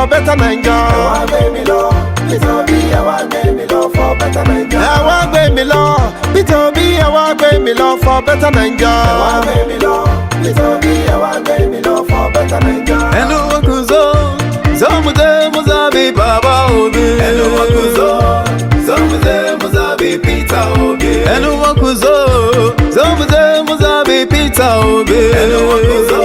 For better Naija. PeterObi, I want me love for better Naija. I want me love. PeterObi, I want me love for better Naija. I want me love. PeterObi, I want me love for better Naija. Hello wakuzo, zomuze muzabi Baba Obi. Hello wakuzo, zomuze muzabi PeterObi. Hello wakuzo, zomuze muzabi PeterObi. Hello wakuzo,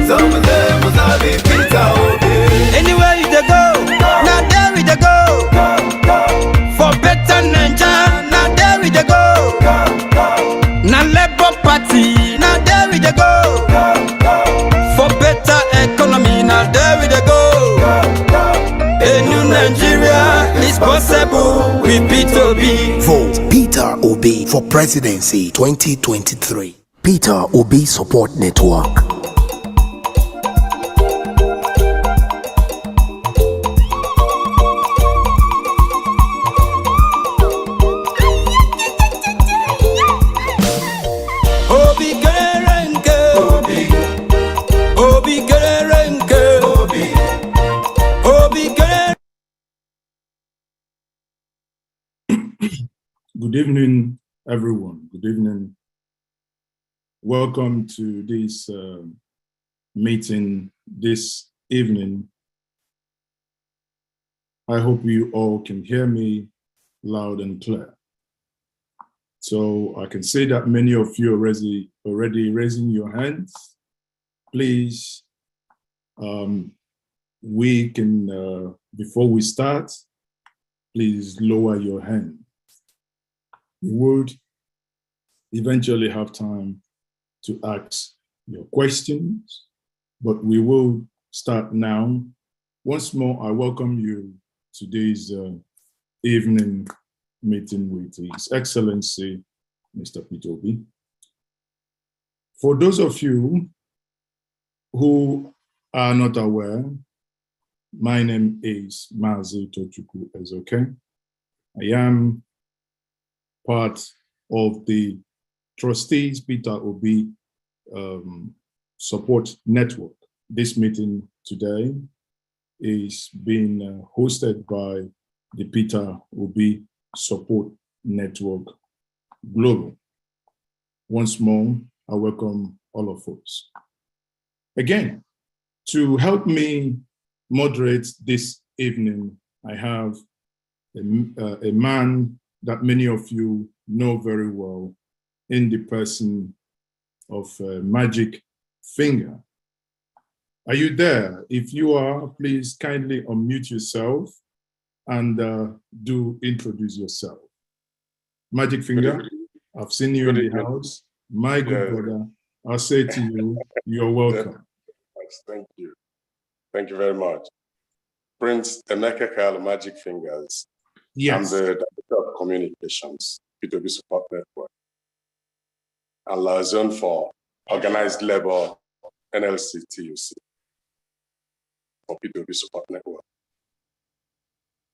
zomuze muzabi PeterObi. Anywhere you dey go, now there we dey go. For better Naija, now there we dey go. Now Labour Party, now there we dey go. For better economy, now there we dey go. A new Nigeria is possible with PeterObi. Vote PeterObi for presidency 2023. PeterObi Support Network. Good evening, everyone. Good evening. Welcome to this meeting this evening. I hope you all can hear me loud and clear. So I can say that many of you are already raising your hands. Please, we can, before we start, please lower your hand. We would eventually have time to ask your questions, but we will start now. Once more, I welcome you to today's evening meeting with His Excellency, Mr. PeterObi. For those of you who are not aware, my name is Mazi Tochukwu Ezoke. I am part of the Trustees PeterObi Support Network. This meeting today is being hosted by the PeterObi Support Network Global. Once more, I welcome all of us. Again, to help me moderate this evening, I have a man that many of you know very well in the person of Magic Finger. Are you there? If you are, please kindly unmute yourself and do introduce yourself. Magic Finger, I've seen you in the house. My good brother, I'll say to you, you're welcome. Thank you. Thank you very much. Prince Emeka Kyle, Magic Fingers. Yes. I'm the Director of Communications, PeterObiSupportNetwork, and Liaison for Organized Labor, NLC TUC, for PeterObiSupportNetwork.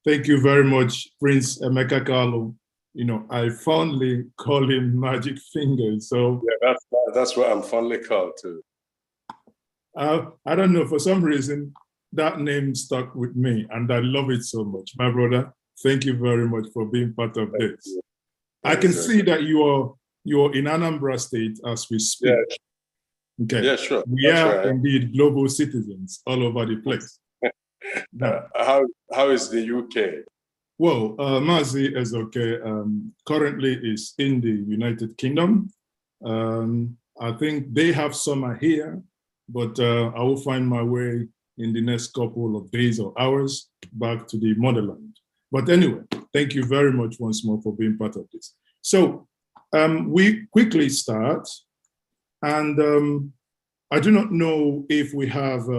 Thank you very much, Prince Emeka Kyle. You know, I fondly call him Magic Fingers. So yeah, that's what I'm fondly called too. I don't know, for some reason, that name stuck with me, and I love it so much. My brother, thank you very much for being part of this. I can see that you're in Anambra State as we speak. Yeah. Okay. Yeah, sure. We are indeed global citizens all over the place. How is the UK? Well, Mazi is okay. Currently is in the United Kingdom. I think they have summer here, but I will find my way in the next couple of days or hours back to the motherland. But anyway, thank you very much once more for being part of this. So we quickly start, and I do not know if we have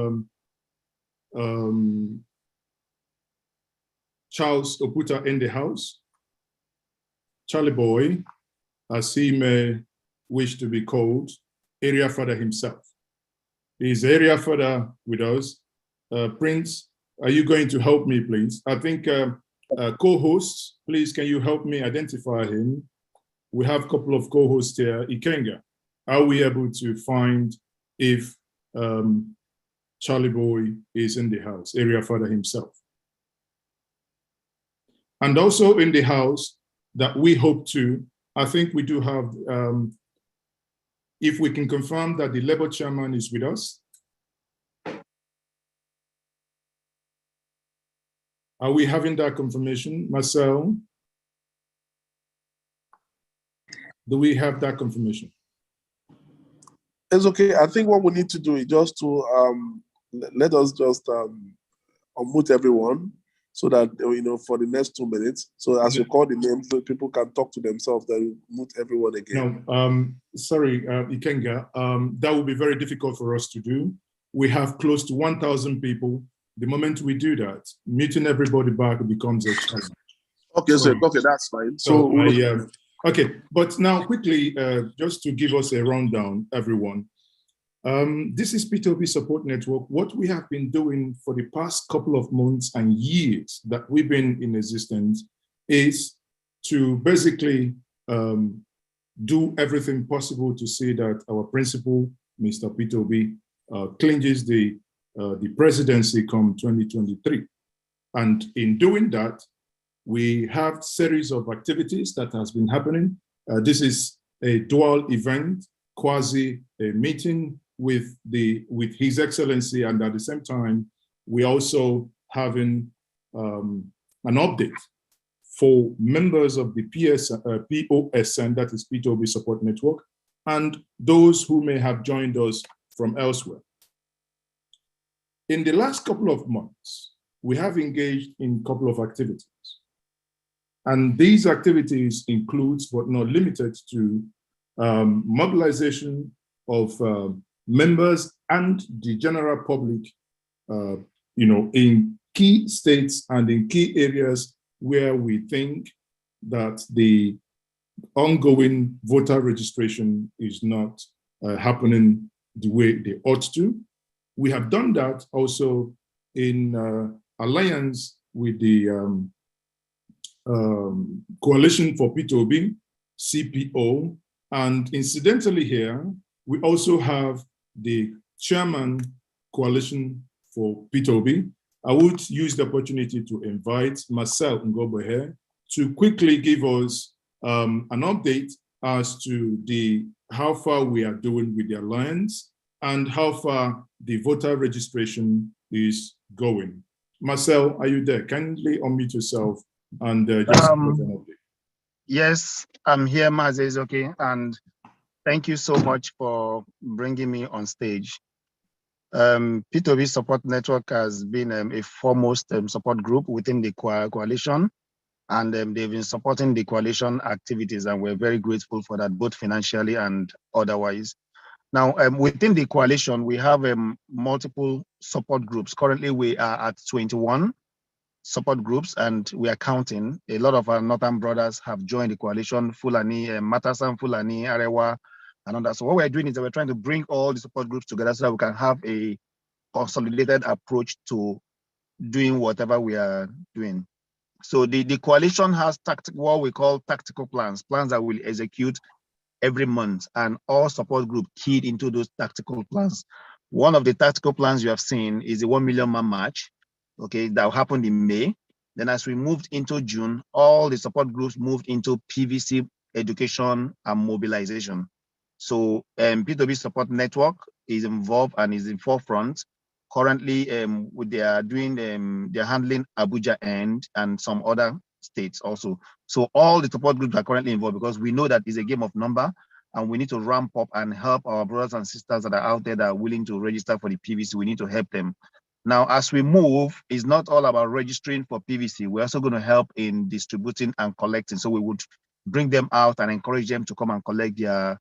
Charles Oputa in the house. Charlie Boy, as he may wish to be called, area father himself. He's area father with us. Prince, are you going to help me, please? I think co-hosts, please, can you help me identify him? We have a couple of co-hosts here. Ikenga, are we able to find if Charlie Boy is in the house, area father himself? And also in the house that we hope to, I think we do have, if we can confirm that the Labour chairman is with us. Are we having that confirmation? Marcel, do we have that confirmation? It's okay. I think what we need to do is just to let us just unmute everyone so that, you know, for the next 2 minutes. So as you call the names, so people can talk to themselves, then mute everyone again. No, sorry, Ikenga, that will be very difficult for us to do. We have close to 1,000 people. The moment we do that, muting everybody back becomes a challenge. Okay, so okay, that's fine. So okay, but now quickly, just to give us a rundown, everyone. This is P2B Support Network. What we have been doing for the past couple of months and years that we've been in existence is to basically do everything possible to see that our principal, Mr. P2B, clinches the presidency come 2023. And in doing that, we have series of activities that has been happening. This is a dual event, quasi a meeting with His Excellency, and at the same time, we also having an update for members of the POSN, that is P2B Support Network, and those who may have joined us from elsewhere. In the last couple of months, we have engaged in a couple of activities. And these activities includes, but not limited to, mobilization of members and the general public, you know, in key states and in key areas where we think that the ongoing voter registration is not happening the way they ought to. We have done that also in alliance with the Coalition for P2B, CPO, and incidentally here, we also have the Chairman Coalition for P2B. I would use the opportunity to invite Marcel Ngobo here to quickly give us an update as to how far we are doing with the alliance and how far the voter registration is going. Marcel, are you there? Kindly unmute yourself and just give us an update. Yes, I'm here, Maze, okay. And thank you so much for bringing me on stage. P2B Support Network has been a foremost support group within the coalition, and they've been supporting the coalition activities, and we're very grateful for that, both financially and otherwise. Now, within the coalition, we have multiple support groups. Currently, we are at 21 support groups, and we are counting. A lot of our northern brothers have joined the coalition, Fulani, Matasan, Fulani, Arewa, and others. So what we're doing is that we're trying to bring all the support groups together so that we can have a consolidated approach to doing whatever we are doing. So the coalition has what we call tactical plans that we'll execute every month, and all support group keyed into those tactical plans. One of the tactical plans you have seen is the 1 million man march, okay, that happened in May. Then as we moved into June, all the support groups moved into PVC education and mobilization. So P2B Support Network is involved and is in forefront. Currently, they are doing, they're handling Abuja and some other states also. So all the support groups are currently involved because we know that it's a game of number, and we need to ramp up and help our brothers and sisters that are out there that are willing to register for the PVC. We need to help them. Now, as we move, it's not all about registering for PVC. We're also going to help in distributing and collecting. So we would bring them out and encourage them to come and collect their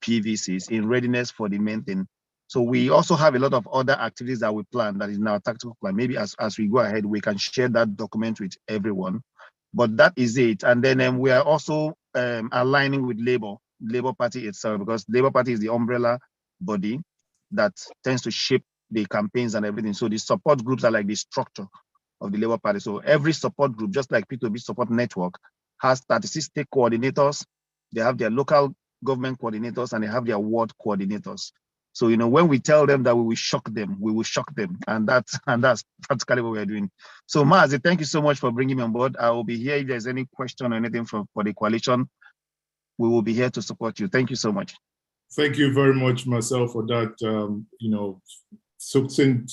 PVCs in readiness for the main thing. So we also have a lot of other activities that we plan that is in our tactical plan. Maybe as we go ahead, we can share that document with everyone. But that is it. And then we are also aligning with Labour Party itself, because Labour Party is the umbrella body that tends to shape the campaigns and everything. So the support groups are like the structure of the Labour Party. So every support group, just like P2B Support Network, has 36 state coordinators. They have their local government coordinators, and they have their ward coordinators. So, you know, when we tell them that we will shock them, we will shock them. And that's practically what we're doing. So Maazi, thank you so much for bringing me on board. I will be here if there's any question or anything for the coalition. We will be here to support you. Thank you so much. Thank you very much, Marcel, for that, you know, succinct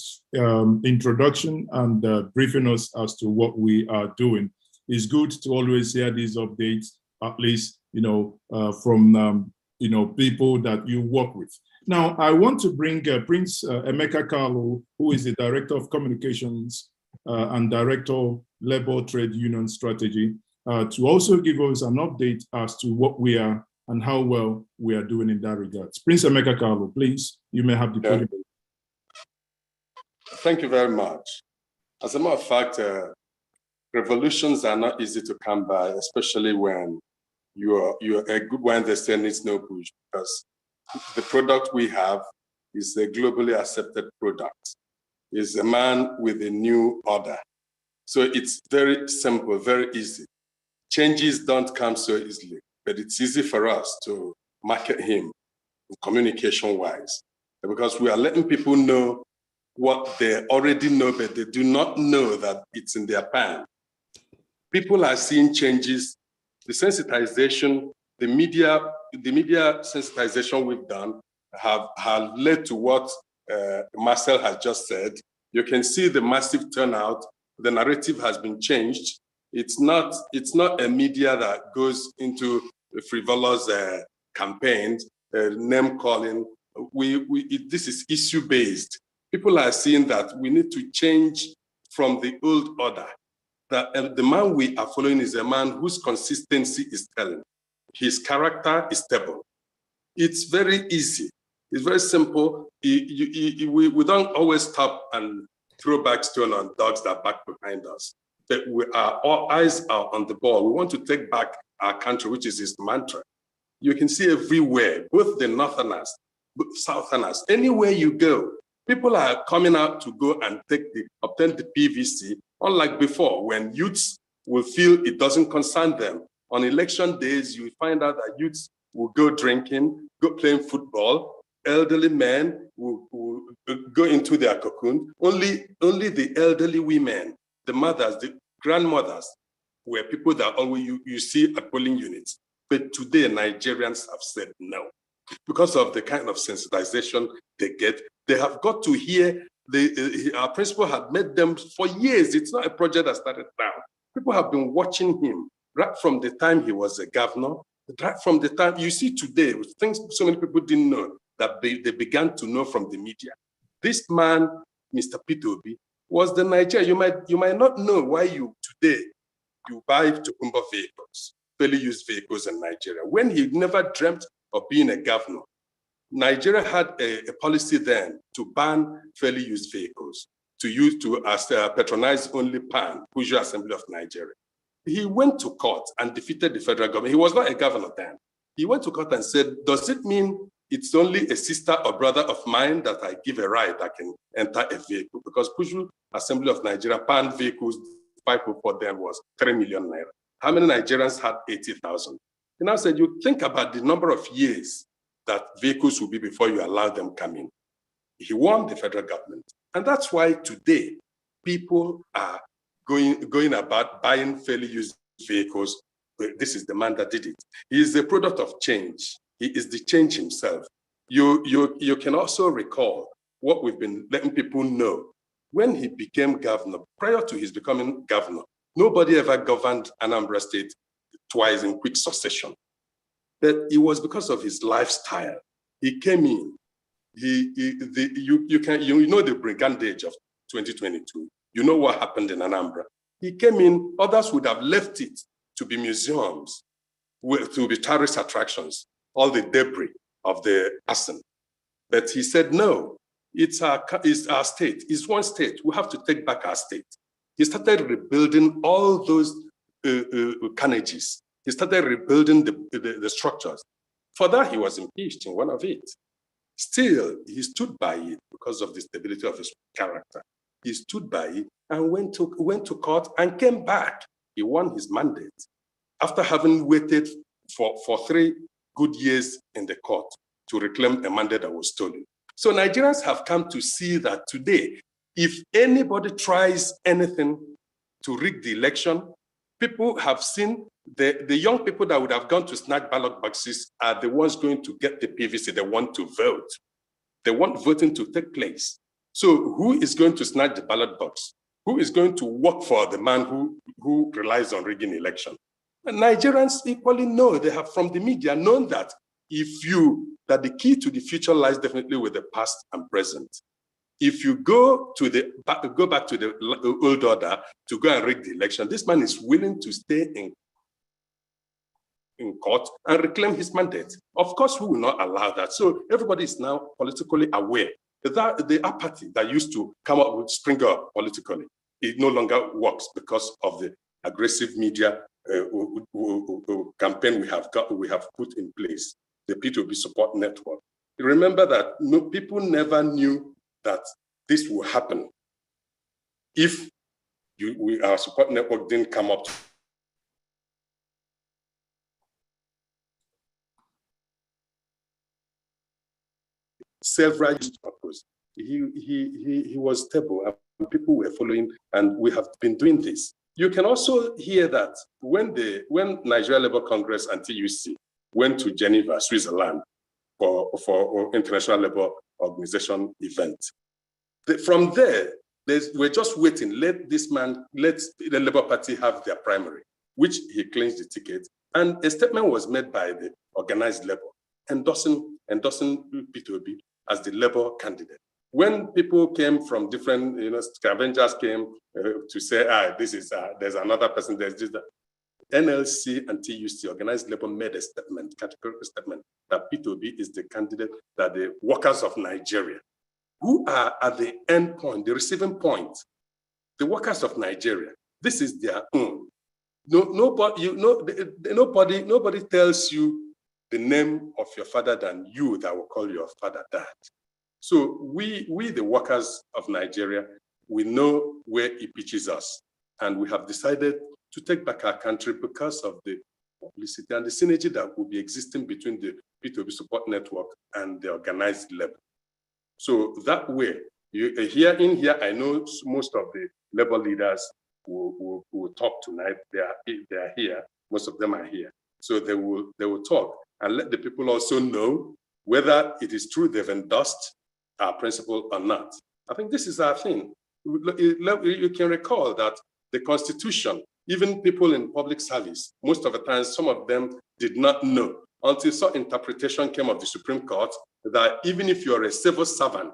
introduction and briefing us as to what we are doing. It's good to always hear these updates, at least, you know, from, you know, people that you work with. Now, I want to bring Prince Emeka Kalu, who is the Director of Communications and Director of Labour Trade Union Strategy, to also give us an update as to what we are and how well we are doing in that regard. Prince Emeka Kalu, please, you may have the podium. Thank you very much. As a matter of fact, revolutions are not easy to come by, especially when you're a good one that still needs no push, because the product we have is a globally accepted product. It's a man with a new order. So it's very simple, very easy. Changes don't come so easily, but it's easy for us to market him communication-wise, because we are letting people know what they already know, but they do not know that it's in their pan. People are seeing changes. The sensitization, the media sensitization we've done have led to what Marcel has just said. You can see the massive turnout. The narrative has been changed. It's not a media that goes into frivolous campaigns, name calling. This is issue based. People are seeing that we need to change from the old order. That the man we are following is a man whose consistency is telling. His character is stable. It's very easy. It's very simple. We don't always stop and throw back stone on dogs that back behind us. But our eyes are on the ball. We want to take back our country, which is his mantra. You can see everywhere, both the northerners, southerners, anywhere you go, people are coming out to go and obtain the PVC, unlike before, when youths will feel it doesn't concern them. On election days, you find out that youths will go drinking, go playing football. Elderly men will go into their cocoon. Only the elderly women, the mothers, the grandmothers, were people that always you see at polling units. But today, Nigerians have said no. Because of the kind of sensitization they get, they have got to hear, our principal had made them for years. It's not a project that started now. People have been watching him. right from the time he was a governor, right from the time you see today, things so many people didn't know that they began to know from the media. This man, Mr. Peter Obi, was the Nigeria. You might not know why you buy Tokumba vehicles, fairly used vehicles in Nigeria, when he never dreamt of being a governor. Nigeria had a policy then to ban fairly used vehicles, to patronize only PAN, Pujo Assembly of Nigeria. He went to court and defeated the federal government. He was not a governor then. He went to court and said, does it mean it's only a sister or brother of mine that I give a right I can enter a vehicle? Because Pujo Assembly of Nigeria, PAN vehicles, pipe for them was 3 million naira. How many Nigerians had 80,000? He now said, you think about the number of years that vehicles will be before you allow them come in. He won the federal government. And that's why today people are going about buying fairly used vehicles. This is the man that did it. He is the product of change. He is the change himself. You can also recall what we've been letting people know. When he became governor, prior to his becoming governor, nobody ever governed Anambra State twice in quick succession. But it was because of his lifestyle. He came in. You know the brigandage of 2022. You know what happened in Anambra. He came in. Others would have left it to be museums, to be tourist attractions, all the debris of the arson. But he said, no, it's our state. It's one state. We have to take back our state. He started rebuilding all those carnages. He started rebuilding the structures. For that, he was impeached in one of it. Still, he stood by it because of the stability of his character. He stood by it and went to court and came back. He won his mandate after having waited for 3 good years in the court to reclaim a mandate that was stolen. So Nigerians have come to see that today, if anybody tries anything to rig the election, people have seen the young people that would have gone to snatch ballot boxes are the ones going to get the PVC. They want to vote. They want voting to take place. So who is going to snatch the ballot box? Who is going to work for the man who relies on rigging election? And Nigerians equally know, they have from the media known that that the key to the future lies definitely with the past and present. If you go back to the old order to go and rig the election, this man is willing to stay in court and reclaim his mandate. Of course, we will not allow that. So everybody is now politically aware that the apathy that used to come up with spring up politically, it no longer works because of the aggressive media campaign we have put in place, the P2B support network. Remember that people never knew that this will happen if our support network didn't come up several years purpose. He was stable and people were following, and we have been doing this. You can also hear that when Nigeria Labour Congress and TUC went to Geneva, Switzerland for International Labour Organization event, from there, we're just waiting. Let the Labour Party have their primary, which he claims the ticket. And a statement was made by the organized Labour, endorsing P2B as the Labour candidate. When people came from different, scavengers came to say, there's another person, there's this, NLC and TUC, organized Labour, made a statement, categorical statement, that P2B is the candidate that the workers of Nigeria, who are at the end point, the receiving point, the workers of Nigeria, this is their own. Nobody tells you the name of your father than you that will call your father dad. So we the workers of Nigeria, we know where it pitches us, and we have decided to take back our country because of the publicity and the synergy that will be existing between the P2B support network and the organized labor. So that way, here, I know most of the labor leaders will talk tonight. They are here. Most of them are here. So they will talk and let the people also know whether it is true they've endorsed our principle or not. I think this is our thing. You can recall that the Constitution Even people in public service, most of the time, some of them did not know until some interpretation came of the Supreme Court that even if you're a civil servant,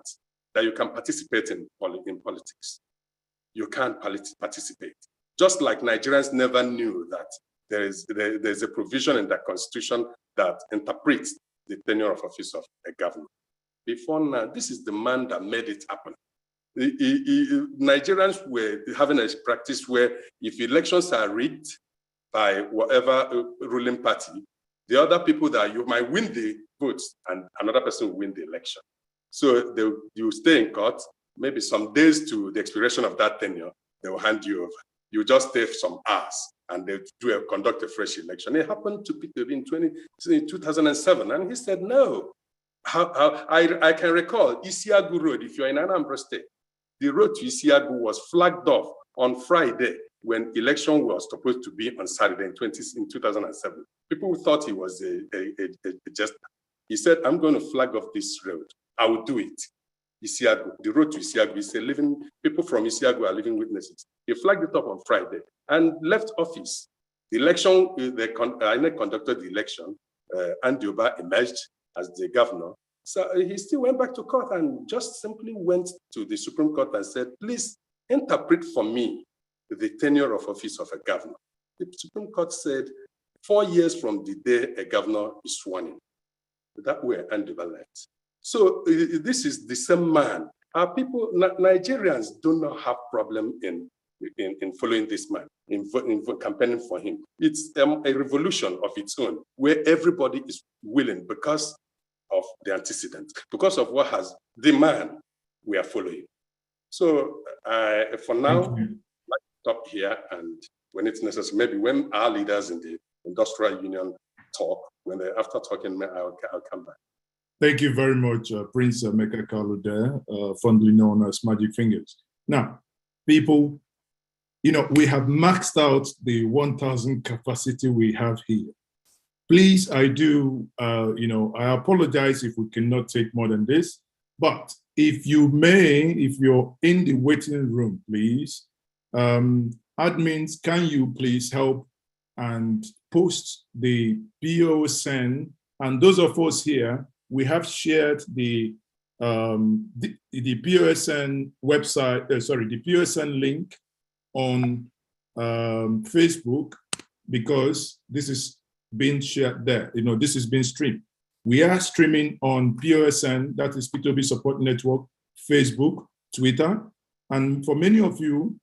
that you can participate in politics. You can't participate. Just like Nigerians never knew that there's a provision in the Constitution that interprets the tenure of office of a governor. Before now, this is the man that made it happen. Nigerians were having a practice where if elections are rigged by whatever ruling party, the other people that you might win the votes and another person will win the election. So you stay in court, maybe some days to the expiration of that tenure, they will hand you over. You just stay for some hours and they conduct a fresh election. It happened to Peter in 2007, and he said, no. I can recall Isiagu Road, if you're in Anambra State, the road to Isiagu was flagged off on Friday when election was supposed to be on Saturday in 2007. People thought he was a jester. He said, I'm going to flag off this road. I will do it. Isiagu, the road to Isiagu, is a living, people from Isiagu are living witnesses. He flagged it up on Friday and left office. The election, INEC conducted the election, and Dioba emerged as the governor. So he still went back to court and just simply went to the Supreme Court and said, please interpret for me the tenure of office of a governor. The Supreme Court said 4 years from the day a governor is sworn in. That way, Dioba left. So this is the same man. Our people, Nigerians, do not have problem in following this man, in campaigning for him. It's a revolution of its own, where everybody is willing because of the antecedent, because of what has the man we are following. So for now, I'd like to stop here, and when it's necessary, maybe when our leaders in the industrial union talk, after talking, I'll come back. Thank you very much, Prince Meka Kalu there, fondly known as Magic Fingers. Now, people, we have maxed out the 1,000 capacity we have here. Please, I apologize if we cannot take more than this, but if you're in the waiting room, please, admins, can you please help and post the POSN, and those of us here, we have shared the POSN website, the POSN link on Facebook, because this is being shared there. This is being streamed. We are streaming on POSN, that is P2B Support Network, Facebook, Twitter. And for many of you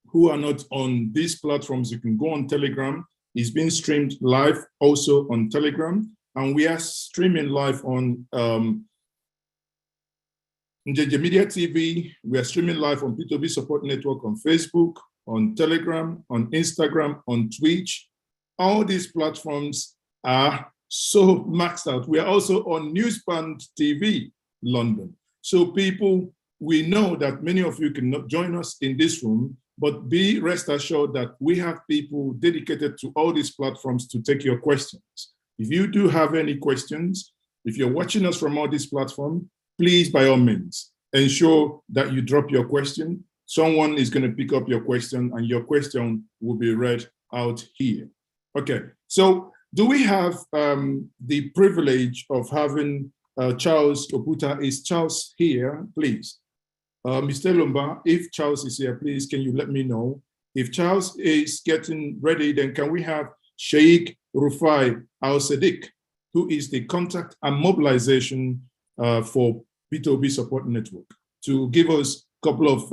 who are not on these platforms, you can go on Telegram. It's being streamed live also on Telegram. And we are streaming live on JJ Media TV. We are streaming live on P2B Support Network on Facebook, on Telegram, on Instagram, on Twitch. All these platforms are so maxed out. We are also on Newsband TV, London. So people, we know that many of you cannot join us in this room, but be rest assured that we have people dedicated to all these platforms to take your questions. If you do have any questions, if you're watching us from all these platforms, please, by all means, ensure that you drop your question. Someone is going to pick up your question and your question will be read out here. Okay, so do we have the privilege of having Charles Oputa? Is Charles here, please? Mr. Lumba, if Charles is here, please, can you let me know? If Charles is getting ready, then can we have Sheikh Rufai Al-Sadiq, who is the contact and mobilization for P2B Support Network, to give us a couple of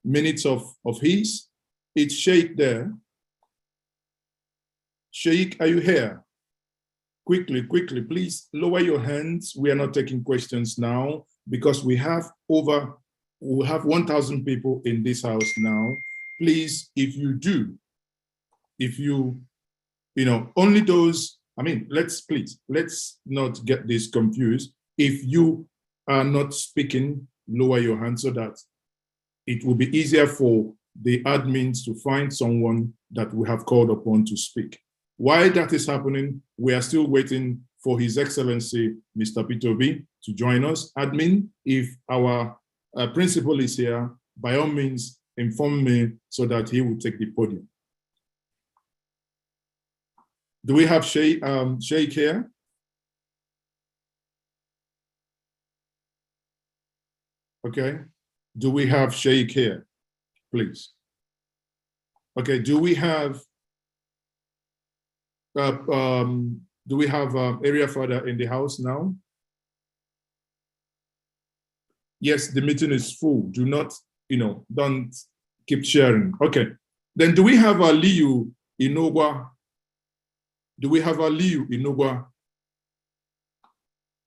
minutes of his. It's Sheikh there. Sheikh, are you here? Quickly, please lower your hands. We are not taking questions now because we have 1,000 people in this house now. Please, only those, let's not get this confused. If you are not speaking, lower your hand so that it will be easier for the admins to find someone that we have called upon to speak. While that is happening, we are still waiting for His Excellency, Mr. P2B, to join us. Admin, if our principal is here, by all means, inform me so that he will take the podium. Do we have Sheikh here? Okay. Do we have Sheikh here, please? Okay. Do we have area father in the house now? Yes, the meeting is full. Do not, don't keep sharing. Okay. Then do we have Aliyu Inogwa? Do we have Aliyu Inogwa?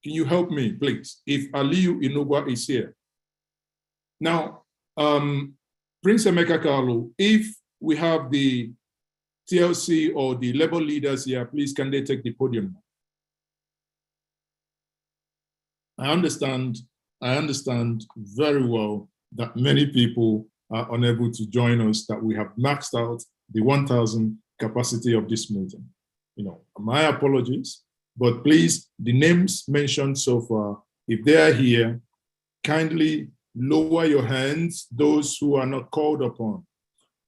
Can you help me, please? If Aliyu Inogwa is here. Now, Prince Emeka Kalu, if we have the TLC or the labor leaders here, please, can they take the podium? I understand very well that many people are unable to join us, that we have maxed out the 1,000 capacity of this meeting. My apologies, but please, the names mentioned so far, if they are here, kindly lower your hands, those who are not called upon.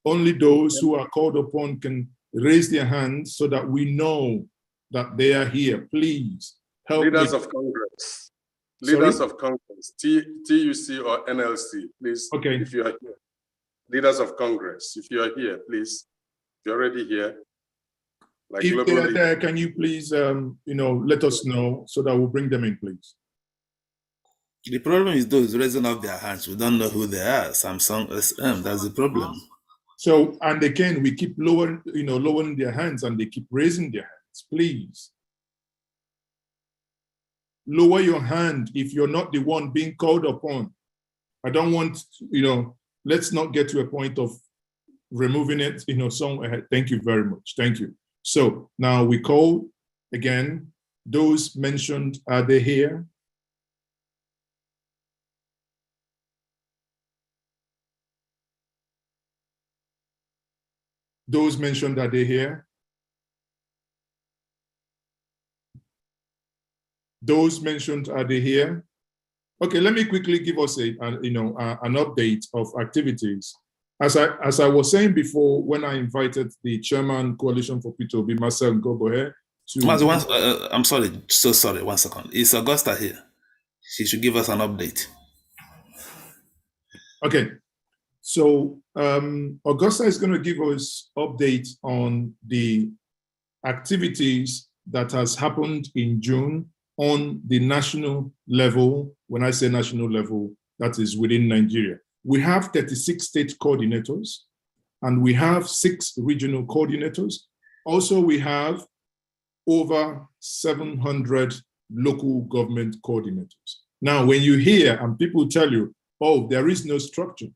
Only those who are called upon can raise their hands so that we know that they are here. Please help Leaders me. of Congress. Leaders of Congress, TUC or NLC, please, okay. If you are here. Leaders of Congress, if you are here, please, if you're already here. Like if they are there, can you please, let us know so that we'll bring them in, please. The problem is those raising up their hands. We don't know who they are. Samsung SM, that's the problem. So, and again, we keep lowering their hands and they keep raising their hands, please. Lower your hand if you're not the one being called upon. I don't want, let's not get to a point of removing it, somewhere. Thank you very much. Thank you. So now we call again, those mentioned, are they here? Those mentioned, are they here? Those mentioned, are they here? Okay, let me quickly give us an update of activities. As I was saying before, when I invited the chairman Coalition for PeterObi, Marcel Ngobohe, to... I'm sorry, so sorry, 1 second. Is Augusta here? She should give us an update. Okay, so Augusta is going to give us update on the activities that has happened in June on the national level. When I say national level, that is within Nigeria. We have 36 state coordinators and we have 6 regional coordinators. Also, we have over 700 local government coordinators. Now, when you hear and people tell you, oh, there is no structure,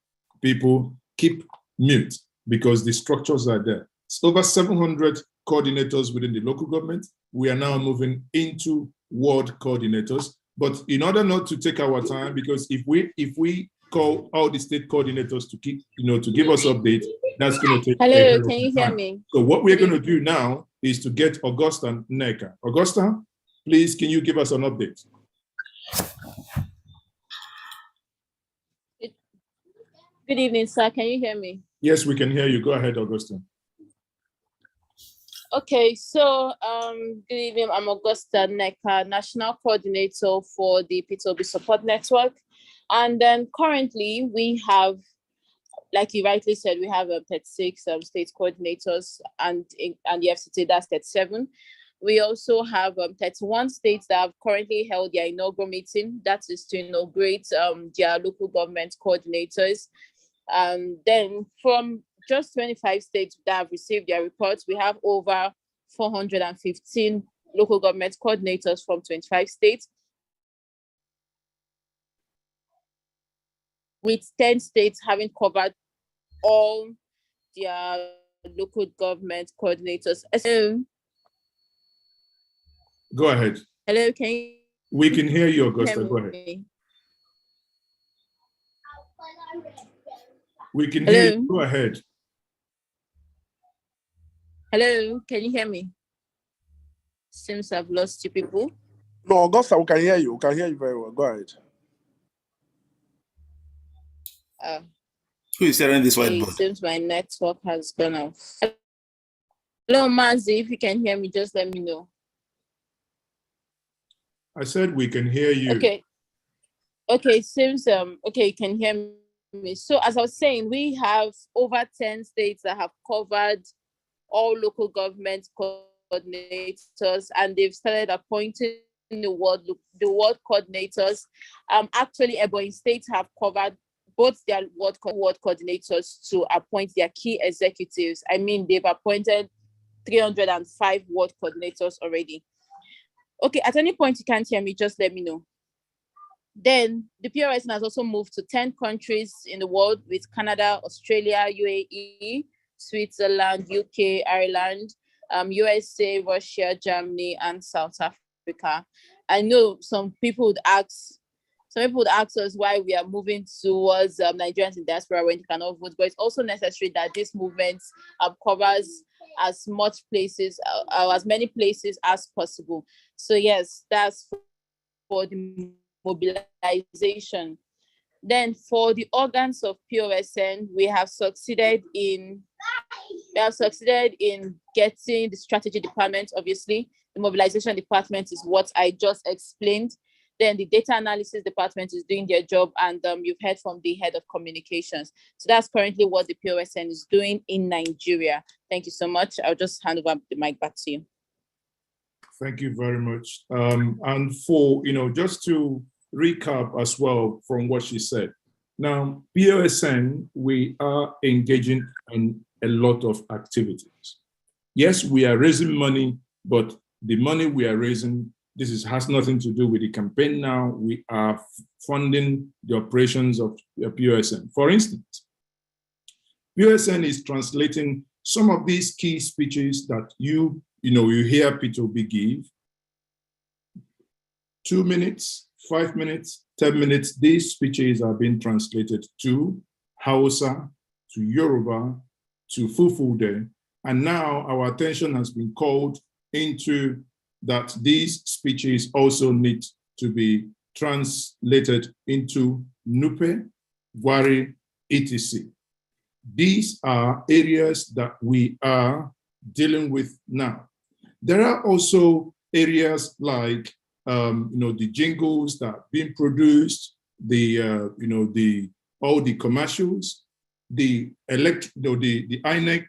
people keep mute because the structures are there. It's over 700 coordinators within the local government. We are now moving into ward coordinators. But in order not to take our time, because if we call all the state coordinators to keep, to give us updates, that's going to take. Hello, can you hear me? So what we're going to do now is to get Augusta Neka. Augusta, please, can you give us an update? Good evening, sir. Can you hear me? Yes, we can hear you. Go ahead, Augusta. Okay, so good evening. I'm Augusta Neka, National Coordinator for the PeterObi Support Network. And then currently we have, like you rightly said, we have 36 state coordinators and the FCT, that's 37. We also have 31 states that have currently held their inaugural meeting. That is to inaugurate their local government coordinators. Then from just 25 states that have received their reports, we have over 415 local government coordinators from 25 states, with 10 states having covered all their local government coordinators. Go ahead. Hello, can you? We can hear you, Augusta. Go ahead. We can hear you. Go ahead. Hello, can you hear me? Seems I've lost you people. No, Augusta, we can hear you. We can hear you very well. Go ahead. Who is sharing this It whiteboard? seems my network has gone off. Hello, Mazi, if you can hear me, just let me know. I said we can hear you. Okay. Okay, seems okay, you can hear me. So as I was saying, we have over 10 states that have covered all local government coordinators, and they've started appointing the ward coordinators. Actually, Ebonyi states have covered both their ward coordinators to appoint their key executives. I mean, they've appointed 305 ward coordinators already. Okay, at any point you can't hear me, just let me know. Then the PRSN has also moved to 10 countries in the world, with Canada, Australia, UAE, Switzerland, UK, Ireland, USA, Russia, Germany, and South Africa. I know some people would ask us why we are moving towards Nigerians in diaspora when they cannot vote, but it's also necessary that this movement covers as much places, as many places as possible. So yes, that's for the mobilization. Then for the organs of POSN, we have succeeded in getting the strategy department. Obviously, the mobilization department is what I just explained. Then the data analysis department is doing their job, and you've heard from the head of communications. So that's currently what the POSN is doing in Nigeria. Thank you so much. I'll just hand over the mic back to you. Thank you very much. And for, just to recap as well from what she said. Now, POSN, we are engaging in a lot of activities. Yes, we are raising money, but the money we are raising, has nothing to do with the campaign now. We are funding the operations of POSN. For instance, POSN is translating some of these key speeches that you hear PeterObi give. 2 minutes, 5 minutes, 10 minutes, these speeches are being translated to Hausa, to Yoruba, to Fulfulde, and now our attention has been called into that these speeches also need to be translated into Nupe, Gwari, etc. These are areas that we are dealing with now. There are also areas like the jingles that are being produced, all the commercials, the INEC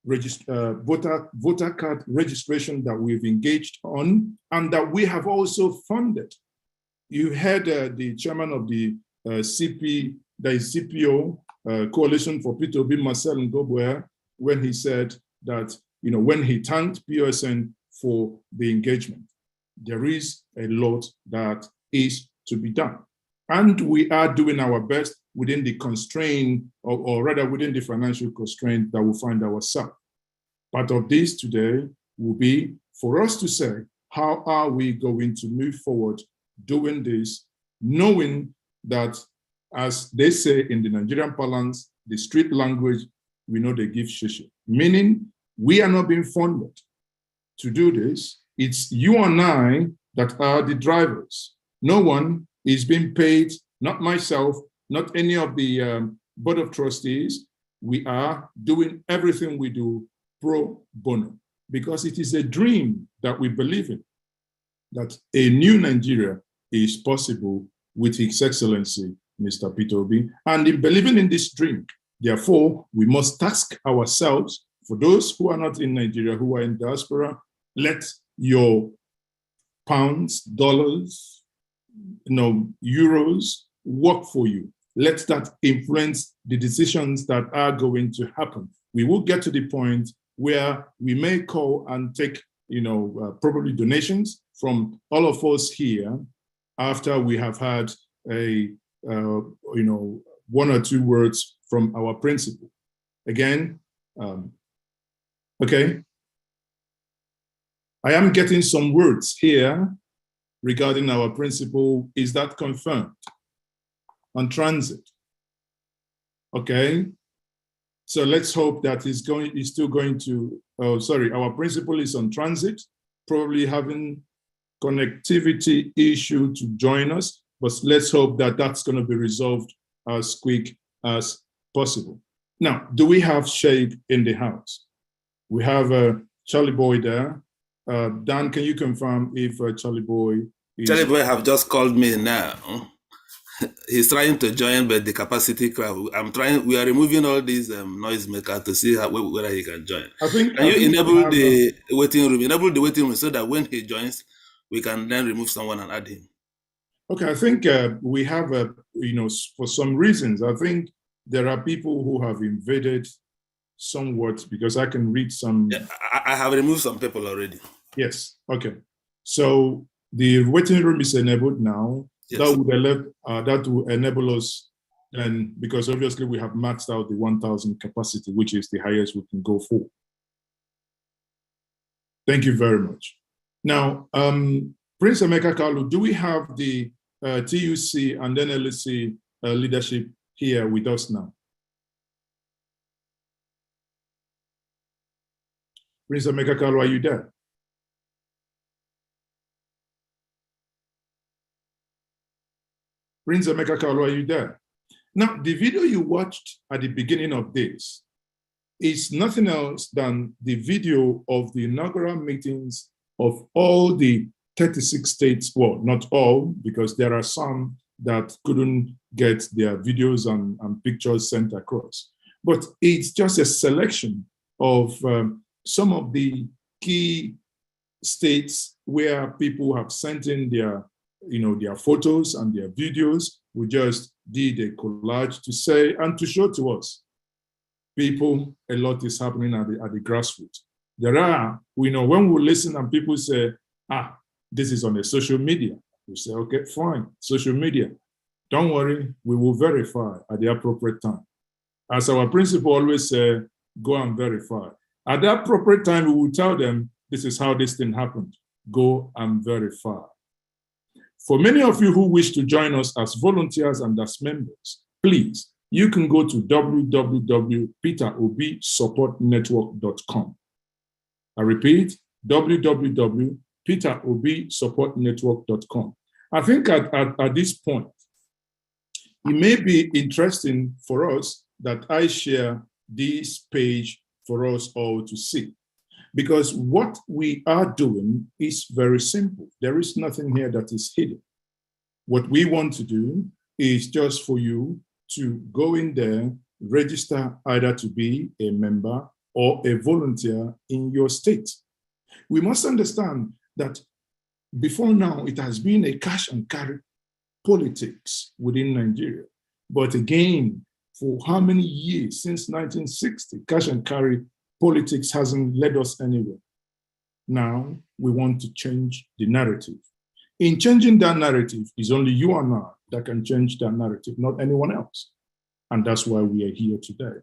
voter card registration that we've engaged on and that we have also funded. You heard the chairman of the CPO Coalition for PeterObi, Marcel Ngobwe, when he said that, when he thanked POSN for the engagement. There is a lot that is to be done. And we are doing our best within the constraint, or rather within the financial constraint that we find ourselves. Part of this today will be for us to say, how are we going to move forward doing this, knowing that, as they say in the Nigerian parlance, the street language, we know they give shishi, meaning we are not being funded to do this. It's you and I that are the drivers. No one is being paid, not myself, not any of the board of trustees. We are doing everything we do pro bono, because it is a dream that we believe in, that a new Nigeria is possible with His Excellency, Mr. PeterObi. And in believing in this dream, therefore, we must task ourselves, for those who are not in Nigeria, who are in diaspora, let your pounds, dollars, euros work for you. Let that influence the decisions that are going to happen. We will get to the point where we may call and take, probably donations from all of us here after we have had a, 1 or 2 words from our principal. Again, okay. I am getting some words here regarding our principal. Is that confirmed? On transit. Okay. So let's hope that he's still going to, our principal is on transit, probably having connectivity issue to join us, but let's hope that that's going to be resolved as quick as possible. Now, do we have Sheikh in the house? We have Charlie Boy there. Dan, can you confirm if Charlie Boy is... Charlie Boy have just called me now. He's trying to join, but the capacity crowd. We are removing all these noisemakers to see whether he can join. Can you enable the waiting room? Enable the waiting room so that when he joins, we can then remove someone and add him. Okay, I think we have, for some reasons, I think there are people who have invaded somewhat, because I can read some. Yeah, I have removed some people already. Yes, okay. So the waiting room is enabled now. Yes. That will enable us, and because obviously we have maxed out the 1,000 capacity, which is the highest we can go for. Thank you very much. Now, Prince Emeka Kalu, do we have the TUC and then LSC leadership here with us now? Prince Emeka Kalu, are you there? Prince Emeka Kalu, are you there? Now, the video you watched at the beginning of this is nothing else than the video of the inaugural meetings of all the 36 states. Well, not all, because there are some that couldn't get their videos and pictures sent across. But it's just a selection of some of the key states where people have sent in their photos and their videos. We just did a collage to say and to show to us, people, a lot is happening at the grassroots. There are, when we listen and people say, this is on the social media, we say, okay, fine, social media. Don't worry, we will verify at the appropriate time. As our principal always say, go and verify. At the appropriate time, we will tell them, this is how this thing happened. Go and verify. For many of you who wish to join us as volunteers and as members, please, you can go to www.PeterObiSupportNetwork.com. I repeat, www.PeterObiSupportNetwork.com. I think at this point, it may be interesting for us that I share this page for us all to see. Because what we are doing is very simple. There is nothing here that is hidden. What we want to do is just for you to go in there, register either to be a member or a volunteer in your state. We must understand that before now, it has been a cash and carry politics within Nigeria. But again, for how many years? Since 1960, cash and carry politics hasn't led us anywhere. Now, we want to change the narrative. In changing that narrative, it's only you and I that can change that narrative, not anyone else. And that's why we are here today,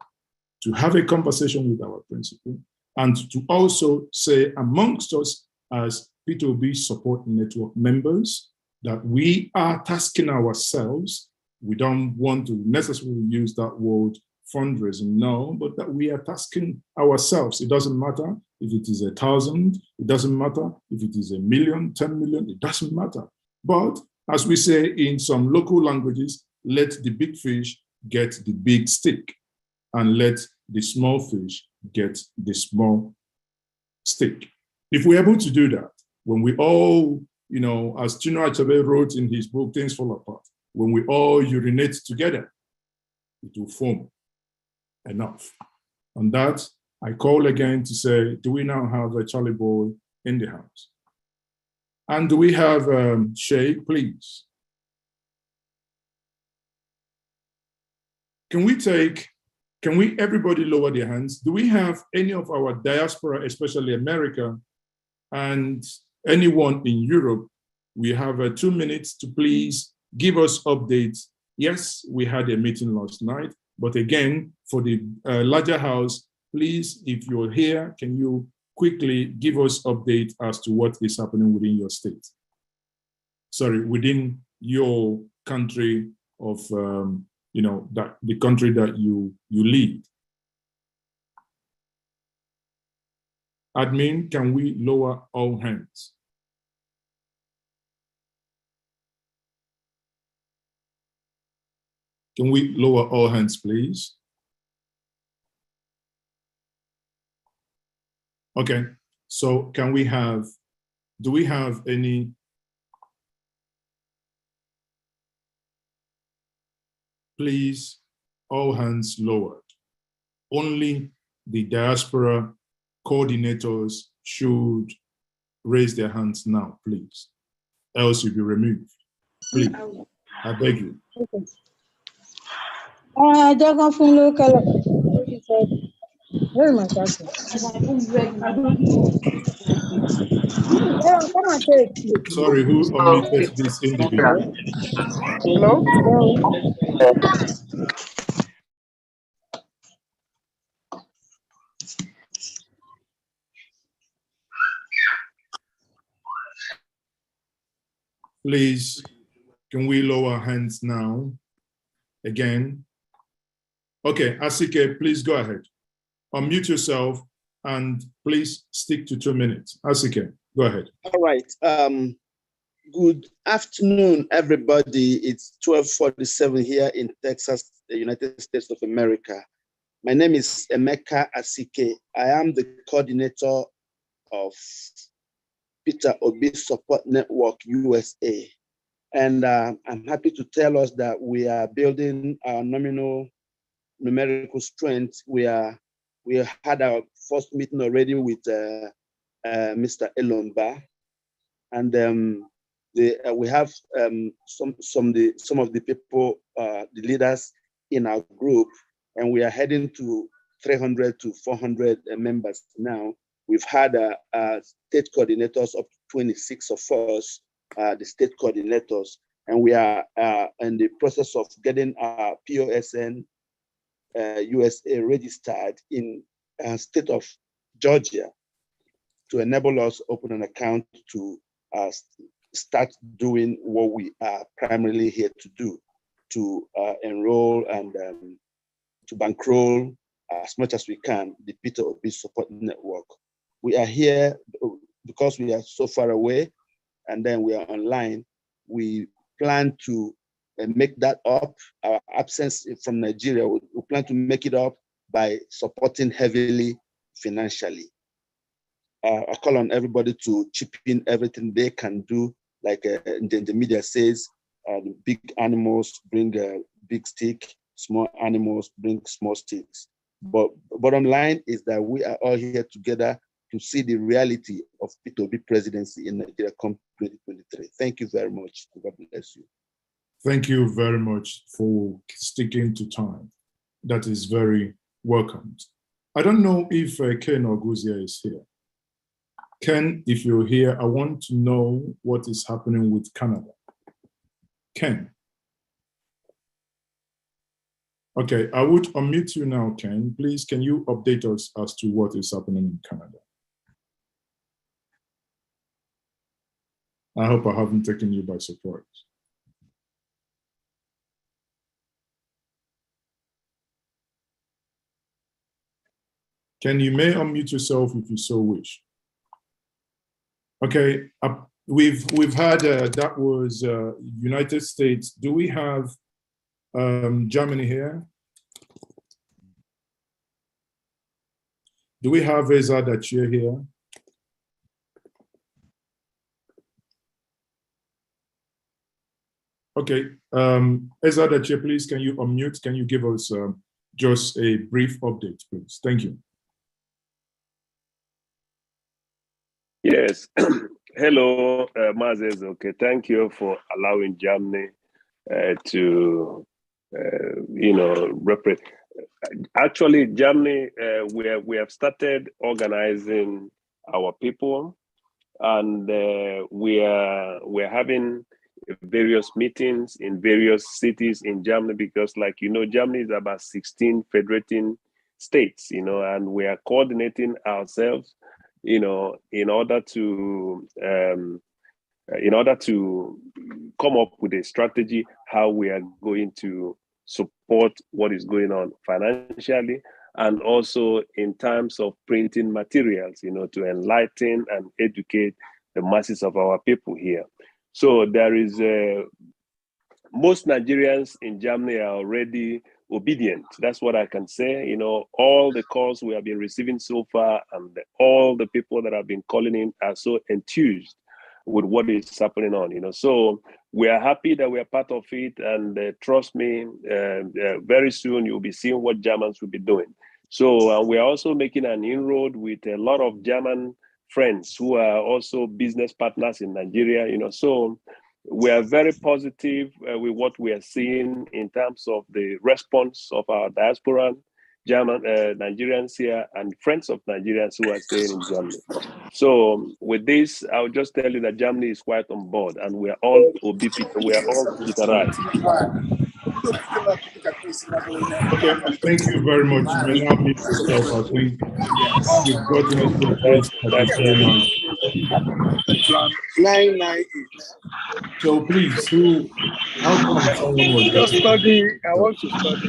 to have a conversation with our principal and to also say amongst us as P2B Support Network members that we are tasking ourselves. We don't want to necessarily use that word fundraising, no, but that we are tasking ourselves. It doesn't matter if it is 1,000, it doesn't matter if it is 1 million, 10 million, it doesn't matter. But as we say in some local languages, let the big fish get the big stick and let the small fish get the small stick. If we're able to do that, when we all, as Chinua Achebe wrote in his book, Things Fall Apart, when we all urinate together, it will form enough. On that, I call again to say, do we now have a Charlie Boy in the house? And do we have Sheikh, please? Can we everybody lower their hands? Do we have any of our diaspora, especially America, and anyone in Europe? We have 2 minutes to please give us updates. Yes, we had a meeting last night, but again, for the larger house, please, if you're here, can you quickly give us update as to what is happening within your state? Sorry, within your country of, that the country that you lead. Admin, can we lower all hands? Can we lower all hands, please? Okay, so do we have any? Please, all hands lowered. Only the diaspora coordinators should raise their hands now, please. Else you'll be removed. Please, I beg you. Where is my password? Come and take. Sorry, who unmuted this individual? Hello? Please, can we lower hands now? Again. Okay, Asike, please go ahead. Unmute yourself and please stick to 2 minutes. Asike, go ahead. All right. Good afternoon, everybody. It's 12:47 here in Texas, the United States of America. My name is Emeka Asike. I am the coordinator of PeterObiSupportNetwork USA. And I'm happy to tell us that we are building our numerical strength. We had our first meeting already with Mr. Elomba, and we have some of the people, the leaders in our group, and we are heading to 300 to 400 members now. We've had state coordinators, up to 26 of us, the state coordinators, and we are in the process of getting our POSN USA registered in state of Georgia to enable us to open an account to start doing what we are primarily here to do, to enroll and to bankroll as much as we can the PeterObi Support Network. We are here because we are so far away, and then we are online. We plan to make that up. Our absence from Nigeria, we plan to make it up by supporting heavily financially. I call on everybody to chip in everything they can do. Like the media says, the big animals bring a big stick, small animals bring small sticks. But bottom line is that we are all here together to see the reality of PeterObi presidency in Nigeria come 2023. Thank you very much. God bless you. Thank you very much for sticking to time. That is very welcomed. I don't know if Ken Oguzia is here. Ken, if you're here, I want to know what is happening with Canada. Ken. Okay, I would unmute you now, Ken. Please, can you update us as to what is happening in Canada? I hope I haven't taken you by surprise. Ken, you may unmute yourself if you so wish. Okay, we've had, that was United States. Do we have Germany here? Do we have Eza Dachie here? Okay, Eza Dachie, please, can you unmute? Can you give us just a brief update, please? Thank you. Yes. Hello, Mazes. Okay, thank you for allowing Germany to, represent. Actually, Germany, we have started organizing our people, and we're having various meetings in various cities in Germany, because, like Germany is about 16 federating states, and we are coordinating ourselves, in order to come up with a strategy how we are going to support what is going on financially, and also in terms of printing materials, to enlighten and educate the masses of our people here. So there is most Nigerians in Germany are already obedient. That's what I can say. You know, all the calls we have been receiving so far and all the people that have been calling in are so enthused with what is happening on, you know. So we are happy that we are part of it, and trust me, very soon you'll be seeing what Germans will be doing. So we are also making an inroad with a lot of German friends who are also business partners in Nigeria, you know. So we are very positive with what we are seeing in terms of the response of our diaspora, German Nigerians here, and friends of Nigerians who are staying in Germany. So with this, I'll just tell you that Germany is quite on board, and we are all we are all Peterized. Okay, thank you very much. You may now mute yourself. I think you've gotten it to a place that is very nice. 998. So please, how come someone was Just just study. I want to study.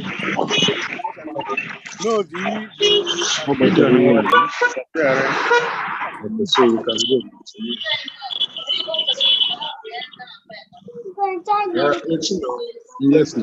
No, Okay, so you can go. It's, you know, yes,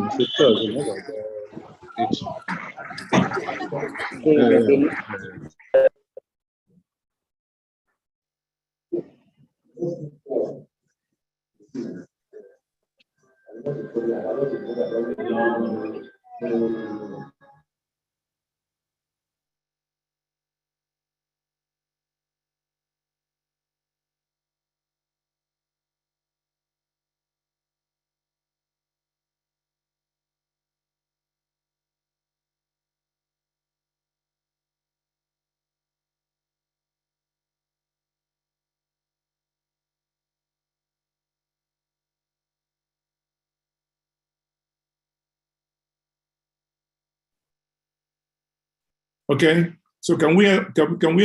okay. So can we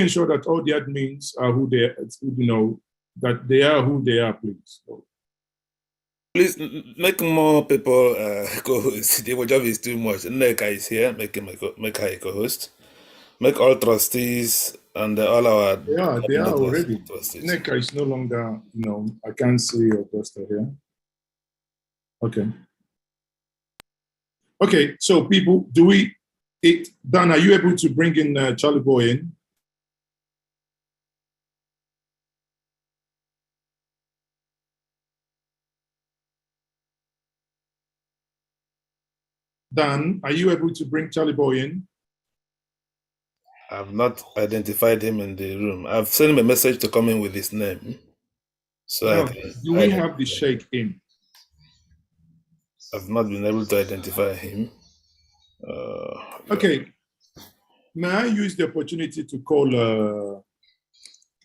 ensure that all the admins are who they, you know, that they are who they are, please? Please make more people co-host. The job is too much. Neka is here. Make her a co-host. Make all trustees and all our they are already. Neka is no longer, you know, I can't see Augusta here. Okay. Okay, so people, Dan, are you able to bring in Charlie Boy in? Dan, are you able to bring Charlie Boy in? I've not identified him in the room. I've sent him a message to come in with his name. So no, do we have the Sheikh in? I've not been able to identify him. Okay. May I use the opportunity to call?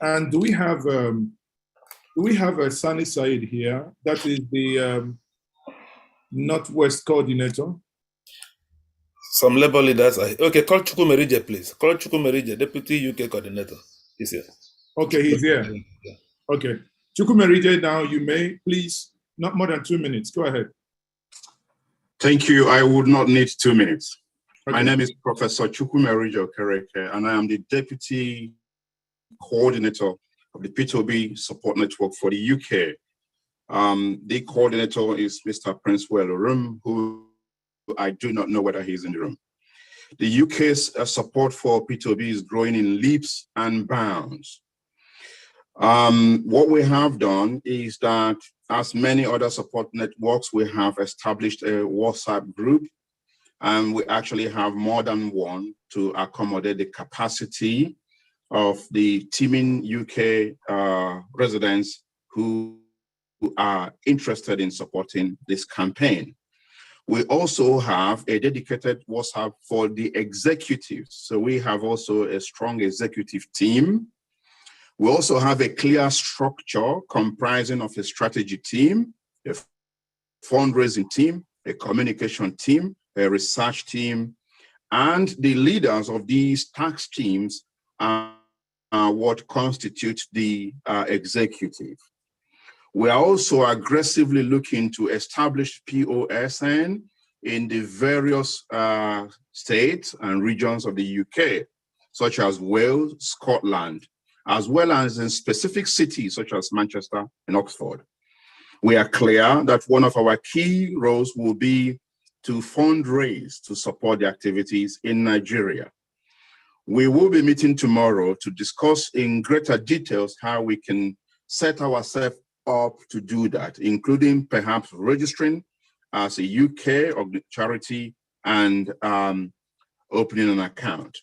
And do we have a Sani Said here? That is the Northwest coordinator. Some labor leaders are okay. Call Chukwumerije, please. Call Chukwumerije, Deputy UK Coordinator. He's here. Okay, he's here. Yeah. Okay. Chukwumerije, now you may please, not more than 2 minutes. Go ahead. Thank you. I would not need 2 minutes. Okay. My name is Professor Chukwumerije Okereke, and I am the Deputy Coordinator of the PeterObiSupport Network for the UK. The coordinator is Mr. Prince Wellerum, who I do not know whether he's in the room. The UK's support for PeterObi is growing in leaps and bounds. What we have done is that, as many other support networks, we have established a WhatsApp group, and we actually have more than one to accommodate the capacity of the teaming UK residents who are interested in supporting this campaign. We also have a dedicated WhatsApp for the executives. So we have also a strong executive team. We also have a clear structure comprising of a strategy team, a fundraising team, a communication team, a research team, and the leaders of these task teams are what constitutes the executive. We are also aggressively looking to establish POSN in the various states and regions of the UK, such as Wales, Scotland, as well as in specific cities such as Manchester and Oxford. We are clear that one of our key roles will be to fundraise to support the activities in Nigeria. We will be meeting tomorrow to discuss in greater details how we can set ourselves up to do that, including perhaps registering as a UK charity and opening an account.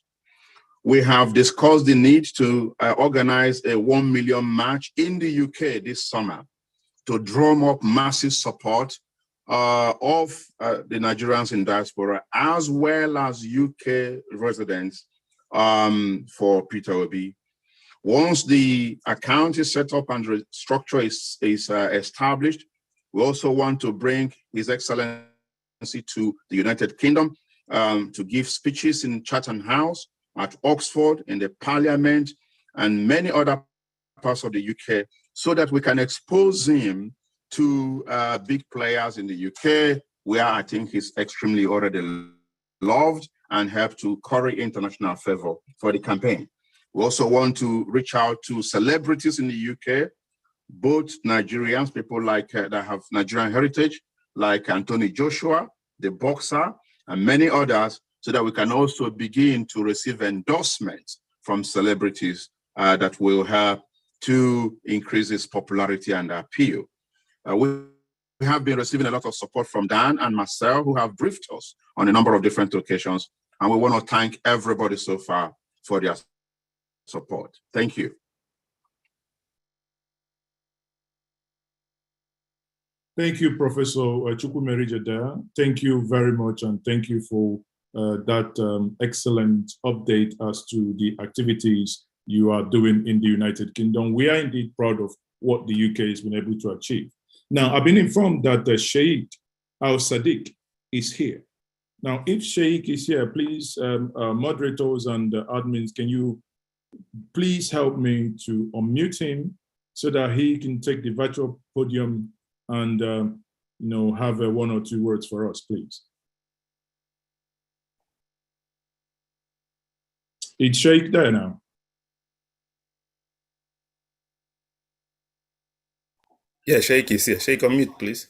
We have discussed the need to organize a 1 million march in the UK this summer to drum up massive support of the Nigerians in diaspora, as well as UK residents for Peter Obi. Once the account is set up and the structure is established, we also want to bring His Excellency to the United Kingdom to give speeches in Chatham House, at Oxford, in the Parliament, and many other parts of the UK, so that we can expose him to big players in the UK, where I think he's extremely already loved and help to curry international favor for the campaign. We also want to reach out to celebrities in the UK, both Nigerians, people like that have Nigerian heritage, like Anthony Joshua, the boxer, and many others, so that we can also begin to receive endorsements from celebrities that will help to increase its popularity and appeal. We have been receiving a lot of support from Dan and Marcel, who have briefed us on a number of different occasions, and we want to thank everybody so far for their support. Thank you. Thank you, Professor Chukwumeri Jada. Thank you very much, and thank you for that excellent update as to the activities you are doing in the United Kingdom. We are indeed proud of what the UK has been able to achieve. Now, I've been informed that the Sheikh Al-Sadiq is here. Now, if Sheikh is here, please, moderators and admins, can you please help me to unmute him so that he can take the virtual podium and have 1 or 2 words for us, please. It's Sheikh there now. Yeah, Sheikh is here. Sheikh, unmute, please.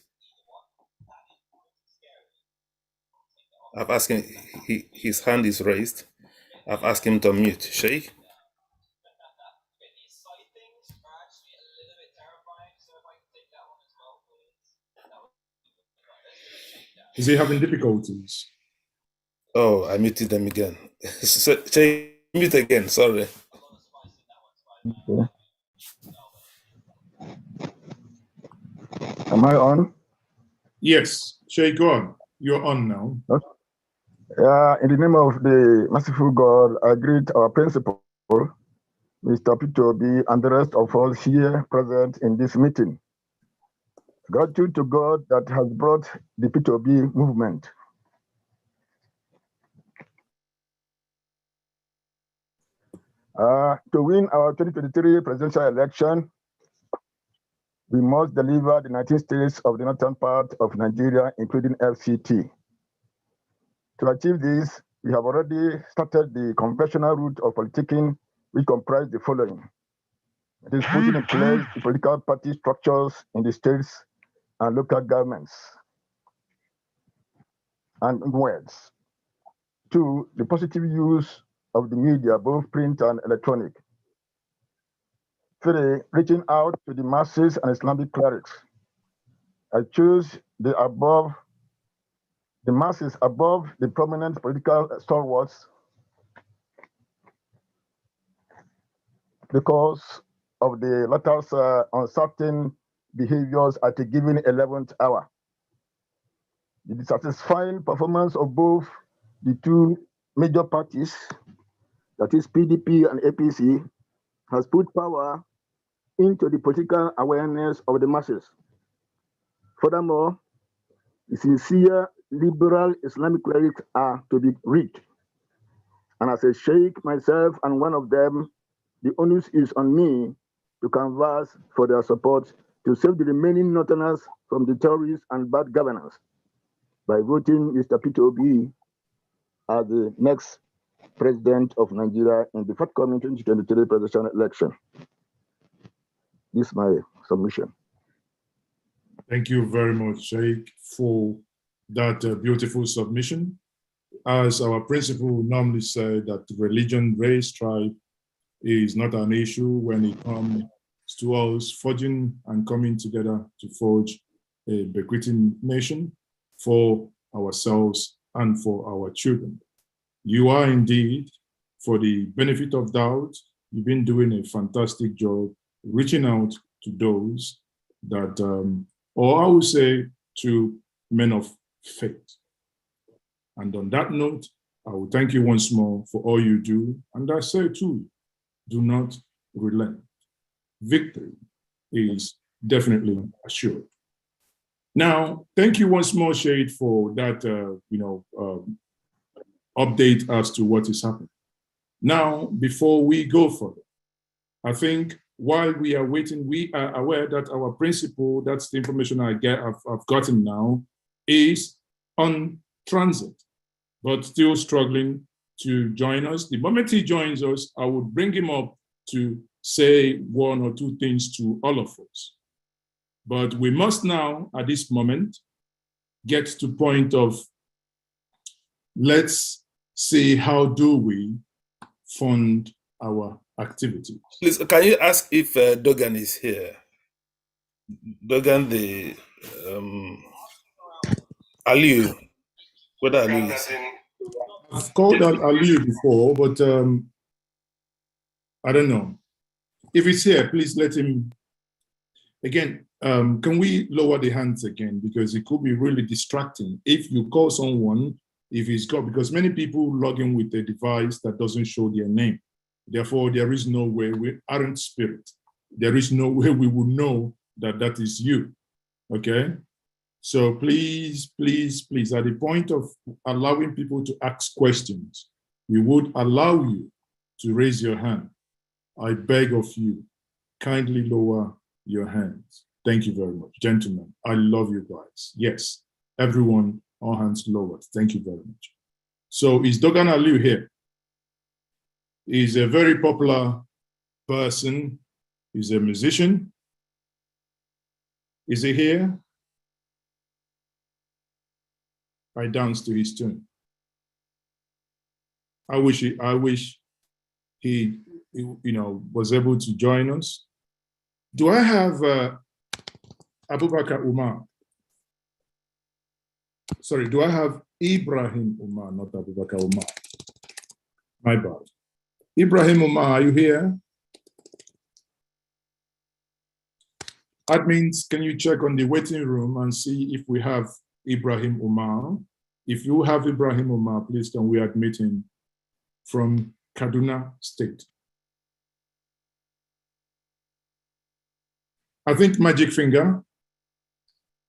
I've asked him, his hand is raised. I've asked him to unmute. Sheikh? Is he having difficulties? Oh, I muted them again. Sheikh, mute again, sorry. Okay. Am I on? Yes, Sheikh, go on. You're on now. In the name of the merciful God, I greet our principal, Mr. Peter Obi, and the rest of us here present in this meeting. Gratitude to God that has brought the Peter Obi movement. To win our 2023 presidential election, we must deliver the 19 states of the northern part of Nigeria, including FCT. To achieve this, we have already started the conventional route of politicking, which comprise the following. It is putting in place the political party structures in the states and local governments. And words. 2, the positive use of the media, both print and electronic. 3, reaching out to the masses and Islamic clerics. I choose the masses above the prominent political stalwarts because of the latter's uncertain behaviors at a given 11th hour. The dissatisfying performance of both the 2 major parties, that is PDP and APC, has put power into the political awareness of the masses. Furthermore, the sincere liberal Islamic clerics are to be reached. And as a sheikh myself and one of them, the onus is on me to canvass for their support to save the remaining northerners from the terrorists and bad governance by voting Mr. Peter Obi as the next president of Nigeria in the forthcoming 2023 presidential election. This is my submission. Thank you very much, Sheikh, for that beautiful submission. As our principal normally said, that religion, race, tribe is not an issue when it comes to us forging and coming together to forge a bequeathing nation for ourselves and for our children. You are indeed, for the benefit of doubt, you've been doing a fantastic job reaching out to those that, or I would say to men of faith. And on that note, I will thank you once more for all you do. And I say too, do not relent. Victory is definitely assured. Now, thank you once more, Shade, for that, update as to what is happening. Now, before we go further, I think while we are waiting, we are aware that our principal, that's the information I've gotten now, is on transit, but still struggling to join us. The moment he joins us, I will bring him up to say one or two things to all of us. But we must now, at this moment, get to point of, let's see how do we fund our activities. Please, can you ask if Dogan is here? Dogan, the Aliu, whether Aliu is here. I've called out Aliu before, but I don't know. If he's here, please let him. Again, can we lower the hands again? Because it could be really distracting. If you call someone, if he's got, because many people log in with a device that doesn't show their name. Therefore, there is no way we aren't spirit. There is no way we would know that that is you, okay? So please, please, please, at the point of allowing people to ask questions, we would allow you to raise your hand. I beg of you, kindly lower your hands. Thank you very much. Gentlemen, I love you guys. Yes, everyone, all hands lowered. Thank you very much. So is Dogan Aliu here? He's a very popular person. He's a musician. Is he here? I dance to his tune. I wish he was able to join us. Do I have Abubakar Umar? Sorry, do I have Ibrahim Umar, not Abubakar Umar? My bad. Ibrahim Umar, are you here? Admins, can you check on the waiting room and see if we have Ibrahim Umar? If you have Ibrahim Umar, please can we admit him from Kaduna State? I think Magic Finger.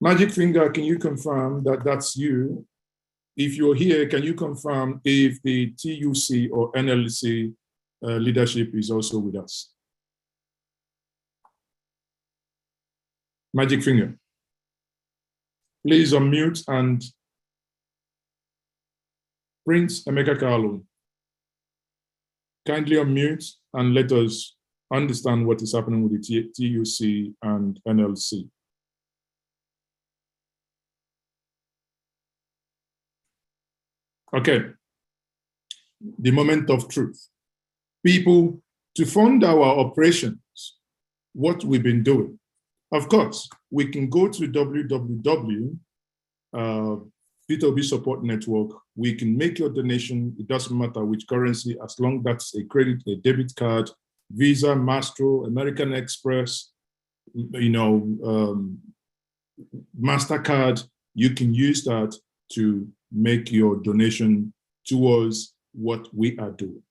Magic Finger, can you confirm that that's you? If you're here, can you confirm if the TUC or NLC leadership is also with us? Magic Finger. Please unmute, and Prince Emeka Kalu, kindly unmute and let us understand what is happening with the TUC and NLC. Okay, the moment of truth. People, to fund our operations, what we've been doing. Of course, we can go to PeterObiSupportNetwork. We can make your donation. It doesn't matter which currency, as long as that's a credit, a debit card, Visa, Maestro, American Express, MasterCard. You can use that to make your donation towards what we are doing.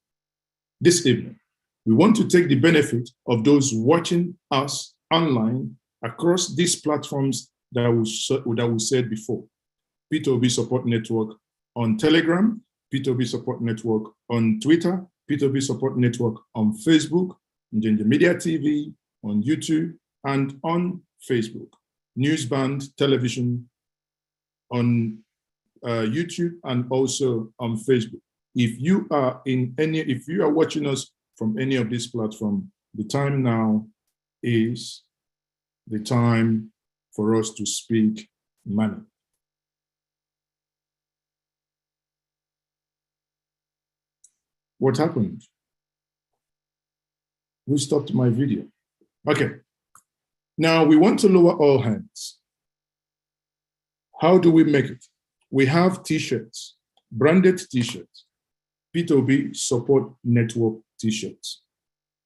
This evening, we want to take the benefit of those watching us online across these platforms that we said before. PeterObiSupportNetwork on Telegram, PeterObiSupportNetwork on Twitter, PeterObiSupportNetwork on Facebook, Ginger Media TV, on YouTube, and on Facebook. Newsband television on YouTube and also on Facebook. If you are watching us from any of these platforms, the time now is the time for us to speak money. What happened? Who stopped my video? Okay. Now we want to lower all hands. How do we make it? We have t-shirts, branded t-shirts, P2B Support Network t-shirts.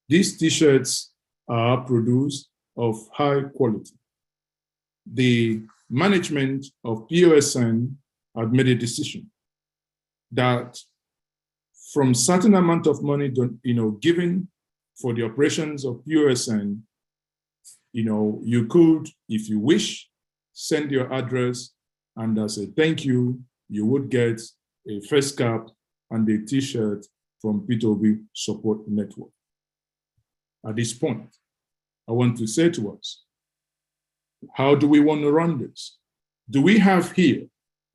These t-shirts are produced of high quality. The management of POSN had made a decision that from certain amount of money, given for the operations of POSN, you could, if you wish, send your address, and as a thank you, you would get a face cap and a t-shirt from P2B Support Network. At this point, I want to say to us, how do we want to run this? Do we have here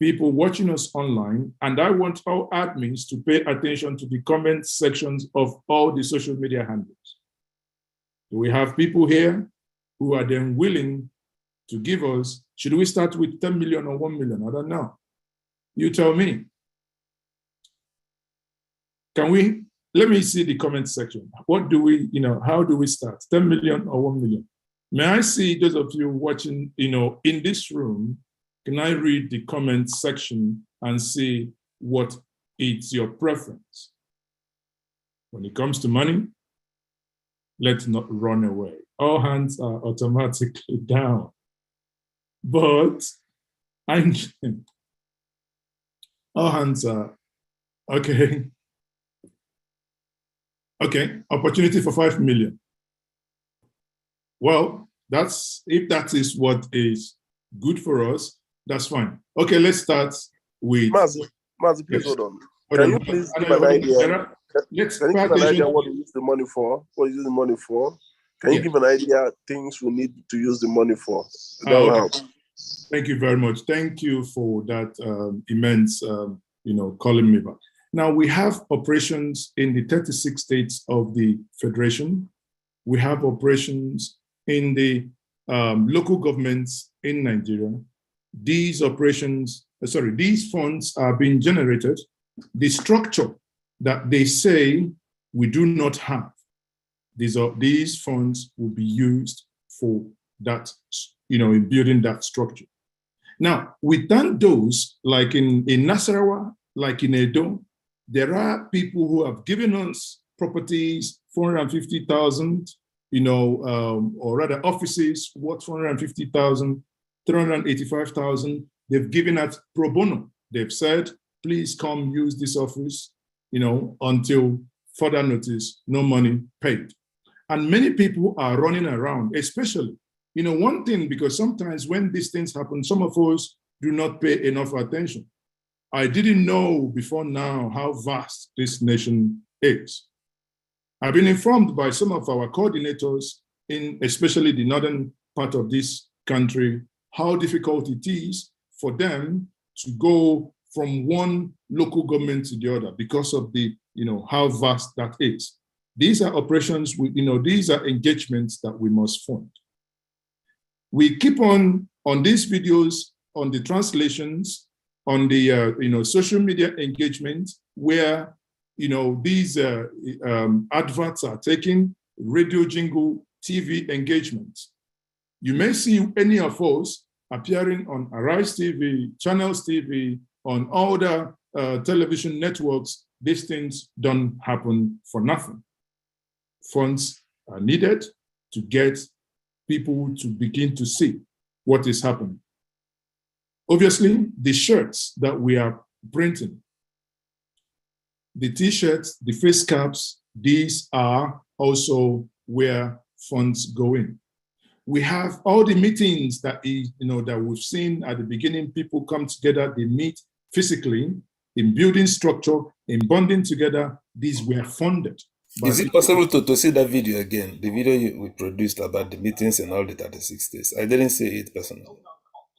people watching us online? And I want all admins to pay attention to the comment sections of all the social media handles. Do we have people here who are then willing to give us, should we start with 10 million or 1 million? I don't know. You tell me. Let me see the comment section. What do we, how do we start? 10 million or 1 million? May I see those of you watching, in this room, can I read the comment section and see what is your preference? When it comes to money, let's not run away. All hands are automatically down. But all hands are, okay. Okay, opportunity for 5 million. Well, if that is what is good for us, that's fine. Okay, let's start with... Mazi, please hold on. Can you please give an idea? Can you give an idea what you use the money for? What you use the money for? Can you give an idea things we need to use the money for? That will help. Thank you very much. Thank you for that immense, calling me back. Now we have operations in the 36 states of the Federation. We have operations in the local governments in Nigeria. These funds are being generated. The structure that they say we do not have, these funds will be used for that, in building that structure. Now, within those, like in Nasarawa, like in Edo, there are people who have given us properties, 450,000, or rather offices worth 450,000, 385,000. They've given us pro bono. They've said, please come use this office, until further notice, no money paid. And many people are running around, especially, one thing, because sometimes when these things happen, some of us do not pay enough attention. I didn't know before now how vast this nation is. I've been informed by some of our coordinators in especially the northern part of this country, how difficult it is for them to go from one local government to the other because of the, how vast that is. These are operations, these are engagements that we must fund. We keep on these videos, on the translations, on the social media engagement, where these adverts are taking, radio jingle, TV engagements. You may see any of us appearing on Arise TV, Channels TV, on all the television networks. These things don't happen for nothing. Funds are needed to get people to begin to see what is happening. Obviously, the shirts that we are printing, the t-shirts, the face caps, these are also where funds go in. We have all the meetings that that we've seen at the beginning. People come together, they meet physically in building structure, in bonding together. These were funded. Is it possible to see that video again? The video we produced about the meetings and all the 36 days. I didn't see it personally.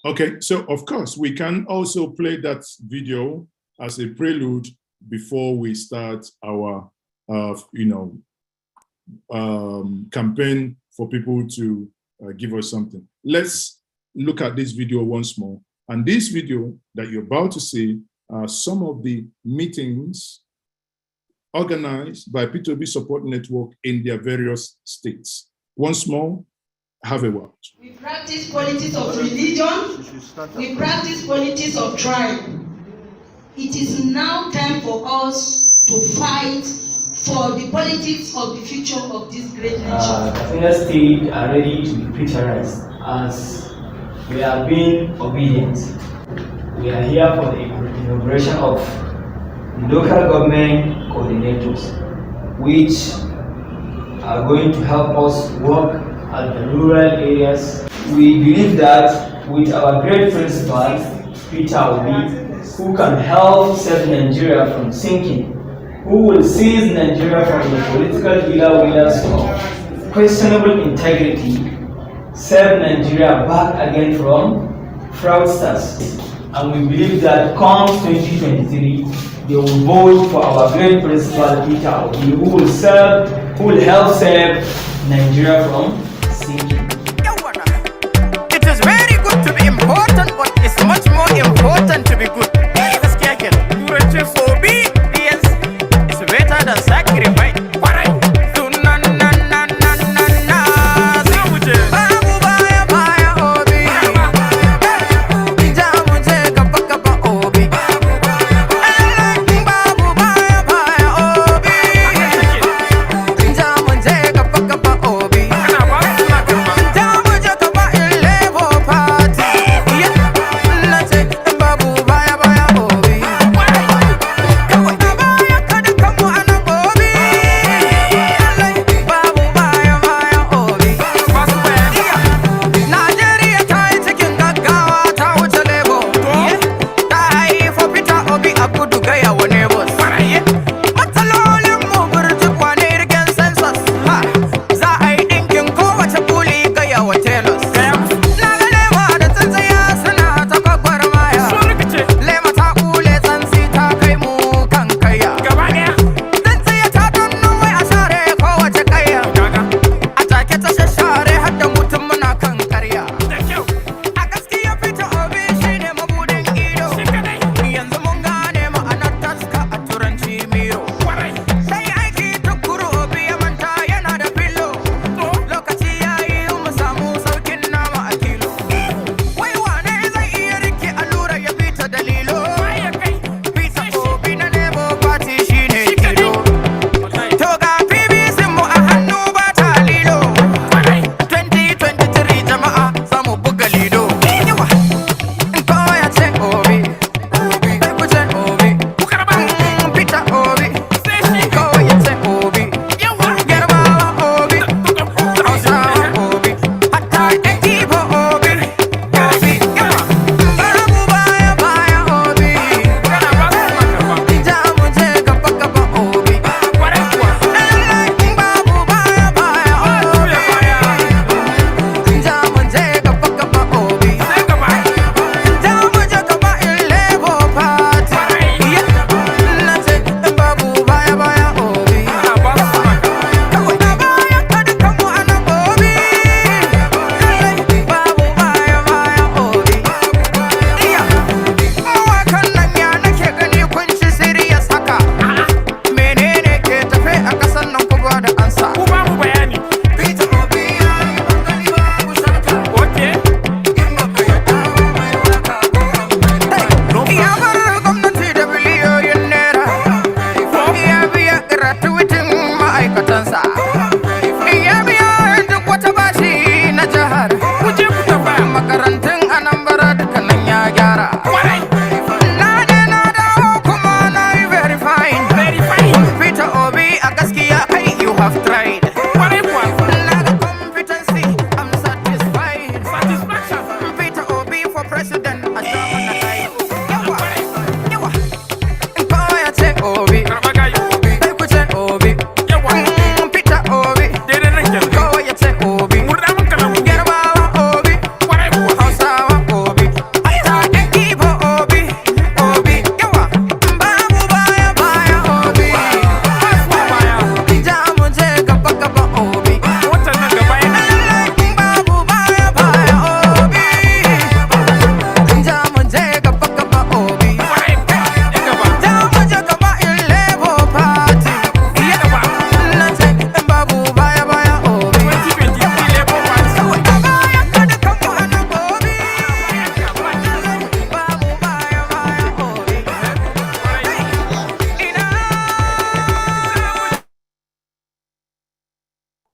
Okay, so of course, we can also play that video as a prelude before we start our, campaign for people to give us something. Let's look at this video once more. And this video that you're about to see are some of the meetings organized by P2B Support Network in their various states. Once more, have a word. We practice politics of religion. We practice politics of tribe. It is now time for us to fight for the politics of the future of this great nation. Katsina State are ready to be preterized as we are being obedient. We are here for the inauguration of the local government coordinators, which are going to help us work at the rural areas. We believe that with our great principal, Peter Obi, who can help save Nigeria from sinking, who will seize Nigeria from the political wheelers of questionable integrity, save Nigeria back again from fraudsters. And we believe that come 2023, they will vote for our great principal, Peter Obi, who will help save Nigeria from sinking. It is very good to be important, but it's much more important to be good. Obedience is better than sacrifice. Bye bye.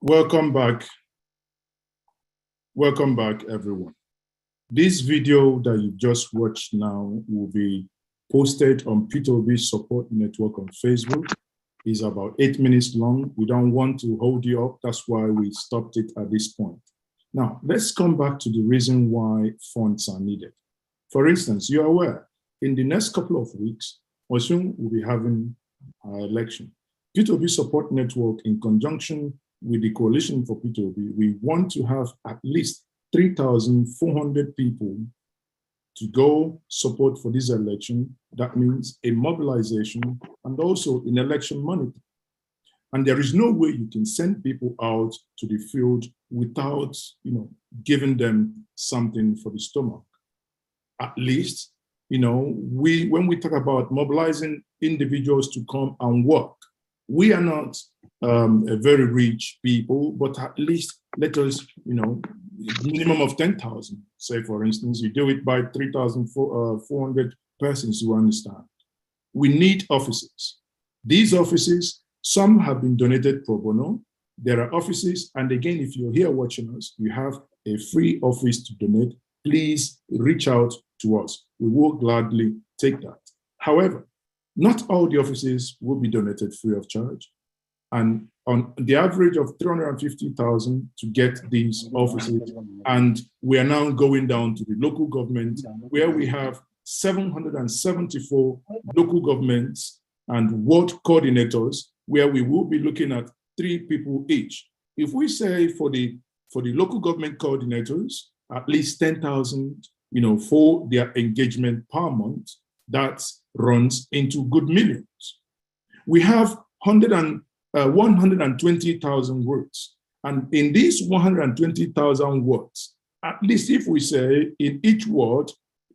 Welcome back. Welcome back, everyone. This video that you just watched now will be posted on PeterObiSupportNetwork on Facebook. It's about 8 minutes long. We don't want to hold you up. That's why we stopped it at this point. Now, let's come back to the reason why funds are needed. For instance, you're aware, in the next couple of weeks, Osun will be having our election. P2B Support Network, in conjunction with the Coalition for P2B, we want to have at least 3,400 people to go support for this election. That means a mobilization and also in election monitoring. And there is no way you can send people out to the field without, giving them something for the stomach. At least, when we talk about mobilizing individuals to come and work, we are not a very rich people, but at least let us, minimum of 10,000. Say, for instance, you do it by 3,400 persons, you understand. We need offices. These offices, some have been donated pro bono. There are offices, and again, if you're here watching us, you have a free office to donate, please reach out to us. We will gladly take that. However, not all the offices will be donated free of charge. And on the average of 350,000 to get these offices. And we are now going down to the local government where we have 774 local governments and ward coordinators where we will be looking at 3 people each. If we say for the local government coordinators, at least 10,000, for their engagement per month, that runs into good millions. We have 120,000 words. And in these 120,000 words, at least if we say in each word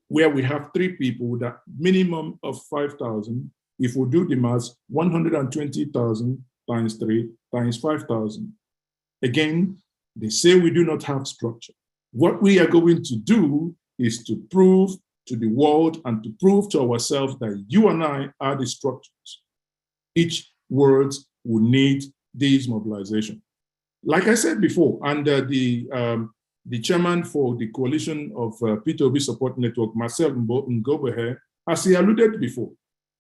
where we have 3 people, that minimum of 5,000, if we do the math, 120,000 times 3 times 5,000. Again, they say we do not have structure. What we are going to do is to prove to the world and to prove to ourselves that you and I are the structures. Each word will need this mobilization. Like I said before, under the chairman for the coalition of P2B Support Network, Marcel Ngobehe, as he alluded before,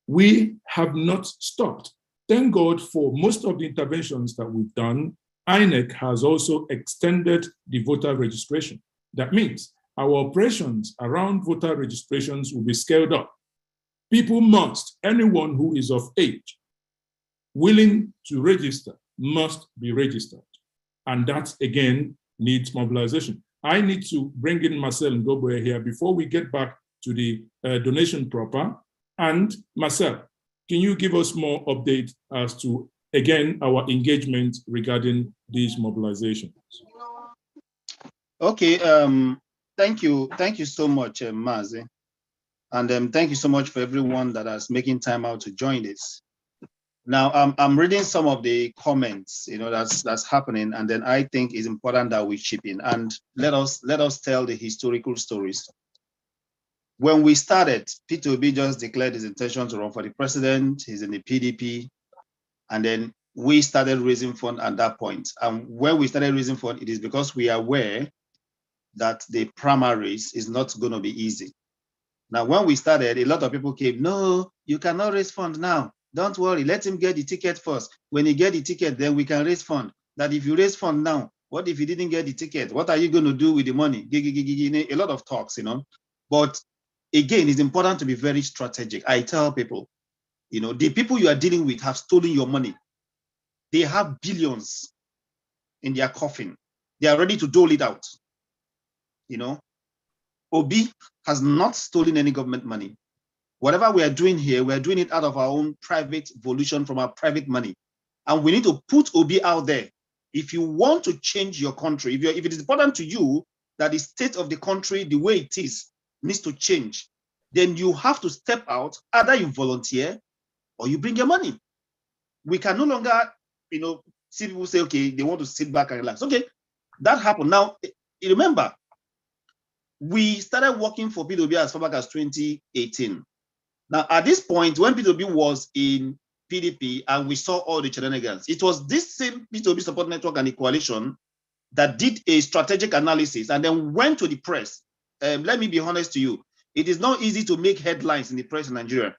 we have not stopped. Thank God for most of the interventions that we've done. INEC has also extended the voter registration. That means our operations around voter registrations will be scaled up. People must, anyone who is of age, willing to register, must be registered. And that, again, needs mobilization. I need to bring in Marcel Ngoboye here before we get back to the donation proper. And Marcel, can you give us more update as to, again, our engagement regarding these mobilizations? Okay, thank you so much, Mazi. And thank you so much for everyone that is making time out to join this. Now, I'm reading some of the comments, that's happening, and then I think it's important that we chip in and let us tell the historical stories. When we started, P2B just declared his intention to run for the president. He's in the PDP, and then we started raising funds at that point. And when we started raising funds, it is because we are aware that the primaries is not going to be easy. Now, when we started, a lot of people came, no, you cannot raise funds now. Don't worry, let him get the ticket first. When he get the ticket, then we can raise fund. That if you raise fund now, what if he didn't get the ticket? What are you going to do with the money? A lot of talks, But again, it's important to be very strategic. I tell people, the people you are dealing with have stolen your money. They have billions in their coffin. They are ready to dole it out. Obi has not stolen any government money. Whatever we are doing here, we are doing it out of our own private volition from our private money. And we need to put Obi out there. If you want to change your country, if it is important to you that the state of the country, the way it is, needs to change, then you have to step out. Either you volunteer or you bring your money. We can no longer, see people say, okay, they want to sit back and relax. Okay, that happened. Now, remember, we started working for P2B as far back as 2018. Now, at this point, when P2B was in PDP and we saw all the shenanigans. It was this same P2B Support Network and the coalition that did a strategic analysis and then went to the press. Let me be honest to you. It is not easy to make headlines in the press in Nigeria.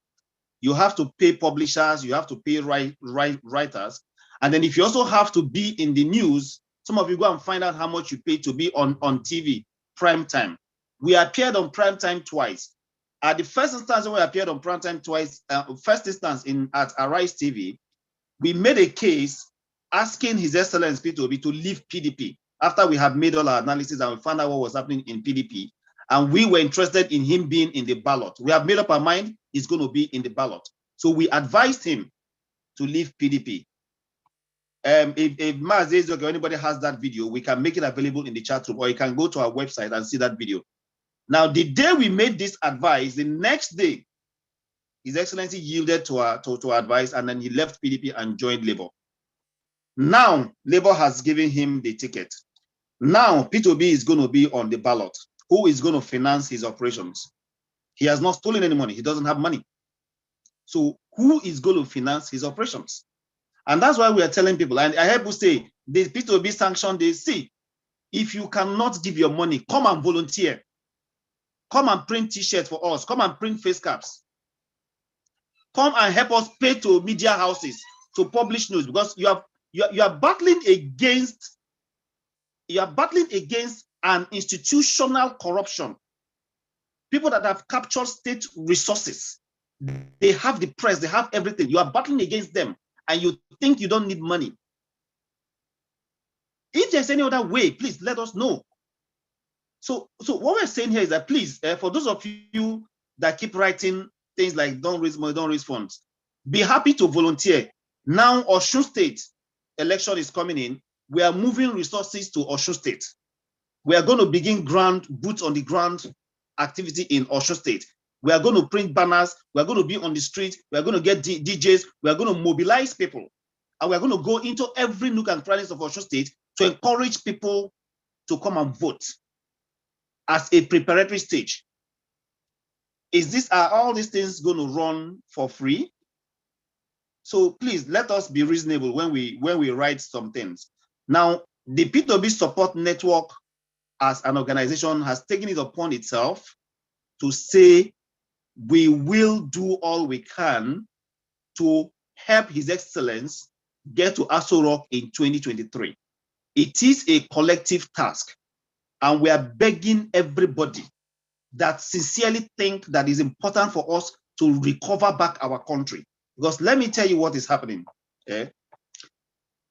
You have to pay publishers, you have to pay writers. And then if you also have to be in the news, some of you go and find out how much you pay to be on TV, prime time. We appeared on prime time twice. At the first instance, when we appeared on prime time twice, first instance at Arise TV, we made a case asking His Excellency P2B to leave PDP after we had made all our analysis and we found out what was happening in PDP. And we were interested in him being in the ballot. We have made up our mind he's going to be in the ballot. So we advised him to leave PDP. If Maazezok or anybody has that video, we can make it available in the chat room, or you can go to our website and see that video. Now, the day we made this advice, the next day, His Excellency yielded to our advice, and then he left PDP and joined Labour. Now, Labour has given him the ticket. Now, P2B is going to be on the ballot. Who is going to finance his operations? He has not stolen any money. He doesn't have money. So who is going to finance his operations? And that's why we are telling people, and I heard people say, the P2B sanction, they see, if you cannot give your money, come and volunteer. Come and print t-shirts for us. Come and print face caps. Come and help us pay to media houses to publish news, because you are battling against an institutional corruption. People that have captured state resources. They have the press, they have everything. You are battling against them and you think you don't need money. If there's any other way, please let us know. So what we're saying here is that please, for those of you that keep writing things like don't raise money, don't raise funds, be happy to volunteer. Now Osun State election is coming in. We are moving resources to Osun State. We are going to begin boots on the ground activity in Osun State. We are going to print banners. We are going to be on the street. We are going to get DJs. We are going to mobilize people. And we are going to go into every nook and cranny of Osun State to encourage people to come and vote as a preparatory stage. Are all these things going to run for free? So please let us be reasonable when we write some things. Now, the P2B Support Network as an organization has taken it upon itself to say we will do all we can to help His Excellency get to Aso Rock in 2023. It is a collective task, and we are begging everybody that sincerely think that it's important for us to recover back our country. Because let me tell you what is happening.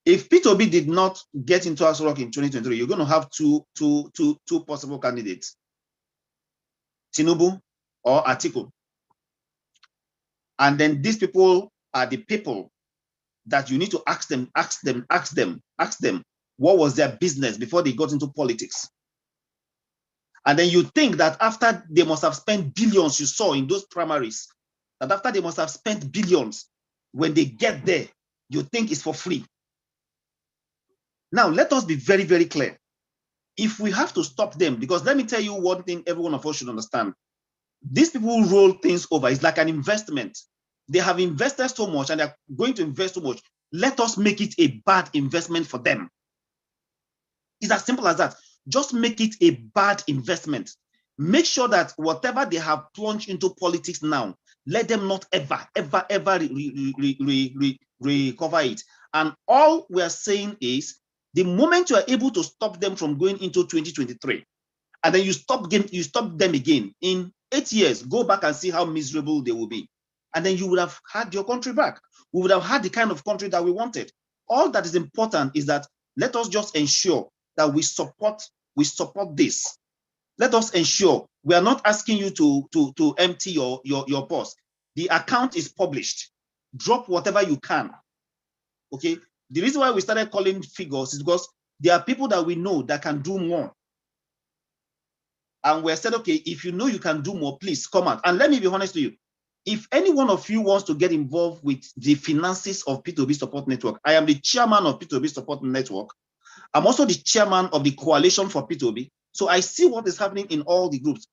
If P2B did not get into Aso Rock in 2023, you're going to have two possible candidates, Tinubu or Atiku. And then these people are the people that you need to ask them, what was their business before they got into politics. And then you think that after they must have spent billions, you saw in those primaries, that after they must have spent billions, when they get there, you think it's for free. Now, let us be very, very clear. If we have to stop them, because let me tell you one thing every one of us should understand. These people who roll things over. It's like an investment. They have invested so much and they're going to invest so much. Let us make it a bad investment for them. It's as simple as that. Just make it a bad investment. Make sure that whatever they have plunged into politics now, let them not ever recover it. And all we are saying is, the moment you are able to stop them from going into 2023, and then you stop them again, in 8 years, go back and see how miserable they will be. And then you would have had your country back. We would have had the kind of country that we wanted. All that is important is that let us just ensure that we support this. Let us ensure we are not asking you to empty your purse. The account is published. Drop whatever you can. Okay. The reason why we started calling figures is because there are people that we know that can do more. And we said, okay, if you know you can do more, please come out. And let me be honest to you. If any one of you wants to get involved with the finances of P2B Support Network, I am the chairman of P2B Support Network. I'm also the chairman of the coalition for P2B. So I see what is happening in all the groups.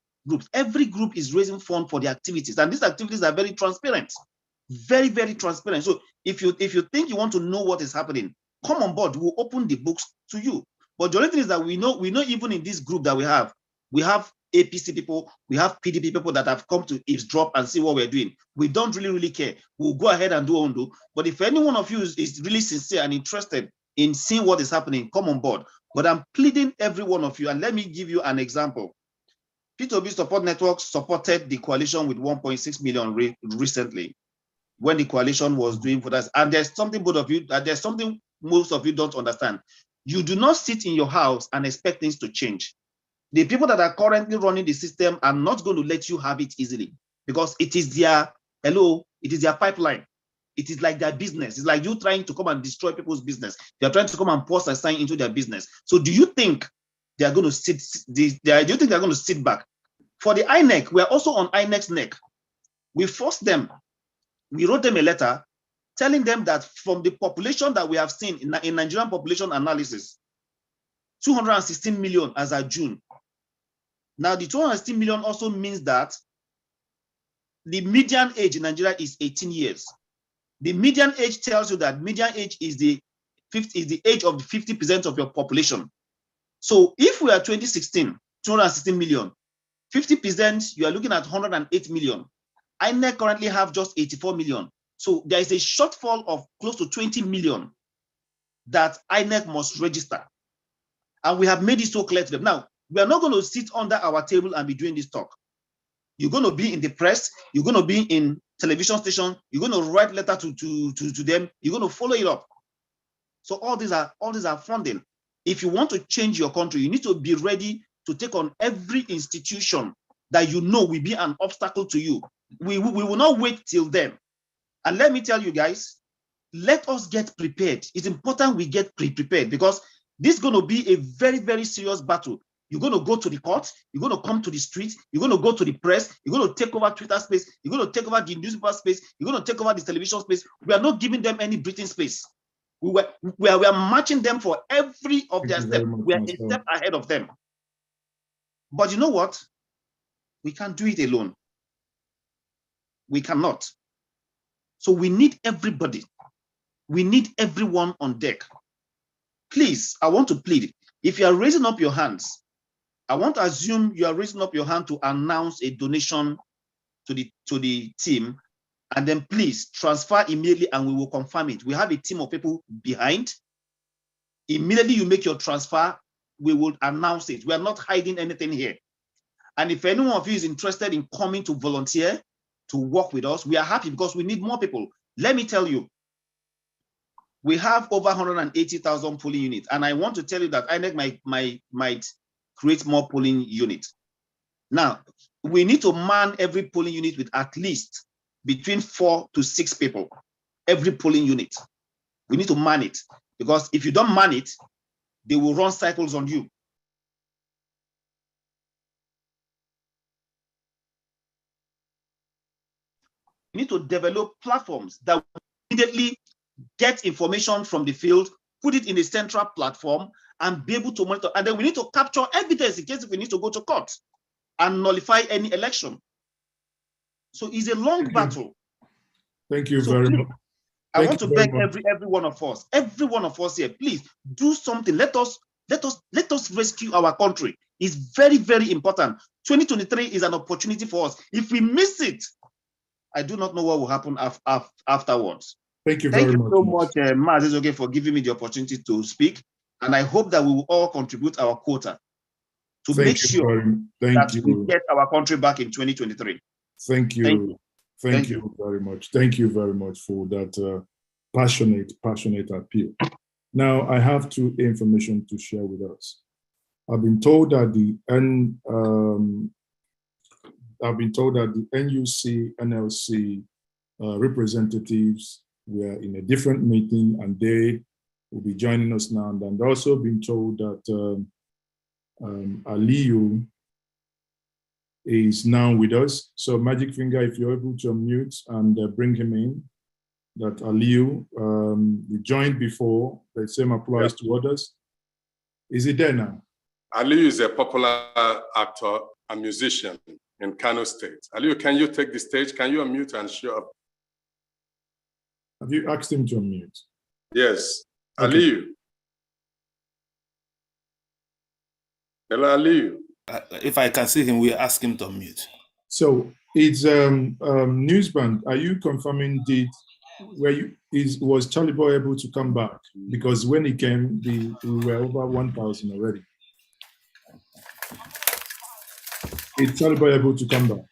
Every group is raising funds for the activities. And these activities are very transparent. Very, very transparent. So If you think you want to know what is happening, come on board. We'll open the books to you. But the only thing is that we know even in this group that we have APC people, we have PDP people that have come to eavesdrop and see what we're doing. We don't really care. We'll go ahead and do. But if any one of you is really sincere and interested in seeing what is happening, come on board. But I'm pleading every one of you, and let me give you an example. P2B Support Network supported the coalition with 1.6 million recently when the coalition was doing for us. And there's something most of you don't understand. You do not sit in your house and expect things to change. The people that are currently running the system are not going to let you have it easily, because it is their pipeline. It is like their business. It's like you trying to come and destroy people's business. They're trying to come and force a sign into their business. So do you think they are going to sit? Do you think they're going to sit back? For the INEC, we are also on INEC's neck. We forced them. We wrote them a letter telling them that from the population that we have seen in Nigerian population analysis, 216 million as of June. Now, the 216 million also means that the median age in Nigeria is 18 years. The median age tells you that median age is the age of the 50% of your population. So if we are 2016, 216 million, 50%, you are looking at 108 million. INEC currently have just 84 million. So there is a shortfall of close to 20 million that INEC must register. And we have made it so clear to them. Now, we are not going to sit under our table and be doing this talk. You're going to be in the press, you're going to be in television station, you're going to write letter to them, you're going to follow it up. So all these are funding. If you want to change your country, you need to be ready to take on every institution that you know will be an obstacle to you. We will not wait till then. And let me tell you guys, let us get prepared. It's important we get prepared, because this is going to be a very, very serious battle. You're going to go to the court, you're going to come to the streets, you're going to go to the press, you're going to take over Twitter space, you're going to take over the newspaper space, you're going to take over the television space. We are not giving them any breathing space. We are matching them for every of their steps. We are a step ahead of them. But you know what? We can't do it alone. We cannot. So we need everybody. We need everyone on deck. Please, I want to plead. If you are raising up your hands, I want to assume you are raising up your hand to announce a donation to the team, and then please transfer immediately and we will confirm it. We have a team of people behind. Immediately you make your transfer, we will announce it. We are not hiding anything here. And if anyone of you is interested in coming to volunteer to work with us, we are happy, because we need more people. Let me tell you, we have over 180,000 polling units, and I want to tell you that INEC might create more polling units. Now, we need to man every polling unit with at least between 4 to 6 people, every polling unit. We need to man it, because if you don't man it, they will run cycles on you. We need to develop platforms that immediately get information from the field, put it in a central platform, and be able to monitor. And then we need to capture evidence in case if we need to go to court and nullify any election. So it's a long battle. Thank you very much. I want to beg every one of us here, please do something. Let us rescue our country. It's very, very important. 2023 is an opportunity for us. If we miss it, I do not know what will happen afterwards. Thank you very much. Thank you so much, Mazi, for giving me the opportunity to speak. And I hope that we will all contribute our quota to make sure that we get our country back in 2023. Thank you. Thank you very much. Thank you very much for that passionate appeal. Now, I have 2 information to share with us. I've been told that the NUC, NLC representatives were in a different meeting, and they will be joining us now. And I've also been told that Aliyu is now with us. So Magic Finger, if you're able to unmute and bring him in, that Aliyu, we joined before, the same applies to others. Is he there now? Aliyu is a popular actor and musician in Kano State. Aliyu, can you take the stage? Can you unmute and show up? Have you asked him to unmute? Yes. Okay. Aliyu. Hello, Aliyu. If I can see him, we'll ask him to unmute. So it's Newsband. Are you confirming was Charlie Boy able to come back? Because when he came, we were over 1,000 already. Is Charlie Boy able to come back?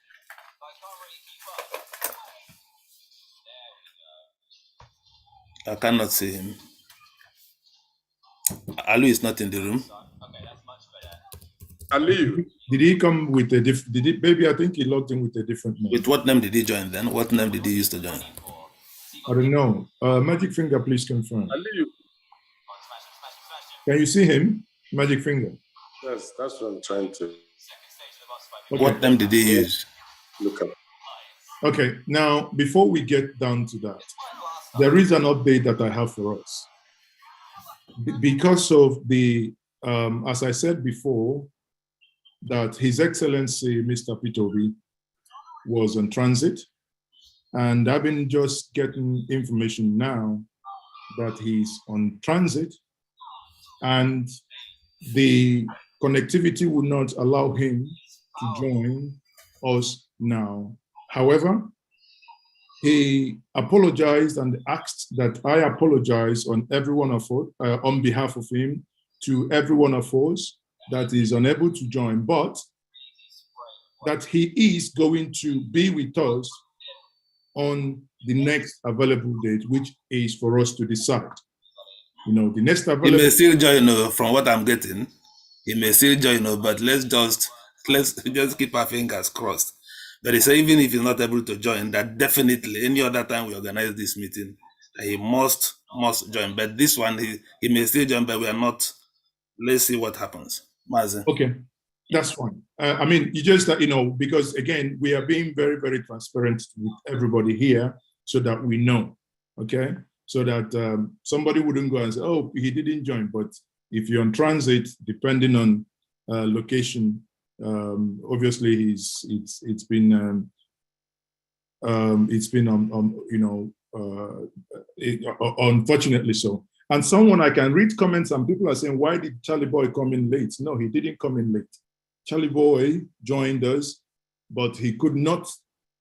I cannot see him. Alu is not in the room. Aliyu. Did he come with a different? Maybe I think he logged in with a different name. With what name did he join then? What name did he use to join? I don't know. Magic Finger, please confirm. Aliyu. Can you see him? Magic Finger. Yes, that's what I'm trying to. Okay. What name did he use? Look up. Okay, now before we get down to that, there is an update that I have for us. Because of the, as I said before, that His Excellency Mr. PeterObi was on transit, and I've been just getting information now that he's on transit, and the connectivity would not allow him to join us now. However, he apologized and asked that I apologize on every one of us, on behalf of him, to every one of us that is unable to join, but that he is going to be with us on the next available date, which is for us to decide. You know, the next available. He may still join, from what I'm getting. He may still join, but let's just keep our fingers crossed. But he said even if he's not able to join, that definitely any other time we organize this meeting, he must join. But this one, he may still join, but we are not. Let's see what happens. Mazen. Okay, that's fine. I mean, you just, because again, we are being very, very transparent with everybody here so that we know, okay? So that somebody wouldn't go and say, oh, he didn't join. But if you're on transit, depending on location, obviously it's been unfortunately so. And someone, I can read comments and people are saying, why did Charlie Boy come in late? No, he didn't come in late. Charlie Boy joined us, but he could not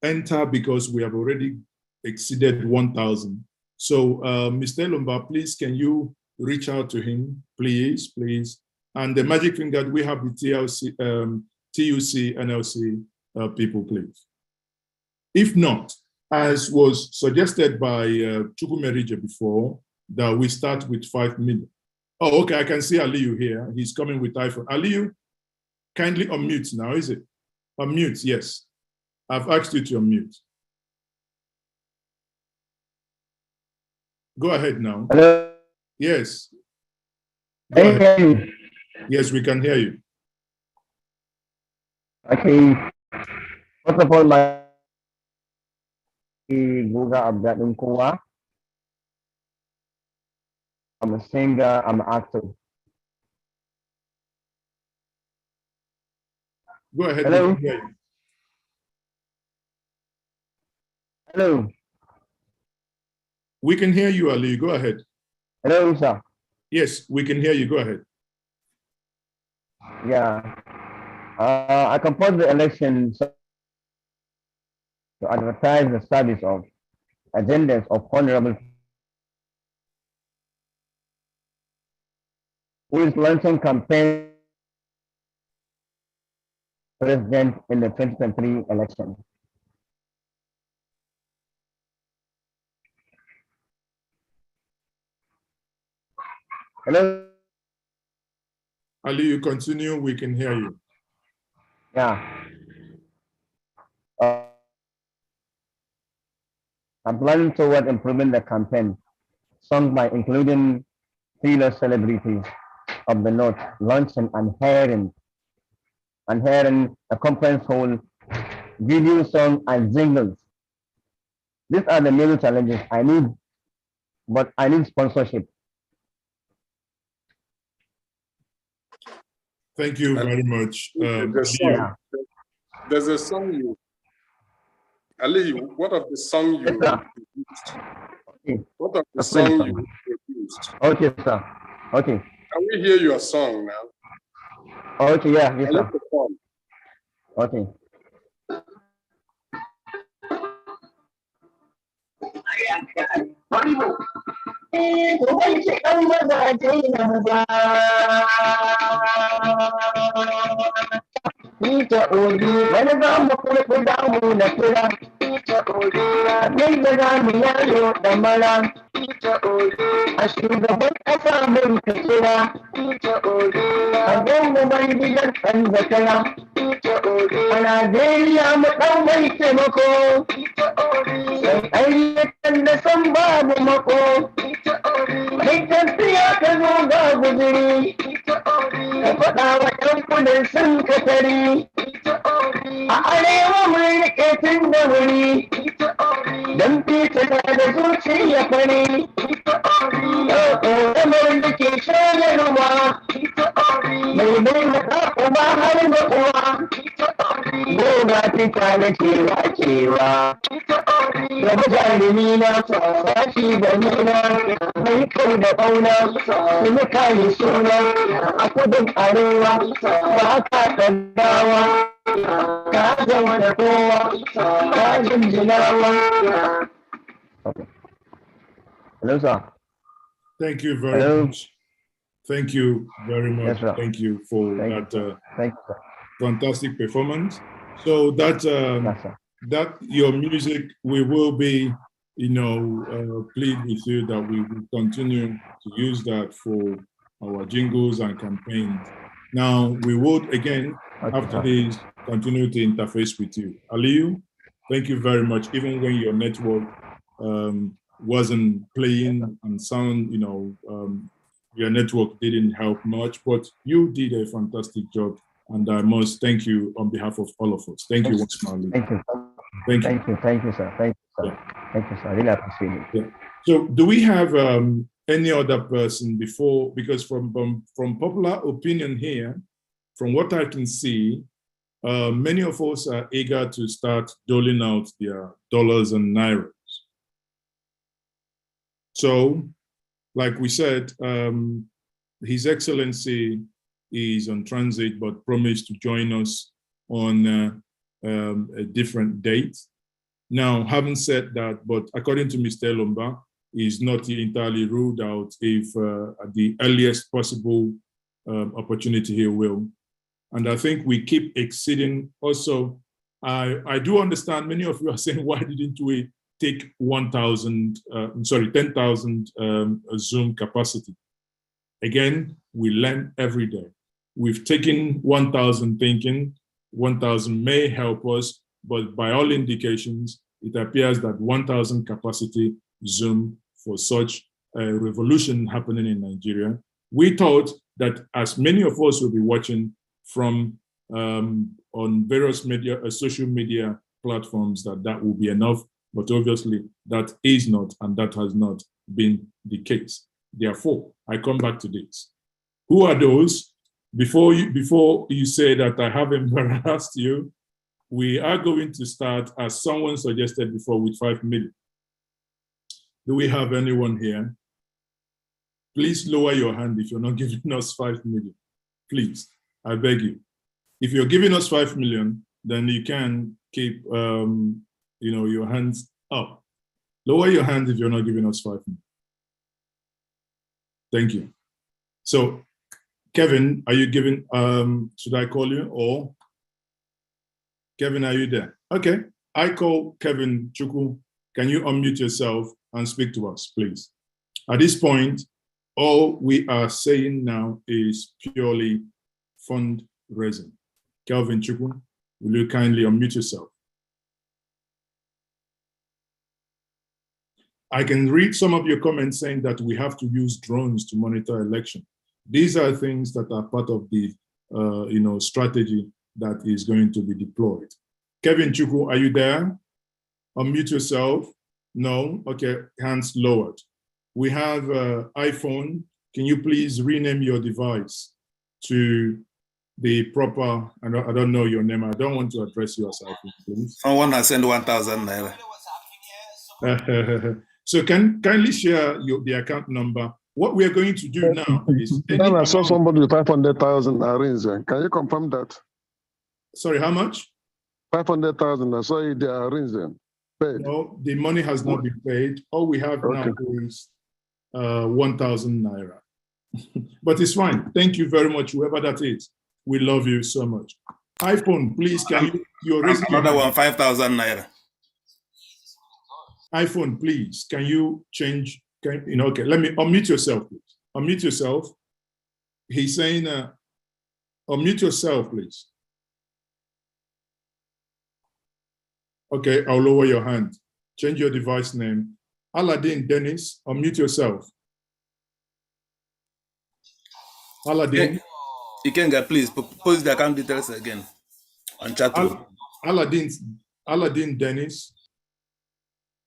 enter because we have already exceeded 1,000. So Mr. Elumba, please, can you reach out to him, please? And the magic finger, we have the TLC, TUC, NLC people, please. If not, as was suggested by Chukwumerije before, that we start with 5 million. Oh, okay, I can see Aliyu here. He's coming with iPhone. Aliyu, kindly unmute now, is it? Unmute, yes. I've asked you to unmute. Go ahead now. Hello? Yes. Go ahead. Yes, we can hear you. Okay. First of all, my Guga Abdadun Kowa. I'm a singer, I'm an actor. Go ahead. Hello? Hello? We can hear you, Ali. Go ahead. Hello, sir. Yes, we can hear you. Go ahead. Yeah. I compose the election to advertise the service of agendas of Honorable who is launching campaign president in the 2023 election. Hello? Ali, you continue, we can hear you. Yeah. I'm planning toward improving the campaign, sung by including thriller celebrities of the North, launching and hiring a conference hall, video song and jingles. These are the main challenges I need, but I need sponsorship. Thank you very much. There's a song you, Ali, what of the song you? Okay. What of the A song French you song. produced? Okay, sir. Okay. Can we hear your song now? Okay, yeah, yes, I sir. like the song. Okay. Ita oji wani za mu kurku damu na kira. Ita oji abin da za mu yaro da mara. Ita oji a shugaban ƙasa mun ka kira. Ita oji a gwamnan gidan ɗan zakara. Ita oji a Najeriya mu ɗau mai taimako. Ita oji sai ayyukan da san babu mako. Ita oji mai tafiya ka zo ga guzuri. Ita oji ka faɗa wa ɗan kudin sun ka tari. A arewa mun riƙe tun da wuri, don fita da zuciya fari. Yau ƙoramar da ke shayarwa, mai nuna uba har da uwa. Goma fita da cewa, gaba jarumi na sashi da nuna, mai kai da ƙauna, su kare suna, a kudin arewa, ba ka ɗandawa. Hello, sir. Thank you very much. Thank you very much. Yes, Thank you for that Thank you, sir. fantastic performance. So that that your music, we will be, plead with you that we will continue to use that for our jingles and campaigns. Now we would again after this continue to interface with you. Aliyu, thank you very much. Even when your network wasn't playing and sound, your network didn't help much, but you did a fantastic job. And I must thank you on behalf of all of us. Thank you once more. Thank you. Thank you. Thank you, sir. Thank you, sir. Yeah. Thank you, sir. I really appreciate it. Yeah. So do we have any other person before, because from popular opinion here, from what I can see, many of us are eager to start doling out their dollars and nairas. So, like we said, His Excellency is on transit, but promised to join us on a different date. Now, having said that, but according to Mr. Lomba, is not entirely ruled out if at the earliest possible opportunity he will. And I think we keep exceeding also. I do understand many of you are saying, why didn't we take 10,000 Zoom capacity? Again, we learn every day. We've taken 1,000 thinking 1,000 may help us, but by all indications, it appears that 1,000 capacity Zoom for such a revolution happening in Nigeria. We thought that as many of us will be watching from on various media, social media platforms, that will be enough, but obviously that is not, and that has not been the case. Therefore, I come back to this. Who are those? Before you say that I have embarrassed you, we are going to start, as someone suggested before, with 5 million. Do we have anyone here? Please lower your hand if you're not giving us 5 million. Please, I beg you. If you're giving us 5 million, then you can keep your hands up. Lower your hand if you're not giving us 5 million. Thank you. So, Kevin, are you giving, should I call you, or? Kevin, are you there? Okay, I call Kevin Chukwu. Can you unmute yourself and speak to us, please? At this point, all we are saying now is purely fundraising. Kelvin Chukwu, will you kindly unmute yourself? I can read some of your comments saying that we have to use drones to monitor election. These are things that are part of the strategy that is going to be deployed. Kevin Chukwu, are you there? Unmute yourself. No? Okay, hands lowered. We have iPhone. Can you please rename your device to the proper, I don't know your name. I don't want to address you as iPhone, please. Someone has sent 1,000 Naira. So kindly share the account number. What we are going to do now is Then I saw somebody with 500,000 arranged. Can you confirm that? Sorry, how much? 500,000. I saw it, they are arranged then. Paid. No, the money has not been paid. All we have now is 1,000 Naira. But it's fine. Thank you very much, whoever that is. We love you so much. iPhone, please, can you're raising another one, 5,000 Naira. iPhone, please, can you change, okay, let me unmute yourself, please. Unmute yourself. He's saying, unmute yourself, please. Okay, I'll lower your hand. Change your device name. Aladdin Dennis, unmute yourself. Aladdin. Ikenga, please, post the account details again on chat room. Aladdin Dennis,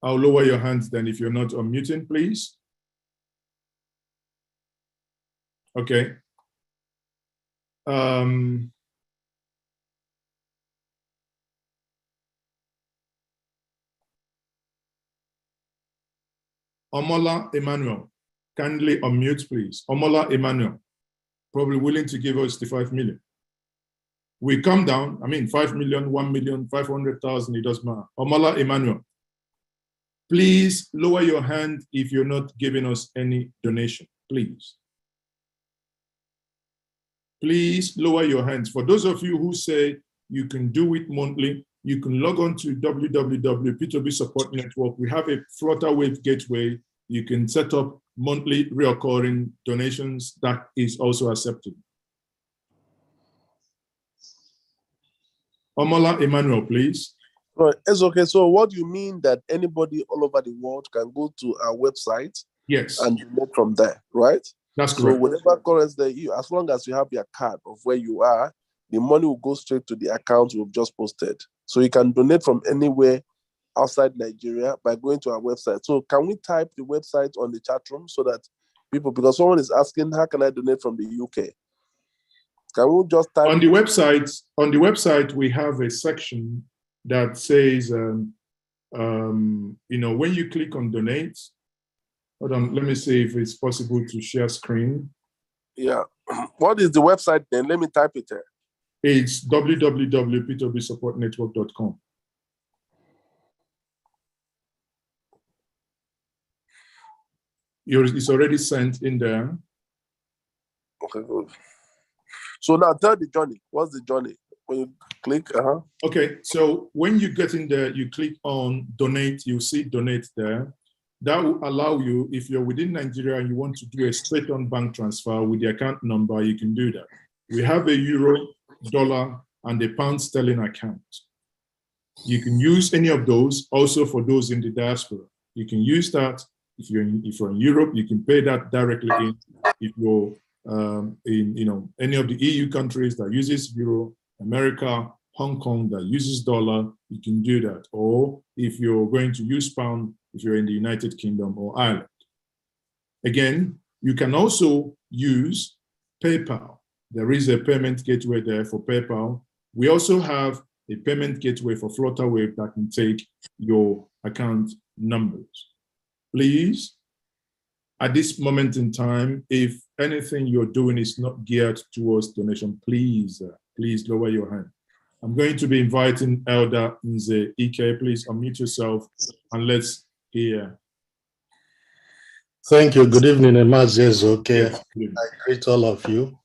I'll lower your hands then if you're not unmuting, please. Okay. Omola Emmanuel, kindly unmute, please. Omola Emmanuel, probably willing to give us the 5 million. We come down, 5 million, 1 million, 500,000, it doesn't matter. Omola Emmanuel, please lower your hand if you're not giving us any donation, please. Please lower your hands. For those of you who say you can do it monthly, you can log on to www.PeterObiSupportNetwork. We have a Flutterwave gateway. You can set up monthly reoccurring donations. That is also accepted. Omola Emmanuel, please. Right, it's okay. So what do you mean that anybody all over the world can go to our website? Yes. And donate from there, right? That's correct. So whatever currency you, as long as you have your card of where you are, the money will go straight to the account we've just posted. So you can donate from anywhere outside Nigeria by going to our website. So can we type the website on the chat room so that people, because someone is asking, how can I donate from the UK? Can we just type on the website, we have a section that says, when you click on donate, hold on, let me see if it's possible to share screen. Yeah. What is the website then? Let me type it there. It's www.PeterObiSupportNetwork.com. It's already sent in there. Okay, good. So now tell the journey. What's the journey? When you click, Okay, so when you get in there, you click on donate, you see donate there. That will allow you, if you're within Nigeria and you want to do a straight on bank transfer with the account number, you can do that. We have a euro, dollar, and a pound sterling account. You can use any of those also for those in the diaspora. You can use that. If you're in Europe, you can pay that directly in. If you're in any of the EU countries that uses euro, America, Hong Kong that uses dollar, you can do that. Or if you're going to use pound, if you're in the United Kingdom or Ireland. Again, you can also use PayPal. There is a payment gateway there for PayPal. We also have a payment gateway for Flutterwave that can take your account numbers. Please, at this moment in time, if anything you're doing is not geared towards donation, please lower your hand. I'm going to be inviting Elder Nze Ike. Please unmute yourself and let's hear. Thank you. Good evening, Emazezoke. I greet all of you.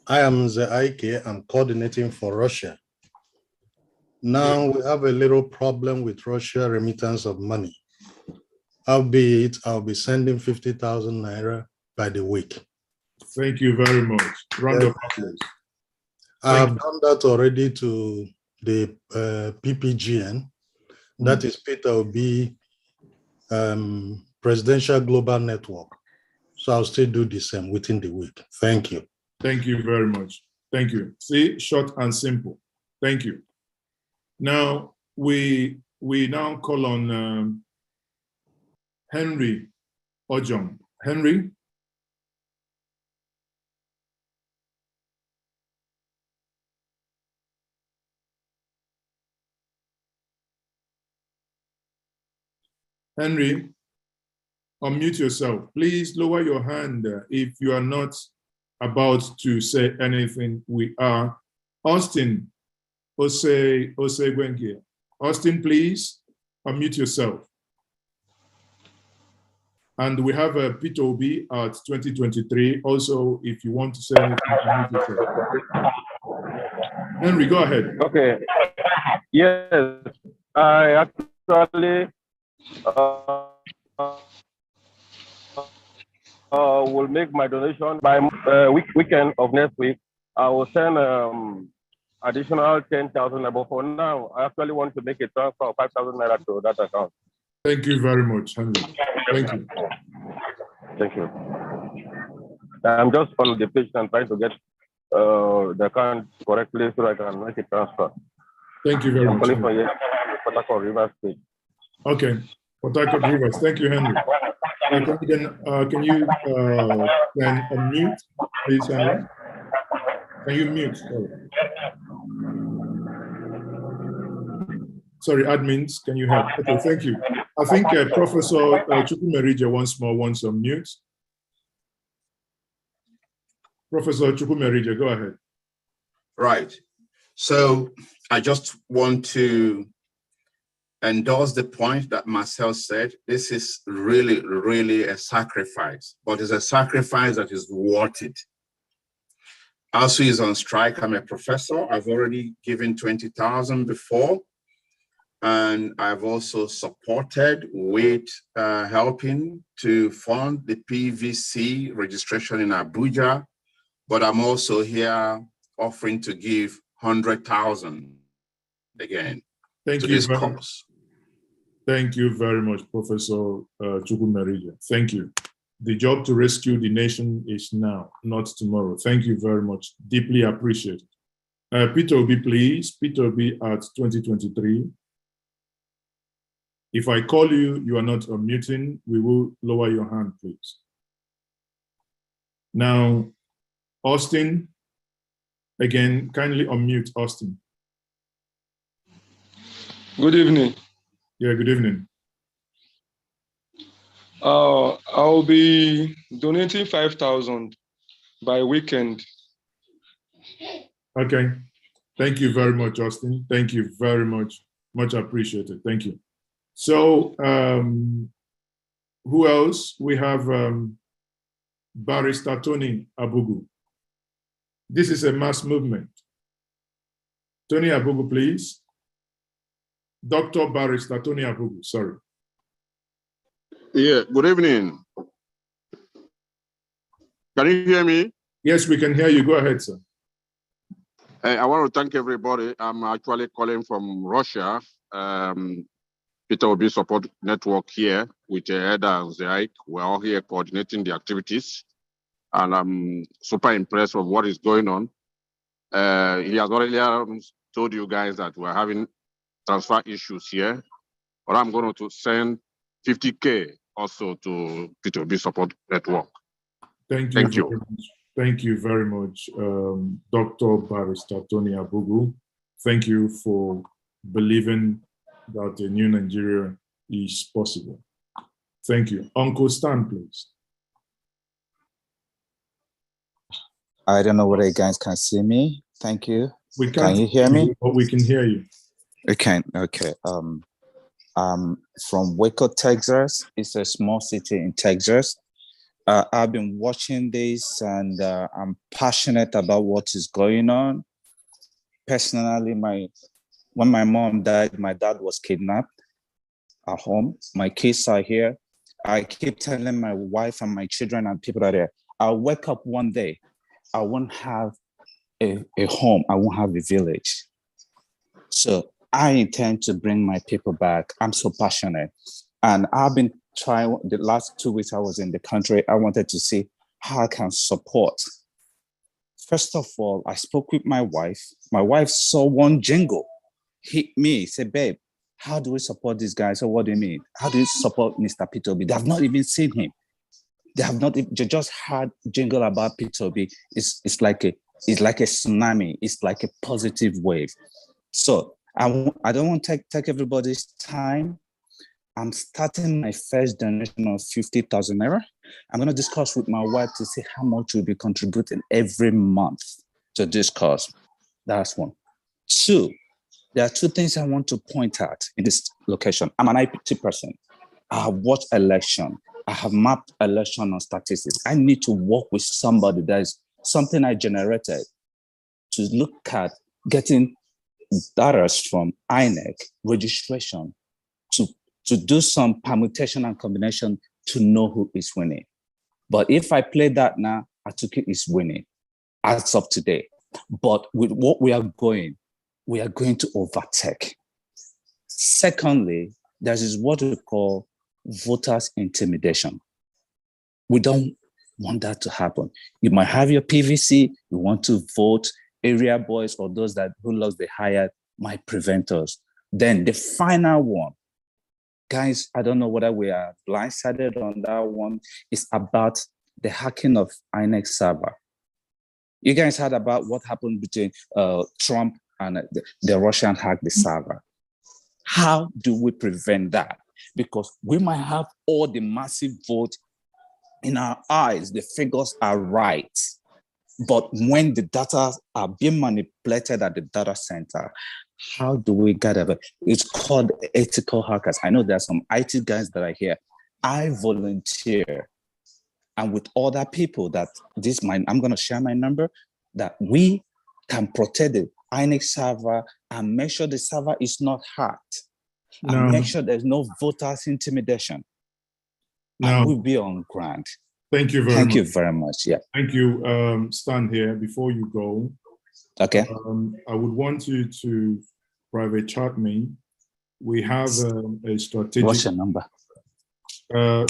I am Nze Ike. I'm coordinating for Russia. Now we have a little problem with Russia remittance of money. Albeit, I'll be sending 50,000 Naira by the week. Thank you very much. Round of applause. I have done that already to the PPGN. That is PeterObi Presidential Global Network. So I'll still do the same within the week. Thank you. Thank you very much. Thank you. See, short and simple. Thank you. Now, we now call on Henry Ojong. Henry? Henry, unmute yourself. Please lower your hand if you are not about to say anything. We are. Austin, Osegwengia. Austin, please unmute yourself. And we have a PeterObi at 2023. Also, if you want to say anything, unmute yourself. Henry, go ahead. Okay. Yes, I actually will make my donation by weekend of next week. I will send additional 10,000. But for now, I actually want to make a transfer of 5,000 Naira to that account. Thank you very much, Henry. Thank you. Thank you. I'm just on the page and trying to get the account correctly so I can make a transfer. Thank you very much. For Port Harcourt River State. Okay, Port Harcourt Rivers. Thank you, Henry. Can you then unmute, please, Henry? Can you mute? Sorry, admins, can you help? Okay, thank you. I think Professor Chukwumerije once more wants to unmute. Professor Chukwumerije, go ahead. Right. So I just want to endorse the point that Marcel said. This is really, really a sacrifice, but it's a sacrifice that is worth it. ASU is on strike. I'm a professor. I've already given 20,000 before. And I've also supported with helping to fund the PVC registration in Abuja. But I'm also here offering to give 100,000 again to this cause. Thank you very much, Professor Chukwumerije. Thank you. The job to rescue the nation is now, not tomorrow. Thank you very much. Deeply appreciated. PeterObi, please. PeterObi at 2023. If I call you, you are not unmuting, we will lower your hand, please. Now, Austin, again, kindly unmute Austin. Good evening. Yeah, good evening. I'll be donating 5,000 by weekend. Okay. Thank you very much, Austin. Thank you very much. Much appreciated. Thank you. So, who else? We have Barrister Tony Abugu. This is a mass movement. Tony Abugu, please. Dr. Barrister Tony Abugu, sorry. Yeah, good evening. Can you hear me? Yes, we can hear you. Go ahead, sir. I want to thank everybody. I'm actually calling from Russia. PeterObi Support Network here with Eda and Zaik. We're all here coordinating the activities. And I'm super impressed with what is going on. He has already told you guys that we're having transfer issues here. But I'm going to send 50K also to PeterObi Support Network. Thank you. Thank you very much, Dr. Barrister Tony Abugu. Thank you for believing that a new Nigeria is possible. Thank you. Uncle Stan, please. I don't know whether you guys can see me. Thank you. We can't. Can you hear me? But we can hear you. Okay. From Waco, Texas. It's a small city in Texas. I've been watching this and I'm passionate about what is going on. Personally, when my mom died, my dad was kidnapped at home. My kids are here. I keep telling my wife and my children and people that are there, I'll wake up one day, I won't have a home, I won't have a village. So I intend to bring my people back. I'm so passionate. And I've been trying, the last 2 weeks I was in the country, I wanted to see how I can support. First of all, I spoke with my wife. My wife saw one jingle, hit me, said, babe, how do we support this guy? So what do you mean? How do you support Mr. PeterObi? They have not even seen him. They have not, they just heard jingle about PeterObi. It's like a tsunami. It's like a positive wave. So I don't want to take everybody's time. I'm starting my first donation of 50,000 Naira. I'm going to discuss with my wife to see how much we'll be contributing every month to this cause. That's one. Two, there are two things I want to point out in this location. I'm an IPT person. I have watched election. I have mapped election on statistics. I need to work with somebody that is something I generated to look at getting data from INEC registration to do some permutation and combination to know who is winning. But if I play that now, Atuki is winning as of today. But with what we are going to overtake. Secondly, there is what we call voters intimidation. We don't want that to happen. You might have your PVC, you want to vote, area boys or those who lost the hired might prevent us. Then the final one, guys, I don't know whether we are blindsided on that one, is about the hacking of INEC server. You guys heard about what happened between Trump and the Russian hacked the server. How do we prevent that? Because we might have all the massive vote in our eyes, the figures are right. But when the data are being manipulated at the data center, how do we get it? It's called ethical hackers. I know there are some IT guys that are here. I volunteer, and with other people that I'm going to share my number, that we can protect the INEC server and make sure the server is not hacked. And make sure there's no voters intimidation. And we'll be on ground. Thank you very much. Thank you very much. Yeah. Thank you. Stand here before you go. Okay. I would want you to private chat me. We have a strategic. What's your number? No.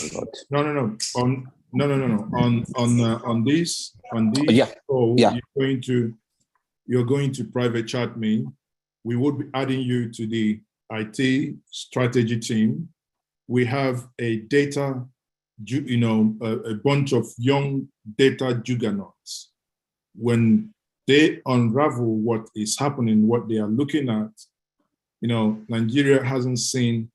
On this. Yeah. Call, yeah. You're going to private chat me. We would be adding you to the IT strategy team. We have a data, a bunch of young data juggernauts. When they unravel what is happening, what they are looking at, Nigeria hasn't seen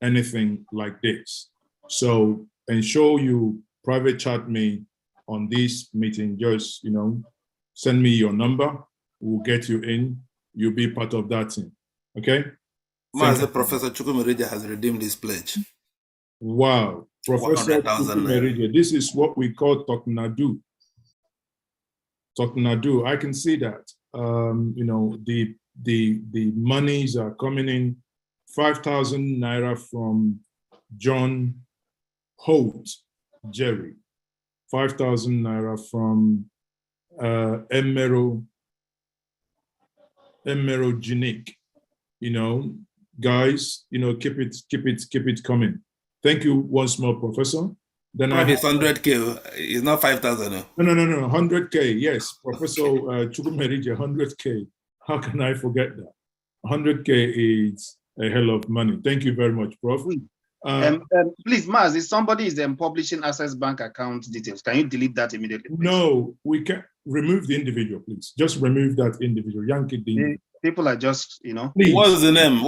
anything like this. So ensure you private chat me on this meeting. Just, send me your number. We'll get you in. You'll be part of that team. Okay? Professor Chukwumerija has redeemed his pledge. Wow. Professor Chukwumerija, this is what we call Toknadu. Toknadu. I can see that. The monies are coming in. 5,000 Naira from John Holt, Jerry. 5,000 Naira from Emero Ginik. Guys, keep it coming. Thank you once more, Professor. Then it's 100K. It's not 5,000. No, 100K. Yes, Professor Chukwumerija, 100K. How can I forget that? 100K is a hell of money. Thank you very much, Prof. Please, Maz, if somebody is publishing Access Bank account details, can you delete that immediately? Please? No, we can't. Remove the individual, please. Just remove that individual. Yankee. People are just, Please. What's the name?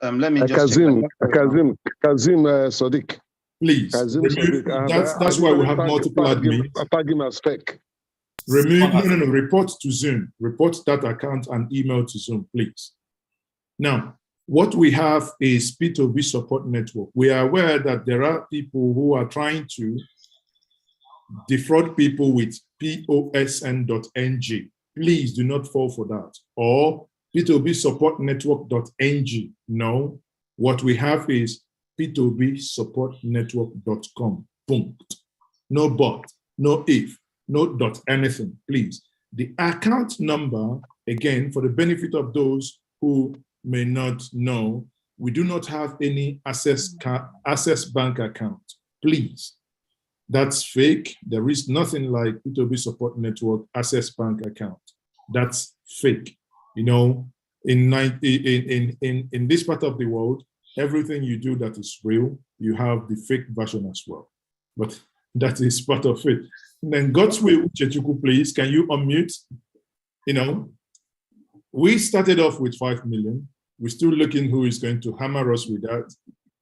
Let me just Kazim Sadiq. Please. That's why we have multiple admins. Tag as spec. Remove. No. Report to Zoom. Report that account and email to Zoom, please. Now, what we have is P2B support network. We are aware that there are people who are trying to defraud people with POSN.ng. Please do not fall for that. Or P2BSupportNetwork.ng. No, what we have is P2BSupportNetwork.com. Boom. No but, no if, no dot anything, please. The account number, again, for the benefit of those who may not know, we do not have any access bank account. Please. That's fake. There is nothing like P2B Support Network Access Bank account. That's fake. In this part of the world, everything you do that is real, you have the fake version as well. But that is part of it. And then God's will, Chechuku, please, can you unmute? We started off with 5 million. We're still looking who is going to hammer us with that.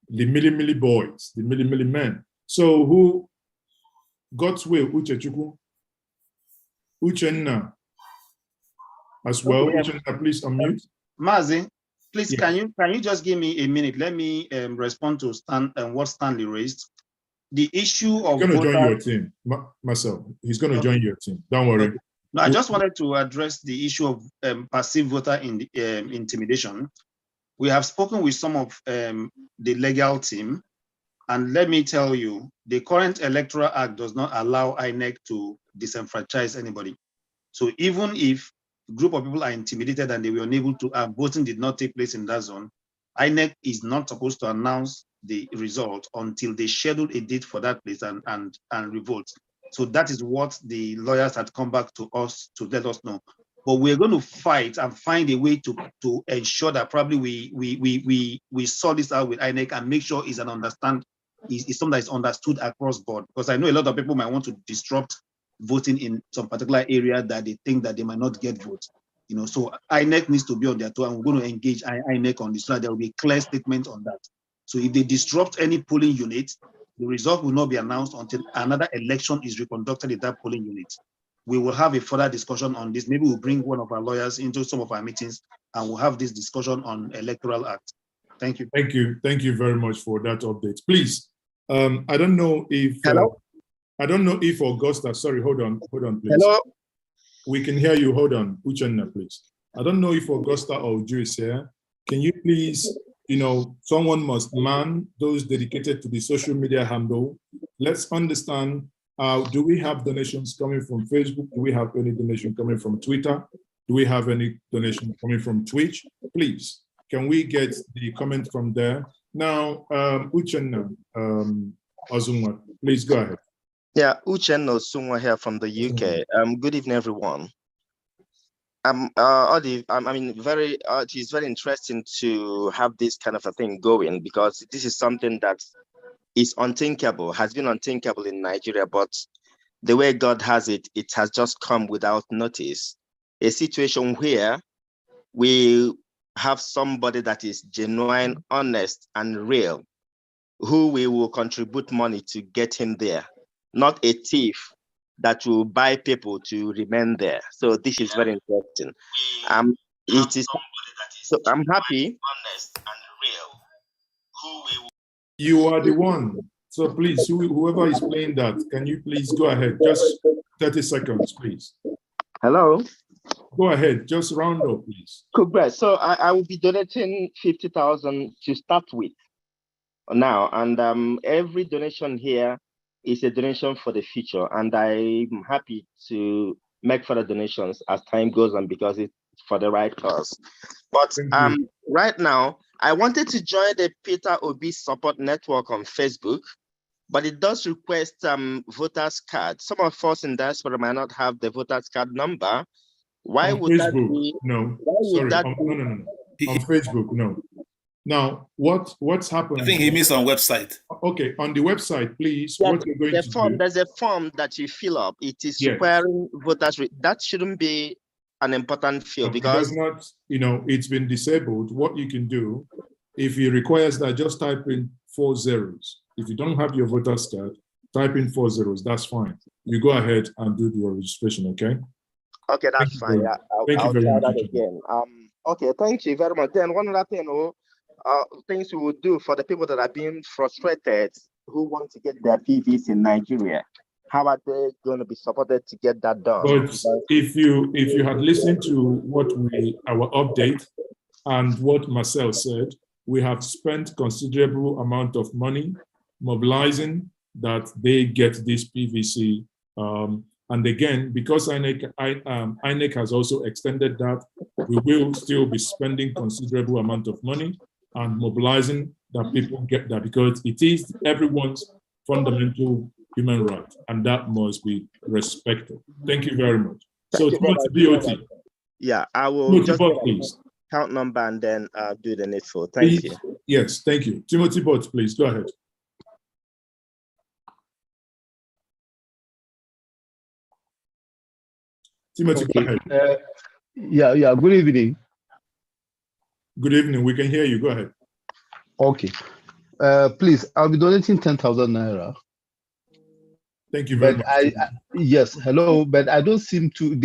The milli boys, the milli men. So who, God's will, Uchechukwu, Uchenna as well. Okay. Uchenna, please unmute. Mazi, please, Yeah. can you just give me a minute? Let me respond to what Stanley raised. The issue of He's going to join your team, Marcel. He's going to join your team. Don't worry. Okay. No, I just wanted to address the issue of passive voter intimidation. We have spoken with some of the legal team, and let me tell you, the current Electoral Act does not allow INEC to disenfranchise anybody. So even if a group of people are intimidated and they were unable to, voting did not take place in that zone, INEC is not supposed to announce the result until they schedule a date for that place and revote. So that is what the lawyers had come back to us to let us know. But we're going to fight and find a way to ensure that probably we sort this out with INEC and make sure it's something that is understood across board. Because I know a lot of people might want to disrupt voting in some particular area that they think that they might not get votes. So INEC needs to be on their toe, and we're going to engage INEC on this so that there will be a clear statement on that. So if they disrupt any polling unit, the result will not be announced until another election is reconducted in that polling unit. We will have a further discussion on this. Maybe we'll bring one of our lawyers into some of our meetings and we'll have this discussion on Electoral Act. Thank you. Thank you. Thank you very much for that update. Please, I don't know if... Hello? I don't know if Augusta, sorry, hold on, please. Hello? We can hear you, hold on, Uchenna, please. I don't know if Augusta or Uju is here. Can you please, someone must man those dedicated to the social media handle. Let's understand, do we have donations coming from Facebook? Do we have any donation coming from Twitter? Do we have any donation coming from Twitch? Please, can we get the comment from there? Now, Uchenna Ozunwa, please go ahead. Yeah, Uchenna Ozunwa here from the UK. Good evening, everyone. It is very interesting to have this kind of a thing going, because this is something that is unthinkable, has been unthinkable in Nigeria, but the way God has it, it has just come without notice. A situation where we have somebody that is genuine, honest, and real, who we will contribute money to get him there, not a thief that will buy people to remain there. So this is very interesting. So I'm happy. You are the one. So please, whoever is playing that, can you please go ahead? Just 30 seconds, please. Hello? Go ahead, just round up, please. Correct. So I will be donating 50,000 to start with now. And every donation here is a donation for the future. And I'm happy to make further donations as time goes on, because it's for the right cause. But right now, I wanted to join the PeterObiSupportNetwork on Facebook, but it does request voters card. Some of us in Diaspora might not have the voters card number. Why on would Facebook, that be? No. Why Sorry, would that no. On Facebook, no. Now, what's happened? I think he missed on website. Okay, on the website, please, what you're going to do. There's a form that you fill up. It is requiring voters. That shouldn't be an important field, because it does not, it's been disabled. What you can do, if it requires that, just type in 4 zeros. If you don't have your voter's card, type in 4 zeros. That's fine. You go ahead and do the registration. Okay. Okay, that's fine. Yeah, I'll try that again. Okay, thank you very much. Then one other thing, things we would do for the people that are being frustrated, who want to get their PVs in Nigeria. How are they going to be supported to get that done? But if you had listened to our update and what Marcel said, we have spent considerable amount of money mobilizing that they get this PVC. And again, because INEC has also extended that, we will still be spending considerable amount of money and mobilizing that people get that, because it is everyone's fundamental human right, and that must be respected. Thank you very much. So, BOT. Yeah, I will just Bot, please. Count number and then do the needful. Thank you. Yes, thank you. Timothy Bot, please go ahead. Timothy, go ahead. Good evening. Good evening. We can hear you. Go ahead. Okay. Please, I'll be donating 10,000 Naira. Thank you very much. Yes, hello, but I don't seem to.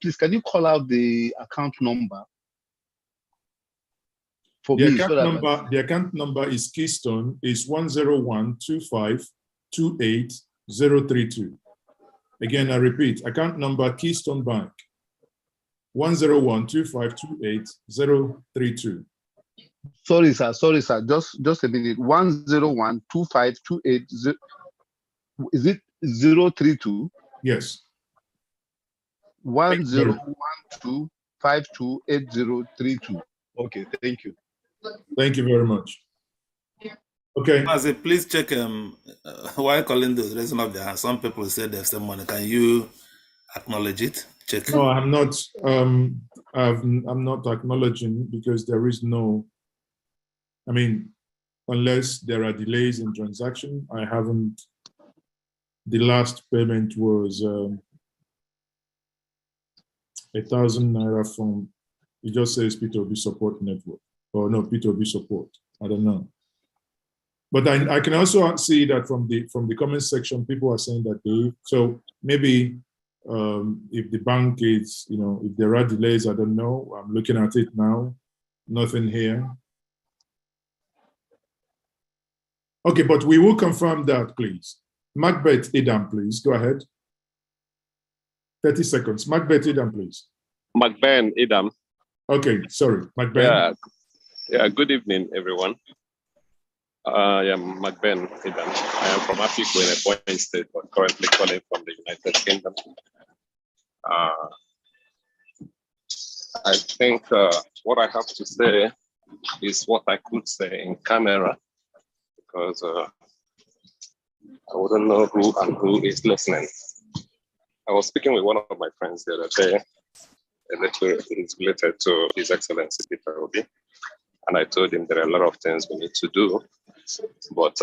Please, can you call out the account number for me? The account number is Keystone, is 10125280032. Again, I repeat, account number Keystone Bank, 10125280032. Sorry, sir. Just a minute. 1012528. Is it 032? Yes. 1012528032. Okay, thank you. Thank you very much. Okay. Mazi, please check why calling those raising up their hand. Some people said they have some money. Can you acknowledge it? Check. No, I'm not. I'm not acknowledging because there is no. I mean, unless there are delays in transaction, I haven't. The last payment was 1,000 Naira from. It just says PeterObiSupportNetwork, or no, PeterObiSupport. I don't know. But I can also see that from the comment section, people are saying that so maybe if the bank is, if there are delays, I don't know. I'm looking at it now. Nothing here. Okay, but we will confirm that, please. Macbeth Idam, please. Go ahead. 30 seconds. Macbeth Idam, please. McBain Idam. Okay, sorry. McBain. Yeah, good evening, everyone. I am McBain Idam. I am from Africa in Ebonyi State, but currently calling from the United Kingdom. I think what I have to say is what I could say in camera, because I wouldn't know who and who is listening. I was speaking with one of my friends the other day, a little is related to His Excellency Peter Obi, and I told him there are a lot of things we need to do, but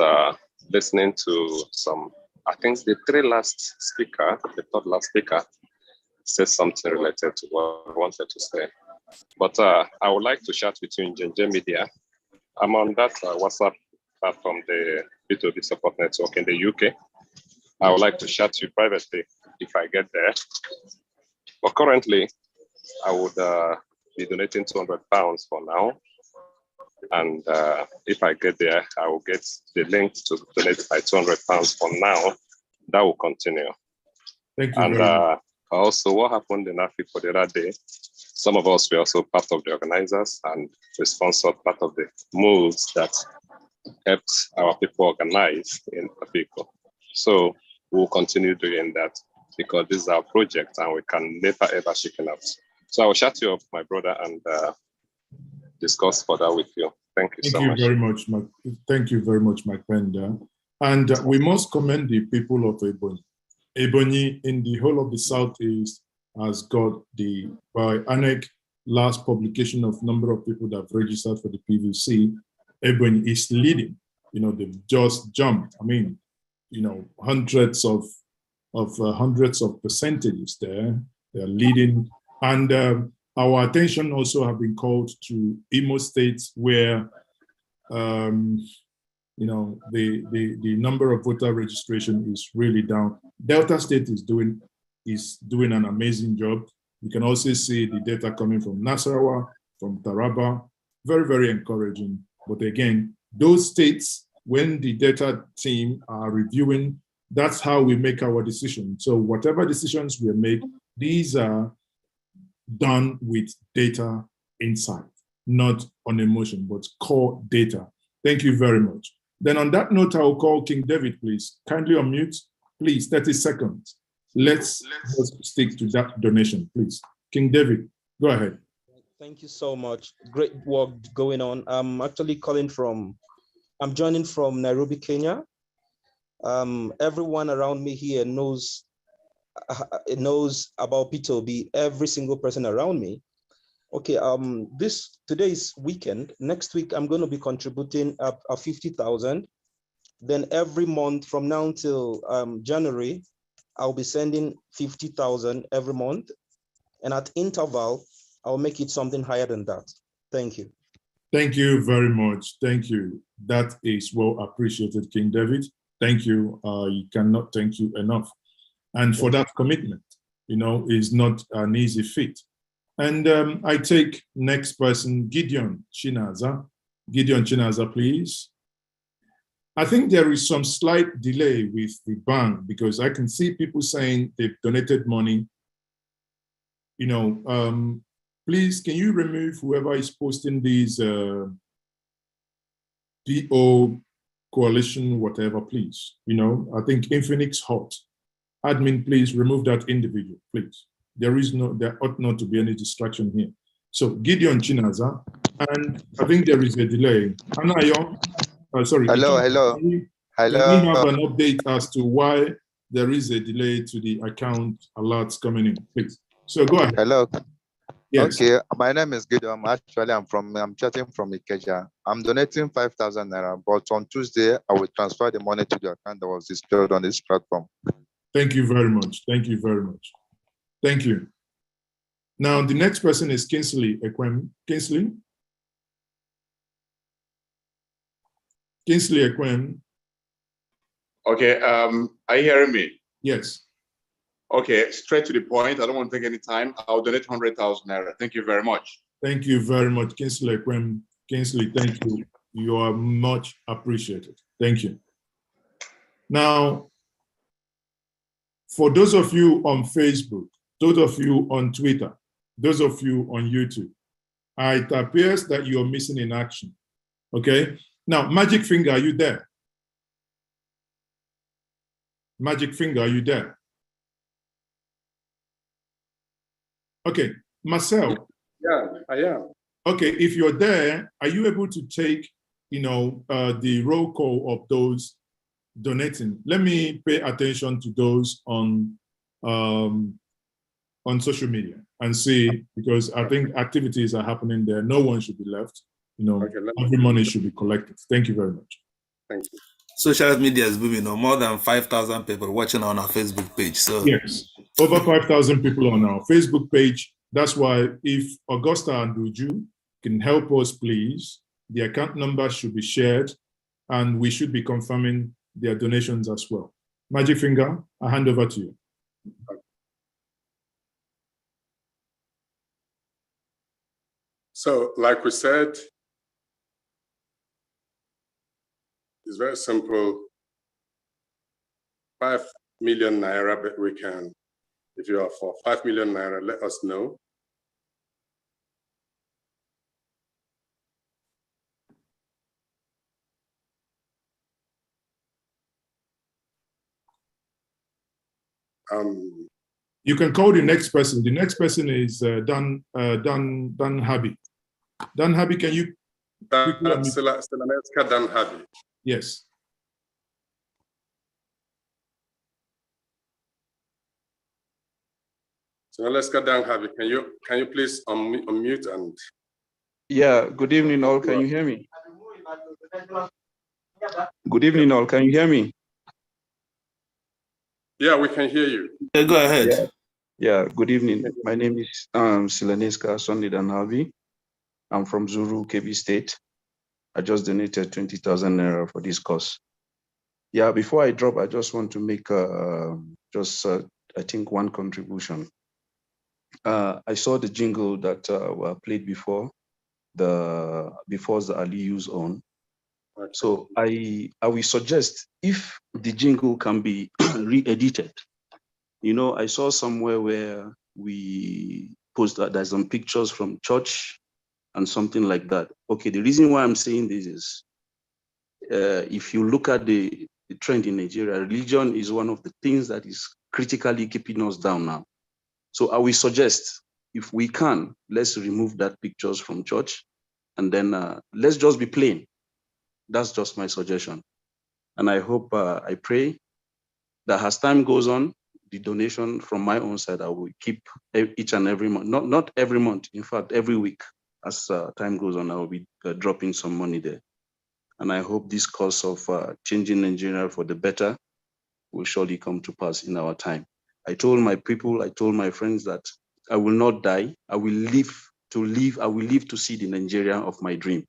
listening to some, I think the third last speaker said something related to what I wanted to say. But I would like to chat with you in JJ Media. I'm on that WhatsApp platform, the PeterObiSupportNetwork in the UK. I would like to chat to you privately if I get there. But currently, I would be donating £200 for now. And if I get there, I will get the link to donate by £200 for now. That will continue. Thank you. And also, what happened in Africa the other day, some of us were also part of the organizers, and we sponsored part of the moves that helped our people organize in Africa. So we'll continue doing that because this is our project and we can never ever shake it out. So I will shut you up, my brother, and discuss further with you. Thank you so much. Thank you very much, Mike Penda. And we must commend the people of Ebonyi. Ebonyi in the whole of the Southeast has got the, by ANEC last publication of number of people that have registered for the PVC, Ebonyi is leading. They've just jumped. I mean, hundreds of percentages there. They're leading. And our attention also have been called to Imo State, where the number of voter registration is really down. Delta State is doing an amazing job. You can also see the data coming from Nasarawa, from Taraba, very, very encouraging. But again, those states, when the data team are reviewing, that's how we make our decisions. So whatever decisions we make, these are done with data insight, not on emotion, but core data. Thank you very much. Then on that note, I will call King David, please. Kindly unmute, please, 30 seconds. Let's stick to that donation, please. King David, go ahead. Thank you so much. Great work going on. I'm actually I'm joining from Nairobi, Kenya. Everyone around me here knows about Peter Obi, every single person around me. Okay, today is weekend. Next week, I'm going to be contributing a 50,000. Then every month from now until January, I'll be sending 50,000 every month. And at interval, I'll make it something higher than that. Thank you. Thank you very much. Thank you. That is well appreciated, King David. Thank you. You cannot thank you enough. And for that commitment, you know, is not an easy feat. And I take next person, Gideon Chinaza. Gideon Chinaza, please. I think there is some slight delay with the bank because I can see people saying they've donated money. You know, please, can you remove whoever is posting these PO coalition, whatever, please? You know, I think Infinix Hot. Admin, please remove that individual, please. There ought not to be any distraction here. So Gideon Chinaza, and I think there is a delay. Anayo, sorry. Hello. Can we have an update as to why there is a delay to the account alerts coming in, please? So go ahead. Hello. Yes. Okay, my name is Gideon. Actually, I'm chatting from Ikeja. I'm donating 5,000 Naira, but on Tuesday, I will transfer the money to the account that was displayed on this platform. Thank you very much. Thank you very much. Thank you. Now, the next person is Kingsley Ekwem. Kingsley? Kingsley Ekwem. Okay, are you hearing me? Yes. Okay, straight to the point. I don't want to take any time. I'll donate 100,000 Naira. Thank you very much. Thank you very much, Kingsley Ekwem. Kingsley, thank you. You are much appreciated. Thank you. Now, for those of you on Facebook, those of you on Twitter, those of you on YouTube, it appears that you're missing in action. Okay? Now, Magic Finger, are you there? Magic Finger, are you there? Okay, Marcel. Yeah, I am. Okay, if you're there, are you able to take, you know, the roll call of those donating? Let me pay attention to those on social media and see, because I think activities are happening there. No one should be left. You know, okay, every money should be collected. Thank you very much. Thank you. Social media is booming. More than 5,000 people watching on our Facebook page. So yes, over 5,000 people on our Facebook page. That's why if Augusta and Uju can help us, please, the account number should be shared and we should be confirming their donations as well. Magic Finger, I hand over to you. So, like we said, it's very simple. 5 million Naira, but we can, if you are for 5 million Naira, let us know. You can call the next person. The next person is Dan Habi. Dan Habi, can you? Dan Habi. Yes. So let's get down, Habi. Can you please unmute and? Yeah. Good evening, all. Can you hear me? Good evening, all. Can you hear me? Yeah, we can hear you. Yeah, go ahead. Yeah. Good evening. My name is Silaneska Sonidanhavi. I'm from Zuru, Kogi State. I just donated 20,000 Naira for this cause. Yeah. Before I drop, I just want to make I think one contribution. I saw the jingle that were played before the Ali use on. Okay. So I will suggest if the jingle can be re-edited. You know, I saw somewhere where we post that there's some pictures from church and something like that. Okay, the reason why I'm saying this is if you look at the trend in Nigeria, religion is one of the things that is critically keeping us down now. So I will suggest, if we can, let's remove that pictures from church and then let's just be plain. That's just my suggestion. And I hope, I pray that as time goes on, the donation from my own side, I will keep each and every month, not every month, in fact, every week. As time goes on, I will be dropping some money there. And I hope this cause of changing Nigeria for the better will surely come to pass in our time. I told my people, I told my friends that I will not die. I will live to see the Nigeria of my dream.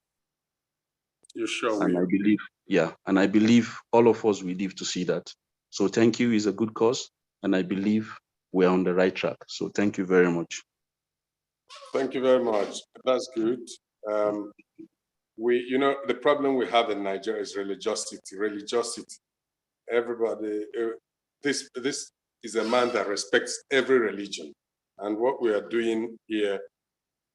You sure and will. I believe, yeah, and I believe all of us will live to see that. So thank you. It's a good cause, and I believe we're on the right track. So thank you very much. Thank you very much. That's good. The problem we have in Nigeria is religiosity. Religiosity. Everybody, this is a man that respects every religion, and what we are doing here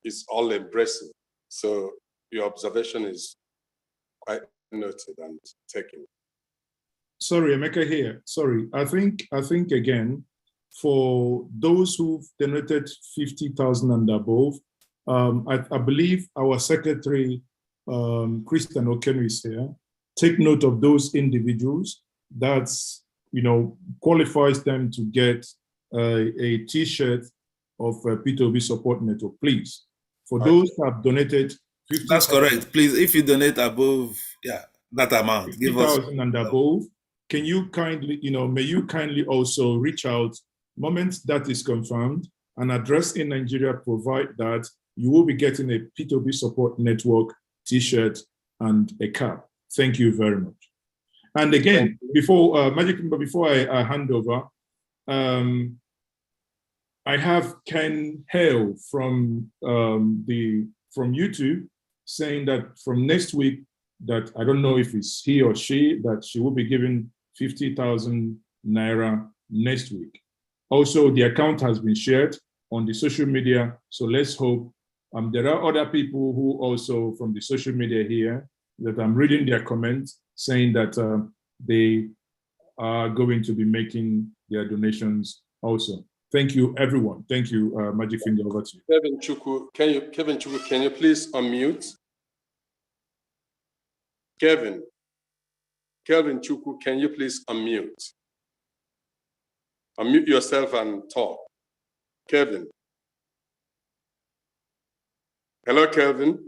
is all embracing. So your observation is quite noted and taken. Sorry, Emeka here. Sorry, I think again, for those who've donated 50,000 and above, I believe our secretary, Christian Okenu, is here. Take note of those individuals. That's, qualifies them to get a T-shirt of P2B Support Network, please. For those who have donated 50,000. That's correct. Please, if you donate above, that amount, give us 50,000 and above. Can you kindly, may you kindly also reach out moment that is confirmed, and Address in Nigeria provide that you will be getting a P2B Support Network T-shirt and a cap. Thank you very much. And again, before I hand over, I have Ken Hale from YouTube saying that from next week, that I don't know if it's he or she, that she will be giving 50,000 Naira next week. Also, the account has been shared on the social media, so let's hope. There are other people who also from the social media here that I'm reading their comments saying that they are going to be making their donations also. Thank you, everyone. Thank you, Magic Finger, over to you. Kevin Chukwu, can you please unmute? Kelvin Chukwu, can you please unmute? Unmute yourself and talk. Kevin. Hello, Kelvin.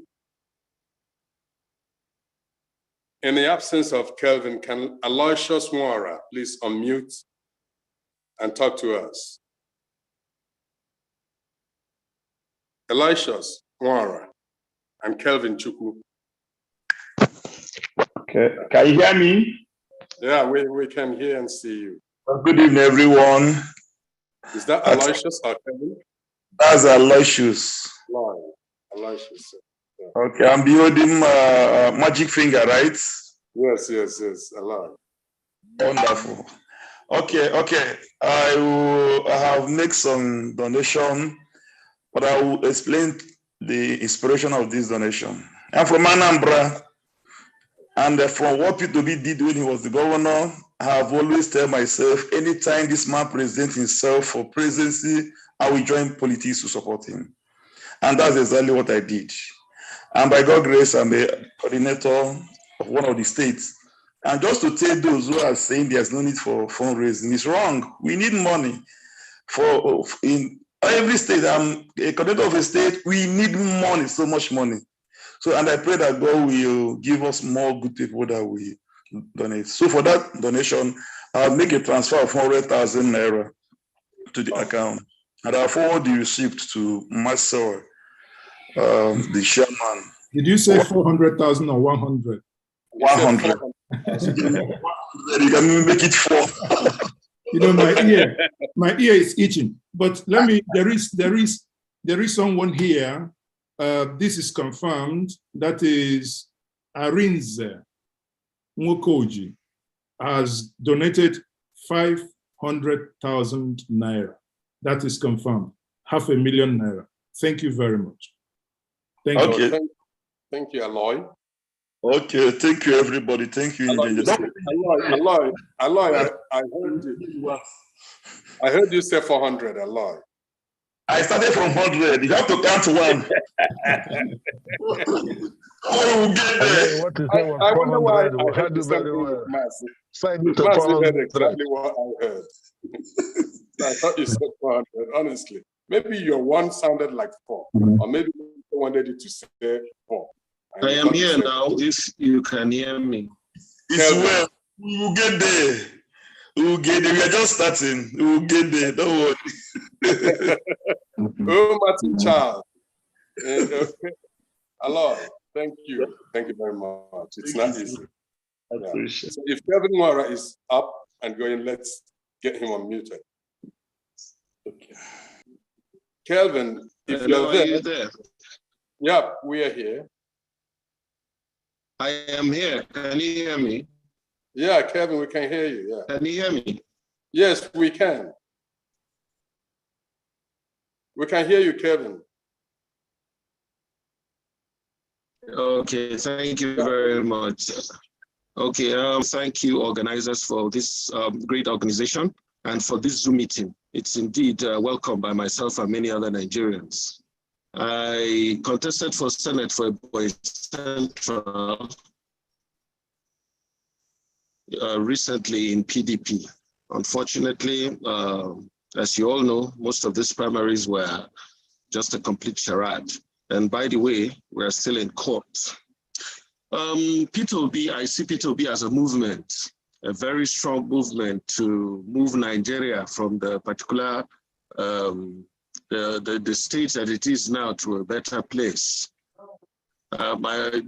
In the absence of Kelvin, can Aloysius Nwara please unmute and talk to us? Aloysius Nwara and Kelvin Chukwu. Okay. Can you hear me? Yeah, we can hear and see you. Good evening, everyone. Is that Aloysius or Kevin? That's Aloysius. Aloysius. Yeah. Okay, I'm building Magic Finger, right? Yes. Aloy. Wonderful. Okay. I have made some donation, but I will explain the inspiration of this donation. I'm from Anambra, and from what P2B did when he was the governor, I have always told myself, anytime this man presents himself for presidency, I will join politics to support him. And that's exactly what I did. And by God's grace, I'm a coordinator of one of the states. And just to tell those who are saying there's no need for fundraising, it's wrong. We need money. In every state, I'm a coordinator of a state, we need money, so much money. So, and I pray that God will give us more good people that we donate. So for that donation, I'll make a transfer of 100,000 Naira to the account. And I'll forward the receipt to Marcel, the chairman. Did you say 400,000 or 100? 100. You can make it 4. My ear is itching. But there is someone here. This is confirmed. That is Arinze Kogi has donated 500,000 Naira. That is confirmed. 500,000 Naira. Thank you very much. Thank you. Thank you, Aloy. Okay, thank you, everybody. Thank you. Aloy, I heard you say 400, Aloy. I started from 100. You have to count one. We'll get there. I wonder why I heard you something with Mercy. Mercy heard exactly what I heard. I thought you said 400, honestly. Maybe your one sounded like 4, or maybe you wanted it to say 4. I am here now, if you can hear me. It's well. We will get there. We are just starting. We will get there. Don't worry. Oh, Martin Charles. Hello. Thank you. Thank you very much. It's not easy. I appreciate it. So if Kevin Mora is up and going, let's get him unmuted. Okay. Kelvin, if Hello, you're are you there? Yeah, we are here. I am here. Can you hear me? Yeah, Kevin, we can hear you. Yeah. Can you hear me? Yes, we can. We can hear you, Kevin. Okay, thank you very much. Okay, thank you, organizers, for this great organization and for this Zoom meeting. It's indeed welcomed by myself and many other Nigerians. I contested for Senate for Ebonyi Central recently in PDP. Unfortunately, as you all know, most of these primaries were just a complete charade. And by the way, we're still in court. PeterObi, I see PeterObi as a movement, a very strong movement to move Nigeria from the particular the state that it is now to a better place.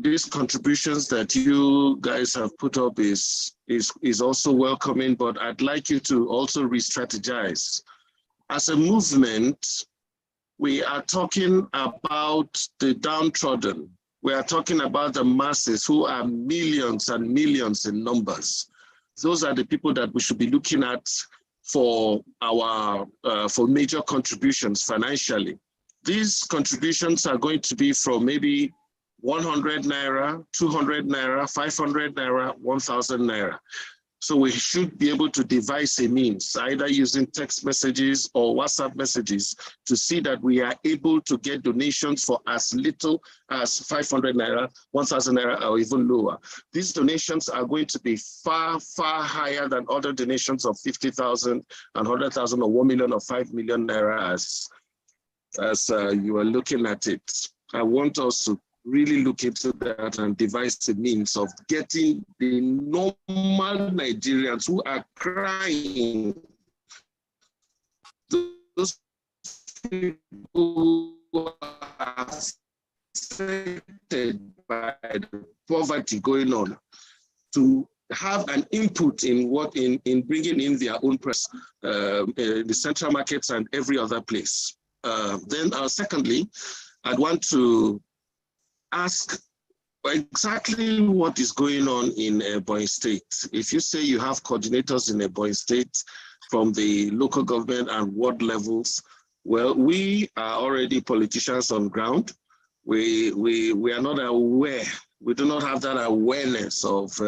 These contributions that you guys have put up is also welcoming, but I'd like you to also re-strategize. As a movement, we are talking about the downtrodden. We are talking about the masses who are millions and millions in numbers. Those are the people that we should be looking at for our for major contributions financially. These contributions are going to be from maybe 100 Naira, 200 Naira, 500 Naira, 1,000 Naira. So we should be able to devise a means, either using text messages or WhatsApp messages, to see that we are able to get donations for as little as 500 Naira, 1,000 Naira, or even lower. These donations are going to be far, far higher than other donations of 50,000 and 100,000 or 1 million or 5 million Naira as you are looking at it. I want us to really look into that and devise the means of getting the normal Nigerians who are crying, those people who are affected by the poverty going on, to have an input in what in bringing in their own press, the central markets and every other place. Then secondly, I'd want to ask exactly what is going on in Ebonyi State. If you say you have coordinators in Ebonyi State from the local government and ward levels, well, we are already politicians on ground. We are not aware. We do not have that awareness of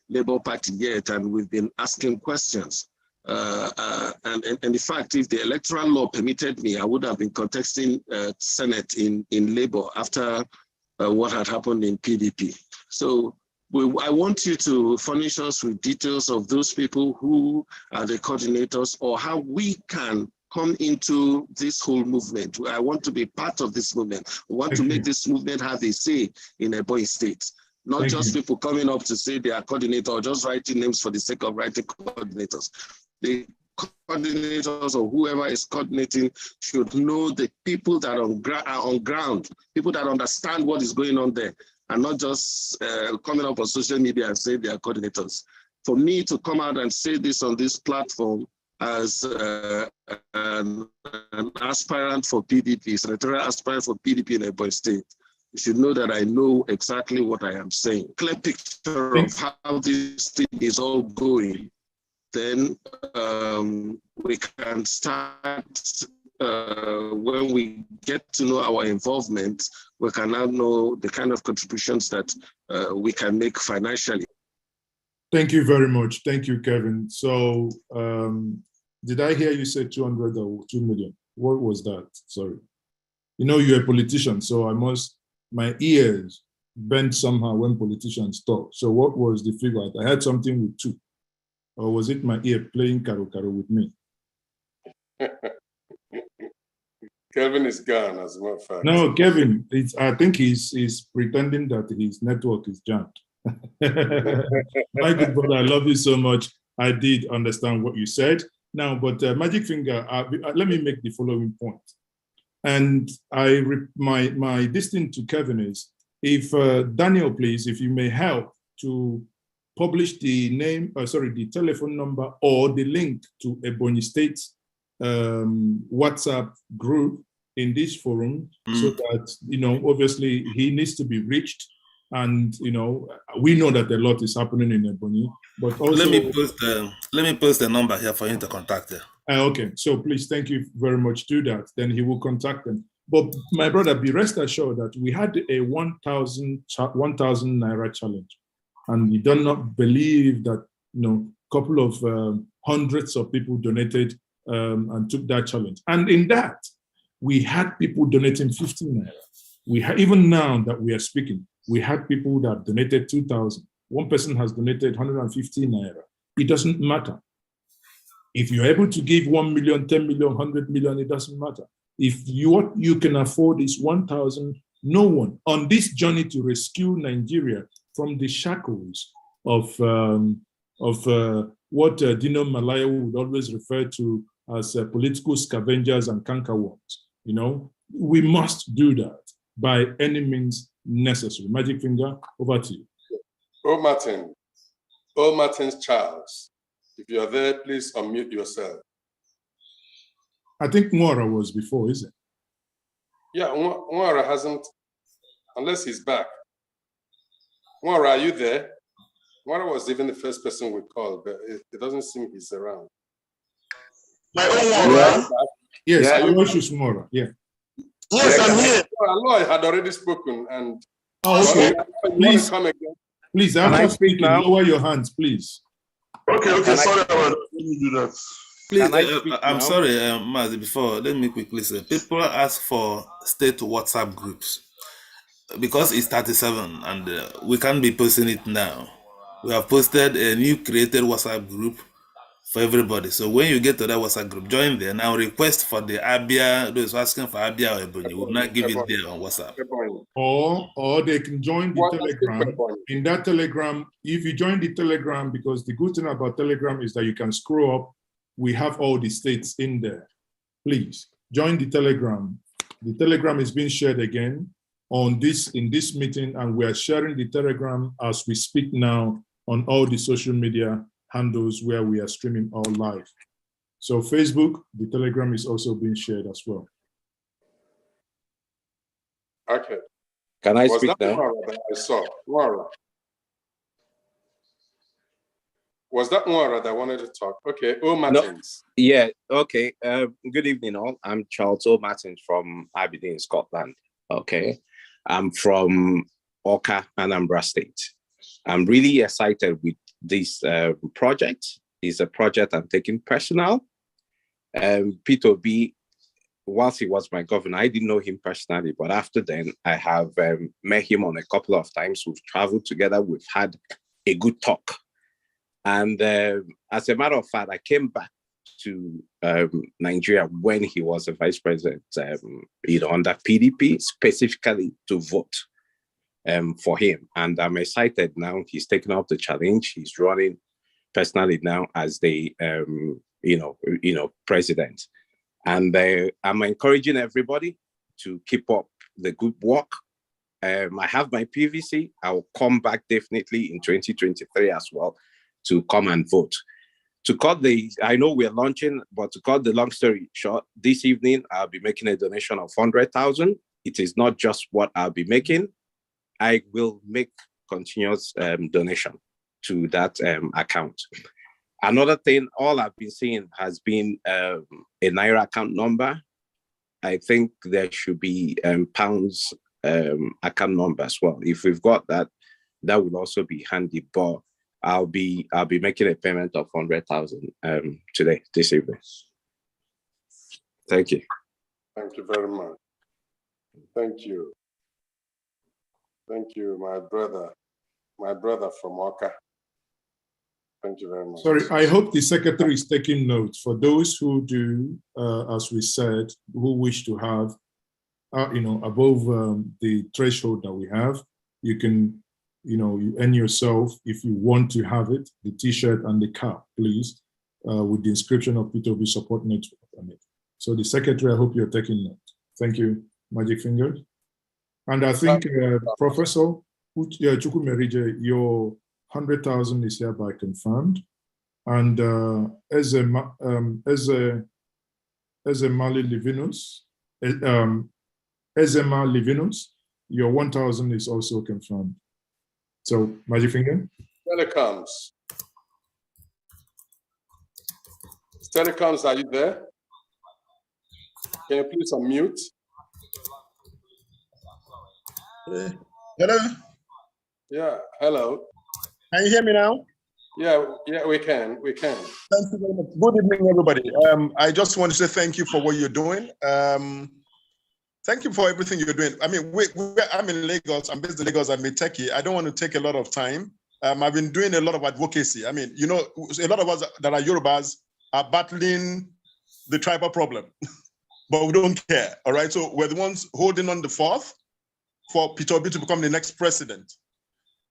Labour Party yet, and we've been asking questions. And in fact, if the electoral law permitted me, I would have been contesting Senate in Labour after what had happened in PDP. So I want you to furnish us with details of those people who are the coordinators, or how we can come into this whole movement. I want to be part of this movement. We want to make this movement have a say in Ebonyi State. Not just people coming up to say they are coordinator or just writing names for the sake of writing coordinators. The coordinators or whoever is coordinating should know the people that are on ground, people that understand what is going on there, and not just coming up on social media and say they are coordinators. For me to come out and say this on this platform as an aspirant for PDP, senatorial aspirant for PDP in Ebonyi State, you should know that I know exactly what I am saying. Clear picture of how this thing is all going. Then we can start, when we get to know our involvement, we can now know the kind of contributions that we can make financially. Thank you very much. Thank you, Kevin. So did I hear you say 200 or 2 million? What was that? Sorry. You know, you're a politician, so my ears bend somehow when politicians talk. So what was the figure? I had something with 2. Or was it my ear playing karo with me? Kevin is gone, as a matter of fact. No, Kevin, I think he's pretending that his network is jammed. My good brother, I love you so much. I did understand what you said. Now, but Magic Finger, let me make the following point. And my this thing to Kevin is, If Daniel, please, if you may help to publish the name, the telephone number or the link to Ebonyi State WhatsApp group in this forum, so that, obviously he needs to be reached. And, we know that a lot is happening in Ebonyi, but also— Let me post the number here for you to contact them. Okay, so please, thank you very much. Do that. Then he will contact them. But my brother, be rest assured that we had a 1,000 Naira challenge. And you do not believe that, couple of hundreds of people donated and took that challenge. And in that, we had people donating 50 Naira. Even now that we are speaking, we had people that donated 2,000. One person has donated 150 Naira. It doesn't matter. If you're able to give 1 million, 10 million, 100 million, it doesn't matter. If what you can afford is 1,000, no one on this journey to rescue Nigeria from the shackles of what Dino Malaya would always refer to as political scavengers and cankerworms. We must do that by any means necessary. Magic Finger, over to you. Martin Charles, if you are there, please unmute yourself. I think Mwara was before, is it? Yeah, Mwara hasn't, unless he's back. Mwara, are you there? Mwara was even the first person we called, but it doesn't seem he's around. My own Mwara? Yes, Aloysius Mwara, yeah. Yes, I'm here. Aloy had already spoken, and okay. Please, come again? Please, after speaking, lower your hands, please. Okay, sorry about that. Let me do that. Please, I'm sorry, Mazi, before, let me quickly say, people ask for state WhatsApp groups because it's 37 and we can't be posting it now. We have posted a new created WhatsApp group for everybody. So when you get to that WhatsApp group, join there. Now request for the Abia, those asking for Abia or Ebonyi, will not give it there on WhatsApp. Or they can join the Telegram. In that Telegram, if you join the Telegram, because the good thing about Telegram is that you can scroll up, we have all the states in there. Please join the Telegram. The Telegram is being shared again in this meeting, and we are sharing the Telegram as we speak now on all the social media handles where we are streaming all live. So Facebook, the Telegram is also being shared as well. Okay. Can I speak now? That I saw? Mwara. Was that Mwara that wanted to talk? Okay, Martins. No. Yeah, okay. Good evening all. I'm Charles O. Martins from Aberdeen, Scotland. Okay. I'm from Oka, Anambra State. I'm really excited with this project. It's a project I'm taking personal. Peter B, whilst he was my governor, I didn't know him personally, but after then, I have met him on a couple of times. We've traveled together. We've had a good talk. And as a matter of fact, I came back to Nigeria when he was a vice president, under PDP, specifically to vote for him. And I'm excited now. He's taken up the challenge. He's running personally now as the president. And I'm encouraging everybody to keep up the good work. I have my PVC. I will come back definitely in 2023 as well to come and vote. I know we're launching, but to cut the long story short, this evening I'll be making a donation of 100,000. It is not just what I'll be making. I will make continuous donation to that account. Another thing, all I've been seeing has been a Naira account number. I think there should be pounds account number as well. If we've got that, that will also be handy. But I'll be making a payment of 100,000 this evening. Thank you. Thank you very much. Thank you. Thank you, my brother from Oka. Thank you very much. Sorry, I hope the secretary is taking notes. For those who do, as we said, who wish to have, above the threshold that we have, you can, you earn yourself, if you want to have it, the T-shirt and the cap, please, with the inscription of PeterObiSupportNetwork on it. So the secretary, I hope you're taking note. Thank you, Magic Fingers. And I think, Professor Chukwumerije, your 100,000 is hereby confirmed. And as a Mali Livinus, SMR Livinus, your 1,000 is also confirmed. So, Magic Finger. Telecoms. Telecoms, are you there? Can you please unmute? Hello? Yeah, hello. Can you hear me now? Yeah, we can. Thank you very much. Good evening, everybody. I just want to say thank you for what you're doing. Thank you for everything you're doing. I mean, I'm in Lagos. I'm based in Lagos. I'm a techie. I don't want to take a lot of time. I've been doing a lot of advocacy. I mean, you know, a lot of us that are Yorubas are battling the tribal problem, but we don't care. All right. So we're the ones holding on the fort for Peter Obi to become the next president.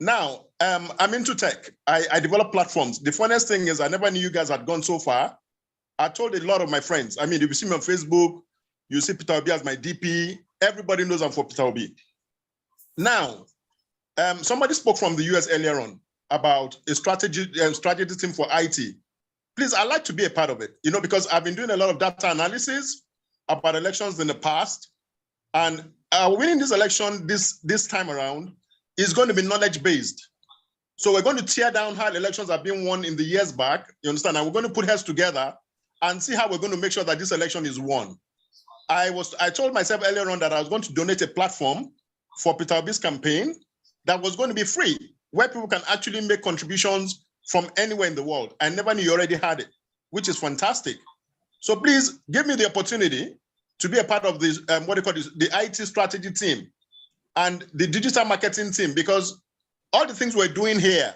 Now, I'm into tech. I develop platforms. The funniest thing is I never knew you guys had gone so far. I told a lot of my friends. I mean, if you see me on Facebook, you see Peter Obi as my DP. Everybody knows I'm for Peter Obi. Now, somebody spoke from the US earlier on about a strategy team for IT. Please, I'd like to be a part of it, you know, because I've been doing a lot of data analysis about elections in the past. And winning this election this time around is going to be knowledge-based. So we're going to tear down how elections have been won in the years back, you understand? And we're going to put heads together and see how we're going to make sure that this election is won. I told myself earlier on that I was going to donate a platform for Peter Obi's campaign that was going to be free, where people can actually make contributions from anywhere in the world. I never knew you already had it, which is fantastic. So please give me the opportunity to be a part of this, the IT strategy team and the digital marketing team, because all the things we're doing here,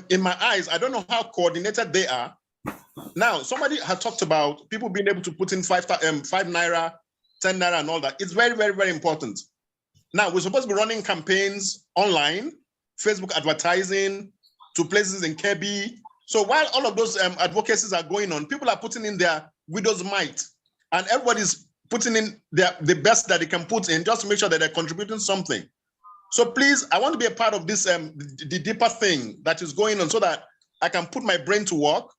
in my eyes, I don't know how coordinated they are. Now, somebody has talked about people being able to put in 5 Naira, 10 Naira and all that. It's very, very, very important. Now, we're supposed to be running campaigns online, Facebook advertising to places in Kogi. So while all of those advocacies are going on, people are putting in their widow's mite, and everybody's putting in the best that they can put in just to make sure that they're contributing something. So please, I want to be a part of this, the deeper thing that is going on so that I can put my brain to work,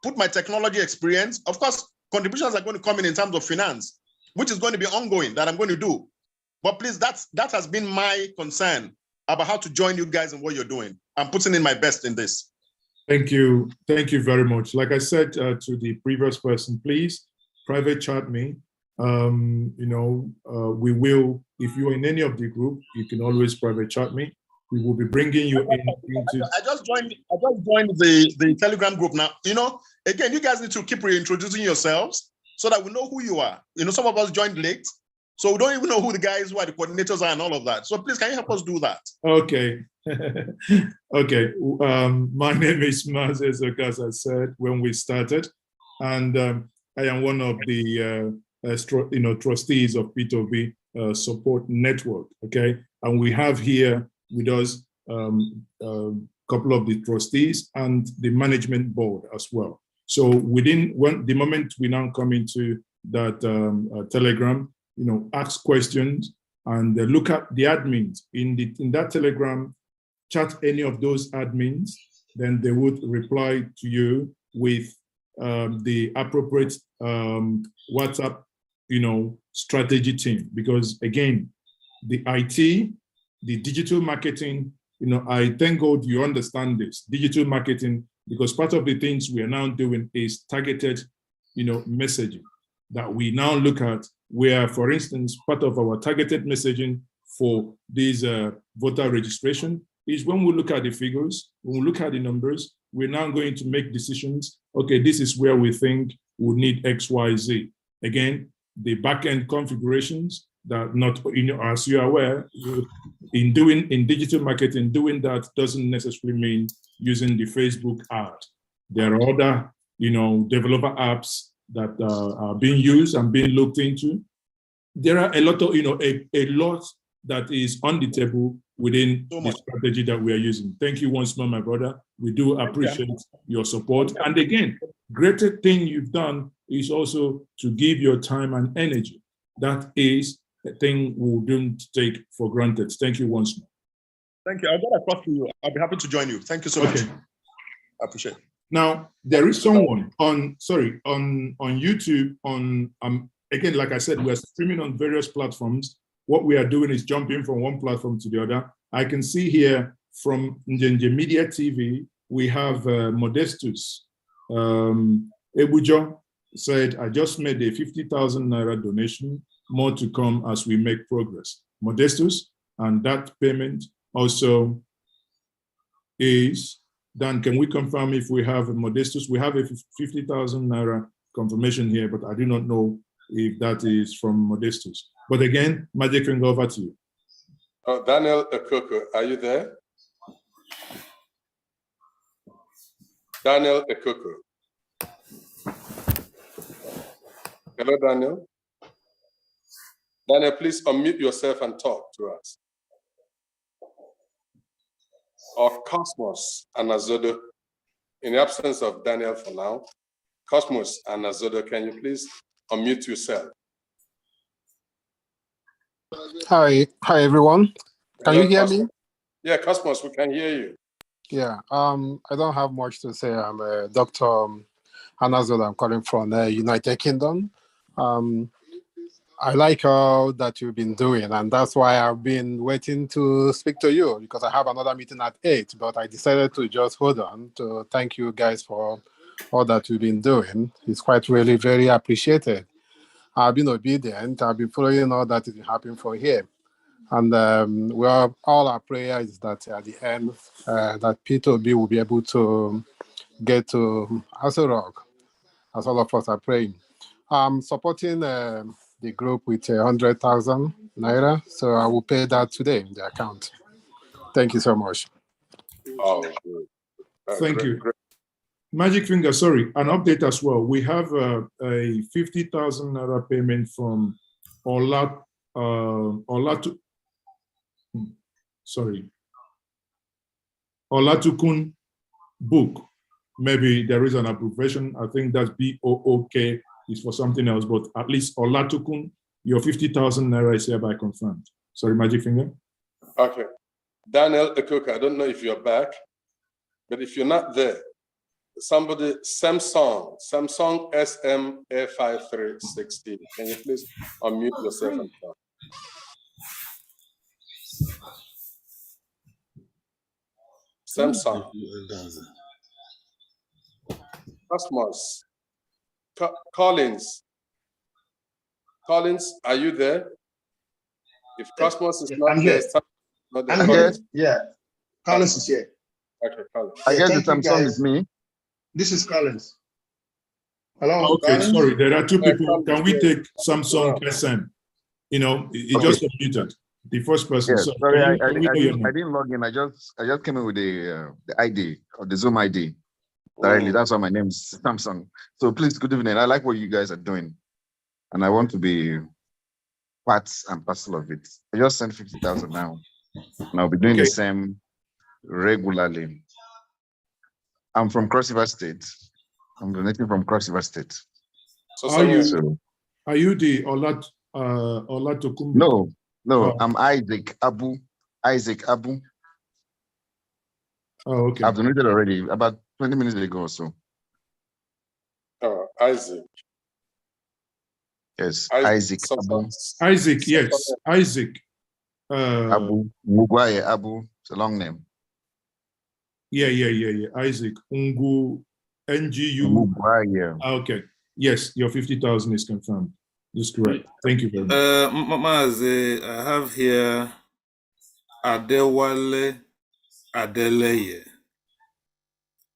put my technology experience. Of course, contributions are going to come in terms of finance, which is going to be ongoing that I'm going to do. But please, that has been my concern about how to join you guys in what you're doing. I'm putting in my best in this. Thank you. Thank you very much. Like I said to the previous person, please private chat me. We will, if you're in any of the group, you can always private chat me. We will be bringing you into. I just joined the Telegram group now. You know, again, you guys need to keep reintroducing yourselves so that we know who you are. You know, some of us joined late, so we don't even know who the guys, who are the coordinators are and all of that. So please, can you help us do that? Okay. Okay. My name is Mazes, as I said when we started, and I am one of the trustees of PeterObiSupport Network. Okay, and we have here with us a couple of the trustees and the management board as well. So the moment we now come into that Telegram, ask questions and look at the admins in that Telegram, chat any of those admins, then they would reply to you with the appropriate WhatsApp, strategy team. Because again, the IT, the digital marketing, I thank God you understand this digital marketing, because part of the things we are now doing is targeted, messaging that we now look at, where, for instance, part of our targeted messaging for this voter registration is when we look at the figures, when we look at the numbers, we're now going to make decisions. Okay, this is where we think we need X, Y, Z. Again, the back-end configurations that not, as you are aware, in digital marketing, doing that doesn't necessarily mean using the Facebook ad. There are other, developer apps that are being used and being looked into. There are a lot of, a lot that is on the table within the strategy that we are using. Thank you once more, my brother. We do appreciate your support. And again, greater thing you've done is also to give your time and energy. That is a thing we wouldn't take for granted. Thank you once more. Thank you. I'll get across to you. I'll be happy to join you. Thank you so much. I appreciate it. Now, there is someone on YouTube, again, like I said, we're streaming on various platforms. What we are doing is jumping from one platform to the other. I can see here from Njenje Media TV, we have Modestus. Ebujo said, I just made a 50,000 Naira donation, more to come as we make progress. Modestus, and that payment also is Dan, can we confirm if we have a Modestus? We have a 50,000 Naira confirmation here, but I do not know if that is from Modestus. But again, Magic Finger, over to you. Daniel Ekoko, are you there? Daniel Ekoko. Hello, Daniel. Daniel, please unmute yourself and talk to us. Or Cosmos and Azodo, in the absence of Daniel for now, Cosmos and Azodo, can you please unmute yourself? Hi everyone. Can you hear me? Yeah, Cosmos, we can hear you. Yeah, I don't have much to say. I'm Dr. Anazodo. I'm calling from the United Kingdom. I like all that you've been doing, and that's why I've been waiting to speak to you, because I have another meeting at 8, but I decided to just hold on to thank you guys for all that you've been doing. It's quite really very appreciated. I've been obedient. I've been following all that is happening for here. And all our prayer is that at the end, that PeterObi will be able to get to Aso Rock, as all of us are praying. I'm supporting the group with 100,000 Naira, so I will pay that today in the account. Thank you so much. Oh, good. Thank you. Great. Magic Finger, sorry, an update as well. We have a 50,000 Naira payment from Olatukun Book. Maybe there is an abbreviation. I think that's BOOK is for something else, but at least Olatukun, your 50,000 Naira is hereby confirmed. Sorry, Magic Finger. Okay. Daniel Ekoka, I don't know if you're back, but if you're not there, somebody, Samsung SMA5316. Can you please unmute yourself and talk? Samsung. Cosmos. Collins, are you there? If Cosmos is not I'm there, here. I'm here. Yeah, Collins is here. Okay, Collins. I guess the Samsung is me. This is Collins. Hello. Okay, Collins? sorry. There are two people. Can we take Samsung SM? You know, it just unmuted. The first person. Yes, So sorry, I didn't log in. I just came in with the ID or the Zoom ID. Directly. That's why my name is Samsung. So please, good evening. I like what you guys are doing, and I want to be part and parcel of it. I just sent 50,000 now, and I'll be doing the same regularly. I'm from Cross River State. I'm donating from Cross River State. Are you the Olatokumbo? No, I'm Isaac Abu. Oh, okay. I've donated already about 20 minutes ago or so. Oh, Isaac. Yes, Isaac Abu. Isaac, yes, Isaac. Abu Mugwaye Abu. It's a long name. Yeah. Isaac Ungu NGU. Mugwaye. Okay. Yes, your 50,000 is confirmed. That's correct. Thank you very much. Maze, I have here Adewale Adeleye,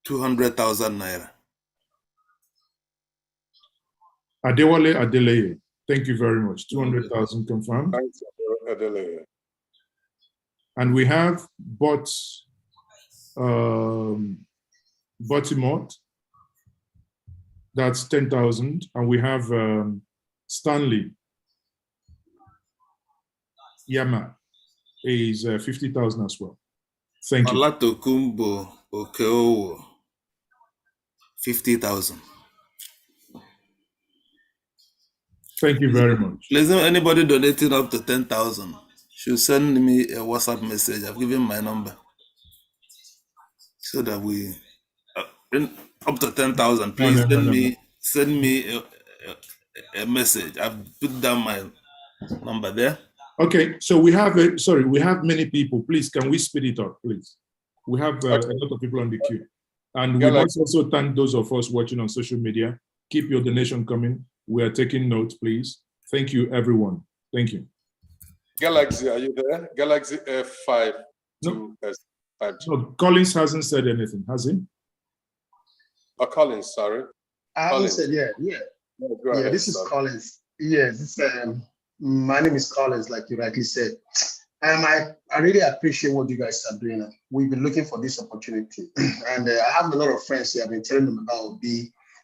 200,000 Naira. Adewale Adeleye, thank you very much. 200,000 confirmed. Thanks, Adeleye. And we have Botimot, that's 10,000. And we have Stanley Yama is 50,000 as well. Thank you. Olatokumbo Okeowo, 50,000. Thank you very much. Listen, anybody donating up to 10,000 should send me a WhatsApp message. I've given my number so that we up to 10,000. Please send me a message. I've put down my number there. Okay, so we have we have many people. Please, can we speed it up, please? We have a lot of people on the queue. And we must also thank those of us watching on social media. Keep your donation coming. We are taking notes, please. Thank you, everyone. Thank you. Galaxy, are you there? Galaxy F5. No, Collins hasn't said anything, has he? Oh, Collins, sorry. I haven't said, yeah. No, go ahead, This is Collins. Yes, my name is Collins, like you rightly said. I really appreciate what you guys are doing. We've been looking for this opportunity. And I have a lot of friends here. I've been telling them about OB,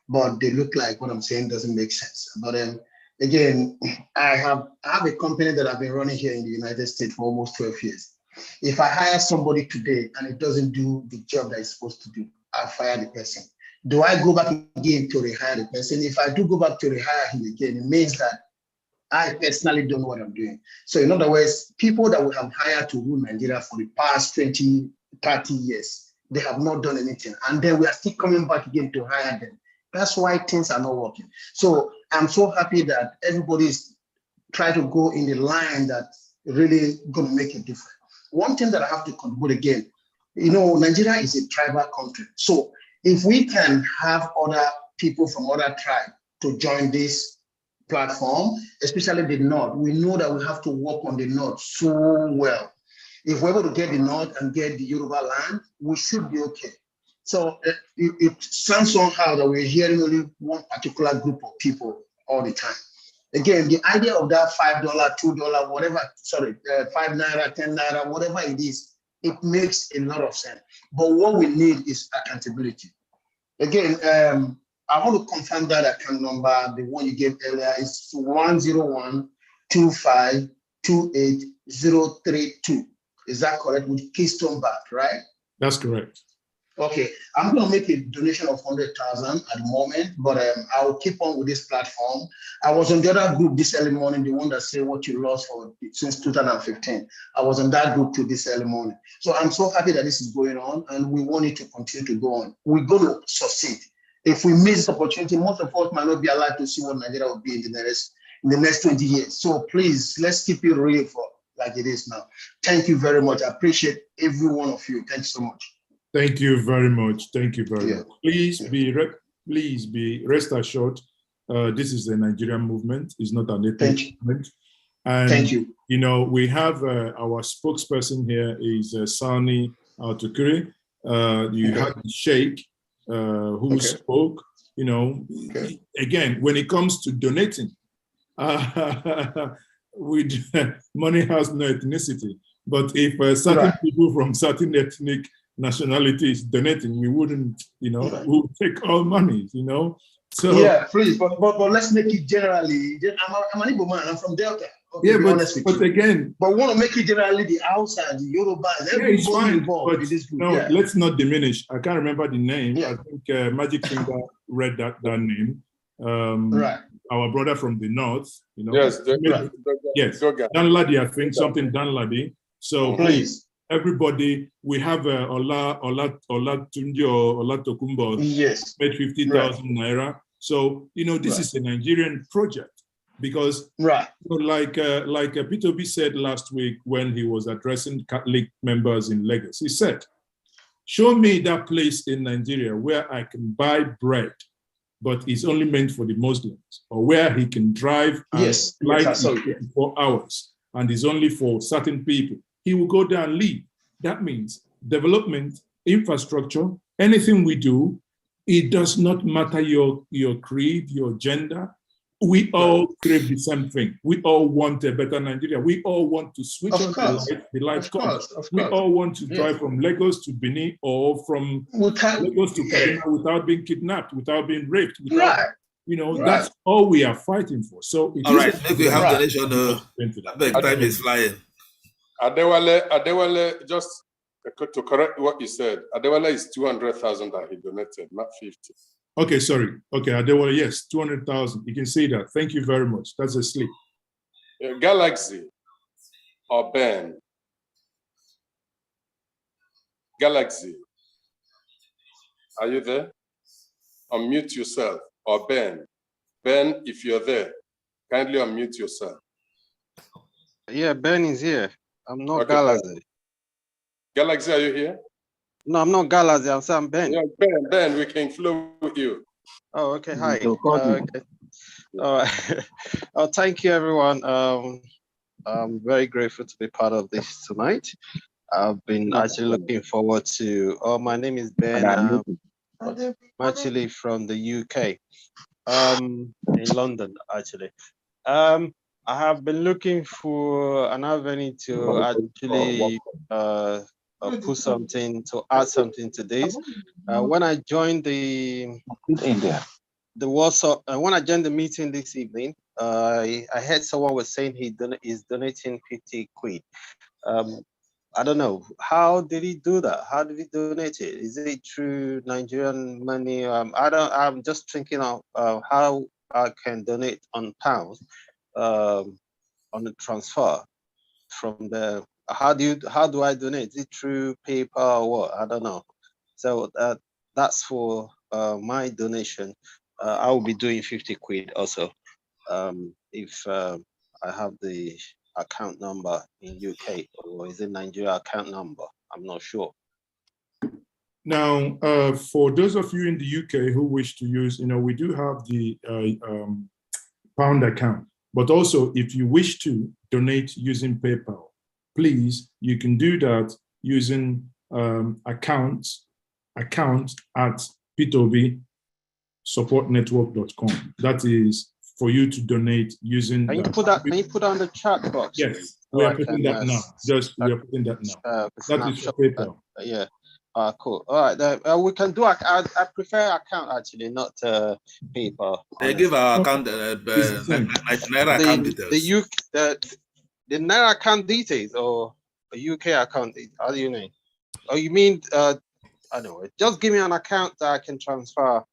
but they look like what I'm saying doesn't make sense. But again, I have a company that I've been running here in the United States for almost 12 years. If I hire somebody today and it doesn't do the job that it's supposed to do, I'll fire the person. Do I go back again to rehire the person? If I do go back to rehire him again, it means that I personally don't know what I'm doing. So in other words, people that we have hired to rule Nigeria for the past 20, 30 years, they have not done anything. And then we are still coming back again to hire them. That's why things are not working. So I'm so happy that everybody's trying to go in the line that's really going to make a difference. One thing that I have to conclude again, Nigeria is a tribal country. So if we can have other people from other tribes to join this platform, especially the North, we know that we have to work on the North so well. If we're able to get the North and get the Yoruba land, we should be okay. So it sounds somehow that we're hearing only one particular group of people all the time. Again, the idea of that $5, $2, whatever, 5 Naira, 10 Naira, whatever it is, it makes a lot of sense. But what we need is accountability. Again, I want to confirm that account number, the one you gave earlier, is 101-25-28-032. Is that correct? With Keystone back, right? That's correct. Okay, I'm going to make a donation of 100,000 at the moment, but I will keep on with this platform. I was on the other group this early morning, the one that said what you lost since 2015. I was on that group till this early morning. So I'm so happy that this is going on, and we want it to continue to go on. We're going to succeed. If we miss this opportunity, most of us might not be alive to see what Nigeria will be in the next 20 years. So please, let's keep it real for like it is now. Thank you very much. I appreciate every one of you. Thanks so much. Thank you very much. Thank you very much. Please be rest assured. This is a Nigerian movement. It's not an ethnic movement. And thank you. We have our spokesperson here is Sani Altukuri. You have the Sheikh who spoke. Again, when it comes to donating, money has no ethnicity. But if certain people from certain ethnic nationalities donating, we wouldn't, we would take all money, So yeah, please, but let's make it generally. I'm an Igbo man. I'm from Delta. Okay, yeah, but again, we want to make it generally the outside, the Yoruba, everybody involved in this group. No, let's not diminish. I can't remember the name. I think Magic Finger read that name. Our brother from the north, Yes, yes. Danladi, I think something Danladi. So please. Everybody, we have Ola Tunji or Ola Tokumbo, paid 50,000 Naira. So, this is a Nigerian project because like PeterObi said last week when he was addressing Catholic members in Lagos, he said, show me that place in Nigeria where I can buy bread, but it's only meant for the Muslims, or where he can drive and fly in 24 hours and it's only for certain people. He will go there and leave. That means development, infrastructure, anything we do, it does not matter your creed, your gender. We all crave the same thing. We all want a better Nigeria. We all want to switch on the light comes. We all want to drive from Lagos to Benin or from Lagos to Kaduna without being kidnapped, without being raped. That's all we are fighting for. So all right, maybe we have donation. The time is flying. Adewale, just to correct what you said, Adewale is 200,000 that he donated, not 50. Okay, sorry. Okay, Adewale, yes, 200,000. You can see that. Thank you very much. That's a slip. Galaxy or Ben? Galaxy, are you there? Unmute yourself. Or Ben. Ben, if you're there, kindly unmute yourself. Yeah, Ben is here. I'm not Okay, Galaxy. Galaxy, are you here? No, I'm not Galaxy. I'm saying Ben. Yeah, Ben, we can flow with you. Oh, okay. Hi. Okay. All right. Oh, thank you, everyone. I'm very grateful to be part of this tonight. I've been actually looking forward to. Oh, my name is Ben. I'm actually from the UK. In London, actually. I have been looking for an avenue to actually put something, to add something to this. When I joined the WhatsApp, when I joined the meeting this evening, I heard someone was saying he's donating 50 quid. I don't know, how did he do that? How did he donate it? Is it through Nigerian money? I'm just thinking of how I can donate on pounds on the transfer from the. How do I donate? Is it through PayPal or what? I don't know. So that's for my donation. I will be doing 50 quid also. If I have the account number in UK, or is it Nigeria account number? I'm not sure. Now, for those of you in the UK who wish to use, we do have the pound account, but also if you wish to donate using PayPal, please, you can do that using account at PeterObiSupportNetwork.com. That is for you to donate using. Can you put that? Can you put on the chat box? Yes, we are putting that now. We are putting that now. That is for PayPal. Yeah. Cool. All right. We can do. I prefer account actually, not PayPal. They give our account Naira account details. The Naira account details or the UK account. How do you mean? Oh, you mean I don't know. Just give me an account that I can transfer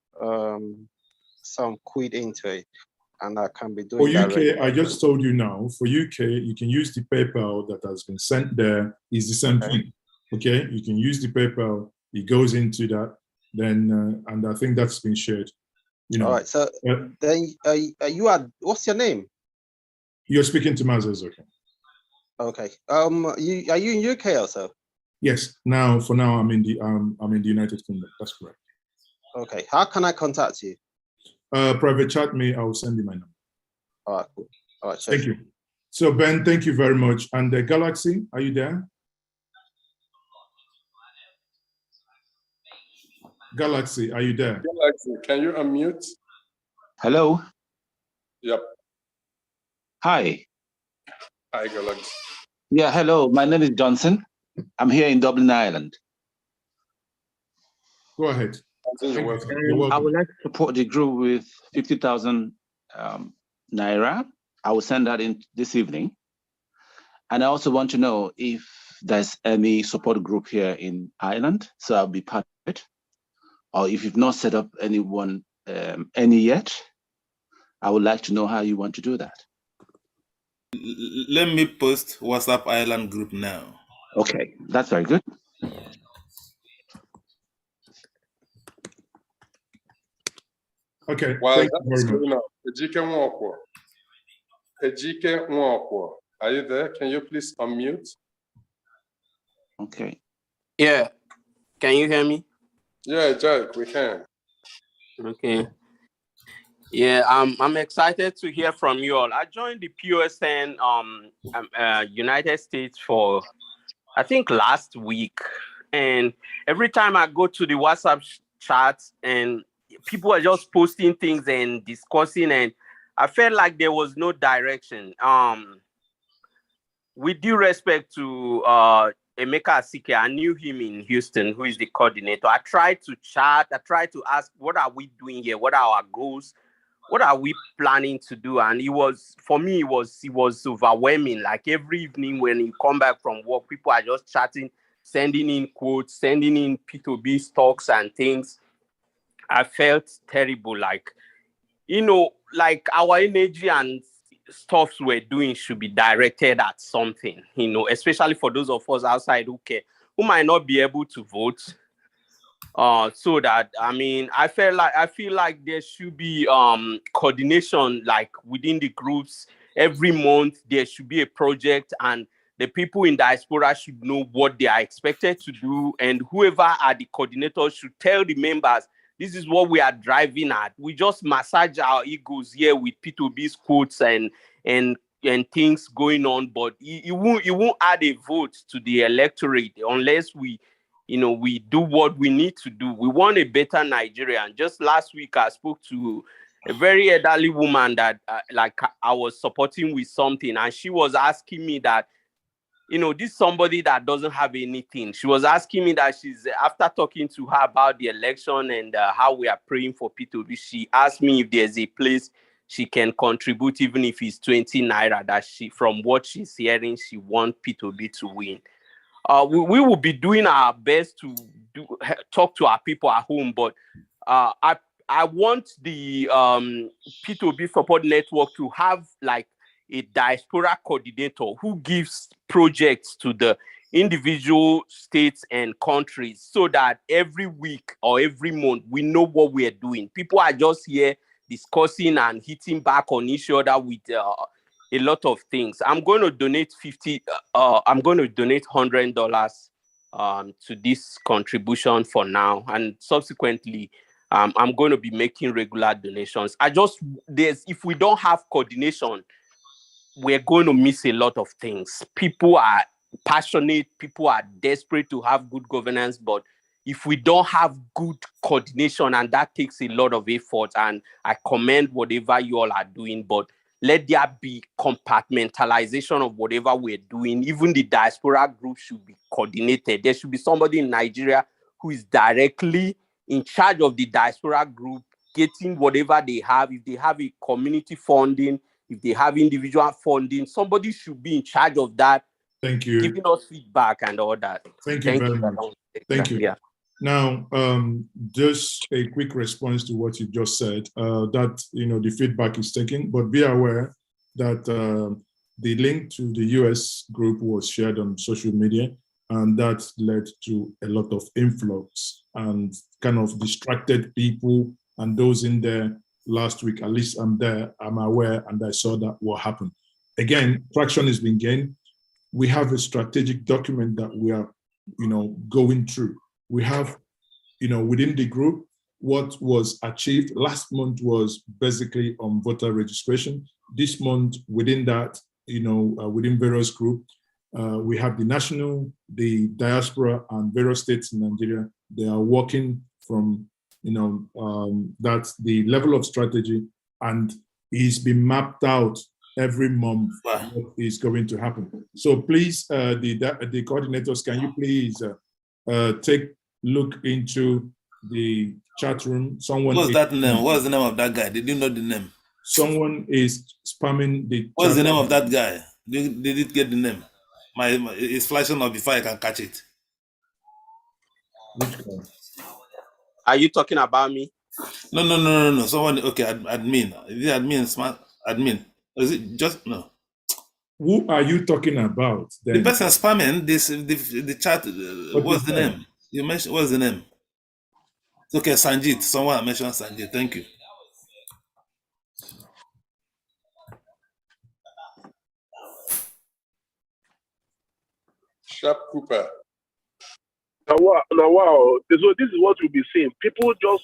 some quid into it, and I can be doing. For UK, I just told you now. For UK, you can use the PayPal that has been sent there. Is the same thing. Okay, you can use the PayPal. It goes into that. Then, and I think that's been shared. All right. So then, you are. What's your name? You're speaking to Mazes, okay? Okay. Are you in UK also? Yes. Now, for now, I'm in the United Kingdom. That's correct. Okay. How can I contact you? Private chat me. I will send you my number. All right. Cool. All right. Thank you. So Ben, thank you very much. And Galaxy, are you there? Galaxy, are you there? Galaxy, can you unmute? Hello. Yep. Hi. Hi, Galaxy. Yeah, hello. My name is Johnson. I'm here in Dublin, Ireland. Go ahead. I would like to support the group with 50,000 Naira. I will send that in this evening. And I also want to know if there's any support group here in Ireland, so I'll be part of it. Or if you've not set up any yet, I would like to know how you want to do that. Let me post WhatsApp Ireland group now. Okay, that's very good. Okay, Well, thank you very much. Ejike Nwokwo, are you there? Can you please unmute? Okay. Yeah. Can you hear me? Yeah, Jack, we can. Okay. Yeah, I'm excited to hear from you all. I joined the POSN United States for I think last week, and every time I go to the WhatsApp chat and people are just posting things and discussing, and I felt like there was no direction. With due respect to Emeka Asike, I knew him in Houston, who is the coordinator. I tried to chat. I tried to ask, what are we doing here? What are our goals? What are we planning to do? And it was, for me, it was overwhelming. Like every evening when you come back from work, people are just chatting, sending in quotes, sending in P2B stocks and things. I felt terrible. Like, you know, like our energy and stuffs we're doing should be directed at something, you know, especially for those of us outside who might not be able to vote. So that, I mean, I feel like there should be coordination, like within the groups. Every month there should be a project, and the people in diaspora should know what they are expected to do, and whoever are the coordinators should tell the members, this is what we are driving at. We just massage our egos here with P2B's quotes and things going on, but it won't add a vote to the electorate unless we do what we need to do. We want a better Nigeria. And just last week, I spoke to a very elderly woman that I was supporting with something, and she was asking me that, this somebody that doesn't have anything. She was asking me that after talking to her about the election and how we are praying for P2B, she asked me if there's a place she can contribute, even if it's 20 Naira, that from what she's hearing, she wants P2B to win. We will be doing our best to talk to our people at home, but I want the P2B support network to have like a diaspora coordinator who gives projects to the individual states and countries, so that every week or every month we know what we are doing. People are just here discussing and hitting back on each other with a lot of things. I'm going to donate $100 to this contribution for now, and subsequently I'm going to be making regular donations. If we don't have coordination, we're going to miss a lot of things. People are passionate, people are desperate to have good governance, but if we don't have good coordination, and that takes a lot of effort, and I commend whatever you all are doing, but let there be compartmentalization of whatever we're doing. Even the diaspora group should be coordinated. There should be somebody in Nigeria who is directly in charge of the diaspora group, getting whatever they have. If they have a community funding, if they have individual funding, somebody should be in charge of that. Thank you. Giving us feedback and all that. Thank you very much. Thank you. Yeah. Now, just a quick response to what you just said, that, the feedback is taken, but be aware that the link to the US group was shared on social media, and that led to a lot of influx and kind of distracted people and those in there last week. At least I'm there, I'm aware, and I saw that what happened. Again, traction has been gained. We have a strategic document that we are, going through. We have, within the group, what was achieved last month was basically on voter registration. This month, within that, within various groups, we have the national, the diaspora, and various states in Nigeria. They are working from, that's the level of strategy, and it's been mapped out every month what is going to happen. So please, the coordinators, can you please look into the chat room? Someone. What's that name? What's the name of that guy? Did you know the name? Someone is spamming the. What's the name of that guy? Did it get the name? It's flashing up before I can catch it. Which one? Are you talking about me? No. Someone. Okay, admin. Is it admin? Smart admin. Is it just no? Who are you talking about? Then? The person spamming this the chat. What's the name? You mentioned. What's the name? Okay, Sanjit. Someone mentioned Sanjit. Thank you. Sharp Cooper. Now, wow. So this is what we'll be seeing. People just,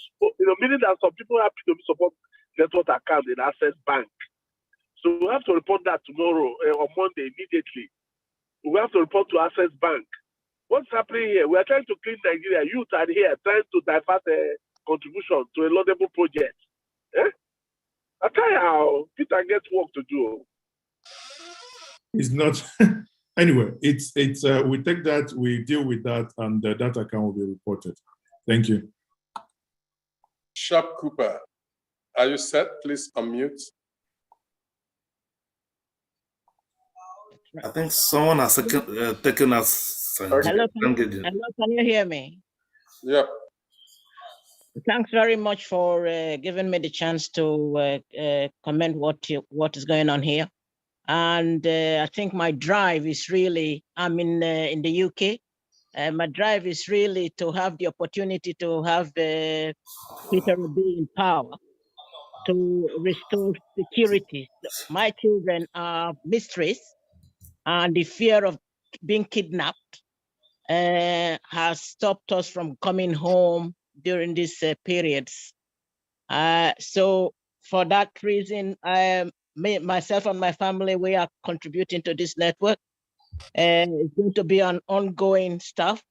meaning that some people have to support network account in Access Bank. So we have to report that tomorrow on Monday immediately. We have to report to Access Bank. What's happening here? We are trying to clean Nigeria. Youth are here trying to divert a contribution to a laudable project. I tell you how Peter gets work to do. It's not. Anyway, it's we take that, we deal with that, and that account will be reported. Thank you. Sharp Cooper, are you set? Please unmute. I think someone has taken us. Hello, can you hear me? Yep. Thanks very much for giving me the chance to comment what is going on here. And I think my drive is really, I'm in the UK. My drive is really to have the opportunity to have Peter Obi in power to restore security. My children are mistress, and the fear of being kidnapped has stopped us from coming home during these periods. So for that reason, myself and my family, we are contributing to this network. It's going to be an ongoing stuff.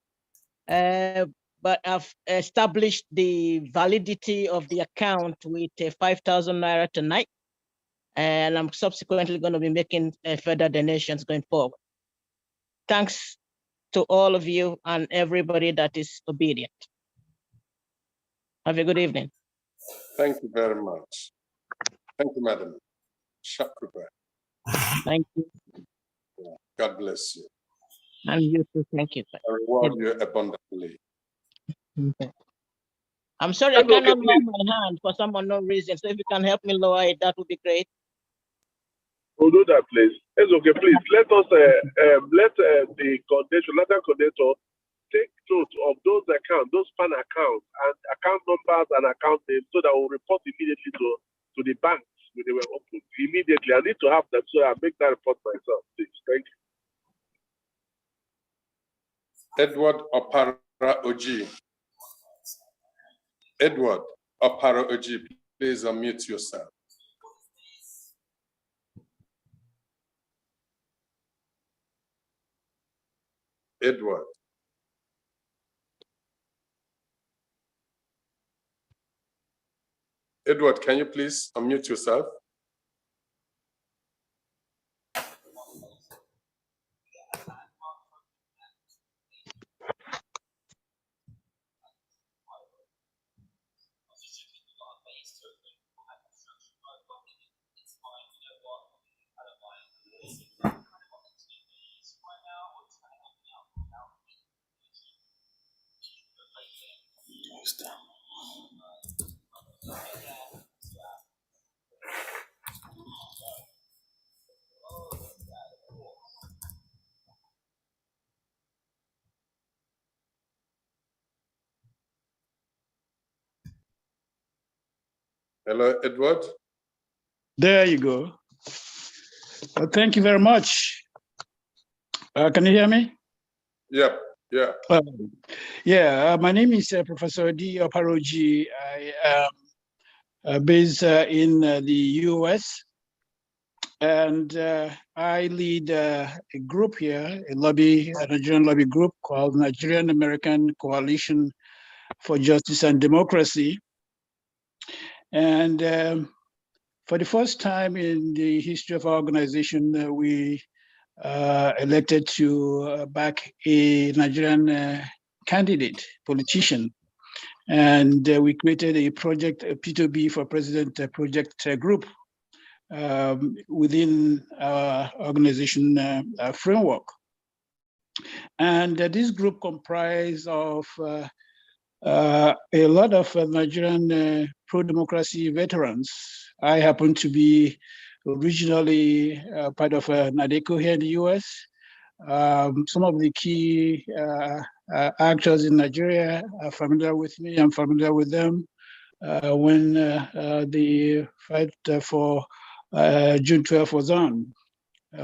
But I've established the validity of the account with 5,000 Naira tonight. And I'm subsequently going to be making further donations going forward. Thanks to all of you and everybody that is obedient. Have a good evening. Thank you very much. Thank you, madam. Shakruba. Thank you. God bless you. And you too. Thank you. I reward you abundantly. Okay. I'm sorry, I cannot lower my hand for some unknown reason. So if you can help me lower it, that would be great. We'll do that, please. It's okay, please. Let us let the coordinator take note of those accounts, those PAN accounts, and account numbers and account names, so that we'll report immediately to the banks when they were opened. Immediately, I need to have them, so I'll make that report myself, please. Thank you. Edward Opara Oji. Edward Opara Oji, please unmute yourself. Edward. Edward, can you please unmute yourself? Hello, Edward. There you go. Thank you very much. Can you hear me? Yeah, yeah. My name is Professor D. Oparoji. I am based in the US, and I lead a group here, a Nigerian lobby group called Nigerian American Coalition for Justice and Democracy. And for the first time in the history of our organization, we elected to back a Nigerian candidate, politician. And we created a project, a P2B for President project group within our organization framework. And this group comprised of a lot of Nigerian pro-democracy veterans. I happen to be originally part of NADECO here in the US. Some of the key actors in Nigeria are familiar with me. I'm familiar with them. When the fight for June 12 was on,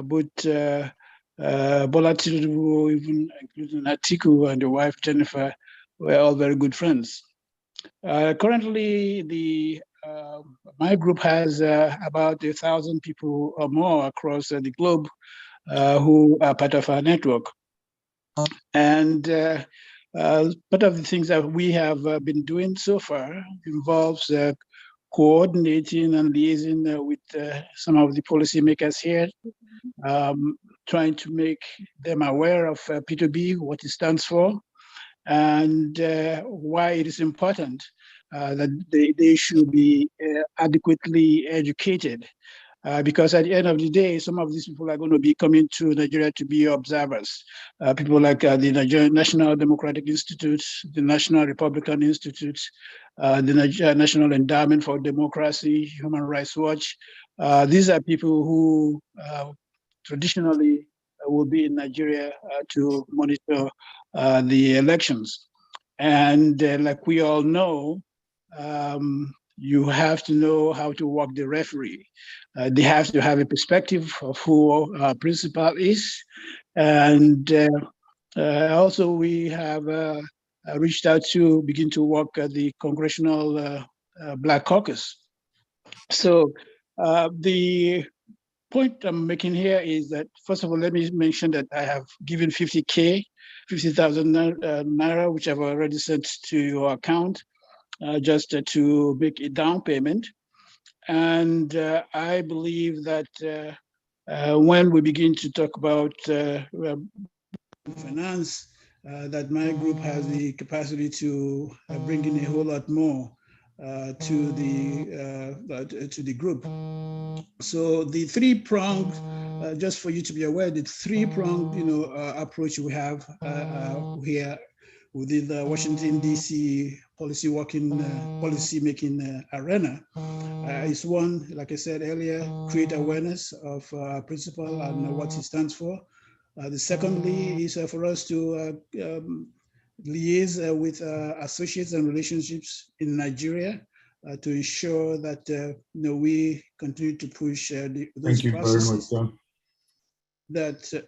both Bola Tinubu, even including Atiku and the wife Jennifer, were all very good friends. Currently, my group has about 1,000 people or more across the globe who are part of our network. And part of the things that we have been doing so far involves coordinating and liaising with some of the policymakers here, trying to make them aware of P2B, what it stands for, and why it is important that they should be adequately educated because at the end of the day, some of these people are going to be coming to Nigeria to be observers. People like the Nigerian National Democratic Institute, the National Republican Institute, the National Endowment for Democracy, Human Rights Watch. These are people who traditionally will be in Nigeria to monitor the elections. And like we all know, you have to know how to walk the referee. They have to have a perspective of who our principal is. And also we have reached out to begin to work at the Congressional Black Caucus. So the point I'm making here is that, first of all, let me mention that I have given 50,000 Naira, which I've already sent to your account, just to make a down payment. And I believe that when we begin to talk about finance, that my group has the capacity to bring in a whole lot more to the group. So the three-pronged, just for you to be aware, the three-pronged, approach we have here within the Washington D.C. policy-making arena is one, like I said earlier, create awareness of principle and what it stands for. The secondly is for us to liaise with associates and relationships in Nigeria to ensure that we continue to push those processes. Thank you very much, sir. That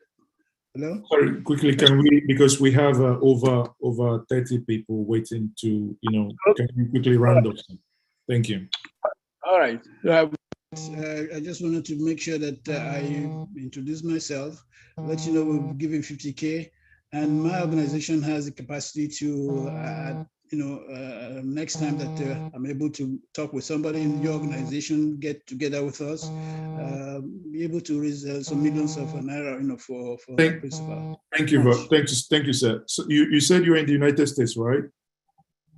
hello. Sorry, quickly, can we, because we have over 30 people waiting to, can you quickly round up? Thank you. All right. I just wanted to make sure that I introduce myself, let you know we're giving 50K, and my organization has the capacity to, next time that I'm able to talk with somebody in your organization, get together with us, be able to raise some millions of Naira, for the principal. Thank you, sir. So you said you're in the United States, right?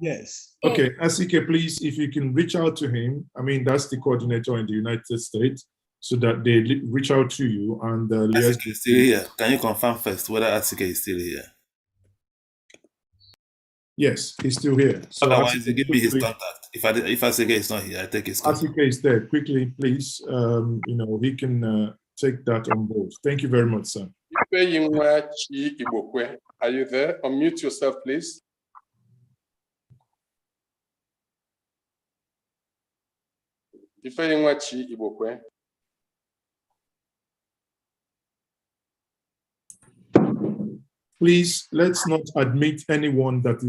Yes. Okay, Asike, please, if you can reach out to him, that's the coordinator in the United States, so that they reach out to you and Asike is still here. Can you confirm first whether Asike is still here? Yes, he's still here. So otherwise, give me his contact. If Asike is not here, I take his contact. Asike is there. Quickly, please. He can take that on board. Thank you very much, sir. Are you there? Unmute yourself, please. Please, let's not admit anyone that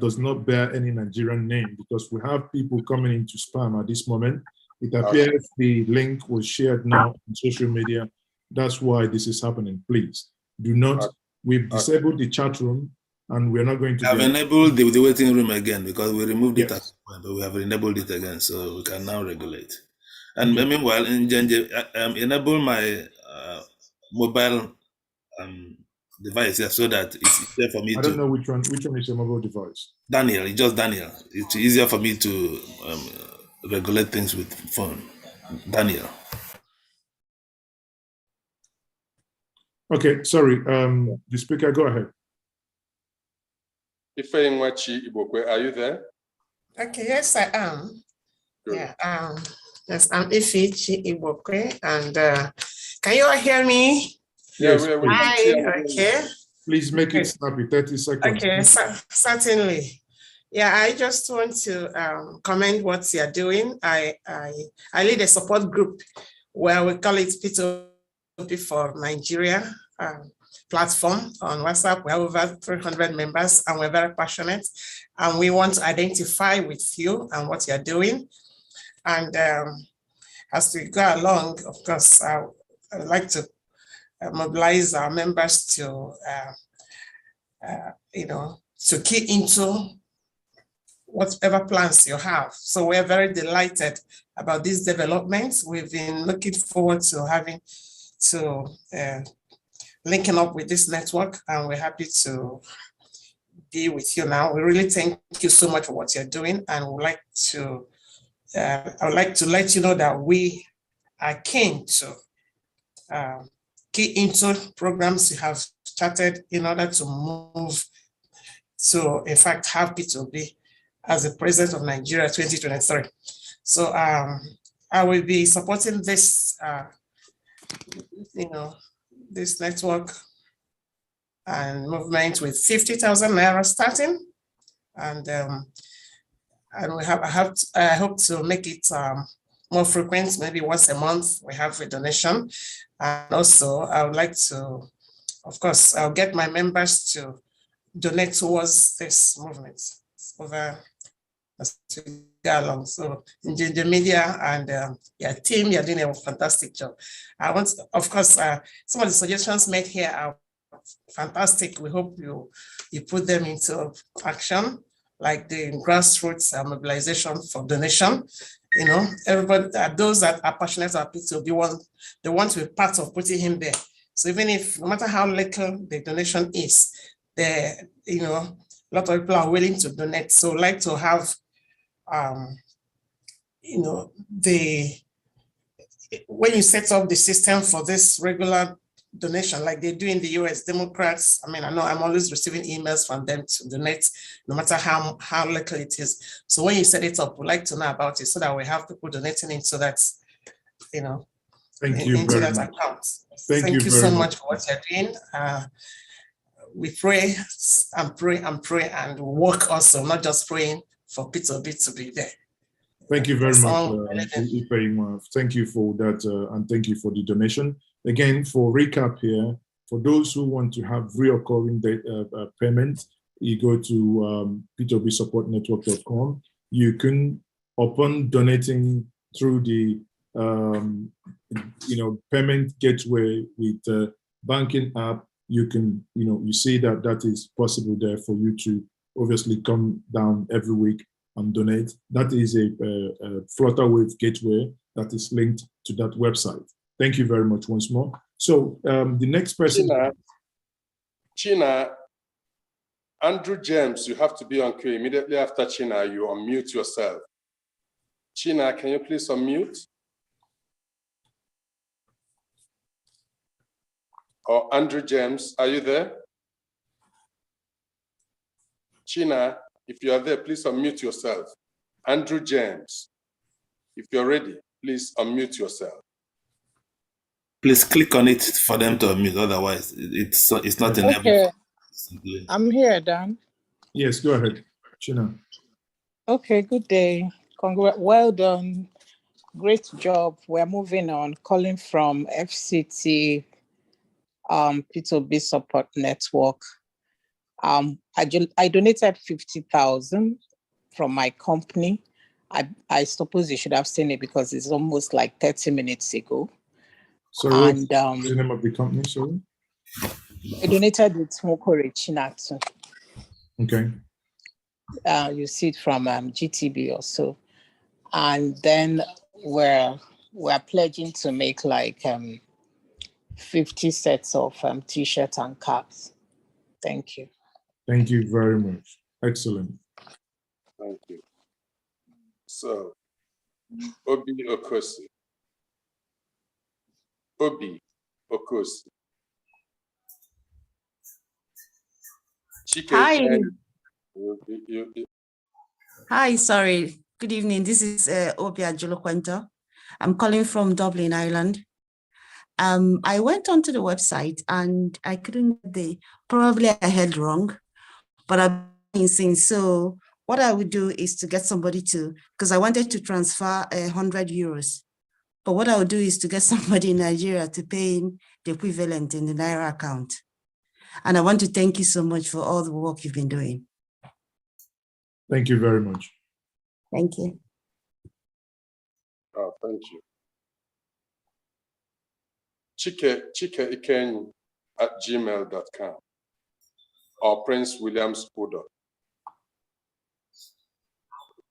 does not bear any Nigerian name, because we have people coming into spam at this moment. It appears the link was shared now on social media. That's why this is happening. Please do not. We've disabled the chat room, and we're not going to. We have enabled the waiting room again, because we removed it at some point, but we have enabled it again, so we can now regulate. And meanwhile, enable my mobile device here, so that it's easier for me to. I don't know which one is your mobile device. Daniel, it's just Daniel. It's easier for me to regulate things with phone. Daniel. Okay, sorry. The speaker, go ahead. Are you there? Okay, yes, I am. Good. Yeah, yes, I'm Ifichi Ibokwe, and can you all hear me? Yes, hi, okay. Please make it snappy, 30 seconds. Okay, certainly. Yeah, I just want to comment what you're doing. I lead a support group where we call it PeterObi for Nigeria platform on WhatsApp. We have over 300 members, and we're very passionate, and we want to identify with you and what you're doing. And as we go along, of course, I would like to mobilize our members to, to key into whatever plans you have. So we're very delighted about these developments. We've been looking forward to linking up with this network, and we're happy to be with you now. We really thank you so much for what you're doing, and I would like to let you know that we are keen to key into programs you have started in order to move to, in fact, have P2B as the president of Nigeria 2023. So I will be supporting this, this network and movement with 50,000 Naira starting. And I hope to make it more frequent, maybe once a month we have a donation. And also I would like to, of course, I'll get my members to donate towards this movement over as we go along. So in the media and your team, you're doing a fantastic job. I want, of course, some of the suggestions made here are fantastic. We hope you put them into action, like the grassroots mobilization for donation. Everybody, those that are passionate about P2B, they want to be part of putting him there. So even if, no matter how little the donation is, a lot of people are willing to donate. So I'd like to have, when you set up the system for this regular donation, like they do in the US, Democrats, I know I'm always receiving emails from them to donate, no matter how little it is. So when you set it up, we'd like to know about it so that we have people donating into that, Thank you into very that much. account. Thank you so very much for what you're doing. We pray and pray and pray and work also, not just praying for P2B to be there. Thank you very much, Ife. Thank you for that, and thank you for the donation. Again, for recap here, for those who want to have reoccurring payment, you go to PeterObiSupportNetwork.com. You can, upon donating through the payment gateway with the banking app, you can, you see that is possible there for you to obviously come down every week and donate. That is a Flutterwave gateway that is linked to that website. Thank you very much once more. So the next person. China, Andrew James, you have to be on queue. Immediately after China, you unmute yourself. China, can you please unmute? Or Andrew James, are you there? China, if you are there, please unmute yourself. Andrew James, if you're ready, please unmute yourself. Please click on it for them to unmute, otherwise it's not enabled. Okay, I'm here, Dan. Yes, go ahead, China. Okay, good day. Well done. Great job. We're moving on. Calling from FCT P2B Support Network. I donated 50,000 from my company. I suppose you should have seen it because it's almost like 30 minutes ago. So what's the name of the company, sorry? I donated with Smokore Chinatu. Okay. You see it from GTB also. And then we're pledging to make like 50 sets of t-shirts and caps. Thank you. Thank you very much. Excellent. Thank you. So, Obi Okosi. Obi Okosi. Hi. Hi, sorry. Good evening. This is Obi Ajolokwento. I'm calling from Dublin, Ireland. I went onto the website and I couldn't probably I heard wrong, but I've been saying, so what I would do is to get somebody to, because I wanted to transfer 100 euros, but what I would do is to get somebody in Nigeria to pay in the equivalent in the Naira account. And I want to thank you so much for all the work you've been doing. Thank you very much. Thank you. Oh, thank you. chikeikenyi@gmail.com or Prince Williams Podo.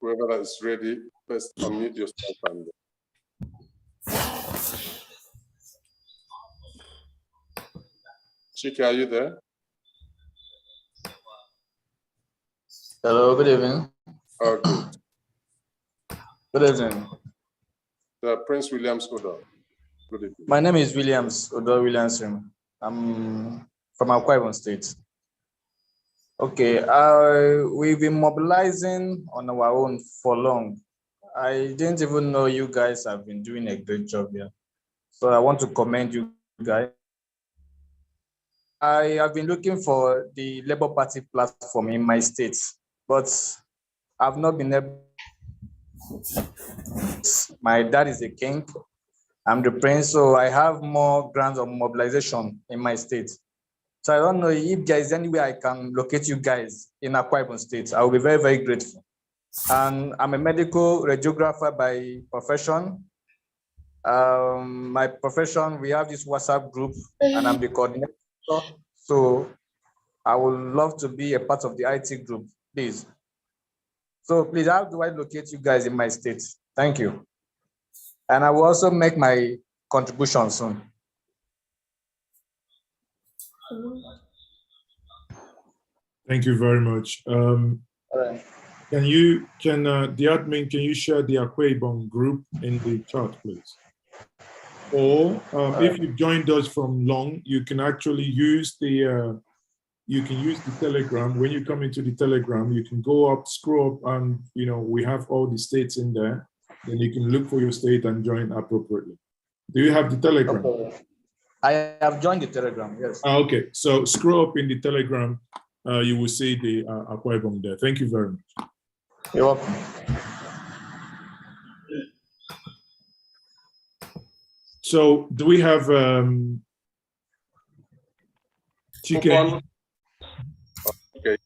Whoever is ready, first unmute yourself and Chike, are you there? Hello, good evening. Oh, good. Good evening. Prince Williams Podo. My name is Odo Williamson. I'm from Akwa Ibom State. Okay, we've been mobilizing on our own for long. I didn't even know you guys have been doing a great job here. So I want to commend you guys. I have been looking for the Labour Party platform in my state, but I've not been able. My dad is a king. I'm the prince, so I have more grounds of mobilization in my state. So I don't know if there is any way I can locate you guys in Akwa Ibom State. I will be very, very grateful. And I'm a medical radiographer by profession. My profession, we have this WhatsApp group, and I'm the coordinator. So I would love to be a part of the IT group, please. So please, how do I locate you guys in my state? Thank you. And I will also make my contribution soon. Thank you very much. Can the admin, can you share the Akwa Ibom group in the chat, please? Or if you joined us from long, you can actually use the Telegram. When you come into the Telegram, you can go up, scroll up, and we have all the states in there. Then you can look for your state and join appropriately. Do you have the Telegram? Okay. I have joined the Telegram, yes. Okay, so scroll up in the Telegram. You will see the Akwa Ibom there. Thank you very much. You're welcome. So, do we have Chicken? Okay.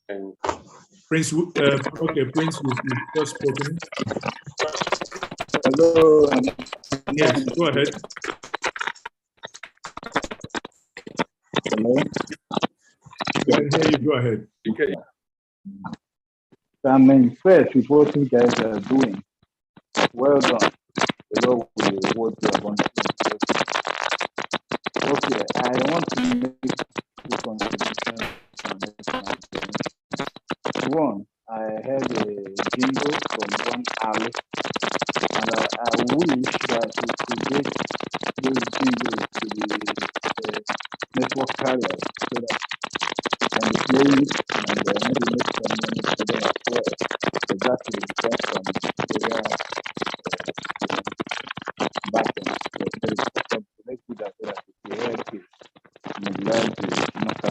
Prince, okay, Prince, you've just spoken. Hello. Yes, go ahead. Hello. We can hear you. Go ahead. Okay. I'm impressed with what you guys are doing. Well done. The Lord will reward you abundantly. Okay, I want to make two contributions on this. One, I had a jingle from one alley, and I wish that we could get those jingles to the network carriers so that can be played and maybe make some money for them as well. Exactly, because from area backend. Let's do that so that we help you mobilize the national.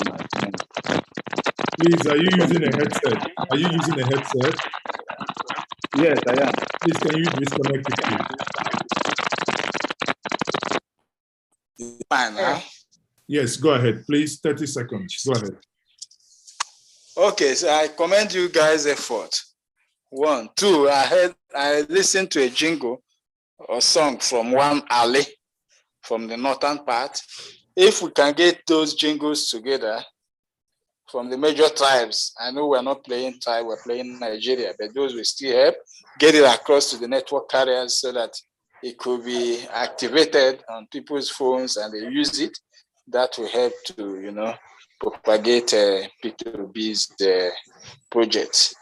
Please, are you using a headset? Are you using a headset? Yes, I am. Please, can you disconnect it, please? Fine, huh? Yes, go ahead. Please, 30 seconds. Go ahead. Okay, so I commend you guys' effort. One, two, I listened to a jingle or song from one alley from the northern part. If we can get those jingles together from the major tribes, I know we're not playing tribe, we're playing Nigeria, but those will still help get it across to the network carriers so that it could be activated on people's phones and they use it. That will help to, propagate P2B's project.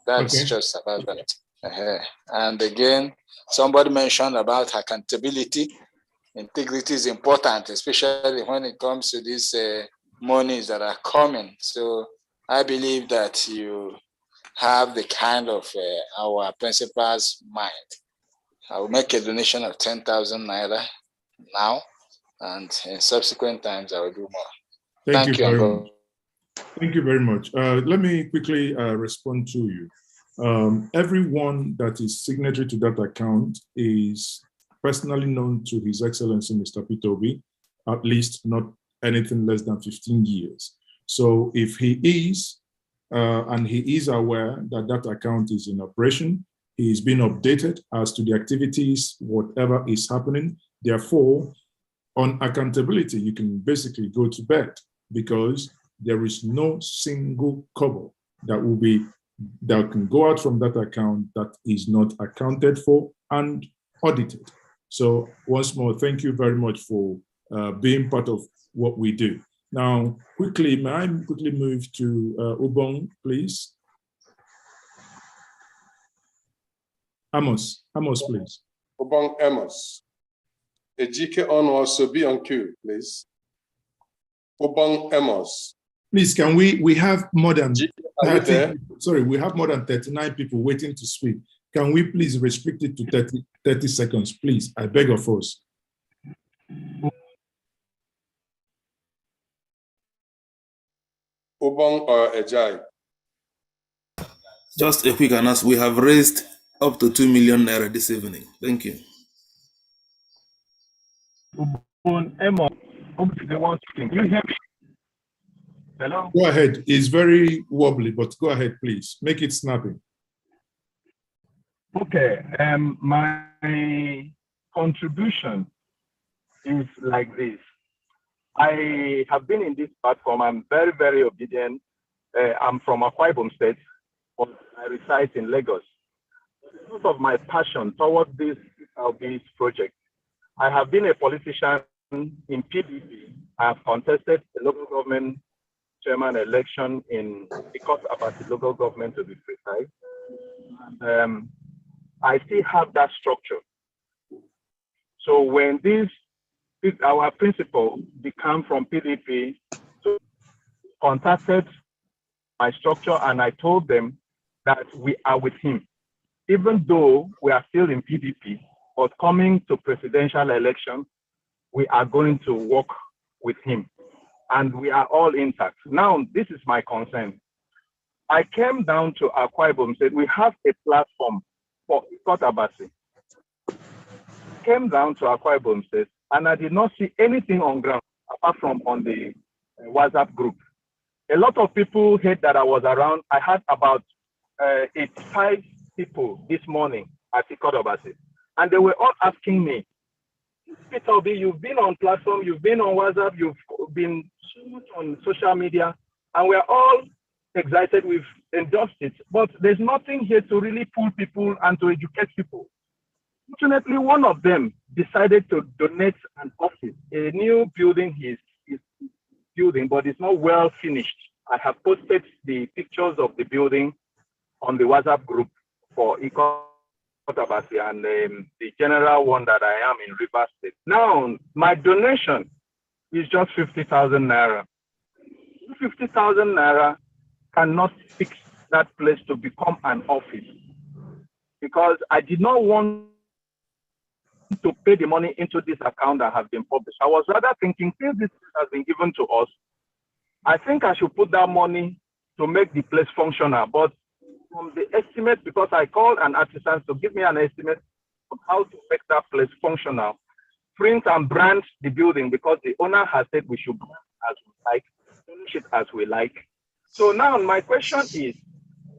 That's Okay. just about that. And again, somebody mentioned about accountability. Integrity is important, especially when it comes to these monies that are coming. So I believe that you have the kind of our principal's mind. I will make a donation of 10,000 Naira now, and in subsequent times I will do more. Thank you very much. Thank you very much. Let me quickly respond to you. Everyone that is signatory to that account is personally known to His Excellency Mr. PeterObi, at least not anything less than 15 years. So if he is, and he is aware that that account is in operation, he is being updated as to the activities, whatever is happening. Therefore, on accountability, you can basically go to bed because there is no single kobo that can go out from that account that is not accounted for and audited. So once more, thank you very much for being part of what we do. Now, quickly, may I quickly move to Ubong, please? Amos, please. Ubong Amos. Ejike on also be on queue, please. Obong Emos. Please, can we have more than 30, sorry, we have more than 39 people waiting to speak. Can we please restrict it to 30 seconds, please? I beg of us. Obong or Ejai? Just a quick announcement. We have raised up to 2 million naira this evening. Thank you. You hear me? Hello? Go ahead. It's very wobbly, but go ahead, please. Make it snappy. Okay. My contribution is like this. I have been in this platform. I'm very, very obedient. I'm from Akwa Ibom State, but I reside in Lagos. Because of my passion towards this project, I have been a politician in PDP. I have contested the local government chairman election in because about the local government, to be precise. I still have that structure. So when our principal became from PDP, so contacted my structure, and I told them that we are with him, even though we are still in PDP. But coming to presidential election, we are going to work with him, and we are all intact. Now, this is my concern. I came down to Akwa Ibom, said we have a platform for Ikotabasi. Came down to Akwa Ibom State, and I did not see anything on ground apart from on the WhatsApp group. A lot of people heard that I was around. I had about 85 people this morning at Ikotabasi, and they were all asking me, Peter Obi, you've been on platform, you've been on WhatsApp, you've been so much on social media, and we're all excited, we've endorsed it, but there's nothing here to really pull people and to educate people. Fortunately, one of them decided to donate an office, a new building he's building, but it's not well finished. I have posted the pictures of the building on the WhatsApp group for Ikotabasi and the general one that I am in Rivers State. Now, my donation is just 50,000 naira. 50,000 naira cannot fix that place to become an office, because I did not want to pay the money into this account that has been published. I was rather thinking, since this has been given to us, I think I should put that money to make the place functional. But from the estimate, because I called an artisan to give me an estimate of how to make that place functional, print and brand the building, because the owner has said we should brand as we like, finish it as we like. So now my question is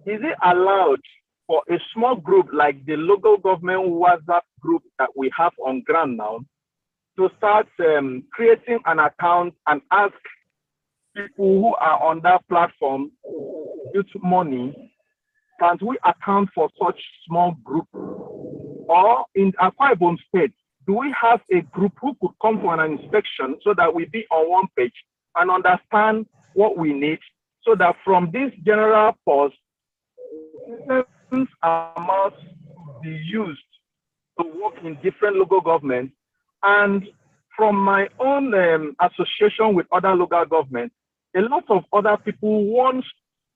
it allowed for a small group like the local government WhatsApp group that we have on ground now to start creating an account and ask people who are on that platform use money? Can't we account for such small group? Or in Akwa Ibom State, do we have a group who could come for an inspection so that we be on one page and understand what we need, so that from this general pause, amounts be used to work in different local governments? And from my own association with other local governments, a lot of other people want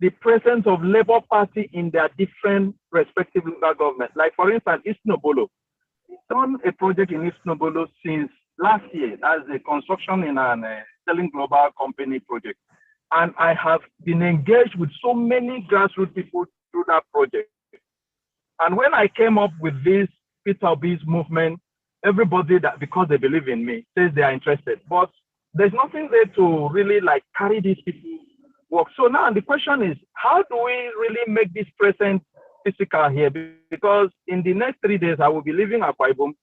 the presence of Labour Party in their different respective local governments. Like, for instance, East Nobolo. We've done a project in East Nobolo since last year as a construction in an selling global company project. And I have been engaged with so many grassroots people through that project. And when I came up with this Peter Obi's movement, everybody, that because they believe in me, says they are interested. But there's nothing there to really like carry these people work. So now the question is, how do we really make this present physical here? Because in the next 3 days, I will be leaving Akwa Ibom,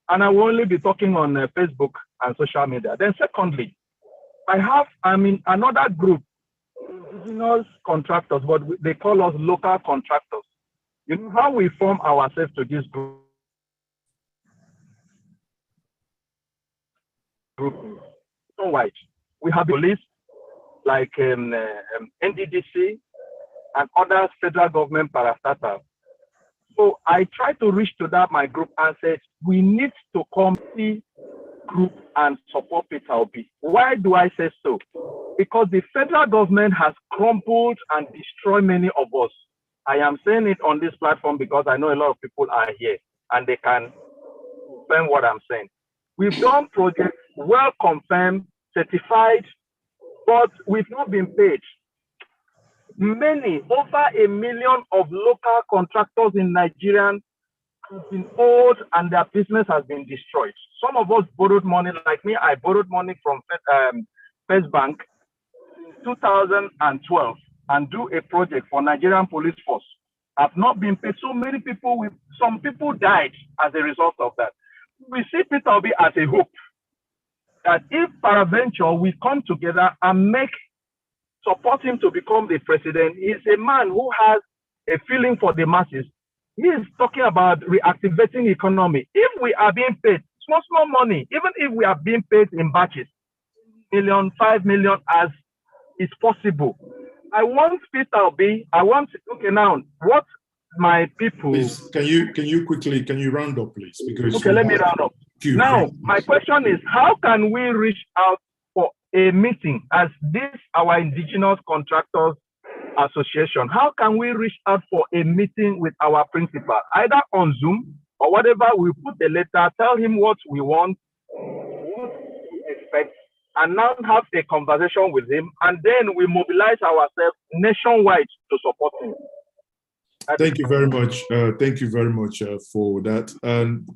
and I will only be talking on Facebook and social media. Then secondly, I'm in another group, indigenous contractors, but they call us local contractors. You know how we form ourselves to this group? So white. We have police like NDDC and other federal government parastatals. So I try to reach to that my group and said, we need to come see group and support Peter Obi. Why do I say so? Because the federal government has crumbled and destroyed many of us. I am saying it on this platform because I know a lot of people are here and they can confirm what I'm saying. We've done projects well confirmed, certified, but we've not been paid. Many, over 1 million of local contractors in Nigeria have been owed and their business has been destroyed. Some of us borrowed money, like me, I borrowed money from First Bank in 2012 and do a project for Nigerian police force. I've not been paid. So many people, some people died as a result of that. We see Peter Obi as a hope that if peradventure we come together and support him to become the president, he's a man who has a feeling for the masses. He is talking about reactivating economy. If we are being paid small money, even if we are being paid in batches, 1 million, 5 million, as is possible. I want Peter Obi. Okay, now what my people. Please, can you round up, please? Because okay, let me round up. Now, my question is, how can we reach out for a meeting as this our indigenous contractors association? How can we reach out for a meeting with our principal, either on Zoom or whatever? We put a letter, tell him what we want, what we expect, and now have a conversation with him, and then we mobilize ourselves nationwide to support him. Thank you very much. Thank you very much for that.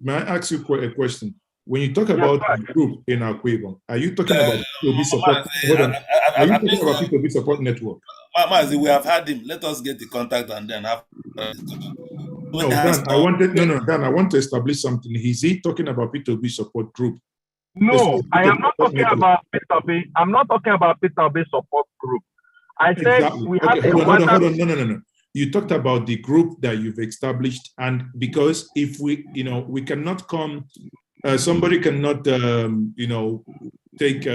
May I ask you a question? When you talk about the group in Akwegon, are you talking about PeterObi support? Are you talking about PeterObi support network? Mazi, we have had him. Let us get the contact and then have. No, Dan, I want to establish something. Is he talking about PeterObi support group? No, I am not talking about PeterObi. I'm not talking about PeterObi support group. I said exactly. We have hold on. No. You talked about the group that you've established, and because if we cannot come, somebody cannot, take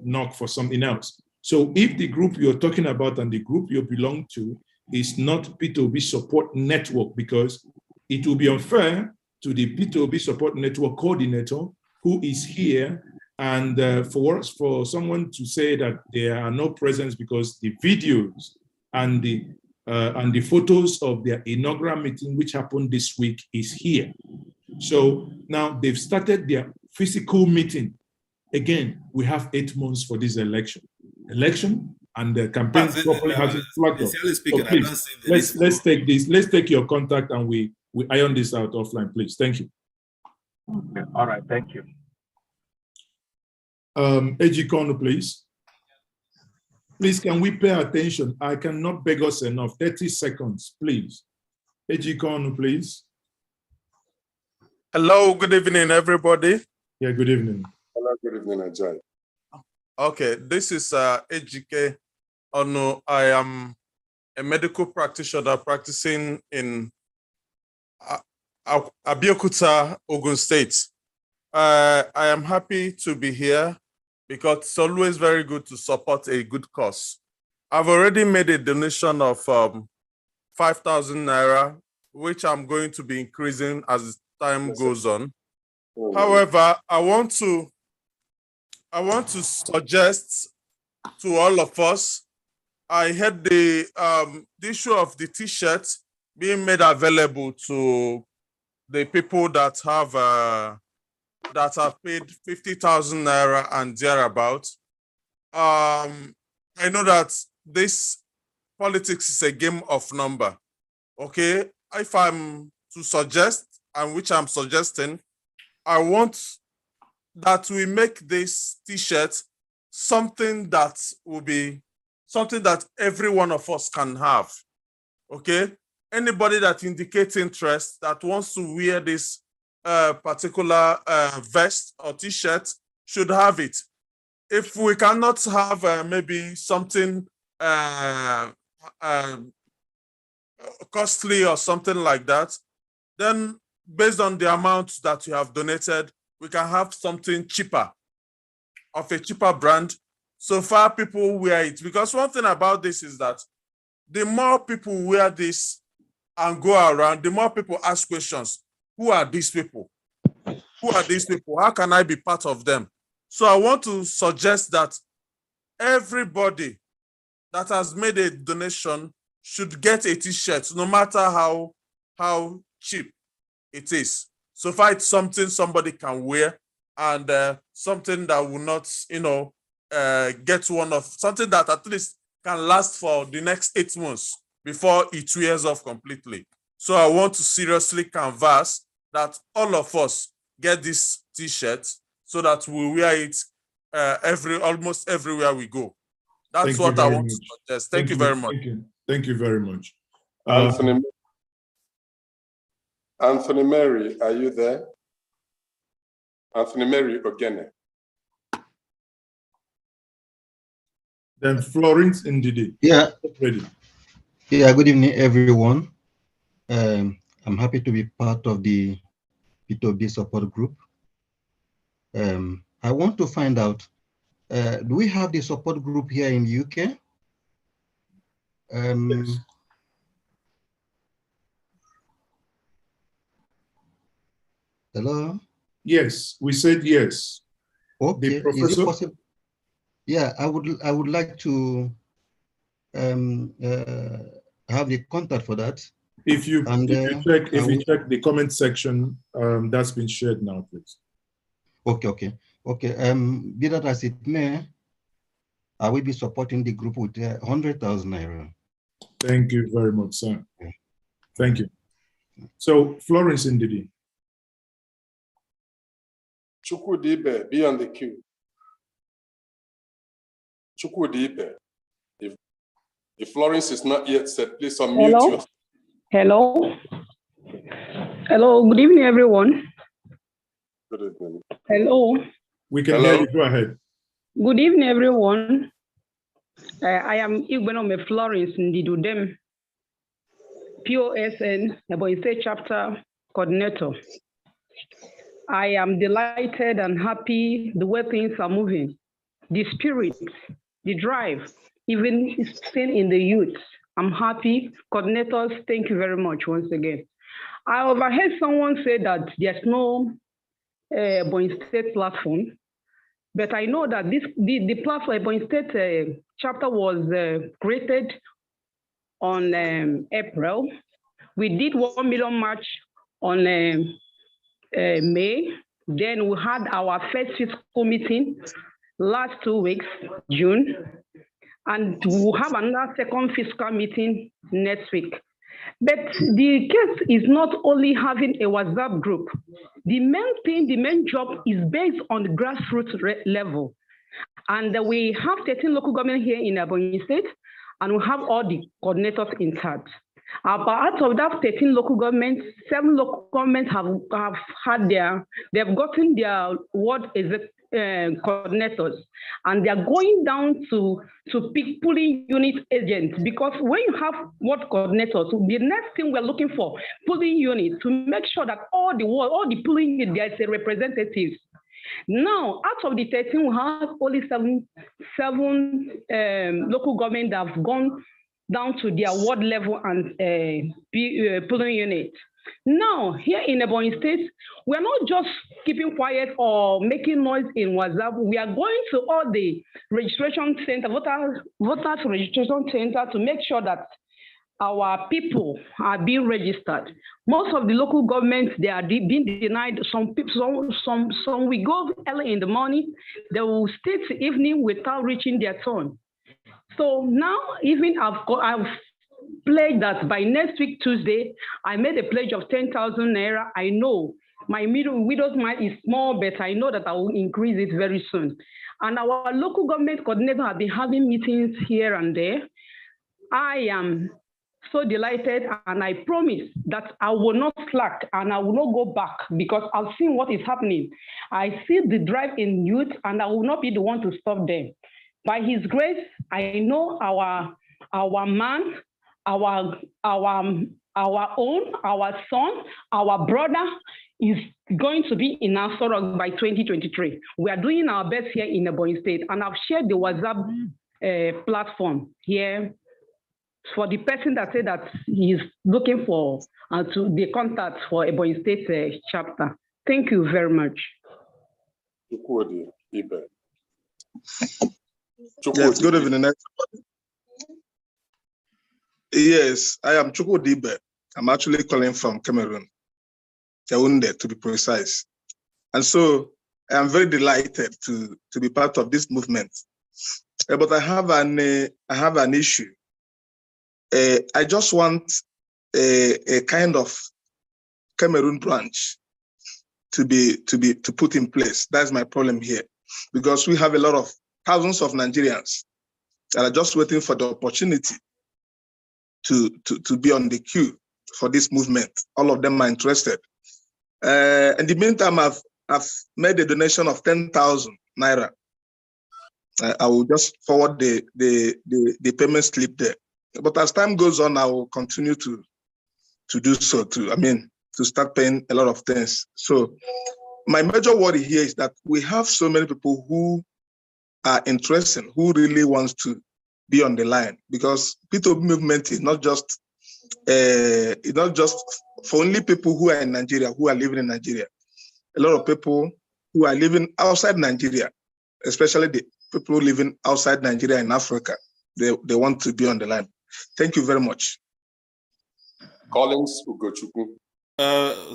knock for something else. So if the group you're talking about and the group you belong to is not PeterObi support network, because it will be unfair to the PeterObi support network coordinator who is here, and for someone to say that there are no presence because the videos and the photos of their inaugural meeting, which happened this week, is here. So now they've started their physical meeting. Again, we have 8 months for this election, and the campaign properly hasn't flagged up. So please, let's take this. Let's take your contact and we iron this out offline, please. Thank you. Okay. All right. Thank you. AG Kono, please. Please, can we pay attention? I cannot beg us enough. 30 seconds, please. AG Kono, please. Hello, good evening, everybody. Yeah, good evening. Hello, good evening, Ajay. Okay, this is Ejike Ono. I am a medical practitioner practicing in Abeokuta, Ogun State. I am happy to be here because it's always very good to support a good cause. I've already made a donation of 5,000 Naira, which I'm going to be increasing as time goes on. However, I want to suggest to all of us, I had the issue of the T-shirt being made available to the people that have paid 50,000 Naira and thereabout. I know that this politics is a game of number. Okay, if I'm to suggest, and which I'm suggesting, I want that we make this T-shirt something that will be something that every one of us can have. Okay, anybody that indicates interest that wants to wear this particular vest or T-shirt should have it. If we cannot have maybe something costly or something like that, then based on the amount that you have donated, we can have something cheaper, of a cheaper brand, so far people wear it. Because one thing about this is that the more people wear this and go around, the more people ask questions. Who are these people? who are these people? How can I be part of them? So I want to suggest that everybody that has made a donation should get a t-shirt, no matter how cheap it is. So far, it's something somebody can wear, and something that will not, get one of, something that at least can last for the next 8 months before it wears off completely. So I want to seriously canvass that all of us get this t-shirt so that we wear it almost everywhere we go. That's what I want to suggest. Thank you very much. Thank you very much. Anthony Mary, are you there? Anthony Mary Ogene. Then Florence Ndidi. Yeah. Ready. Yeah, good evening, everyone. I'm happy to be part of the P2B support group. I want to find out, do we have the support group here in the UK? Yes. Hello? Yes, we said yes. Okay, is it possible? Yeah, I would like to have the contact for that. If you check the comment section, that's been shared now, please. Okay. Be that as it may, I will be supporting the group with 100,000 Naira. Thank you very much, sir. Thank you. So, Florence Ndidi. Chukwudibe, be on the queue. Chukwudibe, if Florence is not yet set, please unmute yourself. Hello, good evening, everyone. Good evening. Hello. We can hear you, go ahead. Good evening, everyone. I am Igbenome Florence Ndidudem, POSN, Ebonyi State Chapter Coordinator. I am delighted and happy the way things are moving. The spirit, the drive, even seen in the youth. I'm happy. Coordinators, thank you very much once again. I overheard someone say that there's no Ebonyi State platform, but I know that the platform, Ebonyi State chapter was created on April. We did 1 million march on May. Then we had our first fiscal meeting last 2 weeks, June. And we'll have another second fiscal meeting next week. But the case is not only having a WhatsApp group. The main job is based on the grassroots level. And we have 13 local governments here in Ebonyi State, and we have all the coordinators in charge. But out of that 13 local governments, 7 local governments they've gotten their ward coordinators, and they're going down to pick pulling unit agents, because when you have ward coordinators, the next thing we're looking for, pulling units, to make sure that all the pulling units, there's a representative. Now, out of the 13, we have only seven local governments that have gone down to their ward level and pulling unit. Now, here in Ebonyi State, we're not just keeping quiet or making noise in WhatsApp. We are going to all the registration center, voters registration center, to make sure that our people are being registered. Most of the local governments, they are being denied. Some people, some we go early in the morning, they will stay till evening without reaching their turn. So now, even I've pledged that by next week, Tuesday, I made a pledge of 10,000 Naira. I know my widow's mite is small, but I know that I will increase it very soon. And our local government coordinator have been having meetings here and there. I am so delighted, and I promise that I will not slack and I will not go back, because I've seen what is happening. I see the drive in youth, and I will not be the one to stop them. By His grace, I know our man, our own, our son, our brother is going to be in Naira by 2023. We are doing our best here in Ebonyi State, and I've shared the WhatsApp platform here for the person that said that he's looking for the contact for Ebonyi State chapter. Thank you very much. Yes, good evening, everybody. Yes, I am Chukwudibe. I'm actually calling from Cameroon, Yaoundé to be precise. And so I am very delighted to be part of this movement. But I have an issue. I just want a kind of Cameroon branch to put in place. That's my problem here, because we have a lot of thousands of Nigerians that are just waiting for the opportunity to be on the queue for this movement. All of them are interested. In the meantime, I've made a donation of 10,000 Naira. I will just forward the payment slip there. But as time goes on, I will continue to do so too. I mean, to start paying a lot of things. So my major worry here is that we have so many people who are interested, who really wants to be on the line, because P2B movement is not just for only people who are in Nigeria, who are living in Nigeria. A lot of people who are living outside Nigeria, especially the people living outside Nigeria in Africa, they want to be on the line. Thank you very much. Collins Ugochukwu.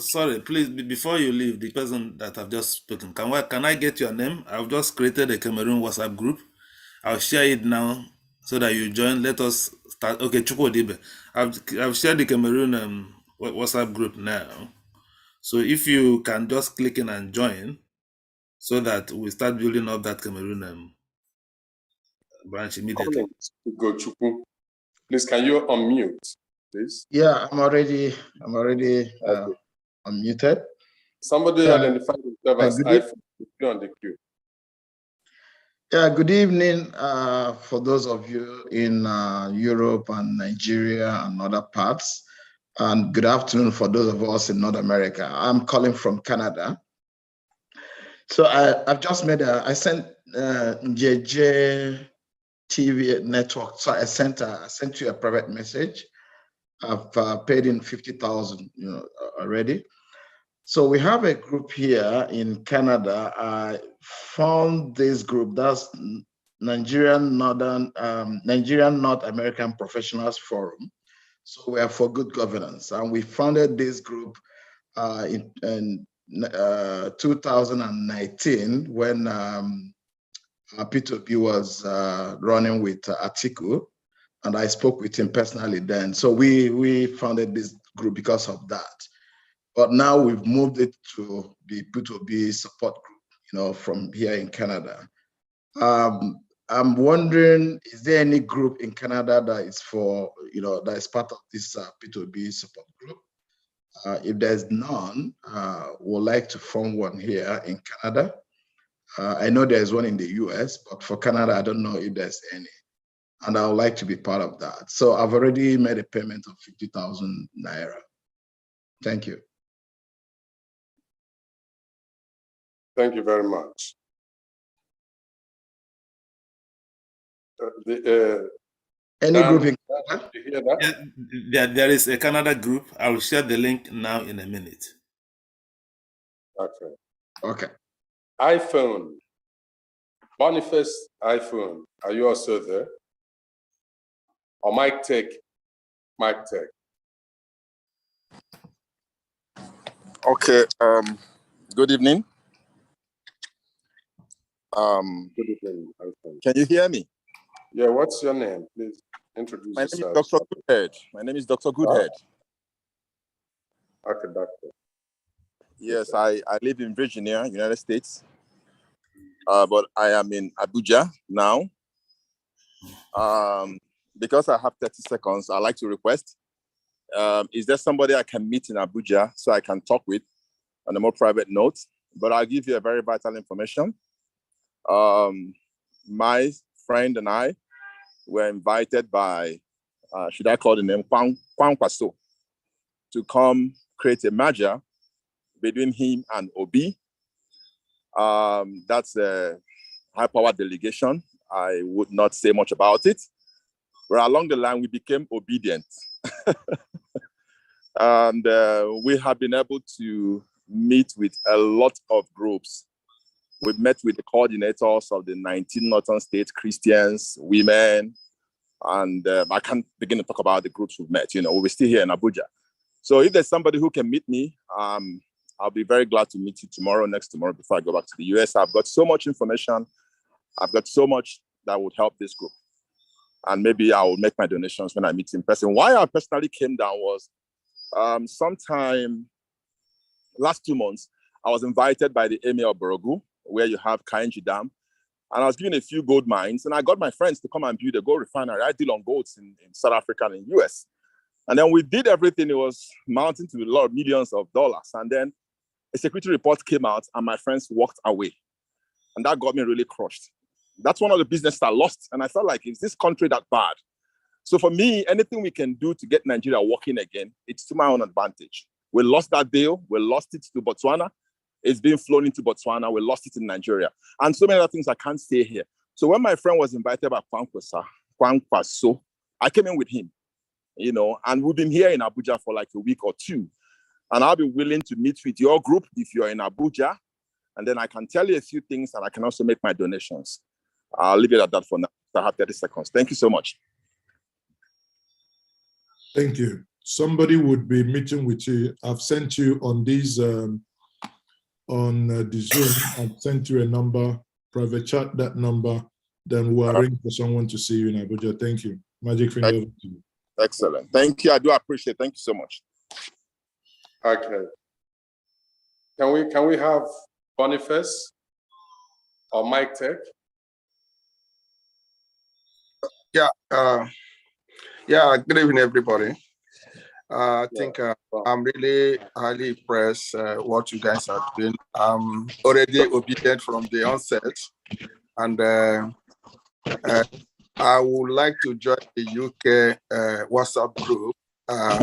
Sorry, please, before you leave, the person that I've just spoken, can I get your name? I've just created a Cameroon WhatsApp group. I'll share it now so that you join. Let us start. Okay, Chukwudibe. I've shared the Cameroon WhatsApp group now. So if you can just click in and join, so that we start building up that Cameroon branch immediately. Ugochukwu. Please, can you unmute, please? Yeah, I'm already unmuted. Somebody identified himself as iPhone on the queue. Yeah, good evening for those of you in Europe and Nigeria and other parts. And good afternoon for those of us in North America. I'm calling from Canada. So I've just I sent JJ TV network. So I sent you a private message. I've paid in 50,000, already. So we have a group here in Canada. I found this group. That's Nigerian North American Professionals Forum. So we are for good governance, and we founded this group in 2019 when P2B was running with Atiku. And I spoke with him personally then. So we founded this group because of that. But now we've moved it to the P2B support group, from here in Canada. I'm wondering, is there any group in Canada that is that is part of this P2B support group? If there's none, we'd like to form one here in Canada. I know there's one in the US, but for Canada, I don't know if there's any. And I would like to be part of that. So I've already made a payment of 50,000 Naira. Thank you. Thank you very much. Any group in Canada? You hear that? Yeah, there is a Canada group. I will share the link now in a minute. Okay. Okay. iPhone. Boniface iPhone. Are you also there? Or Mike Tech? Okay. Good evening. Good evening. Can you hear me? Yeah. What's your name? Please introduce yourself. My name is Dr. Goodhead. My name is Dr. Goodhead. Okay, doctor. Yes, I live in Virginia, United States. But I am in Abuja now. Because I have 30 seconds, I'd like to request, is there somebody I can meet in Abuja so I can talk with on a more private note? But I'll give you a very vital information. My friend and I were invited by, should I call the name, Kwang Kwaso, to come create a merger between him and Obi. That's a high-power delegation. I would not say much about it. But along the line, we became obedient. And we have been able to meet with a lot of groups. We've met with the coordinators of the 19 northern states, Christians, women, and I can't begin to talk about the groups we've met. We're still here in Abuja. So if there's somebody who can meet me, I'll be very glad to meet you tomorrow, next tomorrow, before I go back to the US. I've got so much information. I've got so much that would help this group. And maybe I will make my donations when I meet in person. Why I personally came down was sometime last 2 months, I was invited by the Emir of Borogu, where you have Kainji Dam. And I was given a few gold mines. And I got my friends to come and build a gold refinery. I deal on golds in South Africa and in the US. And then we did everything. It was mounting to a lot of millions of dollars. And then a security report came out and my friends walked away. And that got me really crushed. That's one of the businesses I lost. And I felt like, is this country that bad? So for me, anything we can do to get Nigeria working again, it's to my own advantage. We lost that deal. We lost it to Botswana. It's being flown into Botswana. We lost it in Nigeria. And so many other things I can't say here. So when my friend was invited by Kwankwaso, I came in with him, and we've been here in Abuja for like a week or two. And I'll be willing to meet with your group if you're in Abuja. And then I can tell you a few things and I can also make my donations. I'll leave it at that for now. I have 30 seconds. Thank you so much. Thank you. Somebody would be meeting with you. I've sent you on these, on the Zoom, I've sent you a number, private chat that number, then we'll arrange for someone to see you in Abuja. Thank you. Magic finger over to you. Excellent. Thank you. I do appreciate it. Thank you so much. Okay. Can we have Boniface or Mike Tech? Yeah. Good evening, everybody. I think I'm really highly impressed what you guys are doing. I'm already obedient from the onset, and I would like to join the UK WhatsApp group.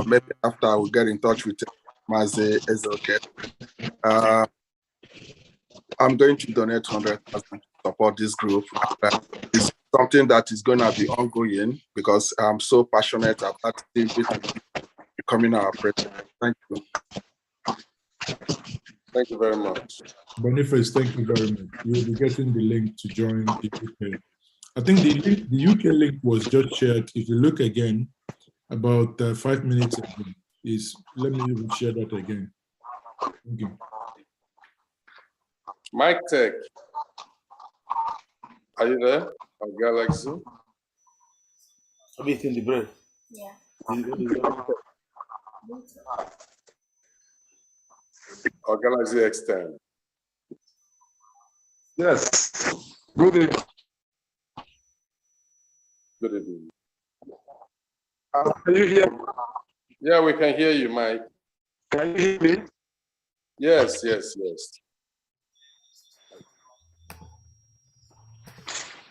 Maybe after I will get in touch with Mazi Ezoke. I'm going to donate 100,000 to support this group. It's something that is going to be ongoing because I'm so passionate about becoming our president. Thank you. Thank you very much. Boniface, thank you very much. You will be getting the link to join the UK. I think the UK link was just shared. If you look again, about 5 minutes ago, let me even share that again. Thank you. Mike Tech, are you there? Or Galaxy? I'm eating the bread. Yeah. Or Galaxy X10? Yes. Good evening. Good evening. Can you hear me? Yeah, we can hear you, Mike. Can you hear me? Yes.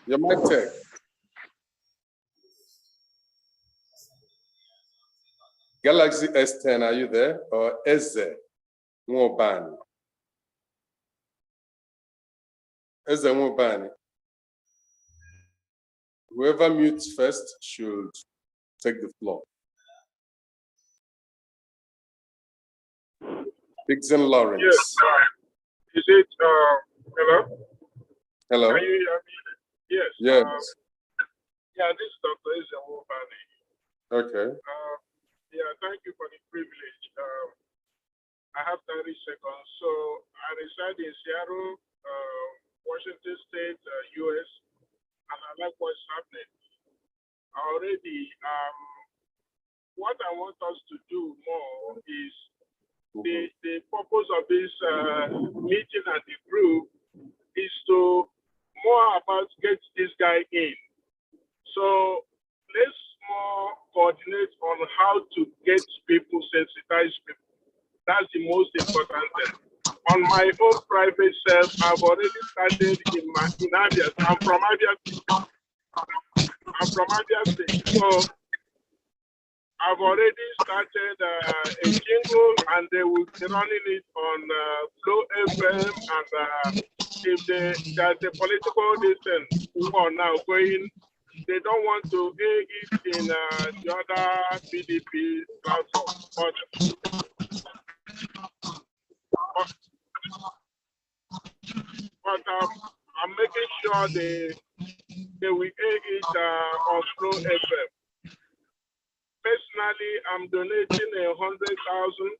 Your Mike Tech. Galaxy S10, are you there? Or Eze Nwobani? Eze Nwobani. Whoever mutes first should take the floor. Dixon Lawrence. Yes. Is it, hello? Hello? Can you hear me? Yes. Yes. Yeah, this is Dr. Eze Nwobani. Okay. Yeah, thank you for the privilege. I have 30 seconds. So I reside in Seattle, Washington State, US, and I like what's happening. Already, what I want us to do more is the purpose of this meeting and the group is to more about get this guy in. So let's more coordinate on how to get people, sensitize people. That's the most important thing. On my own private self, I've already started in Abia. I'm from Abia State. So I've already started a jingle and they will be running it on Flow FM. And if there's a political distance for now going, they don't want to air it in the other PDP platform. but I'm making sure they will air it on Flow FM. Personally, I'm donating 100,000,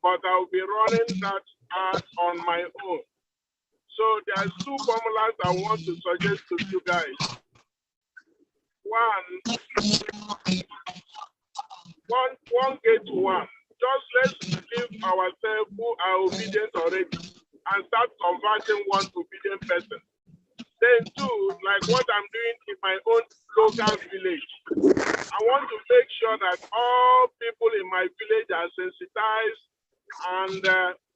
but I'll be running that ad on my own. So there's two formulas I want to suggest to you guys. One gate one. Just let's leave ourselves who are obedient already and start converting one obedient person. Then two, like what I'm doing in my own local village. I want to make sure that all people in my village are sensitized and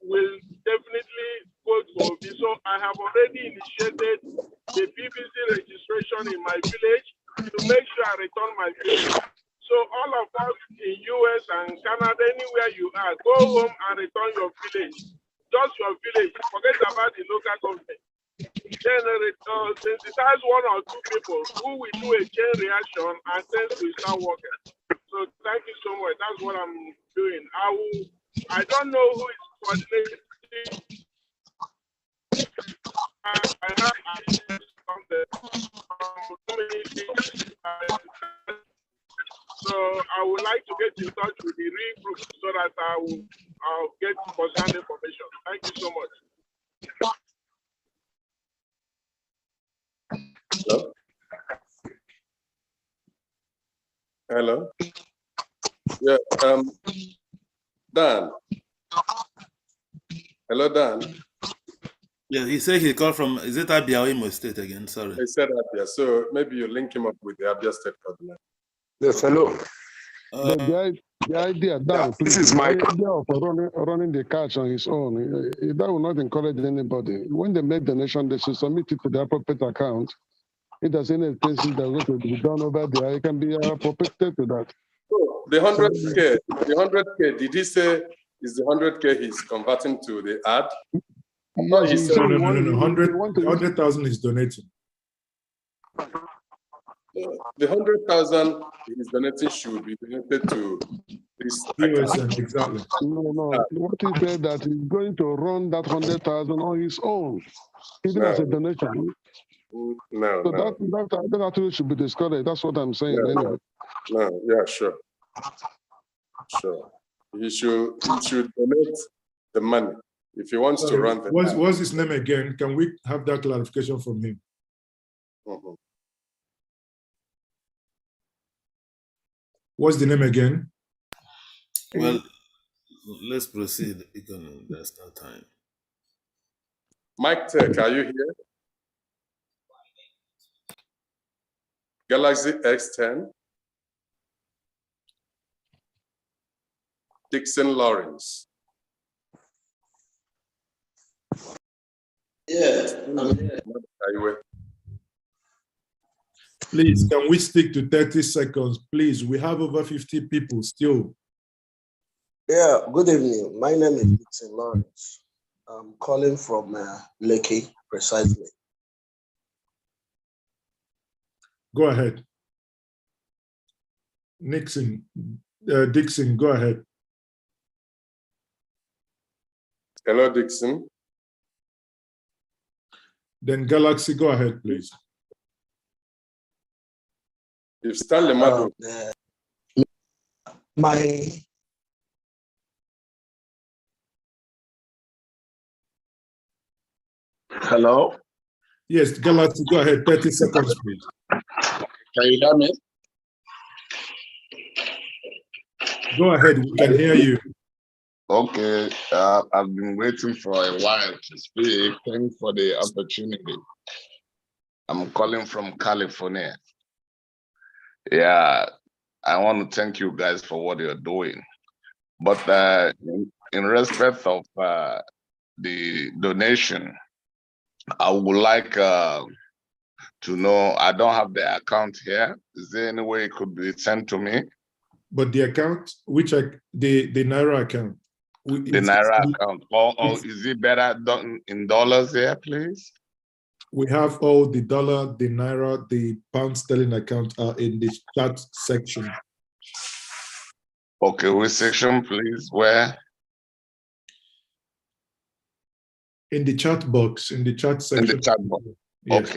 will definitely vote for me. So I have already initiated the BBC registration in my village to make sure I return my village. So all of us in US and Canada, anywhere you are, go home and return your village. Just your village. Forget about the local government. Then sensitize one or two people who will do a chain reaction and things will start working. So thank you so much. That's what I'm doing. I don't know who is coordinating. I have from the community. So I would like to get in touch with the real group so that I'll get concerned information. Thank you so much. Hello. Yeah. Dan. Hello, Dan. Yeah, he said he called from, is it Abia or Imo State again? Sorry. He said Abia. So maybe you link him up with the Abia State coordinator. Yes, hello. The idea, Dan, please, this is my idea of running the catch on his own, that will not encourage anybody. When they make donation, they should submit it to the appropriate account. If there's any expenses that are going to be done over there, it can be appropriated to that. So the 100K, did he say is the 100K he's converting to the ad? Yes, he said, no, 100,000 is donating. The 100,000 he's donating should be donated to this account. Exactly. No. What he said that he's going to run that 100,000 on his own, even as a donation. No. That actually should be discouraged. That's what I'm saying. No, yeah, sure. He should donate the money if he wants to run the. What's his name again? Can we have that clarification from him? What's the name again? Well, let's proceed. There's no time. Mike Tech, are you here? Galaxy X10. Dixon Lawrence. Yeah. Please, can we stick to 30 seconds? Please, we have over 50 people still. Yeah, good evening. My name is Dixon Lawrence. I'm calling from Lekki, precisely. Go ahead. Dixon, go ahead. Hello, Dixon. Then Galaxy, go ahead, please. If Stanley Madu. Hello? Yes, Galaxy, go ahead. 30 seconds, please. Can you hear me? Go ahead, we can hear you. Okay, I've been waiting for a while to speak. Thanks for the opportunity. I'm calling from California. Yeah, I want to thank you guys for what you're doing. But in respect of the donation, I would like to know, I don't have the account here. Is there any way it could be sent to me? But the account, the Naira account? The Naira account, or is it better done in dollars here, please? We have all the dollar, the Naira, the pound sterling account are in the chat section. Okay, which section, please? Where? In the chat box, in the chat section. In the chat box. Yes.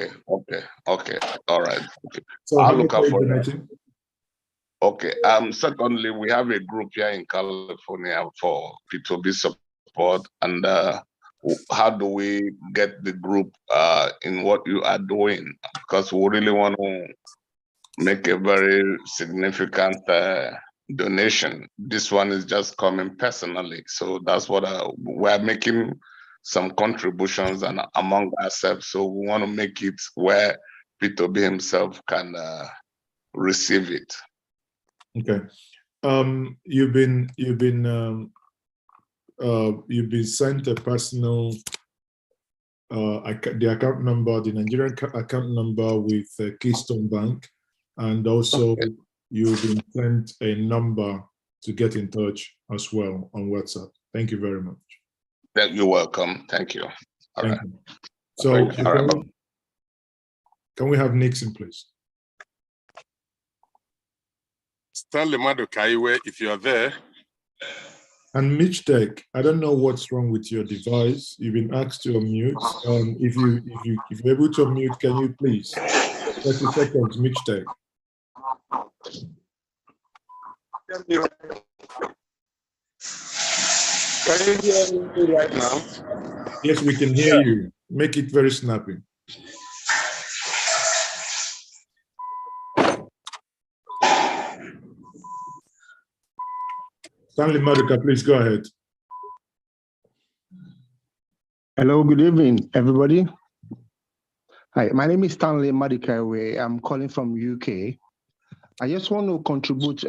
Okay. All right. Okay. So I'll how look much out are you for that. donating? Okay. Secondly, we have a group here in California for P2B support, and how do we get the group in what you are doing? Because we really want to make a very significant donation. This one is just coming personally, so that's what we're making some contributions and among ourselves. So we want to make it where P2B himself can receive it. Okay. You've been sent a personal the account number, the Nigerian account number with Keystone Bank, and also you've been sent a number to get in touch as well on WhatsApp. Thank you very much. You're welcome. Thank you. Thank you. So can we have Nixon, please? Stanley Madokaiwe, if you are there. And Mitch Tech, I don't know what's wrong with your device. You've been asked to unmute. If you're able to unmute, can you please? 30 seconds, Mitch Tech. Can you hear me right now? Yes, we can hear you. Make it very snappy. Stanley Maduka, please go ahead. Hello, good evening, everybody. Hi, my name is Stanley Maduka. I'm calling from UK. I just want to contribute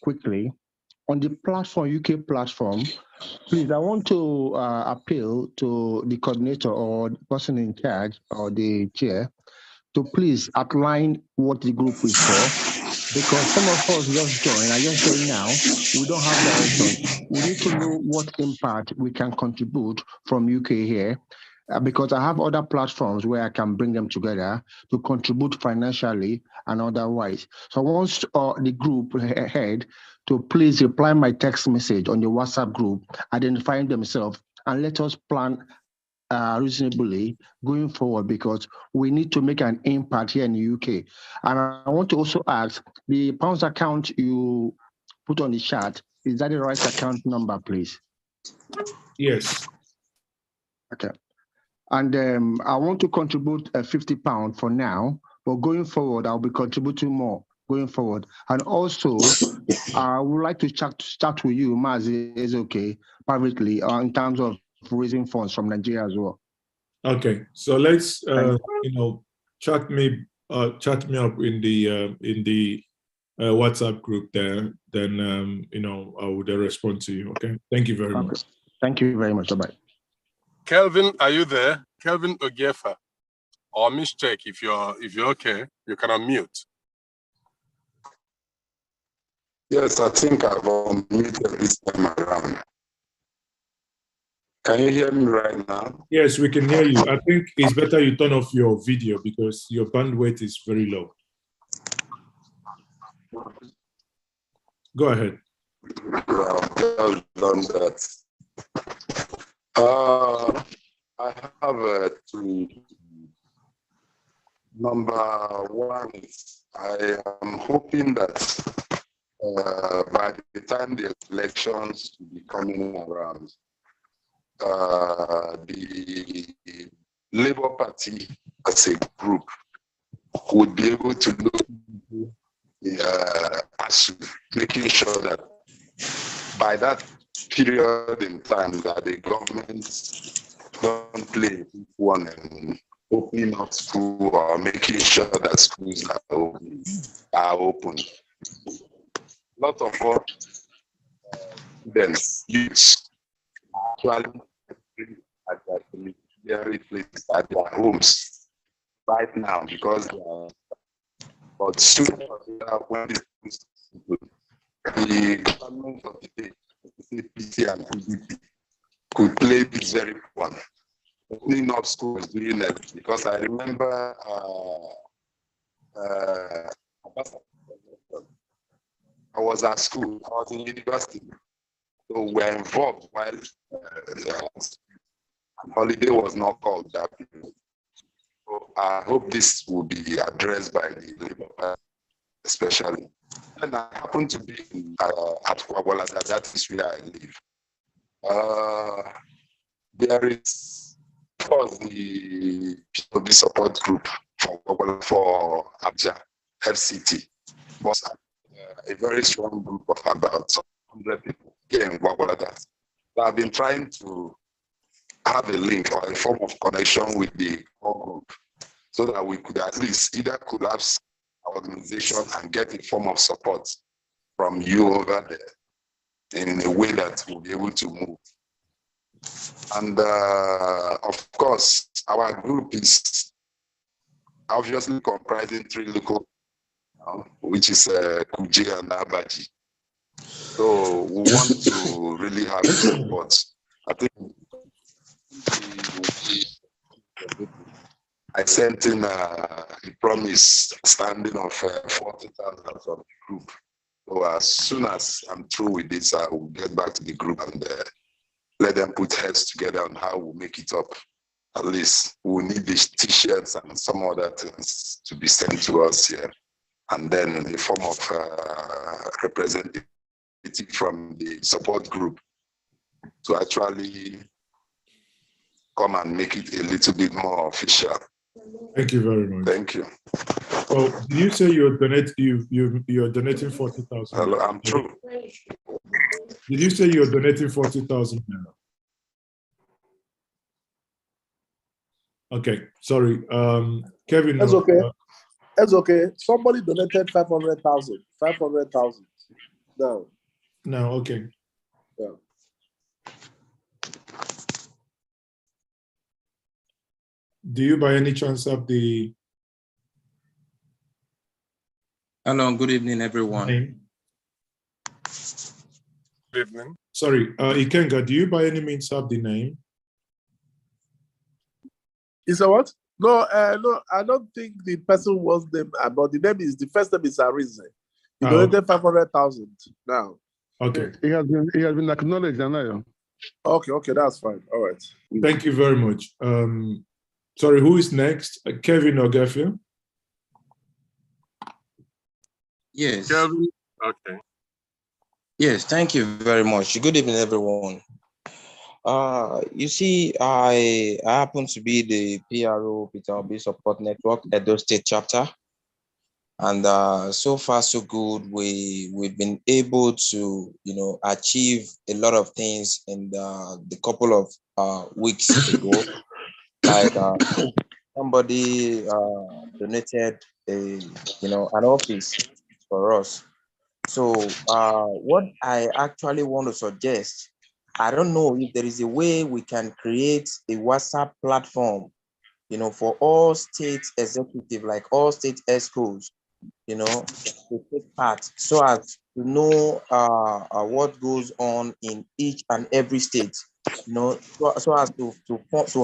quickly on the platform, UK platform. Please, I want to appeal to the coordinator or the person in charge or the chair to please outline what the group is for. Because some of us just joined, I just joined now, we don't have direction. We need to know what impact we can contribute from UK here, because I have other platforms where I can bring them together to contribute financially and otherwise. So I want the group head to please reply my text message on the WhatsApp group, identifying themselves, and let us plan reasonably going forward, because we need to make an impact here in the UK. And I want to also ask, the pounds account you put on the chat, is that the right account number, please? Yes. Okay. And I want to contribute £50 for now, but going forward, I'll be contributing more going forward. And also, I would like to chat with you, Mazi, is okay, privately, in terms of raising funds from Nigeria as well. Okay, so let's chat me up in the WhatsApp group there. Then I would respond to you. Okay, thank you very much. Thank you very much. Bye. Kelvin, are you there? Kelvin Ogiefa, or Miss Check, if you're okay, you can unmute. Yes, I think I've unmuted this time around. Can you hear me right now? Yes, we can hear you. I think it's better you turn off your video because your bandwidth is very low. Go ahead. I've done that. I have two. Number one is I am hoping that by the time the elections will be coming around, the Labour Party as a group would be able to look as making sure that by that period in time that the government don't play one and opening up school or making sure that schools are open. A lot of our students, youths, actually at their places at their homes right now because but soon when the government of the day, CPC and PDP, could play this very one, opening up schools doing it. Because I remember I was at school, I was in university, so we're involved while and holiday was not called that period. So I hope this will be addressed by the Labour Party, especially. And I happen to be at Wagwalada, that is where I live. There is, of course, the PeterObi support group for Abja, FCT, was a very strong group of about 100 people here in Wagwalada. So I've been trying to have a link or a form of connection with the core group so that we could at least either collapse our organization and get a form of support from you over there in a way that we'll be able to move. And of course, our group is obviously comprising 3 local, which is Kogi and Abaji. So we want to really have support. I think I sent in a promise standing of 40,000 from the group. So as soon as I'm through with this, I will get back to the group and let them put heads together on how we'll make it up. At least we'll need these t-shirts and some other things to be sent to us here. And then in the form of representative from the support group to actually come and make it a little bit more official. Thank you very much. Thank you. Well, did you say you're donating 40,000? Hello, I'm true. Did you say you're donating 40,000 now? Okay, sorry. Kevin. That's okay. That's okay. Somebody donated 500,000. 500,000. No. No, okay. Yeah. Do you by any chance have the... Hello, good evening, everyone. Name? Good evening. Sorry, Ikenga, do you by any means have the name? Is that what? No, no, I don't think the person was them, but the name is, the first name is Arize. He donated 500,000 now. Okay. He has been acknowledged, Naira. Okay, that's fine. All right. Thank you very much. Sorry, who is next? Kevin or Garfield? Yes. Kevin. Okay. Yes, thank you very much. Good evening, everyone. You see, I happen to be the PRO PeterObi Support Network Edo State chapter, and so far so good. We've been able to achieve a lot of things in the couple of weeks ago. Like somebody donated an office for us. So what I actually want to suggest, I don't know if there is a way we can create a WhatsApp platform, for all state executive, like all state ESCOs, to take part so as to know what goes on in each and every state, so as to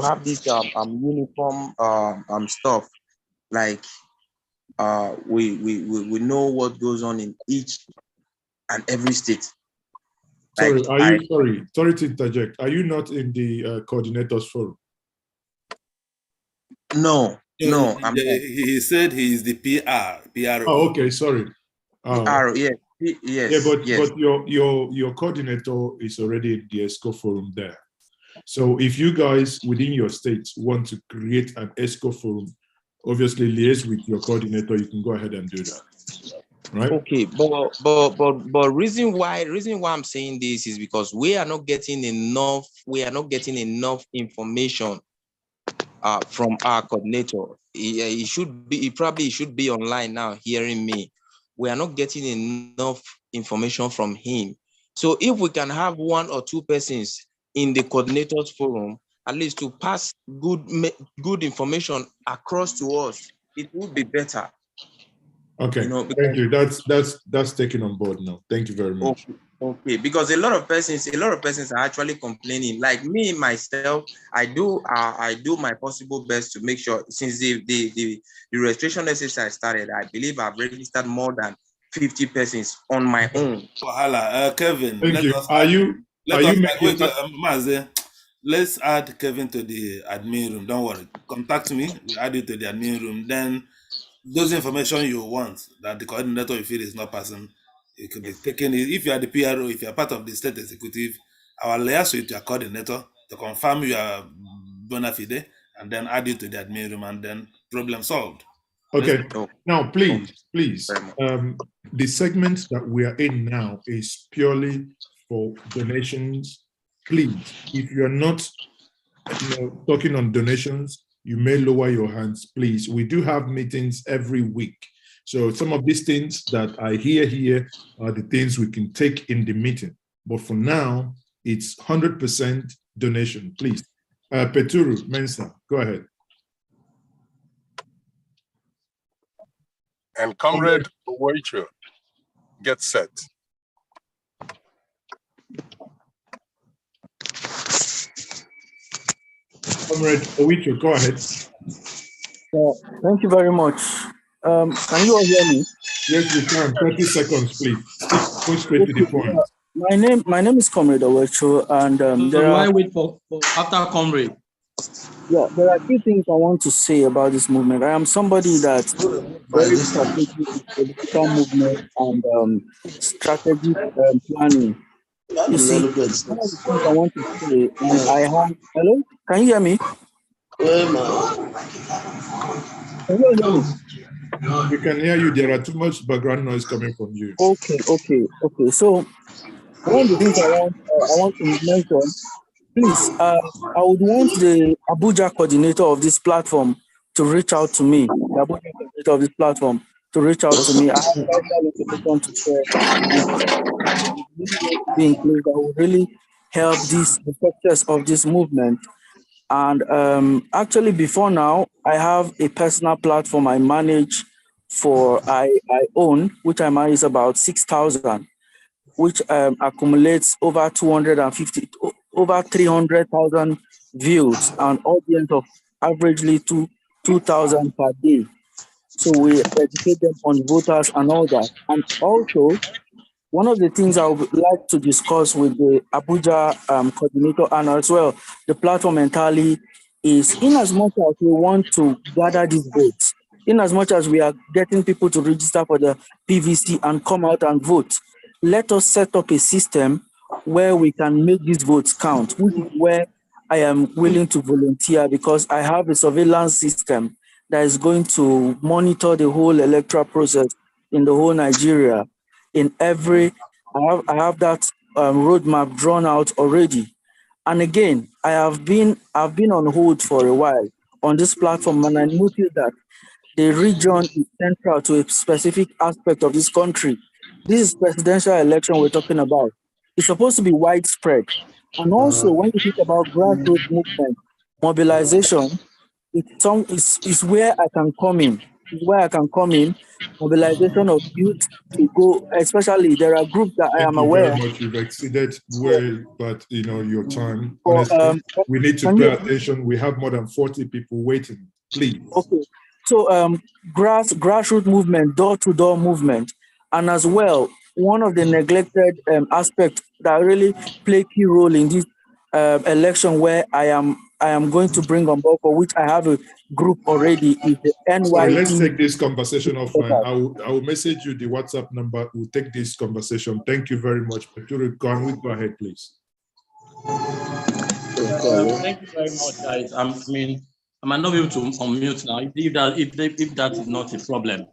have this uniform stuff, like we know what goes on in each and every state. Sorry, Like, sorry to interject. Are you not in the coordinators forum? No. He said he is the PRO. Oh, okay, sorry. PRO, yes. Yeah, but your coordinator is already in the ESCO forum there. So if you guys within your states want to create an ESCO forum, obviously liaise with your coordinator, you can go ahead and do that. Right? Okay, but reason why I'm saying this is because we are not getting enough information from our coordinator. He probably should be online now hearing me. We are not getting enough information from him. So if we can have 1 or 2 persons in the coordinators forum, at least to pass good information across to us, it would be better. Okay, thank you. That's taken on board now. Thank you very much. Okay, because a lot of persons are actually complaining. Like me myself, I do my possible best to make sure, since the registration exercise started, I believe I've registered more than 50 persons on my own. Kevin, thank you. Are you making? let's add Kevin to the admin room. Don't worry. Contact me. We add you to the admin room. Then those information you want that the coordinator you feel is not passing, it could be taken. If you are the PRO, if you are part of the state executive, I will liaise with your coordinator to confirm you are bona fide and then add you to the admin room and then problem solved. Okay. Now, please, the segment that we are in now is purely for donations. Please, if you are not talking on donations, you may lower your hands, please. We do have meetings every week. So some of these things that I hear here are the things we can take in the meeting. But for now, it's 100% donation, please. Peturu Mensa, go ahead. And Comrade Owoicho, get set. Comrade Owoicho, go ahead. Thank you very much. Can you all hear me? Yes, we can. 30 seconds, please. Go straight to the point. My name is Comrade Owoicho, and why wait for after Comrade? Yeah, there are few things I want to say about this movement. I am somebody that's very strategic with political movement and strategic planning. You see, one of the things I want to say, and I have, hello? Can you hear me? Can you hear me? We can hear you. There are too much background noise coming from you. Okay. So one of the things I want to mention, please, I would want the Abuja coordinator of this platform to reach out to me. The Abuja coordinator of this platform to reach out to me. I have vital information to share. Being place that will really help the success of this movement. And actually, before now, I have a personal platform I manage I own, which I manage about 6,000, which accumulates over 300,000 views and audience of averagely 2,000 per day. So we educate them on voters and all that. And also, one of the things I would like to discuss with the Abuja coordinator and as well the platform entirely is, in as much as we want to gather these votes, in as much as we are getting people to register for the PVC and come out and vote, let us set up a system where we can make these votes count, which is where I am willing to volunteer, because I have a surveillance system that is going to monitor the whole electoral process in the whole Nigeria. I have that roadmap drawn out already. And again, I've been on hold for a while on this platform, and I noticed that the region is central to a specific aspect of this country. This is presidential election we're talking about. It's supposed to be widespread. And also, when you think about grassroots movement, mobilization, it's where I can come in. It's where I can come in. Mobilization of youth to go, especially there are groups that I am aware. Thank you very much. You've exceeded but your time. Honestly, we need to pay attention. We have more than 40 people waiting. Please. Okay. So grassroots movement, door-to-door movement, and as well, one of the neglected aspects that really play a key role in this election, where I am going to bring on board, for which I have a group already, is the NYT. Sorry, let's take this conversation offline. I will message you the WhatsApp number. We'll take this conversation. Thank you very much. Peturu, can we go ahead, please? Thank you very much, guys. I might not be able to unmute now, if that is not a problem.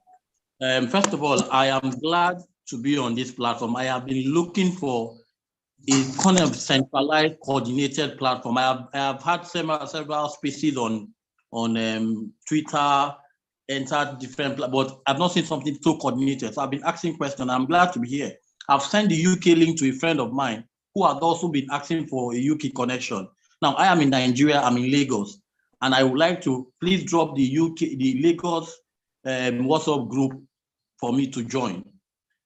First of all, I am glad to be on this platform. I have been looking for a kind of centralized, coordinated platform. I have had several spaces on Twitter, entered different, but I've not seen something so coordinated. So I've been asking questions. I'm glad to be here. I've sent the UK link to a friend of mine who has also been asking for a UK connection. Now, I am in Nigeria, I'm in Lagos, and I would like to please drop the Lagos WhatsApp group for me to join.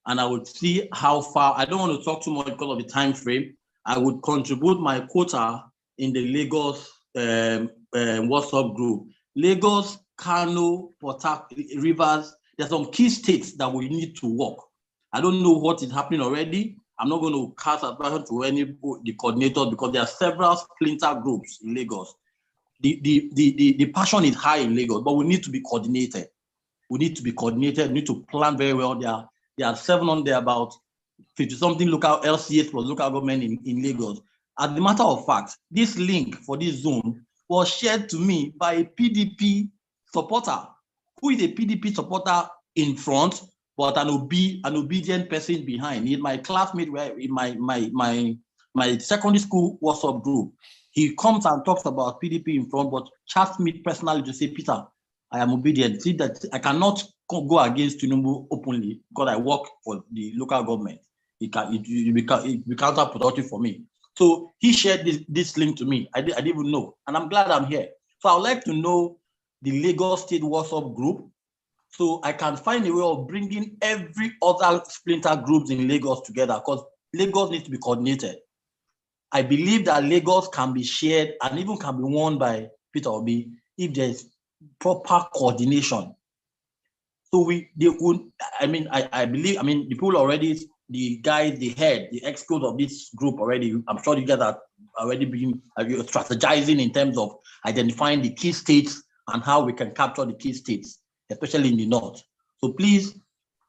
And I would see how far. I don't want to talk too much because of the time frame. I would contribute my quota in the Lagos WhatsApp group. Lagos, Kano, Port Harcourt, Rivers, there's some key states that we need to work. I don't know what is happening already. I'm not going to cast advice to any the coordinators because there are several splinter groups in Lagos. The passion is high in Lagos, but we need to be coordinated. We need to be coordinated. We need to plan very well. There are 7 on there, about 50-something local LCS plus local government in Lagos. As a matter of fact, this link for this Zoom was shared to me by a PDP supporter, who is a PDP supporter in front, but an obedient person behind. He's my classmate in my secondary school WhatsApp group. He comes and talks about PDP in front, but chats me personally to say, Peter, I am obedient. See that I cannot go against Tinubu openly because I work for the local government. It be counterproductive for me. So he shared this link to me. I didn't even know, and I'm glad I'm here. So I would like to know the Lagos State WhatsApp group, so I can find a way of bringing every other splinter groups in Lagos together, because Lagos needs to be coordinated. I believe that Lagos can be shared and even can be won by Peter Obi if there's proper coordination. So I believe the people already, the guys, the experts of this group already, I'm sure you guys are already been strategizing in terms of identifying the key states and how we can capture the key states, especially in the north. So please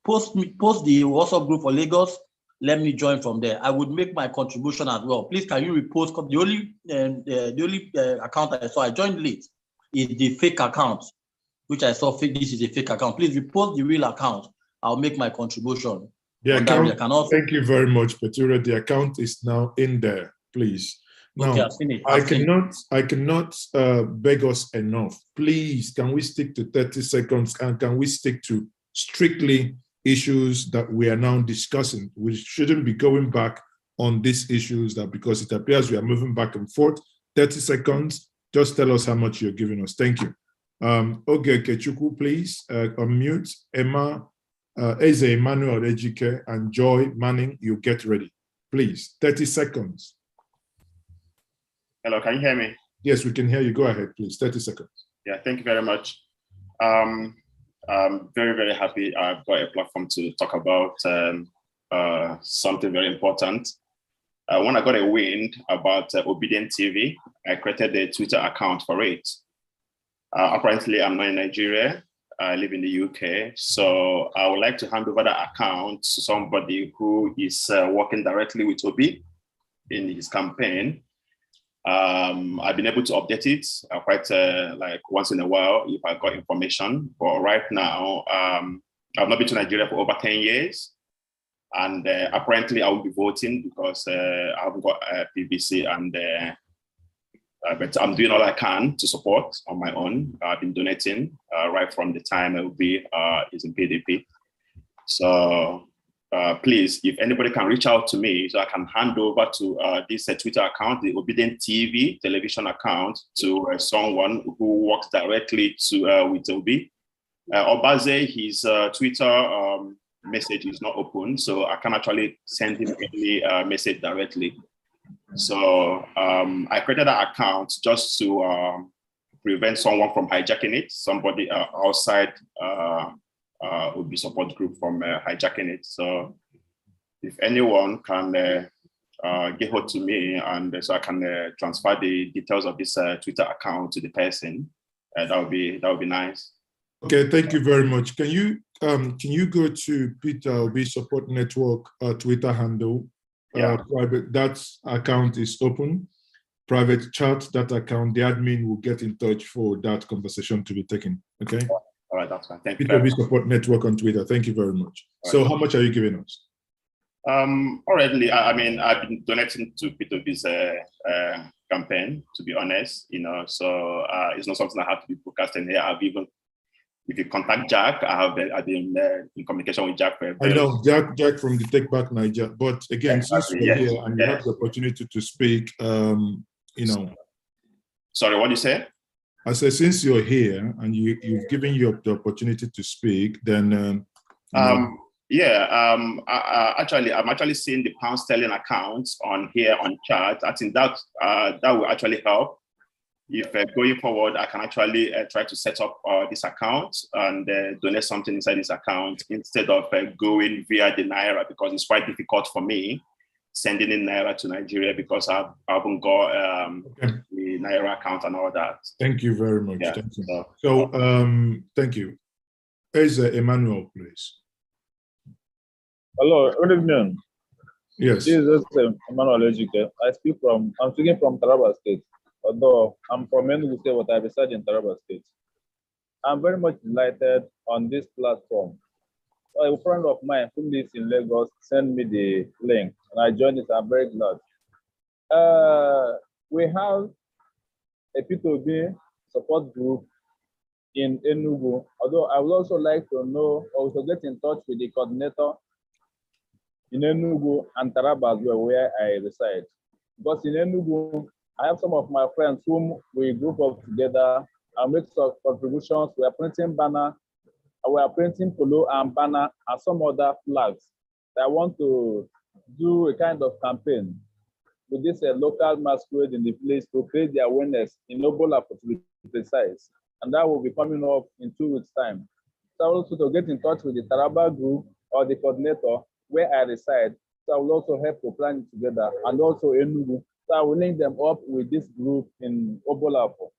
post the WhatsApp group for Lagos. Let me join from there. I would make my contribution as well. Please, can you repost? The only account I saw, I joined late, is the fake account, which I saw fake. This is a fake account. Please repost the real account. I'll make my contribution. The account, thank you very much, Petura. The account is now in there, please. Now, okay, I cannot beg us enough. Please, can we stick to 30 seconds, and can we stick to strictly issues that we are now discussing? We shouldn't be going back on these issues, that because it appears we are moving back and forth. 30 seconds, just tell us how much you're giving us. Thank you. Okay, Kechuku, please unmute. Emma, Eze Emmanuel Ejike, and Joy Manning, you get ready. Please, 30 seconds. Hello, can you hear me? Yes, we can hear you. Go ahead, please. 30 seconds. Yeah, thank you very much. I'm very, very happy I've got a platform to talk about something very important. When I got a wind about Obedient TV, I created a Twitter account for it. Apparently, I'm not in Nigeria. I live in the UK. So I would like to hand over that account to somebody who is working directly with Obi in his campaign. I've been able to update it quite like once in a while if I got information. But right now, I've not been to Nigeria for over 10 years. And apparently I will be voting because I haven't got PVC, and but I'm doing all I can to support on my own. I've been donating right from the time Obi is in PDP. So please, if anybody can reach out to me so I can hand over to this Twitter account, the Obedient TV television account, to someone who works directly with Obi. Obaze, his Twitter message is not open, so I can actually send him any message directly. So I created that account just to prevent someone from hijacking it, somebody outside would be support group from hijacking it. So if anyone can get hold to me, and so I can transfer the details of this Twitter account to the person, that would be nice. Okay, thank you very much. Can you go to PeterObiSupportNetwork Twitter handle? Yeah. Private, that account is open. Private chat, that account, the admin will get in touch for that conversation to be taken. Okay. All right, that's fine. Thank you. PeterObiSupportNetwork on Twitter. Thank you very much. So, how much are you giving us? Already, I mean, I've been donating to Peter campaign, to be honest. So it's not something I have to be broadcasting here. I've even, if you contact Jack, I've been in communication with Jack. I know Jack from the Take Back Niger. But again, since you're here and you have the opportunity to speak, Sorry, what did you say? I said, since you're here and you've given you the opportunity to speak, then actually, I'm actually seeing the pound sterling accounts on here on chat. I think that will actually help. If going forward, I can actually try to set up this account and donate something inside this account instead of going via the Naira, because it's quite difficult for me sending in Naira to Nigeria because I haven't got the Naira account and all that. Thank you very much. Yeah, thank you. So thank you. Is Emmanuel, please? Hello, good evening. Yes. This is Emmanuel Ejike. I'm speaking from Taraba State. Although I'm from Enugu State, but I reside in Taraba State. I'm very much delighted on this platform. A friend of mine who lives in Lagos sent me the link, and I joined it. I'm very glad. We have a P2B support group in Enugu. Although I would also like to know, or to get in touch with the coordinator in Enugu and Taraba as well, where I reside. Because in Enugu, I have some of my friends whom we group up together and make some contributions. We are printing banner, we are printing polo and banner and some other flags. I want to do a kind of campaign with this local masquerade in the place to create the awareness in Obola, to be precise. And that will be coming up in 2 weeks' time. So I will also to get in touch with the Taraba group or the coordinator where I reside. So I will also help to plan it together, and also Enugu. So I will link them up with this group in Obolafo.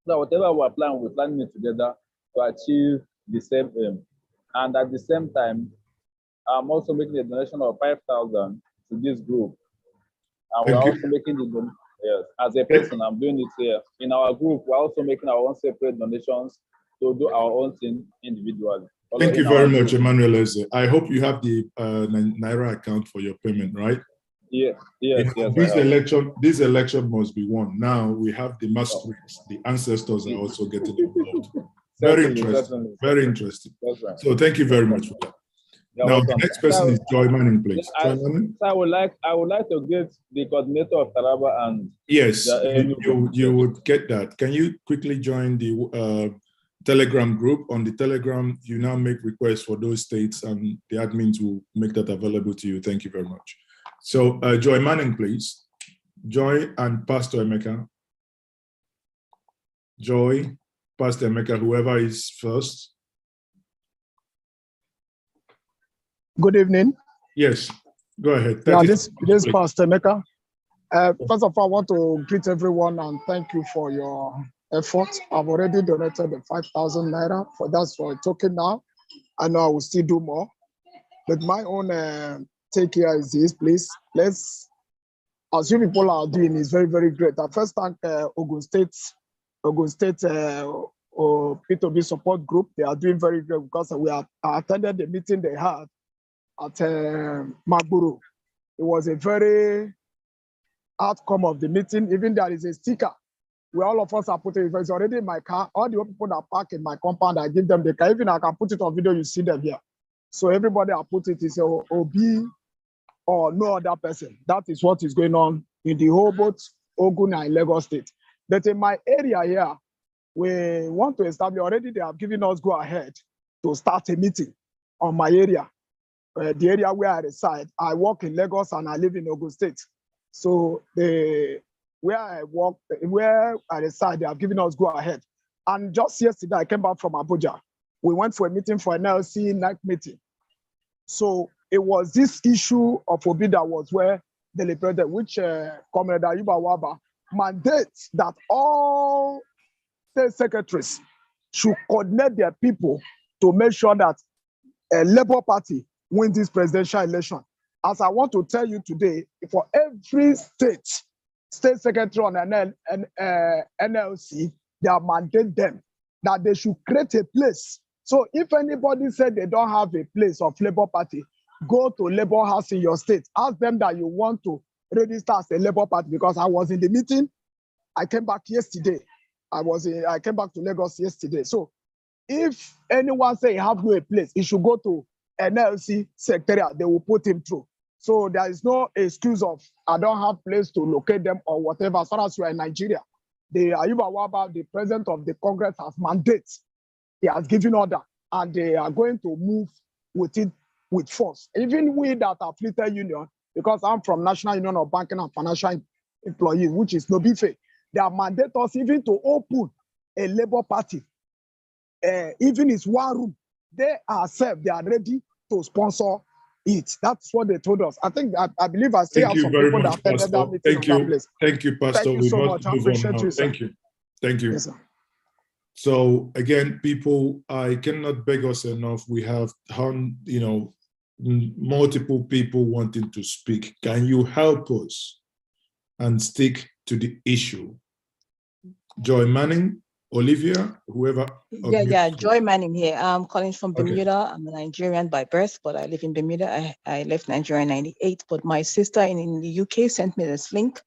So whatever we're planning it together to achieve the same aim. And at the same time, I'm also making a donation of 5,000 to this group. And we're also making the donation. Yes, as a person, I'm doing it here. In our group, we're also making our own separate donations to do our own thing individually. Thank you very much, Emmanuel Eze. I hope you have the Naira account for your payment, right? Yes. This election must be won. Now we have the masquerades, the ancestors are also getting involved. Very interesting. Very interesting. So thank you very much for that. Now the next person is Joy Manning, please. Joy Manning? I would like to get the coordinator of Taraba and yes, you would get that. Can you quickly join the Telegram group? On the Telegram, you now make requests for those states, and the admins will make that available to you. Thank you very much. So Joy Manning, please. Joy and Pastor Emeka. Joy, Pastor Emeka, whoever is first. Good evening. Yes, go ahead. Yeah, this is Pastor Emeka. First of all, I want to greet everyone and thank you for your effort. I've already donated the 5,000 Naira that's for a token now. I know I will still do more. But my own take here is this, please. Let's, as you people are doing, is very, very great. I first thank Ogun State P2B support group. They are doing very great because I attended the meeting they had at Magburu. It was a very outcome of the meeting. Even there is a sticker where all of us are putting it. It's already in my car. All the people that park in my compound, I give them the car. Even I can put it on video, you see them here. So everybody I put it is OB or no other person. That is what is going on in the whole both Ogun and Lagos State. But in my area here, we want to establish, already they have given us go ahead to start a meeting on my area. The area where I reside, I work in Lagos and I live in Ogun State. So where I reside, they have given us go ahead. And just yesterday, I came back from Abuja. We went for a meeting for an LC night meeting. So it was this issue of Obi that was where deliberated, which Comrade Ayuba Waba mandates that all state secretaries should coordinate their people to make sure that a Labour Party win this presidential election. As I want to tell you today, for every state secretary on an NLC, they have mandated them that they should create a place. So if anybody said they don't have a place of Labour Party, go to Labour House in your state. Ask them that you want to register as a Labour Party, because I was in the meeting. I came back yesterday. I came back to Lagos yesterday. So if anyone say he have no place, he should go to NLC secretariat. They will put him through. So there is no excuse of I don't have place to locate them or whatever. As far as you are in Nigeria, the Ayuba Waba, the president of the Congress, has mandates. He has given order, and they are going to move with it with force. Even we that are affiliated union, because I'm from National Union of Banking and Financial Employees, which is Nobife, they have mandated us even to open a Labour Party. Even it's one room. They are ready to sponsor it. That's what they told us. I think I believe I still Thank have you some very people much, that attended Pastor. that meeting Thank of that you. place. Thank you, Pastor. Thank you We so must much. I move on appreciate now. you, sir. Thank you. Thank you. Yes, sir. So again, people, I cannot beg us enough. We have, multiple people wanting to speak. Can you help us and stick to the issue? Joy Manning, Olivia, whoever. Yeah, Joy Manning here. I'm calling from Okay. Bermuda. I'm a Nigerian by birth, but I live in Bermuda. I left Nigeria in '98, but my sister in the UK sent me this link,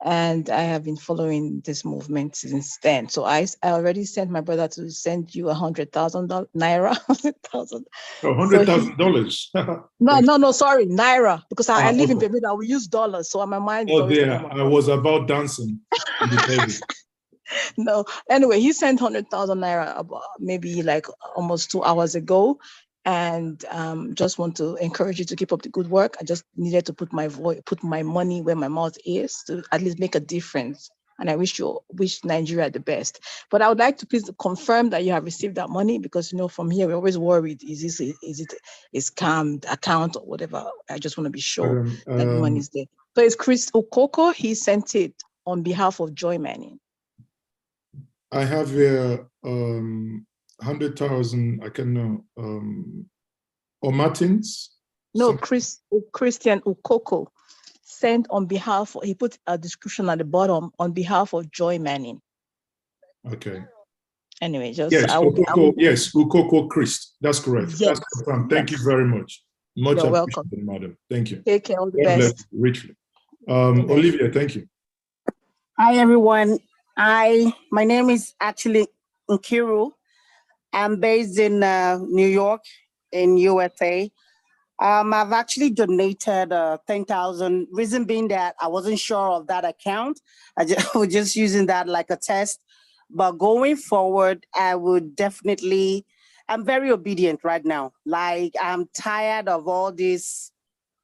and I have been following this movement since then. So I already sent my brother to send you $100,000 Naira, $100,000. $100,000. No, sorry, Naira, because I live in Okay. Bermuda. We use dollars, so my mind is Oh, always there. on I was about dancing in the table. No, anyway, he sent 100,000 Naira about maybe like almost 2 hours ago. And just want to encourage you to keep up the good work. I just needed to put my money where my mouth is to at least make a difference. And I wish Nigeria the best. But I would like to please confirm that you have received that money, because from here we're always worried, is it a scammed account or whatever. I just want to be sure that the money is there. So it's Chris Okoko. He sent it on behalf of Joy Manning. I have here 100,000. I can know. Or Martins. No, Christian Ukoko sent on behalf. He put a description at the bottom on behalf of Joy Manning. Okay. Anyway, just yes, Ukoko Christ. That's correct. Yes. That's confirmed. Thank you very much. Much You're appreciated, welcome, madam. Thank you. Take care. All the God best. bless you richly. Olivia, thank you. Hi, everyone. My name is actually Nkiru. I'm based in New York, in USA. I've actually donated 10,000. Reason being that I wasn't sure of that account. I was just using that like a test. But going forward, I would definitely. I'm very obedient right now. Like, I'm tired of all these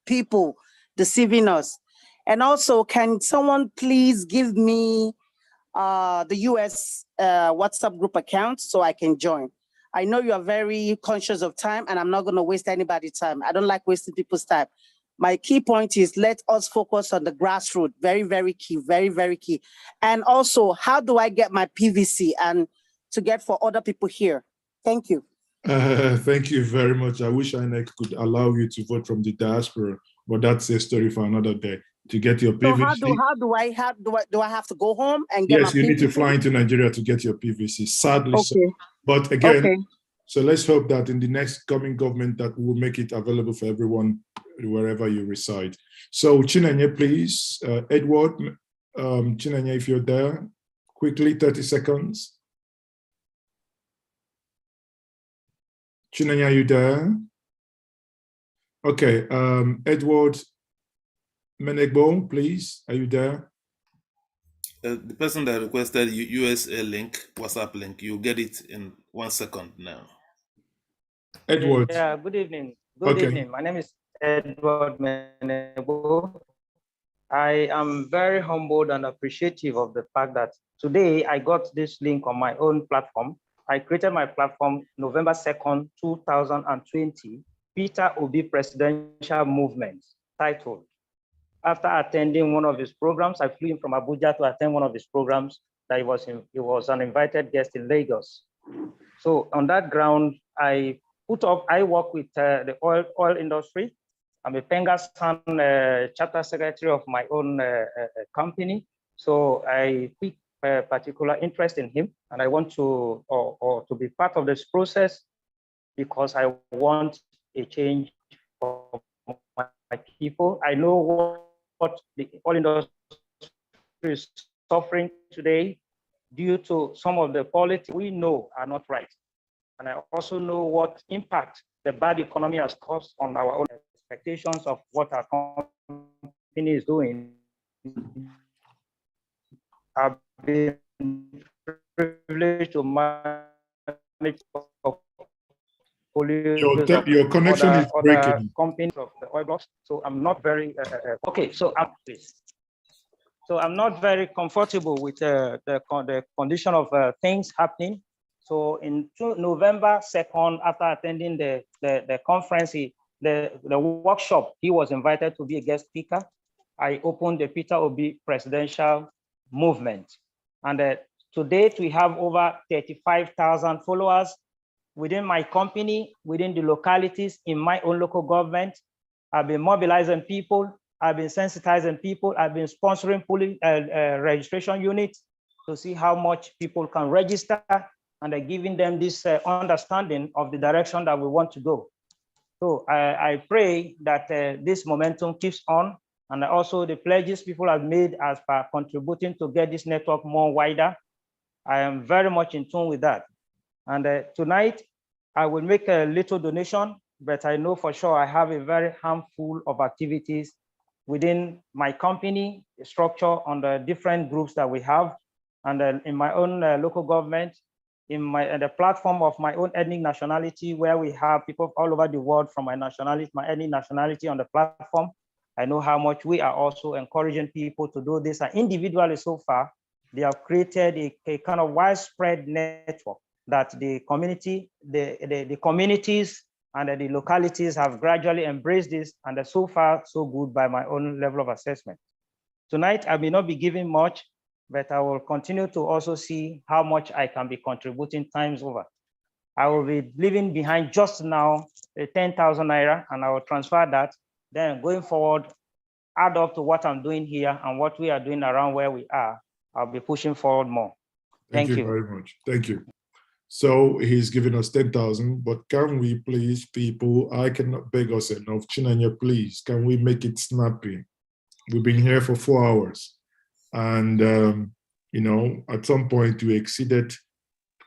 people deceiving us. And also, can someone please give me the US WhatsApp group account so I can join? I know you are very conscious of time, and I'm not going to waste anybody's time. I don't like wasting people's time. My key point is, let us focus on the grassroots. Very, very key, very, very key. And also, how do I get my PVC and to get for other people here? Thank you. Thank you very much. I wish INEC could allow you to vote from the diaspora, but that's a story for another day. To get your PVC. So do I have to go home and get my PVC? Yes, you need to fly into Nigeria to get your PVC. Sadly, okay. So. But again, So let's hope that in the next coming government that will make it available for everyone wherever you reside. So Chinenye, please, Edward, Chinenye, if you're there, quickly, 30 seconds. Chinenye, are you there? Okay, Edward Menegbo, please, are you there? The person that requested USA link, WhatsApp link, you get it in 1 second now. Edward. Yeah, good evening. Good evening. My name is Edward Menebo. I am very humbled and appreciative of the fact that today I got this link on my own platform. I created my platform November 2nd, 2020, Peter Obi Presidential Movement, titled. After attending one of his programs, I flew in from Abuja to attend one of his programs that he was an invited guest in Lagos. So on that ground, I work with the oil industry. I'm a Pengasan chapter secretary of my own company. So I took a particular interest in him, and I want to be part of this process because I want a change for my people. I know what the oil industry is suffering today due to some of the policies we know are not right. And I also know what impact the bad economy has caused on our own expectations of what our company is doing. I've been privileged to manage your connection is breaking. Companies of the oil blocks. So I'm not very okay. So I'm not very comfortable with the condition of things happening. So in November 2nd, after attending the conference, he the workshop, he was invited to be a guest speaker. I opened the Peter Obi presidential movement. And to date, we have over 35,000 followers within my company, within the localities, in my own local government. I've been mobilizing people. I've been sensitizing people. I've been sponsoring registration units to see how much people can register, and giving them this understanding of the direction that we want to go. So I pray that this momentum keeps on, and also the pledges people have made as per contributing to get this network more wider. I am very much in tune with that. And tonight, I will make a little donation, but I know for sure I have a very handful of activities within my company structure on the different groups that we have, and in my own local government, in the platform of my own ethnic nationality, where we have people all over the world from my nationality, my ethnic nationality on the platform. I know how much we are also encouraging people to do this. And individually so far, they have created a kind of widespread network that the community, the communities and the localities have gradually embraced this, and so far so good by my own level of assessment. Tonight, I may not be giving much, but I will continue to also see how much I can be contributing times over. I will be leaving behind just now 10,000 Naira, and I will transfer that. Then going forward, add up to what I'm doing here and what we are doing around where we are, I'll be pushing forward more. Thank you very much. Thank you. So he's giving us 10,000, but can we please, people, I cannot beg us enough. Chinanya, please, can we make it snappy? We've been here for 4 hours. And, you know, at some point we exceeded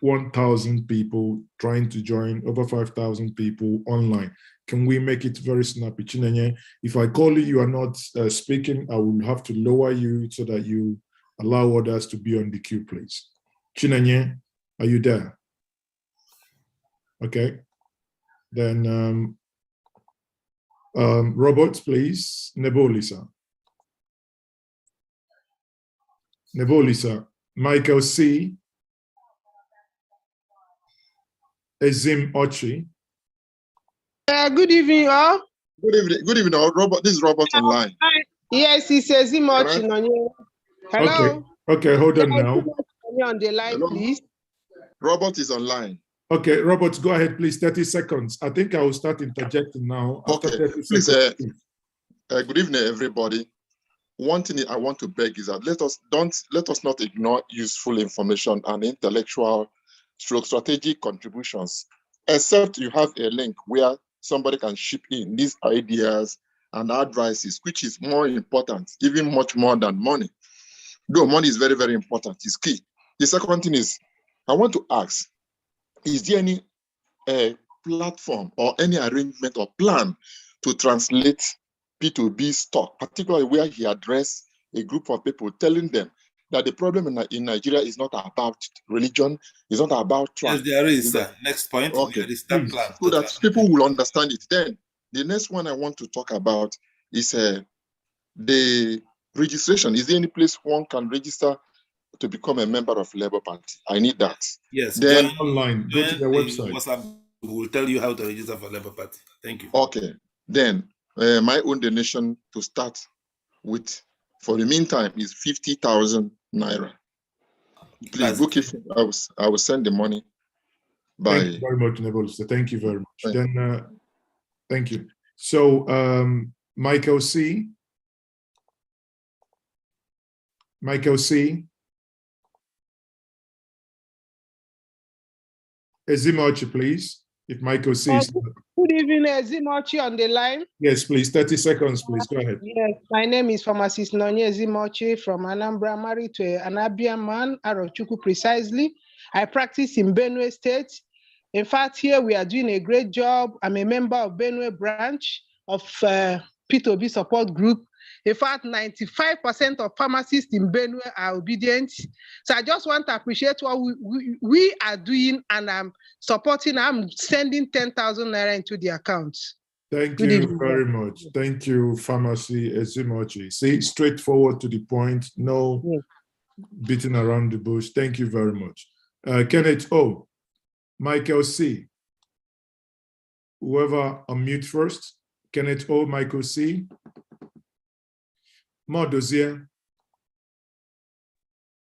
1,000 people trying to join, over 5,000 people online. Can we make it very snappy? Chinanya, if I call you, you are not speaking, I will have to lower you so that you allow others to be on the queue, please. Chinanya, are you there? Okay. Then robots, please. Nebolisa. Nebolisa. Michael C. Ezim Ochi. Good evening, all. Good evening, all. Robert, this is Robert online. Yes, it's Ezim Ochi. Hello. Okay, hold on now. On the line, hello, please. Robert is online. Okay, Robert, go ahead, please. 30 seconds. I think I will start interjecting now. Okay, please. Good evening, everybody. One thing I want to beg is that let us not ignore useful information and intellectual strategic contributions, except you have a link where somebody can ship in these ideas and advices, which is more important, even much more than money. Though money is very, very important, it's key. The second thing is, I want to ask, is there any platform or any arrangement or plan to translate P2B's talk, particularly where he addressed a group of people, telling them that the problem in Nigeria is not about religion, it's not about trust. Yes, there is. Next point. Okay. There is that plan. So that people will understand it. Then the next one I want to talk about is the registration. Is there any place one can register to become a member of Labour Party? I need that. Yes. Then online, go to the website. WhatsApp will tell you how to register for Labour Party. Thank you. Okay. Then my own donation to start with, for the meantime, is 50,000 Naira. Please book it. I will send the money by. Thank you very much, Nebolisa. Thank you very much. Thank you. So Michael C. Ezimochi, please. If Michael C. Good evening, Ezimochi on the line. Yes, please. 30 seconds, please. Go ahead. Yes, my name is Pharmacist Nonye Ezimochi from Anambra, married to an Abian man, Arochukwu precisely. I practice in Benue State. In fact, here we are doing a great job. I'm a member of Benue branch of P2B support group. In fact, 95% of pharmacists in Benue are obedient. So I just want to appreciate what we are doing, and I'm supporting. I'm sending 10,000 Naira into the accounts. Thank you very much. Thank you, Pharmacy Ezimochi. See, straightforward to the point, no beating around the bush. Thank you very much. Kenneth O, Michael C. Whoever unmute first. Kenneth O, Michael C. More Dozier.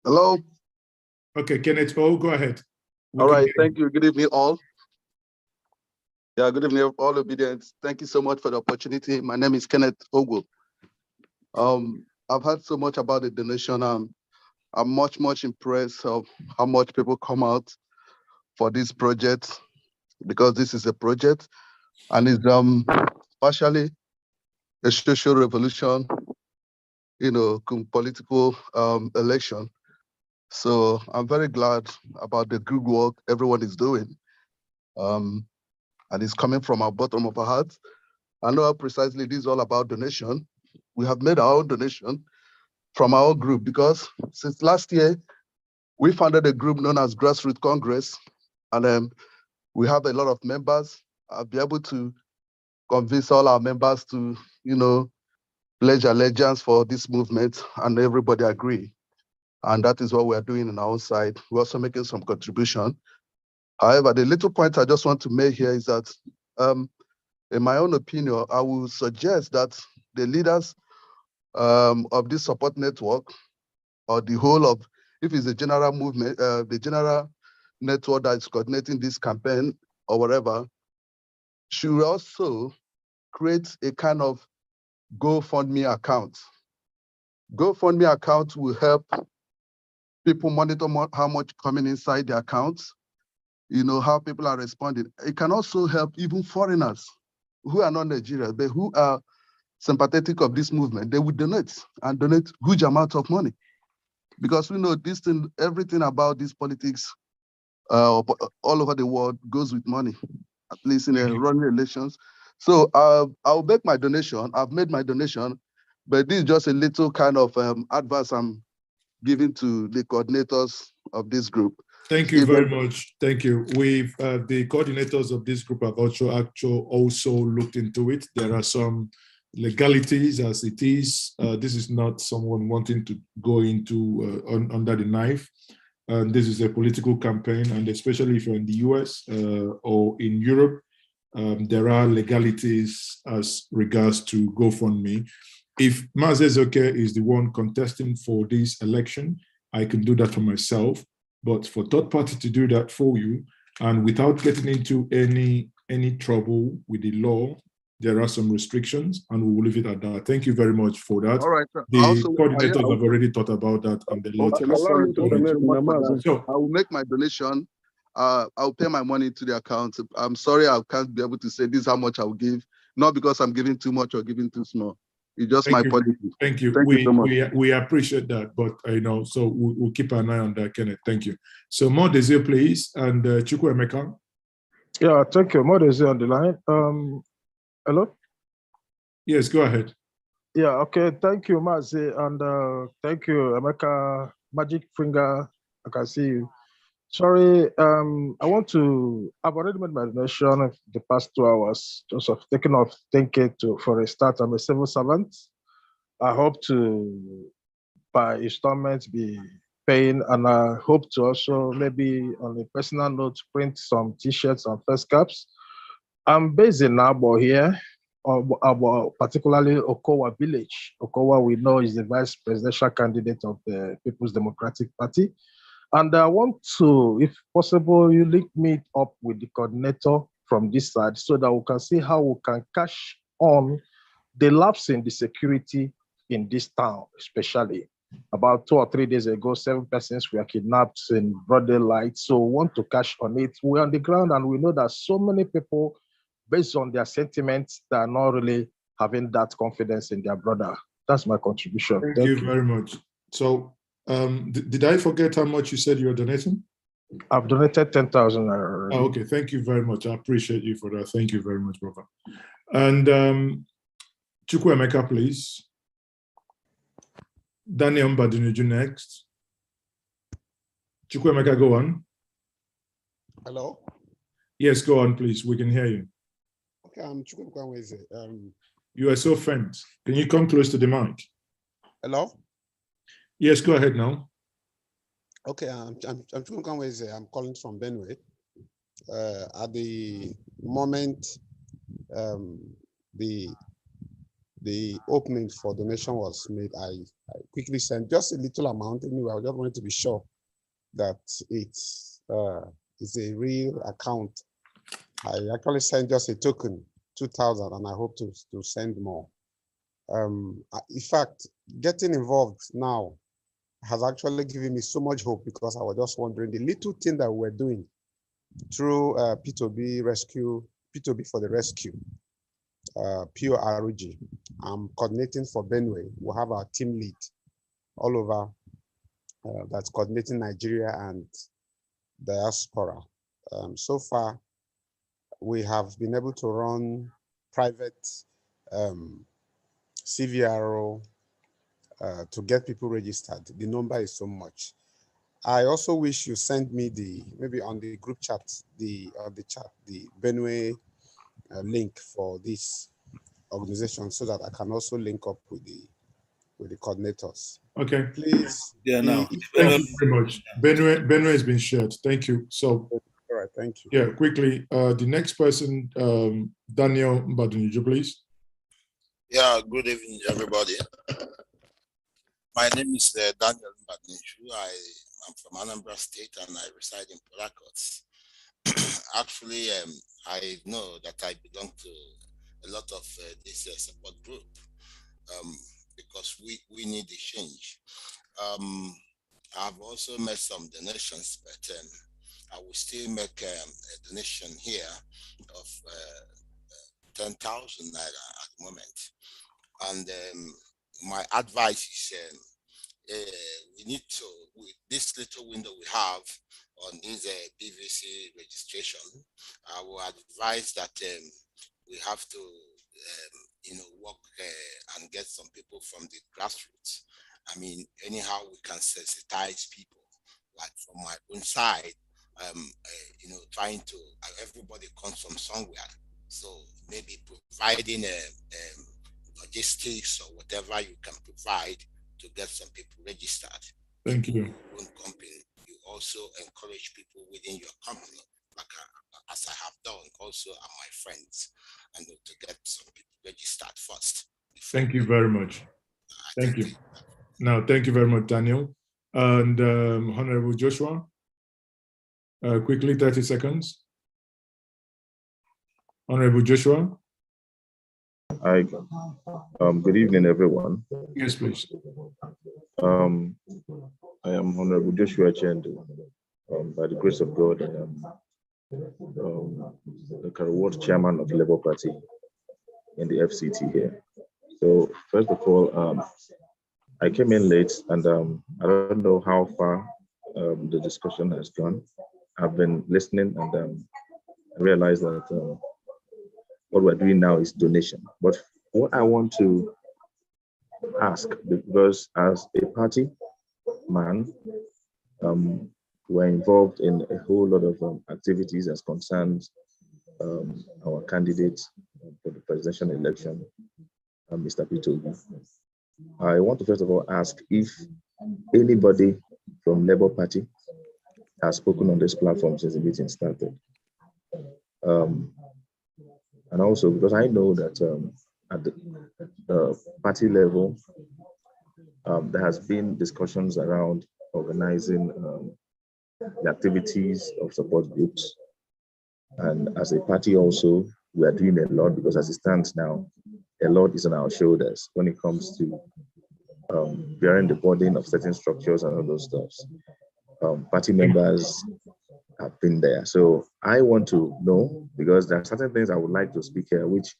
Hello. Okay, Kenneth O, go ahead. All right, thank you. Good evening, all. Yeah, good evening, all obedience. Thank you so much for the opportunity. My name is Kenneth Ogo. I've heard so much about the donation. I'm much impressed of how much people come out for this project, because this is a project and it's partially a social revolution, political election. So I'm very glad about the good work everyone is doing. And it's coming from our bottom of our hearts. I know how precisely this is all about donation. We have made our own donation from our own group, because since last year, we founded a group known as Grassroots Congress, and we have a lot of members. I'll be able to convince all our members to, pledge allegiance for this movement, and everybody agree. And that is what we are doing on our own side. We're also making some contribution. However, the little point I just want to make here is that, in my own opinion, I will suggest that the leaders of this support network, or the whole of, if it's a general movement, the general network that is coordinating this campaign or whatever, should also create a kind of GoFundMe account. GoFundMe account will help people monitor how much coming inside the accounts, how people are responding. It can also help even foreigners who are not Nigerians, but who are sympathetic of this movement. They would donate huge amounts of money, because we know this thing, everything about this politics all over the world goes with money, at least in running elections. So I'll make my donation. I've made my donation, but this is just a little kind of advice I'm giving to the coordinators of this group. Thank you very much. Thank you. We've the coordinators of this group have also looked into it. There are some legalities as it is. This is not someone wanting to go into under the knife. This is a political campaign, and especially if you're in the US or in Europe, there are legalities as regards to GoFundMe. If Mazezoke is the one contesting for this election, I can do that for myself. But for third party to do that for you, and without getting into any trouble with the law, there are some restrictions, and we will leave it at that. Thank you very much for that. All right. The coordinators have already thought about that, and the law. So I will make my donation. I'll pay my money to the account. I'm sorry, I can't be able to say this is how much I will give, not because I'm giving too much or giving too small. It's just my policy. Thank you. We appreciate that, but so we'll keep an eye on that, Kenneth. Thank you. So more Desir, please, and Chukwuemeka. Yeah, thank you. More Desir on the line. Hello? Yes, go ahead. Yeah, okay. Thank you, Mazi, and thank you, Emeka, Magic Finger. I can see you. Sorry, I've already made my donation the past 2 hours, just of taking off thinking for a start. I'm a civil servant. I hope to, by installments, be paying, and I hope to also, maybe on a personal note, print some t-shirts and face caps. I'm based in Abo here, particularly Okowa village. Okowa, we know, is the vice presidential candidate of the People's Democratic Party. And I want to, if possible, you link me up with the coordinator from this side so that we can see how we can cash on the lapse in the security in this town, especially. About 2 or 3 days ago, 7 persons were kidnapped in broad daylight. So we want to cash on it. We're on the ground, and we know that so many people, based on their sentiments, that are not really having that confidence in their brother. That's my contribution. Thank you very much. So, did I forget how much you said you were donating? I've donated 10,000. Oh, okay, thank you very much. I appreciate you for that. Thank you very much, brother. And Chukwuemeka, please. Daniel Mbadinuju next. Chukwuemeka, go on. Hello? Yes, go on, please. We can hear you. Okay, I'm Chukwuemeka. You are so faint. Can you come close to the mic? Hello? Yes, go ahead now. Okay, I'm I'm calling from Benue. At the moment, the opening for donation was made, I quickly sent just a little amount anyway. I just wanted to be sure that it's a real account. I actually sent just a token, 2,000, and I hope to send more. In fact, getting involved now has actually given me so much hope, because I was just wondering the little thing that we're doing through P2B for the rescue, PeterObiSupportNetwork. I'm coordinating for Benue. We have our team lead all over that's coordinating Nigeria and Diaspora. So far, we have been able to run private CVRO to get people registered. The number is so much. I also wish you send me maybe on the group chat, the Benue link for this organization, so that I can also link up with the coordinators. Okay. Please. Yeah, now. Thank you very much. Benue has been shared. Thank you. So, all right, thank you. Yeah, quickly, the next person, Daniel Mbaduniju, please. Yeah, good evening, everybody. My name is Daniel Mbaduniju. I am from Anambra State and I reside in Port Harcourt. Actually, I know that I belong to a lot of this support group because we need a change. I've also made some donations, but I will still make a donation here of 10,000 Naira at the moment. And my advice is we need to, with this little window we have on this PVC registration, I will advise that we have to work and get some people from the grassroots. I mean, anyhow, we can sensitize people. Like from my own side, trying to, everybody comes from somewhere. So maybe providing logistics or whatever you can provide to get some people registered. Thank you. Your own company. You also encourage people within your company, like as I have done also are my friends, and to get some people registered first. Thank you very much. Thank you. Now, thank you very much, Daniel. And Honorable Joshua, quickly, 30 seconds. Honorable Joshua. Hi. Good evening, everyone. Yes, please. I am Honorable Joshua Chendu. By the grace of God, I am the Karaward Chairman of the Labour Party in the FCT here. So, first of all, I came in late, and I don't know how far the discussion has gone. I've been listening, and I realized that what we're doing now is donation. But what I want to ask, because as a party man, we're involved in a whole lot of activities as concerns our candidate for the presidential election, Mr. PeterObi. I want to first of all ask if anybody from Labour Party has spoken on this platform since the meeting started. And also because I know that at the party level, there has been discussions around organizing the activities of support groups. And as a party also, we are doing a lot, because as it stands now, a lot is on our shoulders when it comes to bearing the burden of certain structures and all those stuff. Party members have been there. So I want to know, because there are certain things I would like to speak here, which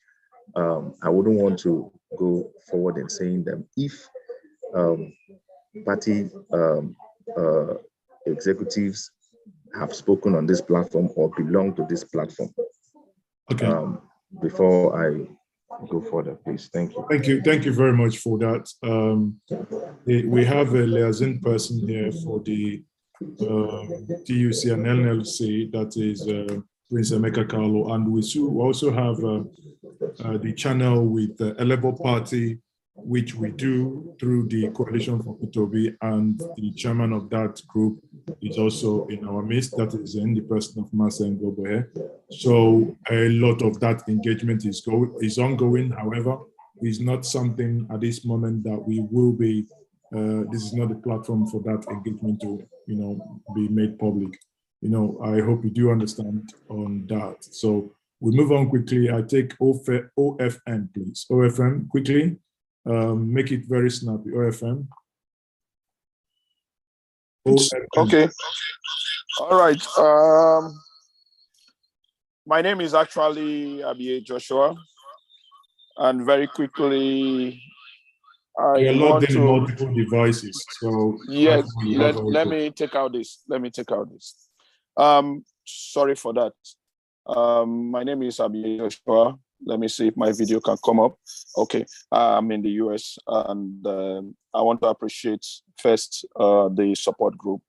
I wouldn't want to go forward in saying them if party executives have spoken on this platform or belong to this platform. Okay. Before I go further, please. Thank you. Thank you. Thank you very much for that. We have a liaison person here for the TUC and LLC, that is Prince Emeka Carlo, and we also have the channel with the Labour Party which we do through the Coalition for P2B, and the chairman of that group is also in our midst. That is in the person of Masa Ngoboe. So a lot of that engagement is ongoing. However, it's not something at this moment that we will be. This is not the platform for that engagement to, be made public. I hope you do understand on that. So we move on quickly. I take OFN, please. OFN, quickly. Make it very snappy. OFN. Okay. All right. My name is actually Abie Joshua, and very quickly, You're logged in multiple devices. So yes, let me take out this. Sorry for that. My name is Abie Joshua. Let me see if my video can come up. Okay, I'm in the US, and I want to appreciate first the support group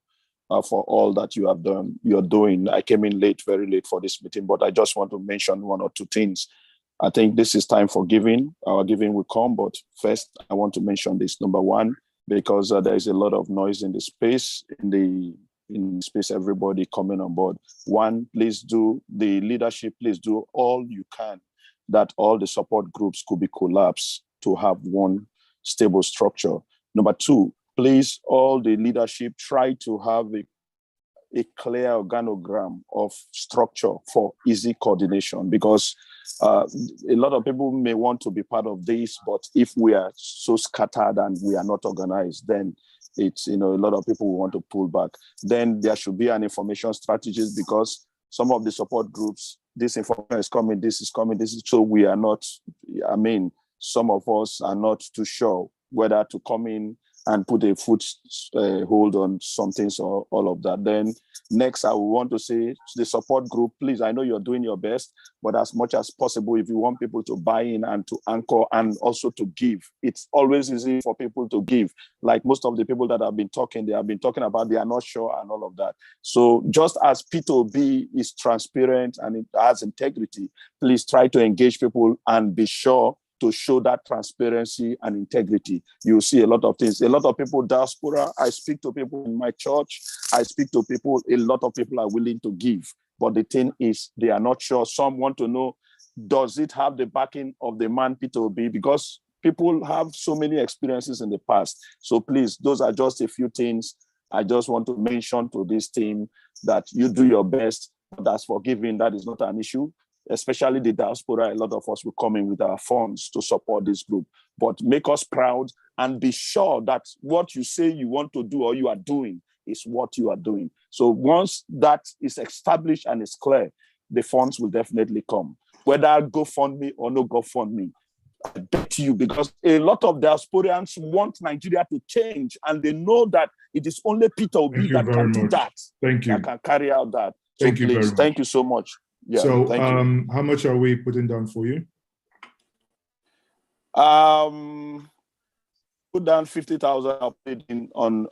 for all that you have done. You're doing. I came in late, very late for this meeting, but I just want to mention one or two things. I think this is time for giving. Our giving will come, but first I want to mention this. Number one, because there is a lot of noise in the space, everybody coming on board. One, please do, the leadership, please do all you can that all the support groups could be collapsed to have one stable structure. Number two, please, all the leadership try to have a clear organogram of structure for easy coordination, because a lot of people may want to be part of this, but if we are so scattered and we are not organized, then it's, a lot of people will want to pull back. Then there should be an information strategist, because some of the support groups, this information is coming, this is coming, so we are not, some of us are not too sure whether to come in and put a foot hold on some things or all of that. Then next, I will want to say to the support group, please, I know you're doing your best, but as much as possible, if you want people to buy in and to anchor and also to give, it's always easy for people to give. Like most of the people that have been talking, they have been talking about they are not sure and all of that. So just as P2B is transparent and it has integrity, please try to engage people and be sure to show that transparency and integrity. You see a lot of things. A lot of people, diaspora, I speak to people in my church, I speak to people, a lot of people are willing to give. But the thing is, they are not sure. Some want to know, does it have the backing of the man P2B? Because people have so many experiences in the past. So please, those are just a few things I just want to mention to this team, that you do your best. But as for giving, that is not an issue. Especially the diaspora, a lot of us will come in with our funds to support this group. But make us proud and be sure that what you say you want to do or you are doing is what you are doing. So once that is established and is clear, the funds will definitely come. Whether GoFundMe or no GoFundMe, I bet you, because a lot of diasporians want Nigeria to change, and they know that it is only P2B that can do that. Thank you. That can carry out that. So Thank you please, very much. thank you so much. Yeah, so thank you. How much are we putting down for you? Put down 50,000. I'll put it in on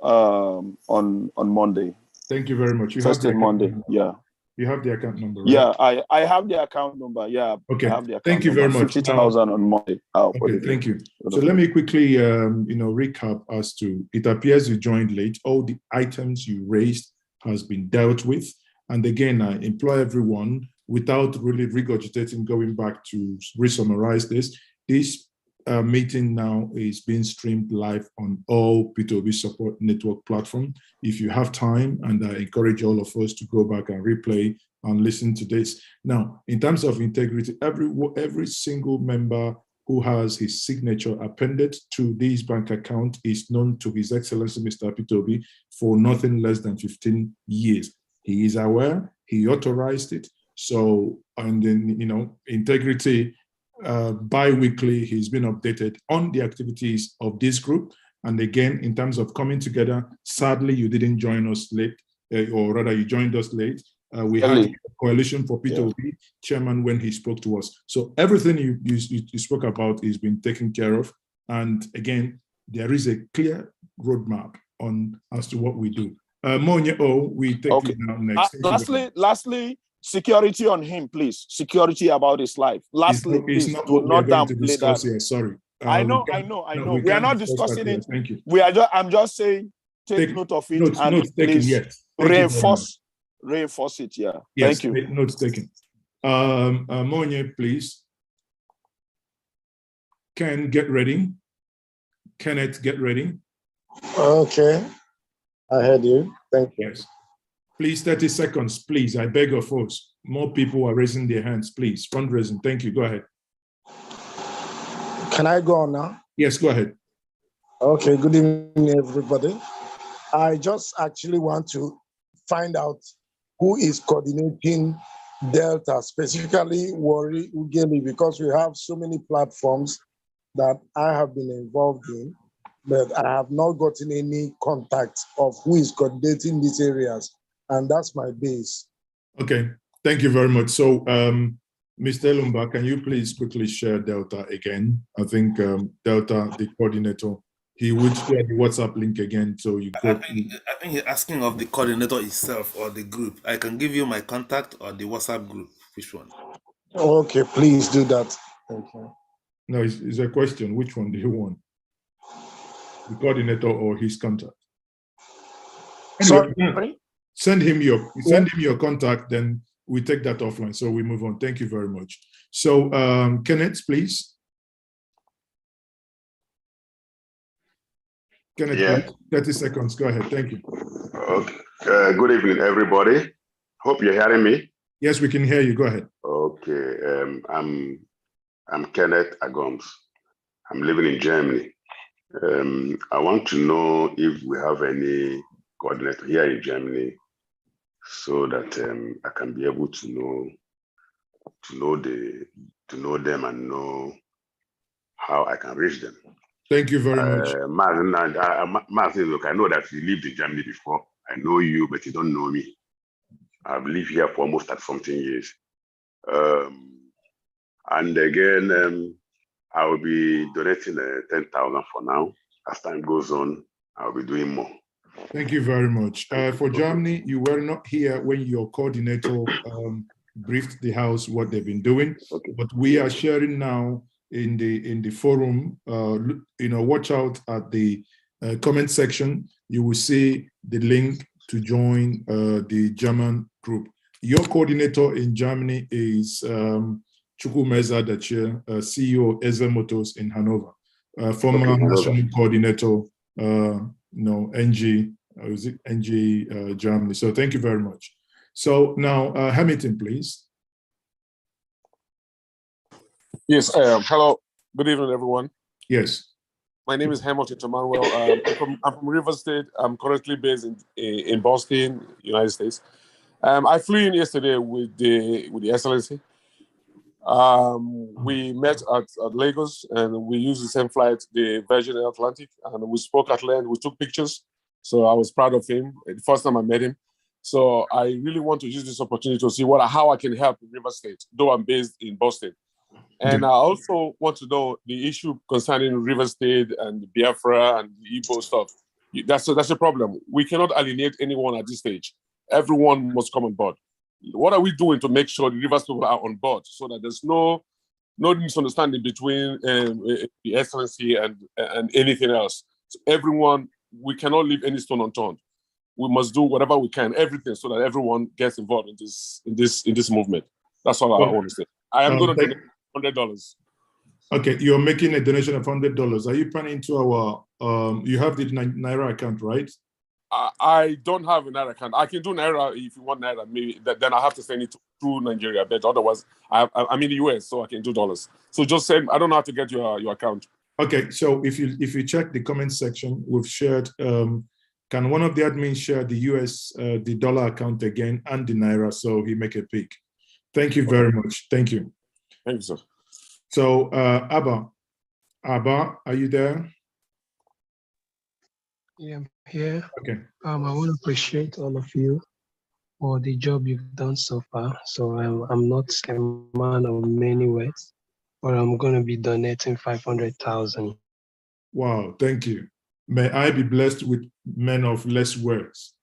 Monday. Thank you very much. You First have the Monday. Number. Yeah. You have the account number, right? Yeah, I have the account number. Yeah. Okay. I have the account thank you number. very much. 50,000 on Monday. Okay. Thank you. So let me quickly, recap as to. It appears you joined late. All the items you raised has been dealt with, and again, I implore everyone, without really regurgitating, going back to re-summarize this. This meeting now is being streamed live on all P2B Support Network platform. If you have time, and I encourage all of us to go back and replay and listen to this. Now, in terms of integrity, every single member who has his signature appended to this bank account is known to His Excellency Mr. P2B for nothing less than 15 years. He is aware, he authorized it. So, and then, integrity, bi-weekly, he's been updated on the activities of this group. And again, in terms of coming together, sadly, you didn't join us late, or rather you joined us late. We had a Coalition for P2B chairman when he spoke to us. So everything you spoke about is being taken care of. And again, there is a clear roadmap on as to what we do. Monye, we take you now next. Lastly, security on him, please. Security about his life. Lastly, please do not downplay that. Sorry. I know. We are not discussing it. Thank you. I'm just saying, take note of it and please reinforce it. Yeah. Yes, Thank you. Notes taken. Monye, please. Ken, get ready. Kenneth, get ready. Okay. I heard you. Thank you. Yes. Please, 30 seconds, please. I beg of us. More people are raising their hands, please. Fundraising. Thank you. Go ahead. Can I go on now? Yes, go ahead. Okay. Good evening, everybody. I just actually want to find out who is coordinating Delta, specifically Wari Ugeli, because we have so many platforms that I have been involved in, but I have not gotten any contact of who is coordinating these areas. And that's my base. Okay, thank you very much. So, Mr. Lumba, can you please quickly share Delta again? I think Delta, the coordinator, he would share the WhatsApp link again. So you go. I think he's asking of the coordinator itself or the group. I can give you my contact or the WhatsApp group. Which one? Okay, please do that. Thank you. No, it's a question. Which one do you want? The coordinator or his contact? Anyway, sorry? Send him your contact, then we take that offline. So we move on. Thank you very much. So Kenneth, please. Kenneth, yeah. please, 30 seconds. Go ahead. Thank you. Okay. Good evening, everybody. Hope you're hearing me. Yes, we can hear you. Go ahead. Okay. I'm Kenneth Agoms. I'm living in Germany. I want to know if we have any coordinator here in Germany, so that I can be able to know them and know how I can reach them. Thank you very much. Martin, look, I know that you lived in Germany before. I know you, but you don't know me. I've lived here for almost 30-something years. And again, I will be donating 10,000 for now. As time goes on, I'll be doing more. Thank you very much. For Germany, you were not here when your coordinator briefed the House what they've been doing, but we are sharing now in the forum. Watch out at the comment section. You will see the link to join the German group. Your coordinator in Germany is Chukwumeza Dachia, CEO of Ezel Motors in Hanover, former national coordinator, NG. Is it NG Germany? So thank you very much. So now, Hamilton, please. Yes, hello. Good evening, everyone. Yes. My name is Hamilton Emmanuel. I'm from River State. I'm currently based in Boston, United States. I flew in yesterday with the Excellency. We met at Lagos and we used the same flight, the Virgin Atlantic, and we spoke at length. We took pictures. So I was proud of him. The first time I met him. So I really want to use this opportunity to see how I can help in River State, though I'm based in Boston. And I also want to know the issue concerning River State and Biafra and the Igbo stuff. That's a problem. We cannot alienate anyone at this stage. Everyone must come on board. What are we doing to make sure the Rivers people are on board so that there's no misunderstanding between the Excellency and anything else? So everyone, we cannot leave any stone unturned. We must do whatever we can, everything, so that everyone gets involved in this movement. That's all I want to say. I am going to donate $100. Okay, you're making a donation of $100. Are you planning to our? You have the Naira account, right? I don't have a Naira account. I can do Naira if you want Naira. Maybe then I have to send it through Nigeria. But otherwise, I'm in the US, so I can do dollars. So just send. I don't know how to get your account. Okay, so if you check the comment section, we've shared. Can one of the admins share the US the dollar account again and the Naira so he make a pick? Thank you very much. Thank you. Thank you, sir. So Abba, are you there? Yeah, I'm here. Okay. I want to appreciate all of you for the job you've done so far. So I'm not a man of many words, but I'm going to be donating 500,000. Wow, thank you. May I be blessed with men of less words.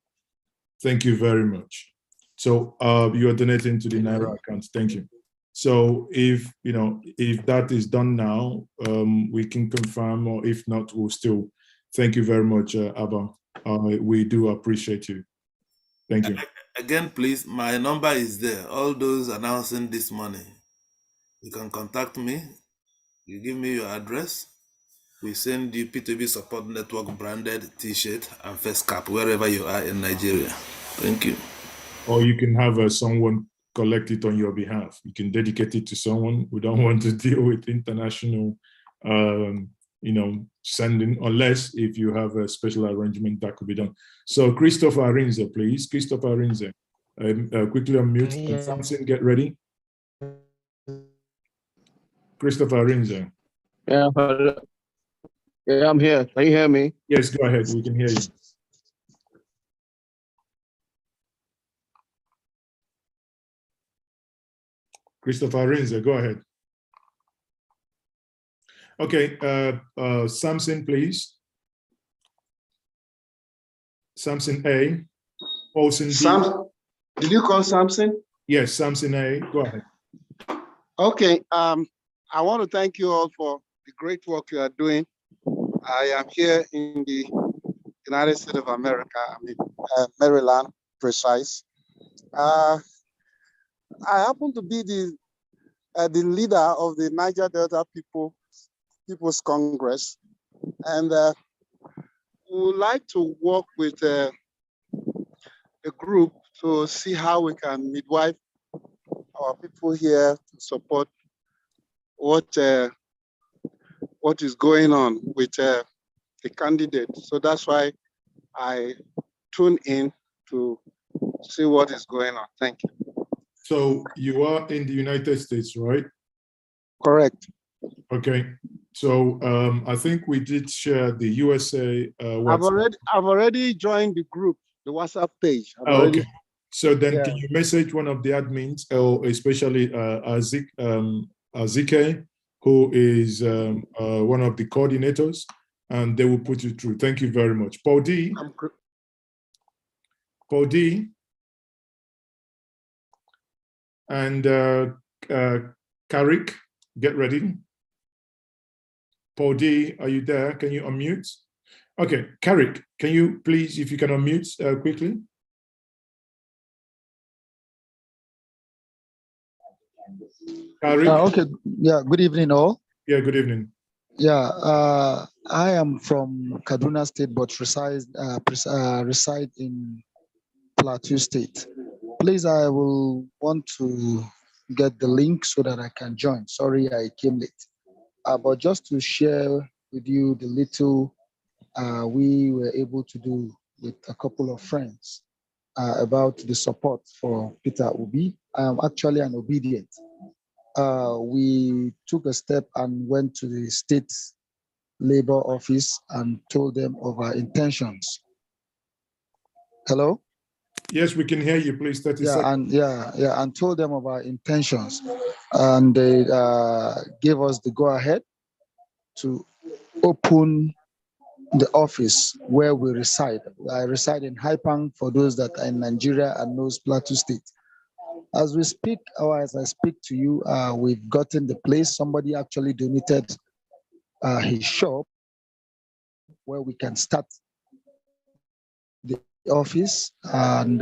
Thank you very much. So you are donating to the Naira account. Thank you. So if that is done now, we can confirm, or if not, we'll still. Thank you very much, Abba. We do appreciate you. Thank you. Again, please, my number is there. All those announcing this morning, you can contact me. You give me your address. We send you P2B Support Network branded T-shirt and face cap wherever you are in Nigeria. Thank you. Or you can have someone collect it on your behalf. You can dedicate it to someone. We don't want to deal with international, sending, unless if you have a special arrangement that could be done. So Christopher Arinze, please. Christopher Arinze, quickly unmute. Yeah. Samson, get ready. Christopher Arinze. Yeah, yeah, I'm here. Can you hear me? Yes, go ahead. We can hear you. Christopher Arinze, go ahead. Okay, Samson, please. Samson A. Olsen B. Did you call Samson? Yes, Samson A. Go ahead. Okay. I want to thank you all for the great work you are doing. I am here in the United States of America. I'm in Maryland, precise. I happen to be the leader of the Niger Delta People's Congress, and we would like to work with a group to see how we can midwife our people here to support what is going on with the candidate. So that's why I tune in to see what is going on. Thank you. So you are in the United States, right? Correct. Okay. So I think we did share the USA WhatsApp. I've already joined the group, the WhatsApp page. Okay. So then can you message one of the admins, or especially Azike, who is one of the coordinators, and they will put you through. Thank you very much. Paul D. And Karik, get ready. Paul D, are you there? Can you unmute? Okay, Karik, can you please, if you can unmute quickly? Karik? Okay, yeah, good evening all. Yeah, good evening. Yeah, I am from Kaduna State, but reside in Plateau State. Please, I will want to get the link so that I can join. Sorry, I came late. But just to share with you the little we were able to do with a couple of friends about the support for Peter Obi. I am actually an obedient. We took a step and went to the state labor office and told them of our intentions. Hello? Yes, we can hear you, please. 30 seconds. And told them of our intentions. And they gave us the go-ahead to open the office where we reside. I reside in Haipang for those that are in Nigeria and knows Plateau State. As we speak, or as I speak to you, we've gotten the place. Somebody actually donated his shop where we can start the office, and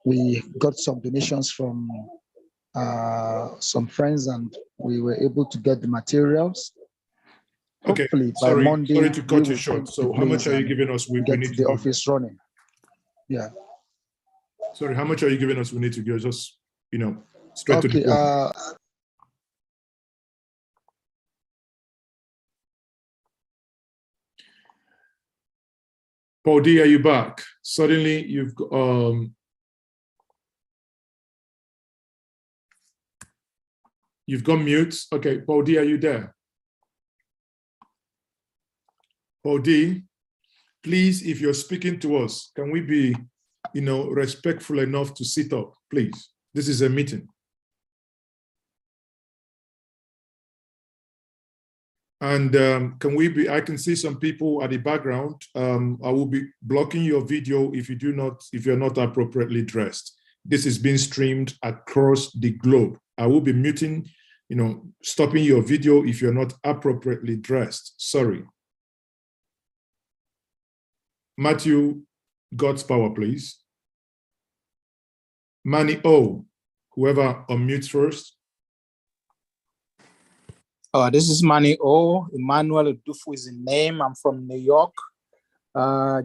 we got some donations from some friends, and we were able to get the materials. Okay, hopefully sorry, by Monday. sorry to cut you short. So how much are you giving us? We get need the to office running. Yeah. Sorry, how much are you giving us? We need to go just, straight to the point. Paul D, are you back? Suddenly you've gone mute. Okay, Paul D, are you there? Paul D, please, if you're speaking to us, can we be, respectful enough to sit up, please? This is a meeting. And I can see some people at the background. I will be blocking your video if you're not appropriately dressed. This is being streamed across the globe, I will be muting, stopping your video if you're not appropriately dressed. Sorry. Matthew, God's power, please. Manny O, whoever unmutes first. This is Manny O. Emmanuel Odufu is the name. I'm from New York.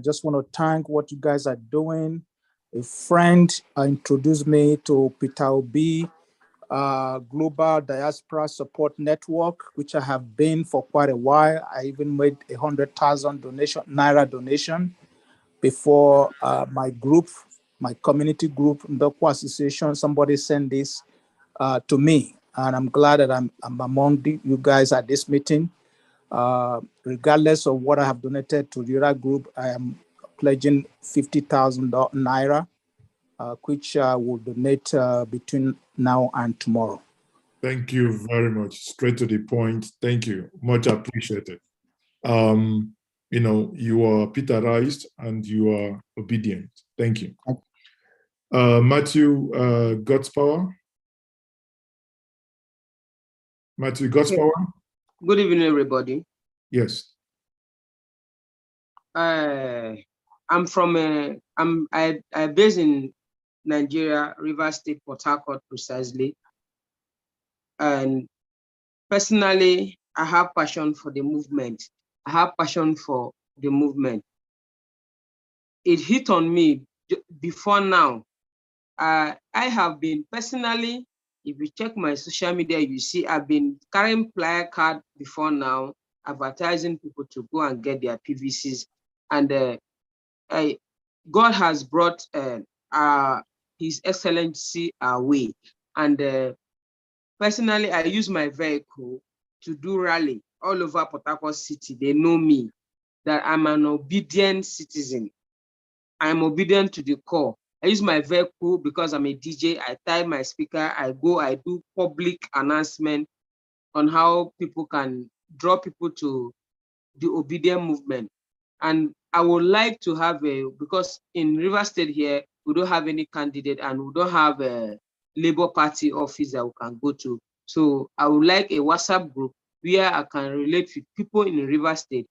Just want to thank what you guys are doing. A friend introduced me to PeterObi Global Diaspora Support Network, which I have been for quite a while. I even made 100,000 Naira donation before my group, my community group, Ndokwa Association. Somebody sent this to me, and I'm glad that I'm among you guys at this meeting. Regardless of what I have donated to the other group, I am pledging 50,000 Naira, which I will donate between now and tomorrow. Thank you very much. Straight to the point. Thank you. Much appreciated. You are Peterized and you are obedient. Thank you. Matthew, God's power. Matthew, God's power. Good evening, everybody. Yes. I'm from I'm based in Nigeria, Rivers State, Port Harcourt, precisely. And personally, I have passion for the movement. I have passion for the movement. It hit on me before now. I have been personally, if you check my social media, you see I've been carrying flyer card before now, advertising people to go and get their PVCs. And God has brought His Excellency our way. And personally, I use my vehicle to do rally all over Port Harcourt City. They know me, that I'm an obedient citizen. I'm obedient to the core. I use my vehicle because I'm a DJ. I tie my speaker. I do public announcement on how people can draw people to the obedient movement. And I would like to have because in River State here, we don't have any candidate and we don't have a Labour Party office that we can go to. So I would like a WhatsApp group where I can relate with people in River State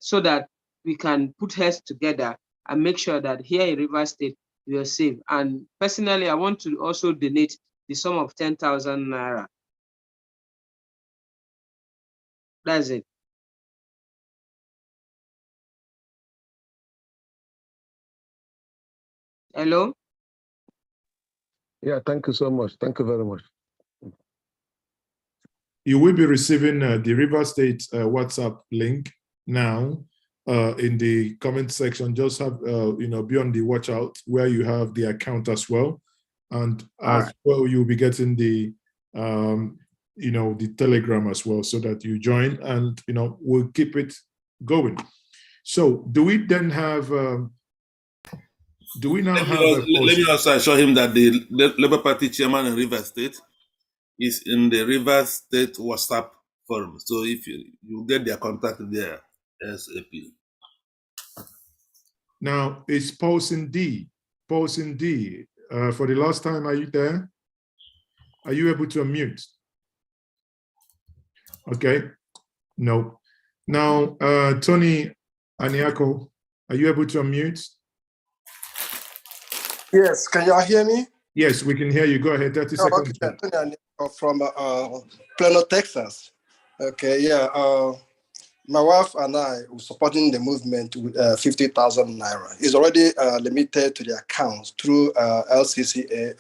so that we can put heads together and make sure that here in River State, we are safe. And personally, I want to also donate the sum of 10,000 Naira. That's it. Hello? Yeah, thank you so much. Thank you very much. You will be receiving the River State WhatsApp link now in the comment section. Just have, be on the watch out where you have the account as well. And as well, you'll be getting the, the Telegram as well so that you join and, we'll keep it going. So do we then have, do we now have a post? Let me also assure him that the Labour Party chairman in River State is in the River State WhatsApp forum. So if you get their contact there, ASAP. Now it's Paulson D. Paulson D. For the last time, are you there? Are you able to unmute? Okay. No. Now, Tony Aniako, are you able to unmute? Yes, can y'all hear me? Yes, we can hear you. Go ahead, 30 seconds. Okay, Tony Aniako from Plano, Texas. Okay, yeah. My wife and I were supporting the movement with 50,000 Naira. It's already limited to the accounts through LCCA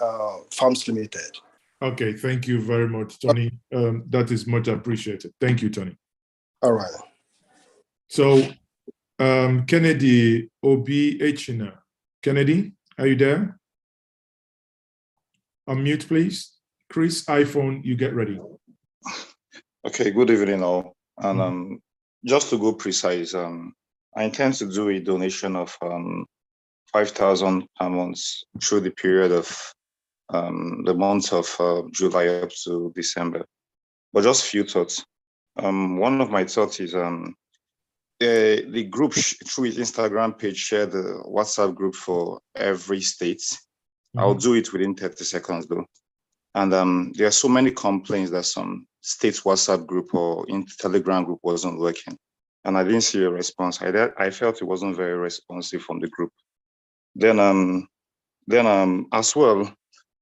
Farms Limited. Okay, thank you very much, Tony. That is much appreciated. Thank you, Tony. All right. So, Kennedy Obi-Echina. Kennedy, are you there? Unmute, please. Chris, iPhone, you get ready. Okay, good evening all. And just to go precise, I intend to do a donation of 5,000 per month through the period of the months of July up to December. But just few thoughts. One of my thoughts is the group through its Instagram page share the WhatsApp group for every state. I'll do it within 30 seconds though. And there are so many complaints that some state WhatsApp group or in Telegram group wasn't working. And I didn't see a response. I felt it wasn't very responsive from the group. Then as well,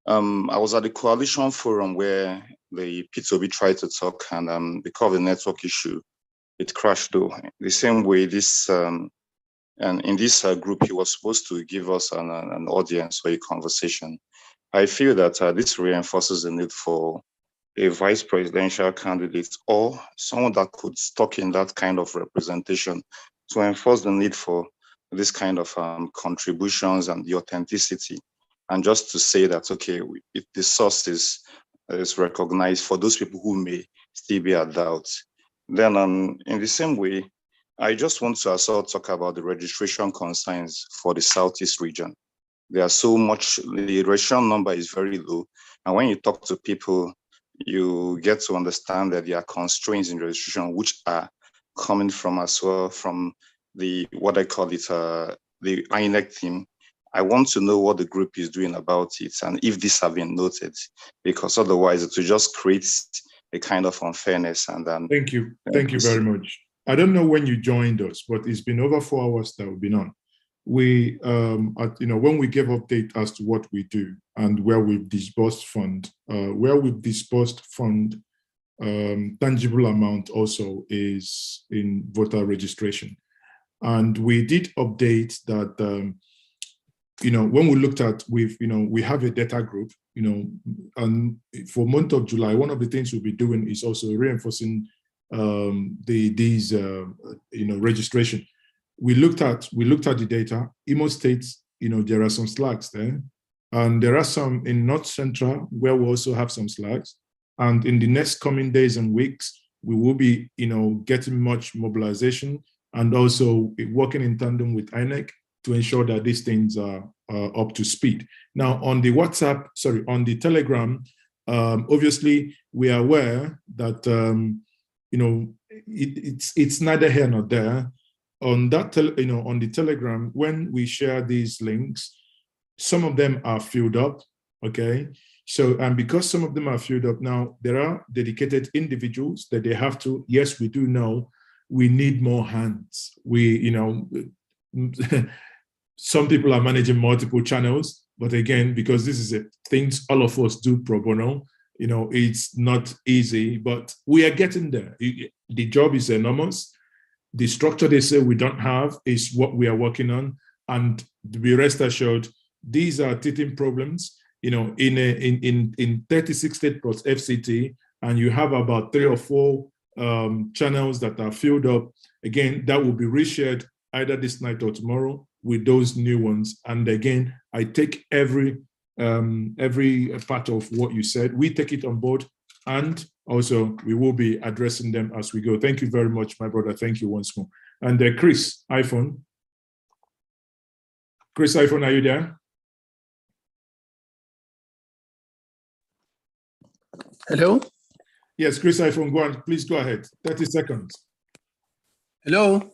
I was at the coalition forum where the PeterObi tried to talk, and because of the network issue, it crashed though. The same way and in this group, he was supposed to give us an audience or a conversation. I feel that this reinforces the need for a vice presidential candidate or someone that could stock in that kind of representation to enforce the need for this kind of contributions and the authenticity. And just to say that, okay, if the source is recognized for those people who may still be at doubt. Then in the same way, I just want to also talk about the registration concerns for the Southeast region. There are so much, the registration number is very low. And when you talk to people, you get to understand that there are constraints in registration, which are coming from as well from the, what I call it, the INEC team. I want to know what the group is doing about it and if this have been noted, because otherwise it will just create a kind of unfairness. And then thank you very much. I don't know when you joined us, but it's been over 4 hours that we've been on. We, when we give update as to what we do and where we've disbursed fund, tangible amount also is in voter registration. And we did update that, when we looked at, we have a data group, and for month of July, one of the things we'll be doing is also reinforcing these registration. We looked at the data. Imo State, there are some slacks there, and there are some in North Central where we also have some slacks. And in the next coming days and weeks, we will be, getting much mobilization and also working in tandem with INEC to ensure that these things are up to speed. Now, on the on the Telegram, obviously we are aware that it's neither here nor there. On that, on the Telegram, when we share these links, some of them are filled up, okay? So, and because some of them are filled up now, there are dedicated individuals that they have to, yes, we do know, we need more hands. Some people are managing multiple channels, but again, because this is things all of us do pro bono, it's not easy, but we are getting there. The job is enormous. The structure they say we don't have is what we are working on. And to be rest assured, these are teething problems, in 36 state plus FCT, and you have about 3 or 4 channels that are filled up. Again, that will be reshared either this night or tomorrow with those new ones. And again, I take every part of what you said. We take it on board, and also we will be addressing them as we go. Thank you very much, my brother. Thank you once more. And Chris iPhone, are you there? Hello? Yes, Chris iPhone, go on. Please go ahead. 30 seconds. Hello?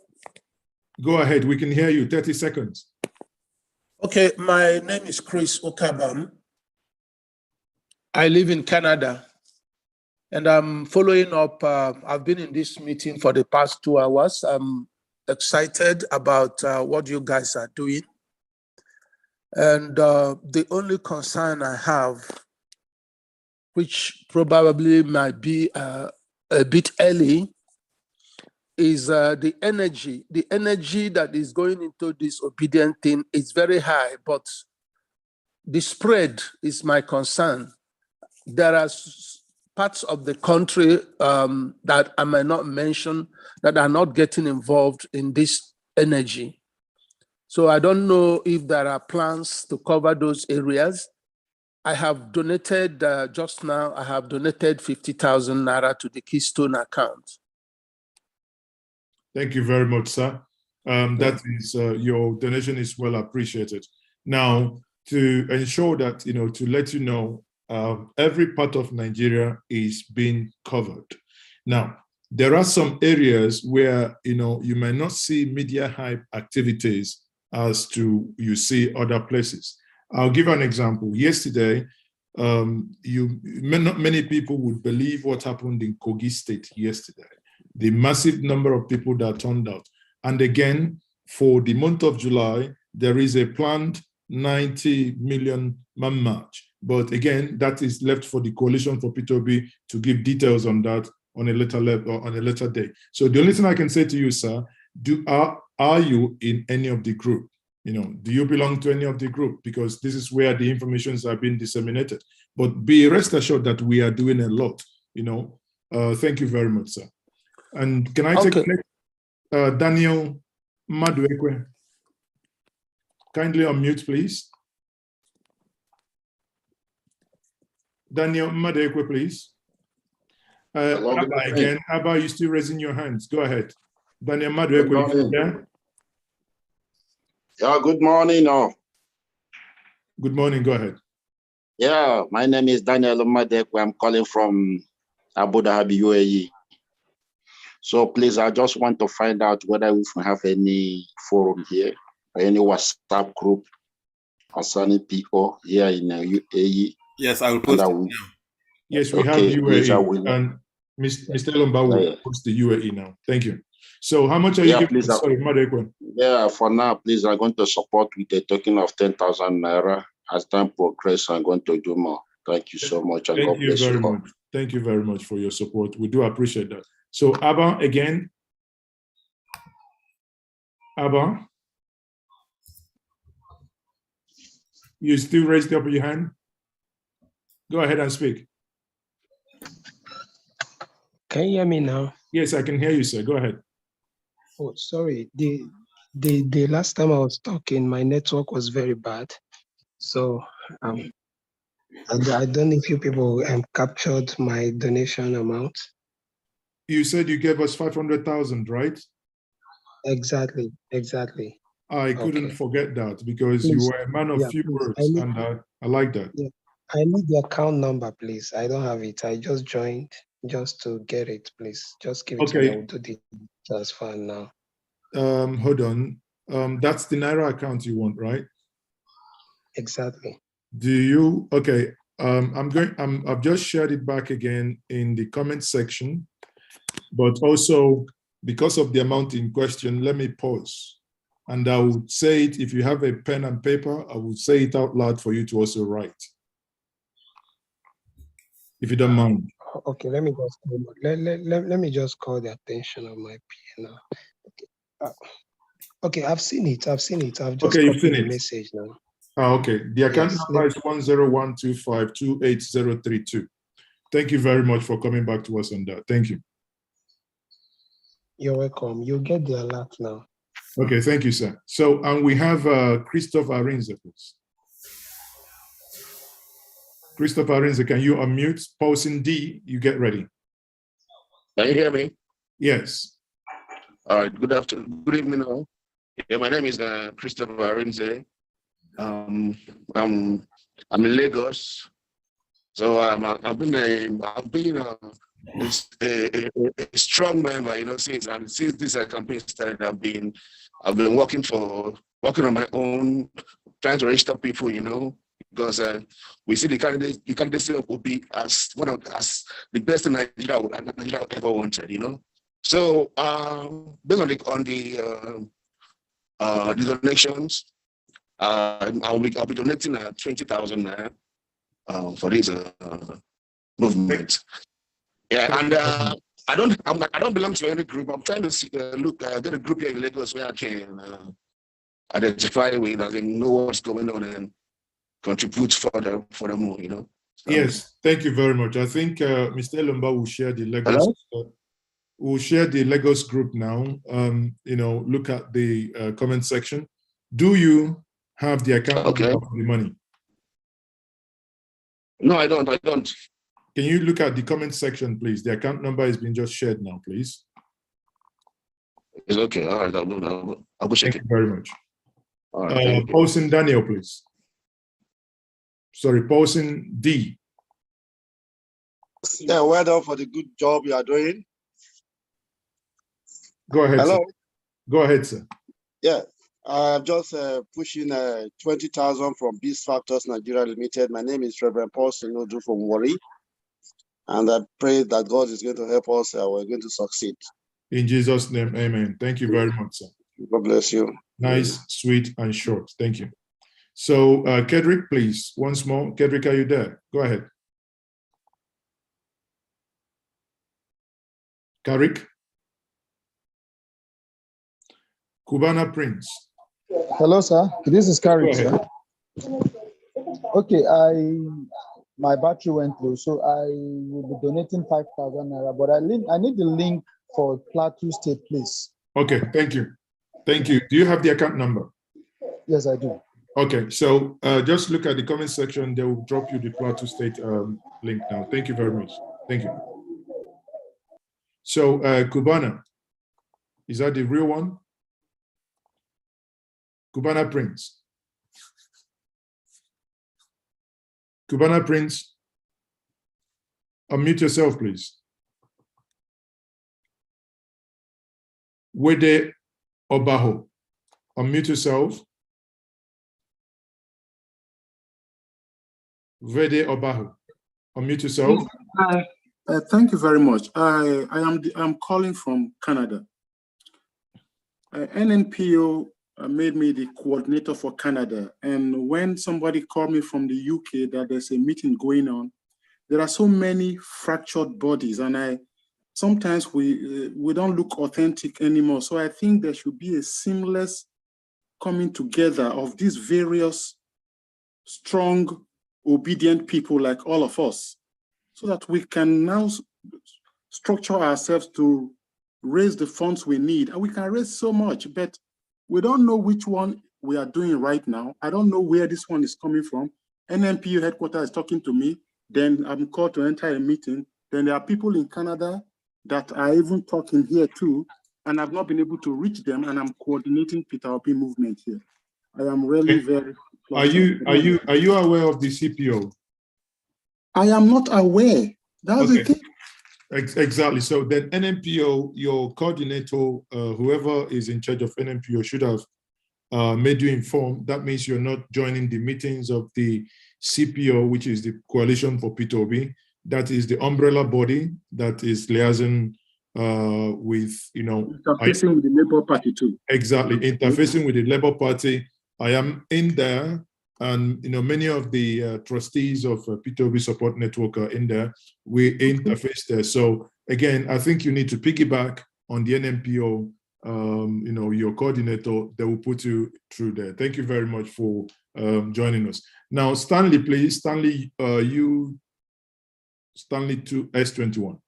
Go ahead. We can hear you. 30 seconds. Okay, my name is Chris Okabam. I live in Canada, and I'm following up. I've been in this meeting for the past 2 hours. I'm excited about what you guys are doing. And the only concern I have, which probably might be a bit early, is the energy. The energy that is going into this obedient thing is very high, but the spread is my concern. There are parts of the country that I might not mention that are not getting involved in this energy. So I don't know if there are plans to cover those areas. I have donated, just now, I have donated 50,000 Naira to the Keystone account. Thank you very much, sir. That is, your donation is well appreciated. Now, to ensure that, to let you know, every part of Nigeria is being covered. Now, there are some areas where, you may not see media hype activities as to you see other places. I'll give an example. Yesterday, not many people would believe what happened in Kogi State yesterday. The massive number of people that turned out. And again, for the month of July, there is a planned 90 million man march. But again, that is left for the coalition for PeterObi to give details on that on a later day. So the only thing I can say to you, sir, are you in any of the group? Do you belong to any of the group? Because this is where the informations are being disseminated. But be rest assured that we are doing a lot. Thank you very much, sir. And can I take Daniel Maduekwe? Kindly unmute, please. Daniel Maduekwe, please. Abba again. Abba, you still raising your hands? Go ahead. Daniel Maduekwe, you there? Yeah, good morning. Good morning, go ahead. Yeah, my name is Daniel Maduekwe. I'm calling from Abu Dhabi, UAE. So please, I just want to find out whether we have any forum here, or any WhatsApp group concerning people here in UAE. Yes, I will post it. Yes, we have UAE, and Mr. Lomba will post the UAE now. Thank you. So how much are you giving? Sorry, Maduekwe. Yeah, for now, please, I'm going to support with a token of 10,000 Naira. As time progresses, I'm going to do more. Thank you so much. And Thank you very much. Thank you very much for your support. We do appreciate that. So Abba, again. Abba, you still raised up your hand? Go ahead and speak. Can you hear me now? Yes, I can hear you, sir. Go ahead. Oh, sorry. The last time I was talking, my network was very bad. So I don't know if you people captured my donation amount. You said you gave us 500,000, right? Exactly. I couldn't forget that because you were a man of few words, and I like that. Yeah. I need the account number, please. I don't have it. I just joined just to get it, please. Just give it to me. I will do the transfer now. Hold on. That's the Naira account you want, right? Exactly. Do you? Okay. I've just shared it back again in the comment section, but also because of the amount in question, let me pause. And I would say it, if you have a pen and paper, I would say it out loud for you to also write. If you don't mind. Okay, let me just call the attention of my PA now. Okay, I've seen it. I've just copied the message now. Okay. The account number is 10125288032. Thank you very much for coming back to us on that. Thank you. You're welcome. You'll get the alert now. Okay, thank you, sir. So, and we have Christopher Arinze, please. Christopher Arinze, can you unmute? Paulson D, you get ready. Can you hear me? Yes. All right, good afternoon. Good evening all. Yeah, my name is Christopher Arinze. I'm in Lagos. So I've been a strong member, since this campaign started. I've been working on my own, trying to register people, because we see the candidacy of Obi as the best in Nigeria ever wanted, So based on the donations, I'll be donating 20,000 Naira for this movement. Yeah, and I don't belong to any group. I'm trying to get a group here in Lagos where I can identify with, know what's going on and contribute for the move, So, yes, thank you very much. I think Mr. Elomba will share the Lagos. We'll share the Lagos group now. Look at the comment section. Do you have the account number for the money? No, I don't. Can you look at the comment section, please? The account number has been just shared now, please. It's okay. All right, I'll go check it. Thank you very much. All right, Paulson Daniel, please. Sorry, Paulson D. Yeah, well done for the good job you are doing. Go ahead, Hello. sir. Go ahead, sir. Yeah, I'm just pushing 20,000 from Beast Factors Nigeria Limited. My name is Reverend Paul Sinodu from Warri. And I pray that God is going to help us. We're going to succeed. In Jesus' name, amen. Thank you very much, sir. God bless you. Nice, sweet, and short. Thank you. So, Kedrick, please, once more. Kedrick, are you there? Go ahead. Karik? Cubana Prince. Hello, sir. This is Karik, sir. Okay, my battery went low, so I will be donating 5,000 naira, but I need the link for Plateau State, please. Okay, thank you. Thank you. Do you have the account number? Yes, I do. Okay, so just look at the comment section. They will drop you the Plateau State link now. Thank you very much. Thank you. So, Cubana, is that the real one? Cubana Prince. Cubana Prince, unmute yourself, please. Wede Obaho, unmute yourself. Wede Obaho, unmute yourself. Thank you very much. I'm calling from Canada. NNPO made me the coordinator for Canada. And when somebody called me from the UK that there's a meeting going on, there are so many fractured bodies, and sometimes we don't look authentic anymore. So I think there should be a seamless coming together of these various strong, obedient people like all of us, so that we can now structure ourselves to raise the funds we need. And we can raise so much, but we don't know which one we are doing right now. I don't know where this one is coming from. NNPU headquarters is talking to me. Then I'm called to enter a meeting. Then there are people in Canada that are even talking here too, and I've not been able to reach them, and I'm coordinating PeterObi movement here. I am really very flustered. Are you aware of the CPO? I am not aware. That's the thing. Exactly. So then NNPO, your coordinator, whoever is in charge of NNPO should have made you informed. That means you're not joining the meetings of the CPO, which is the Coalition for PeterObi. That is the umbrella body that is liaison with, interfacing with the Labour Party too. Exactly, interfacing with the Labour Party. I am in there, and many of the trustees of PeterObi Support Network are in there. We interface there. So again, I think you need to piggyback on the NNPO. Your coordinator, they will put you through there. Thank you very much for joining us. Now, Stanley, please. Stanley, Stanley to S21.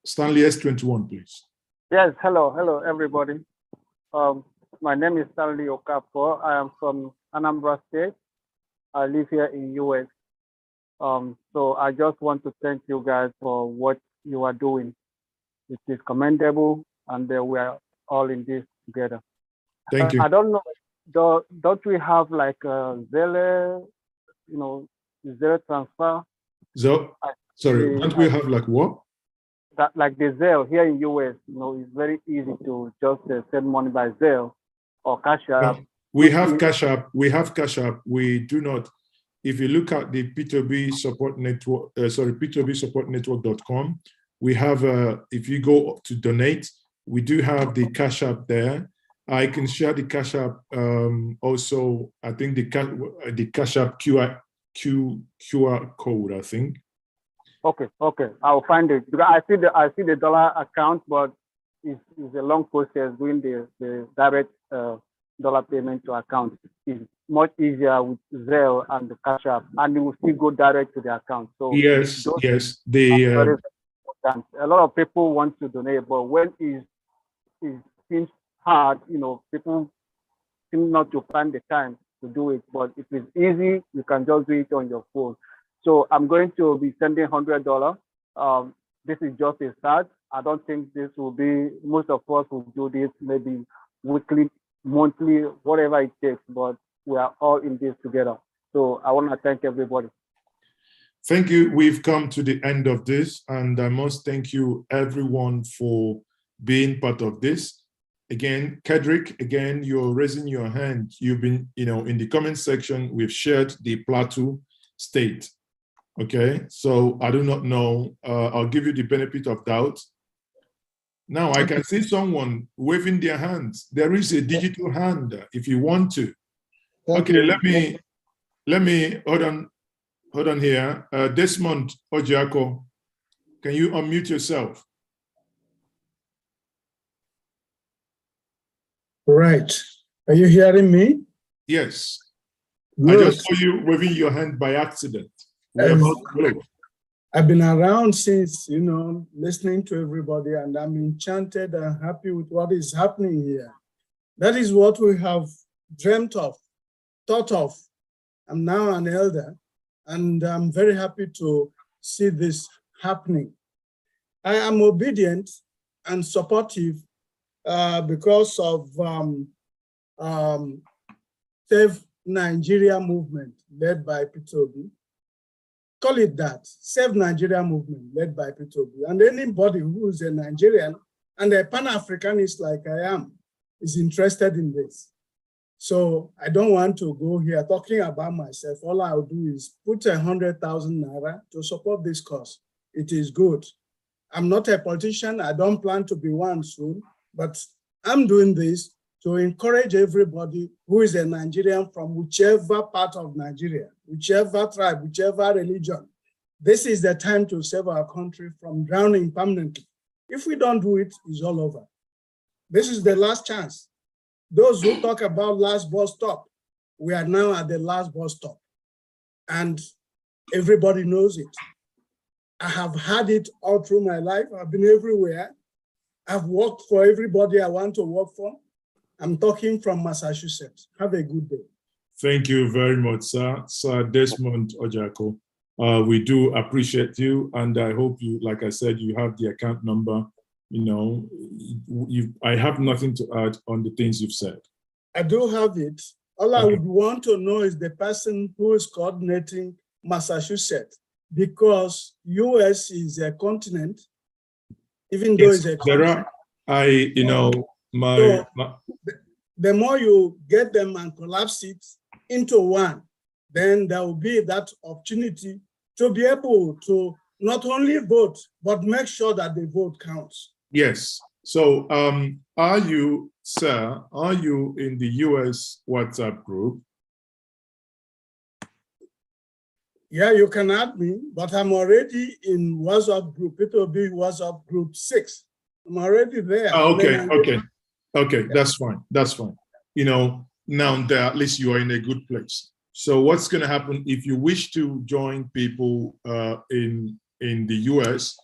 Stanley S21, please. Yes, hello, everybody. My name is Stanley Okafor. I am from Anambra State. I live here in US. So I just want to thank you guys for what you are doing. It is commendable, and we are all in this together. Thank you. I don't know, don't we have like a Zelle, Zelle transfer? Sorry, don't we have like what? That like the Zelle here in US, it's very easy to just send money by Zelle or Cash App. We have Cash App. We do not. If you look at the PeterObi Support Network, PeterObiSupportNetwork.com, we have, if you go to donate, we do have the Cash App there. I can share the Cash App also. I think the Cash App QR code, I think. Okay, I'll find it. Because I see the dollar account, but it's a long process doing the direct dollar payment to account. It's much easier with Zelle and the Cash App, and it will still go direct to the account. So yes. A lot of people want to donate, but when it seems hard, people seem not to find the time to do it. But if it's easy, you can just do it on your phone. So I'm going to be sending $100. This is just a start. I don't think this will be, most of us will do this maybe weekly, monthly, whatever it takes, but we are all in this together. So I want to thank everybody. Thank you. We've come to the end of this, and I must thank you everyone for being part of this. Again, Kedrick, again, you're raising your hand. You've been, in the comment section, we've shared the Plateau state. Okay, so I do not know. I'll give you the benefit of doubt. Now I can see someone waving their hands. There is a digital hand if you want to. Okay, let me hold on here. Desmond Ojiako, can you unmute yourself? Right. Are you hearing me? Yes. Good. I just saw you waving your hand by accident. I've been around since, listening to everybody, and I'm enchanted and happy with what is happening here. That is what we have dreamt of, thought of. I'm now an elder, and I'm very happy to see this happening. I am obedient and supportive because of Save Nigeria movement led by PeterObi. Call it that, Save Nigeria movement led by PeterObi. And anybody who is a Nigerian and a Pan-Africanist like I am is interested in this. So I don't want to go here talking about myself. All I'll do is put 100,000 Naira to support this cause. It is good. I'm not a politician. I don't plan to be one soon, but I'm doing this to encourage everybody who is a Nigerian from whichever part of Nigeria, whichever tribe, whichever religion. This is the time to save our country from drowning permanently. If we don't do it, it's all over. This is the last chance. Those who talk about last bus stop, we are now at the last bus stop. And everybody knows it. I have had it all through my life. I've been everywhere. I've worked for everybody I want to work for. I'm talking from Massachusetts. Have a good day. Thank you very much, sir. Sir Desmond Ojako. We do appreciate you, and I hope you, like I said, you have the account number. I have nothing to add on the things you've said. I do have it. All I would want to know is the person who is coordinating Massachusetts, because US is a continent, even though it's a continent. The more you get them and collapse it into one, then there will be that opportunity to be able to not only vote, but make sure that the vote counts. Yes. So are you, sir, in the US WhatsApp group? Yeah, you can add me, but I'm already in WhatsApp group. It will be WhatsApp group 6. I'm already there. Okay, that's fine. That's fine. Now there, at least you are in a good place. So what's going to happen if you wish to join people in the US?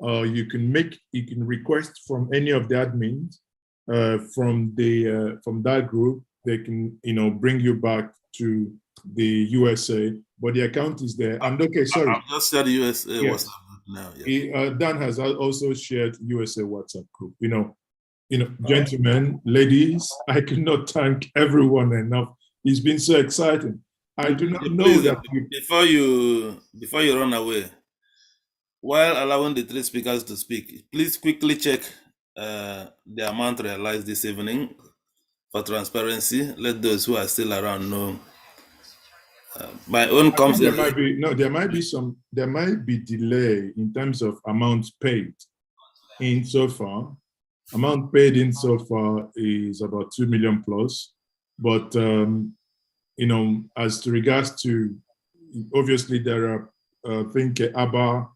You can request from any of the admins from that group. They can bring you back to the USA, but the account is there. And okay, sorry, I've just shared the USA yes. WhatsApp group now. Yes. Dan has also shared USA WhatsApp group. Gentlemen, ladies, I cannot thank everyone enough. It's been so exciting. I do not know that before you run away, while allowing the 3 speakers to speak, please quickly check the amount realized this evening for transparency. Let those who are still around know. My own comes in. There might be delay in terms of amount paid in so far. Amount paid in so far is about 2 million plus, but as to regards to, obviously there are I think Abba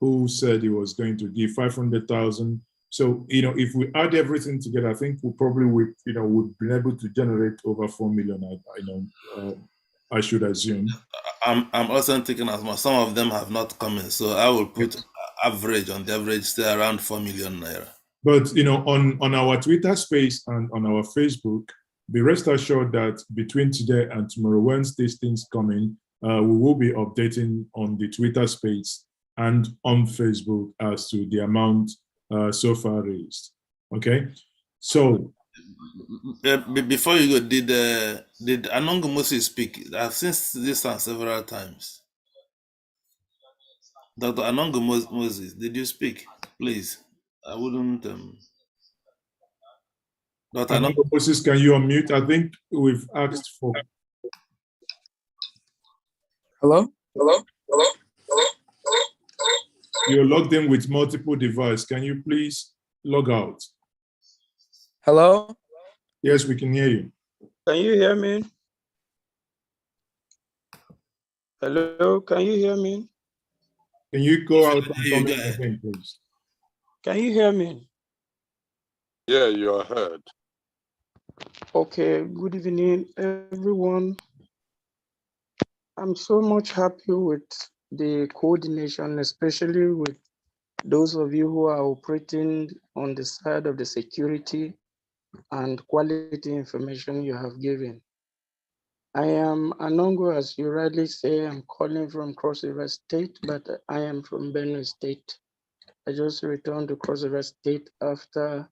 who said he was going to give 500,000. So if we add everything together, I think we probably would be able to generate over 4 million. I should assume. I'm also thinking as much. Some of them have not come in, so I will put average on the average still around 4 million naira. But on our Twitter space and on our Facebook, be rest assured that between today and tomorrow, once these things come in, we will be updating on the Twitter space and on Facebook as to the amount so far raised. Okay, so before you go, did Anongo Moses speak? I've seen this several times. Dr. Anongo Moses, did you speak? Please, I wouldn't. Moses, can you unmute? I think we've asked for. Hello? You're logged in with multiple devices. Can you please log out? Hello? Yes, we can hear you. Can you hear me? Hello, can you hear me? Can you go out and come in again, please? Can you hear me? Yeah, you're heard. Okay, good evening, everyone. I'm so much happy with the coordination, especially with those of you who are operating on the side of the security and quality information you have given. I am Anongo, as you rightly say. I'm calling from Cross River State, but I am from Benue State. I just returned to Cross River State after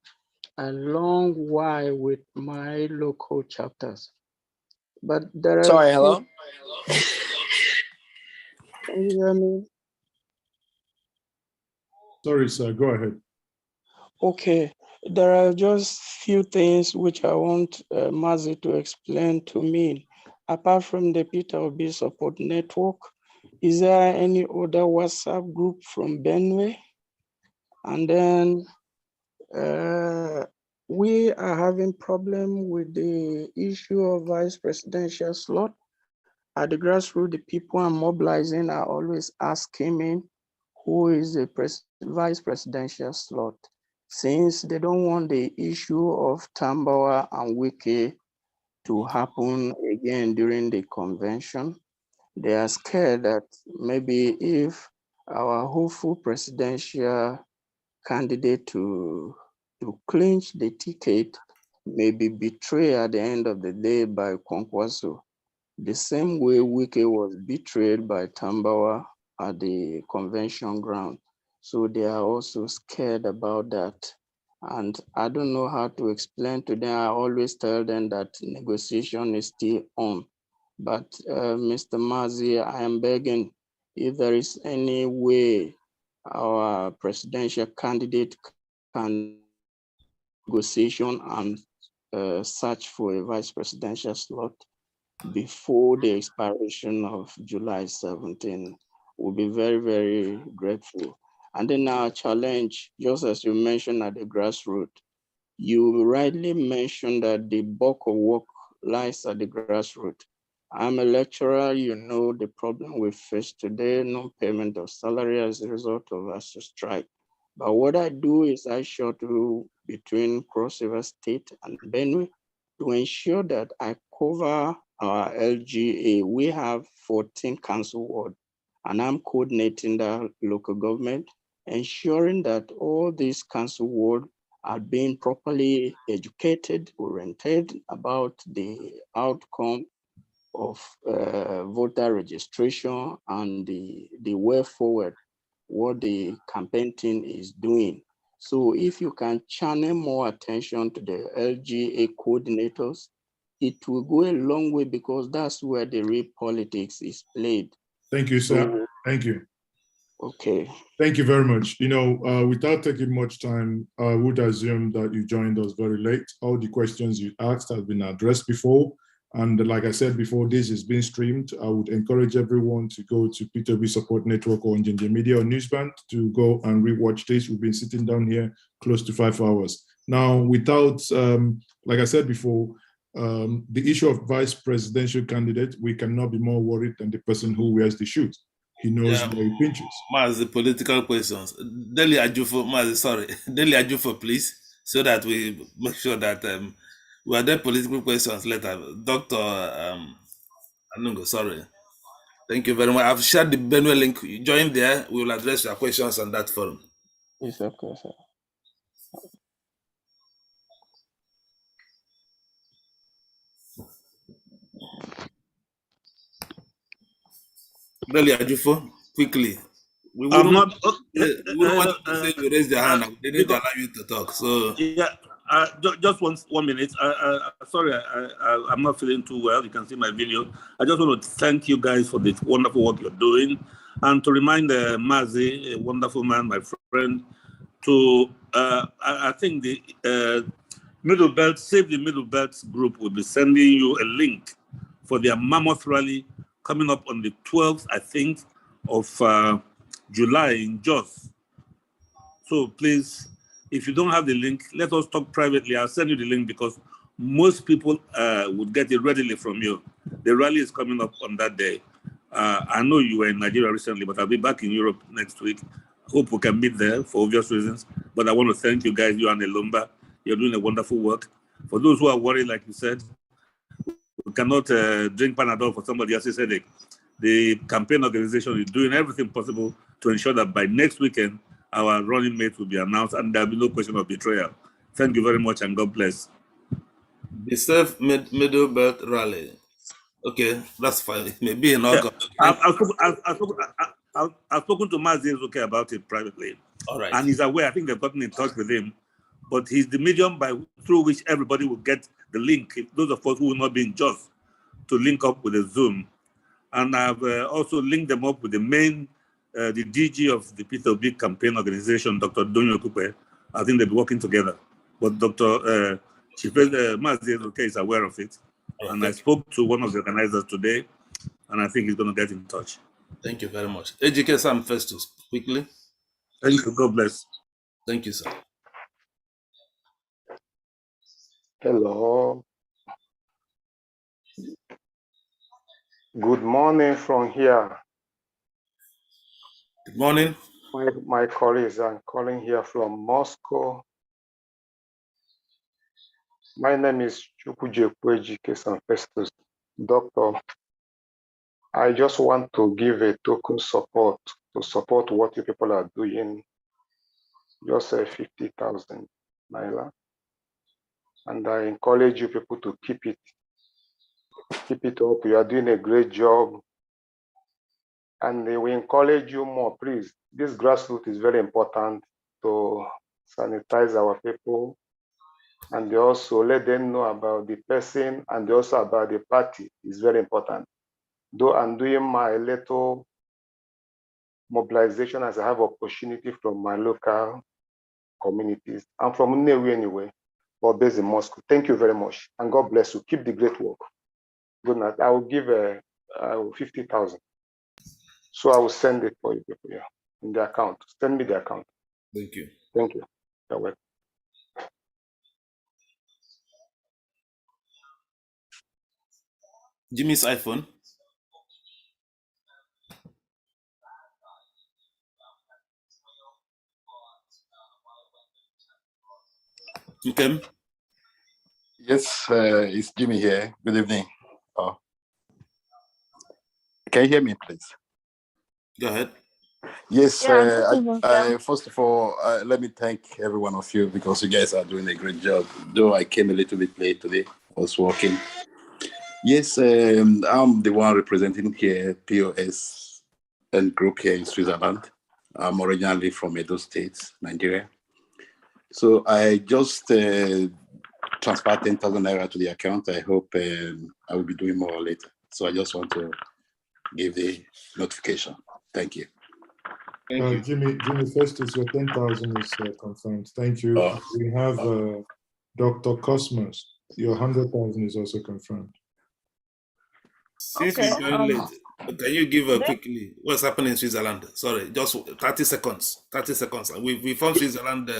a long while with my local chapters. But there are Sorry, hello? Can you hear me? Sorry, sir, go ahead. Okay, there are just few things which I want Mazi to explain to me. Apart from the PeterObiSupportNetwork, is there any other WhatsApp group from Benue? And then we are having problem with the issue of vice presidential slot. At the grassroots, the people are mobilizing are always asking me who is the vice presidential slot, since they don't want the issue of Tambawa and Wike to happen again during the convention. They are scared that maybe if our hopeful presidential candidate to clinch the ticket may be betrayed at the end of the day by Kwankwaso, the same way Wike was betrayed by Tambawa at the convention ground. So they are also scared about that. And I don't know how to explain to them. I always tell them that negotiation is still on. But Mr. Mazi, I am begging, if there is any way our presidential candidate can negotiation and search for a vice presidential slot before the expiration of July 17, we'll be very, very grateful. And then our challenge, just as you mentioned at the grassroots, you rightly mentioned that the bulk of work lies at the grassroots. I'm a lecturer, you know the problem we face today, no payment of salary as a result of us strike. But what I do is I shuttle between Cross River State and Benue to ensure that I cover our LGA. We have 14 council wards, and I'm coordinating the local government, ensuring that all these council wards are being properly educated, oriented about the outcome of voter registration and the way forward, what the campaign team is doing. So if you can channel more attention to the LGA coordinators, it will go a long way, because that's where the real politics is played. Thank you, sir. Thank you. Okay. Thank you very much. You know, without taking much time, I would assume that you joined us very late. All the questions you asked have been addressed before. And like I said before, this is being streamed. I would encourage everyone to go to PeterObiSupportNetwork or Njinji Media or Newsband to go and rewatch this. We've been sitting down here close to 5 hours. Now, without, like I said before, the issue of vice presidential candidate, we cannot be more worried than the person who wears the shoes. He knows where he pinches. Mazi, political questions. Deli Ajufo, Mazi, sorry. Deli Ajufo, please, so that we make sure that we are there political questions later. Dr. Anungo, sorry. Thank you very much. I've shared the Benue link. You join there. We will address your questions on that forum. It's okay, sir. Deli Ajufo, quickly. We wouldn't want to say you raise your hand. They didn't allow you to talk. So yeah, just 1 minute. Sorry, I'm not feeling too well. You can see my video. I just want to thank you guys for this wonderful work you're doing, and to remind Mazi, a wonderful man, my friend, to I think Middle Belt, Save the Middle Belt group will be sending you a link for their mammoth rally coming up on the 12th, I think, of July in Jos. So please, if you don't have the link, let us talk privately. I'll send you the link because most people would get it readily from you. The rally is coming up on that day. I know you were in Nigeria recently, but I'll be back in Europe next week. Hope we can meet there for obvious reasons. But I want to thank you guys, you and Elumba. You're doing a wonderful work. For those who are worried, like you said, we cannot drink Panadol for somebody else's headache. The campaign organization is doing everything possible to ensure that by next weekend, our running mates will be announced and there'll be no question of betrayal. Thank you very much and God bless. The Safe Middle Belt Rally. Okay, that's fine. Maybe in August. I've spoken to Mazi Ezoke about it privately. All right. And he's aware. I think they've gotten in touch with him. But he's the medium through which everybody will get the link. Those of us who will not be in Jos to link up with the Zoom. And I've also linked them up with the main, the DG of the P2B campaign organization, Dr. Donyo Kupe. I think they'll be working together. But Dr. Mazi Ezoke is aware of it. And I spoke to one of the organizers today, and I think he's going to get in touch. Thank you very much. Ejike Sam Festus, quickly. Thank you. God bless. Thank you, sir. Hello. Good morning from here. Good morning. My colleagues, I'm calling here from Moscow. My name is Ejike Sam Festus. Doctor, I just want to give a token support to support what you people are doing. Just 50,000 Naira. And I encourage you people to keep it up. You are doing a great job. And we encourage you more, please. This grassroots is very important to sanitize our people. And they also let them know about the person and also about the party is very important. Though I'm doing my little mobilization as I have opportunity from my local communities. I'm from Nnewi anyway, but based in Moscow. Thank you very much. And God bless you. Keep the great work. Good night. I will give 50,000. So I will send it for you people here in the account. Send me the account. Thank you. Thank you. You're welcome. Jimmy's iPhone. Okay. Yes, it's Jimmy here. Good evening. Can you hear me, please? Go ahead. Yes, Yeah, first of all, let me thank every one of you because you guys are doing a great job. Though I came a little bit late today, I was working. Yes, I'm the one representing here POS and group here in Switzerland. I'm originally from Edo State, Nigeria. So I just transferred 10,000 Naira to the account. I hope I will be doing more later. So I just want to give the notification. Thank you. Thank you. Jimmy Festus, your 10,000 is confirmed. Thank you. We have Dr. Cosmos. Your 100,000 is also confirmed. Since we joined late, can you give quickly what's happening in Switzerland? Sorry, just 30 seconds. 30 seconds. We found Switzerland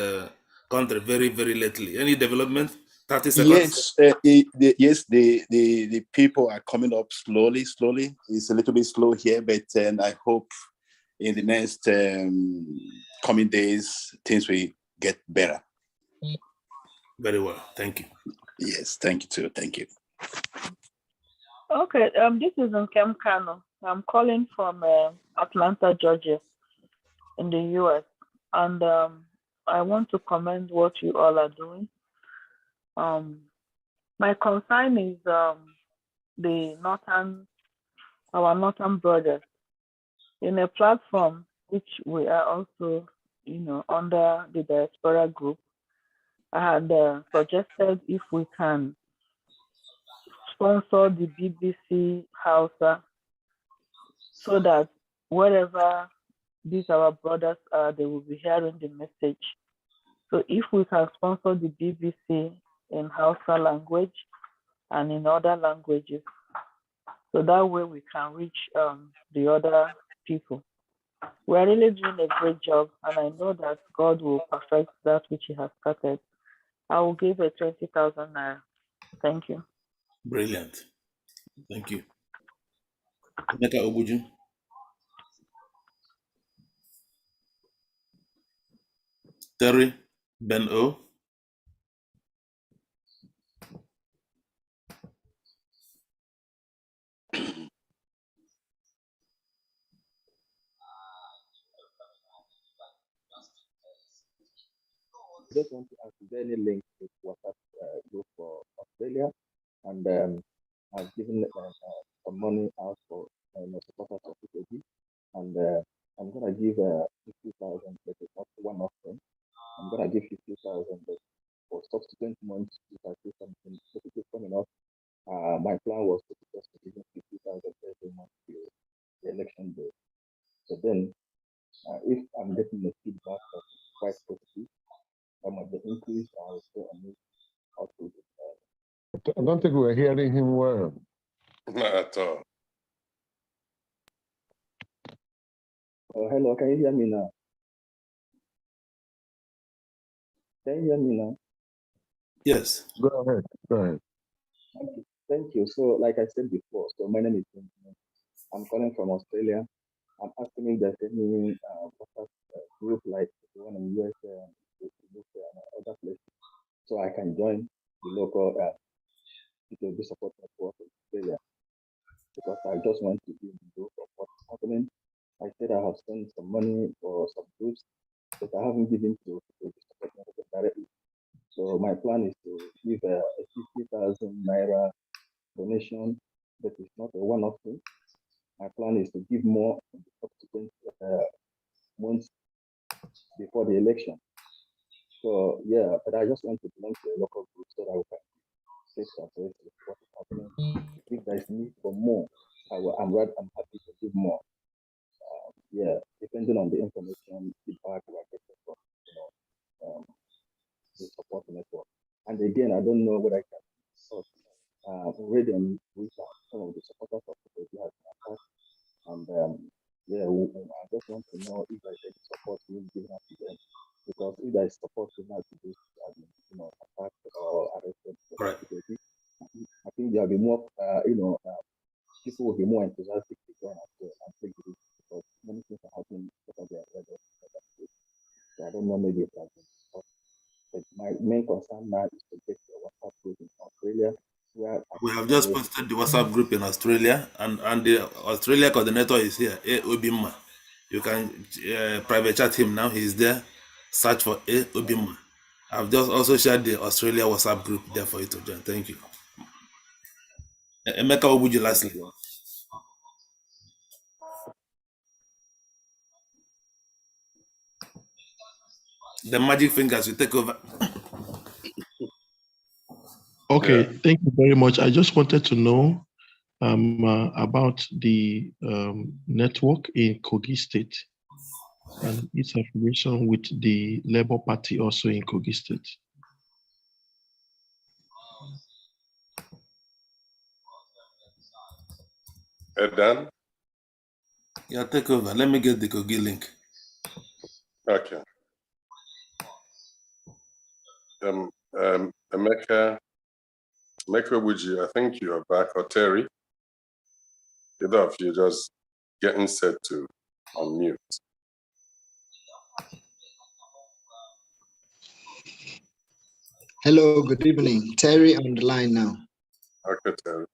country very, very lately. Any development? 30 seconds. Yes, the people are coming up slowly. It's a little bit slow here, but I hope in the next coming days, things will get better. Very well. Thank you. Yes, thank you too. Thank you. Okay, this is Nkem Kano. I'm calling from Atlanta, Georgia, in the US. And I want to commend what you all are doing. My concern is our northern brothers. In a platform which we are also, under the Diaspora group, I had suggested if we can sponsor the BBC Hausa so that wherever these our brothers are, they will be hearing the message. So if we can sponsor the BBC in Hausa language and in other languages. So that way we can reach the other people. We're really doing a great job, and I know that God will perfect that which He has started. I will give a 20,000 naira. Thank you. Brilliant. Thank you. Neka Obuju. Terry Ben O. Just want to ask, is there any link with WhatsApp group for Australia? And I've given some money out for supporters of PeterObi, and I'm gonna give 50,000, but it's not one of them. I'm gonna give 50,000, but for subsequent months, if I see something positive coming up, my plan was to just give 50,000 every month till the election day. So then, if I'm getting the feedback that's quite positive, the increase, I will say on it how to do that. I don't think we're hearing him well. Not at all. Hello, can you hear me now? Can you hear me now? Yes. Go ahead. Go ahead. Thank you. So, like I said before, so my name is Benjamin. I'm calling from Australia. I'm asking if there's any group like the one in US and other places, so I can join the local PeterObi support network in Australia, because I just want to be in the group of what's happening. I said I have sent some money for some groups, but I haven't given to PeterObi support network directly. So my plan is to give a 50,000 naira donation, but it's not a one-off thing. My plan is to give more in the subsequent months before the election. So yeah, but I just want to belong to a local group so that we can take control of what is happening. If there's need for more, I'm happy to give more. Yeah, depending on the information, feedback we are getting from the support network. And again, I don't know whether I can talk. Already on Twitter, some of the supporters of PeterObi have been attacked, and yeah, I just want to know if there's any support being given out to them, because if there is support given out to this, attacked or arrested, right. I think there will be more, people will be more enthusiastic to join us and take the risk, because many things are happening because they are ready. So I don't know, maybe it has been support. But my main concern now is to get the WhatsApp group in Australia. We have just posted the WhatsApp group in Australia, and the Australia coordinator is here, Obima. You can private chat him now. He's there. Search for Obima. I've just also shared the Australia WhatsApp group there for you to join. Thank you. Emeka Obuju, lastly. The magic fingers will take over. Okay, thank you very much. I just wanted to know about the network in Kogi State and its affiliation with the Labour Party also in Kogi State. Dan? Yeah, take over. Let me get the Kogi link. Okay. Emeka Obuji, I think you are back, or Terry. Either of you just getting set to unmute. Hello, good evening. Terry on the line now. Okay, Terry.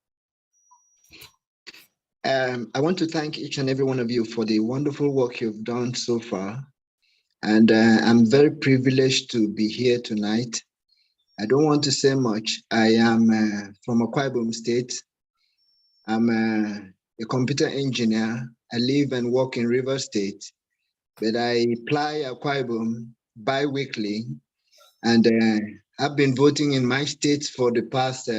I want to thank each and every one of you for the wonderful work you've done so far. And I'm very privileged to be here tonight. I don't want to say much. I am from Akwa Ibom State. I'm a computer engineer. I live and work in River State, but I apply Akwa Ibom bi-weekly, and I've been voting in my state for the past,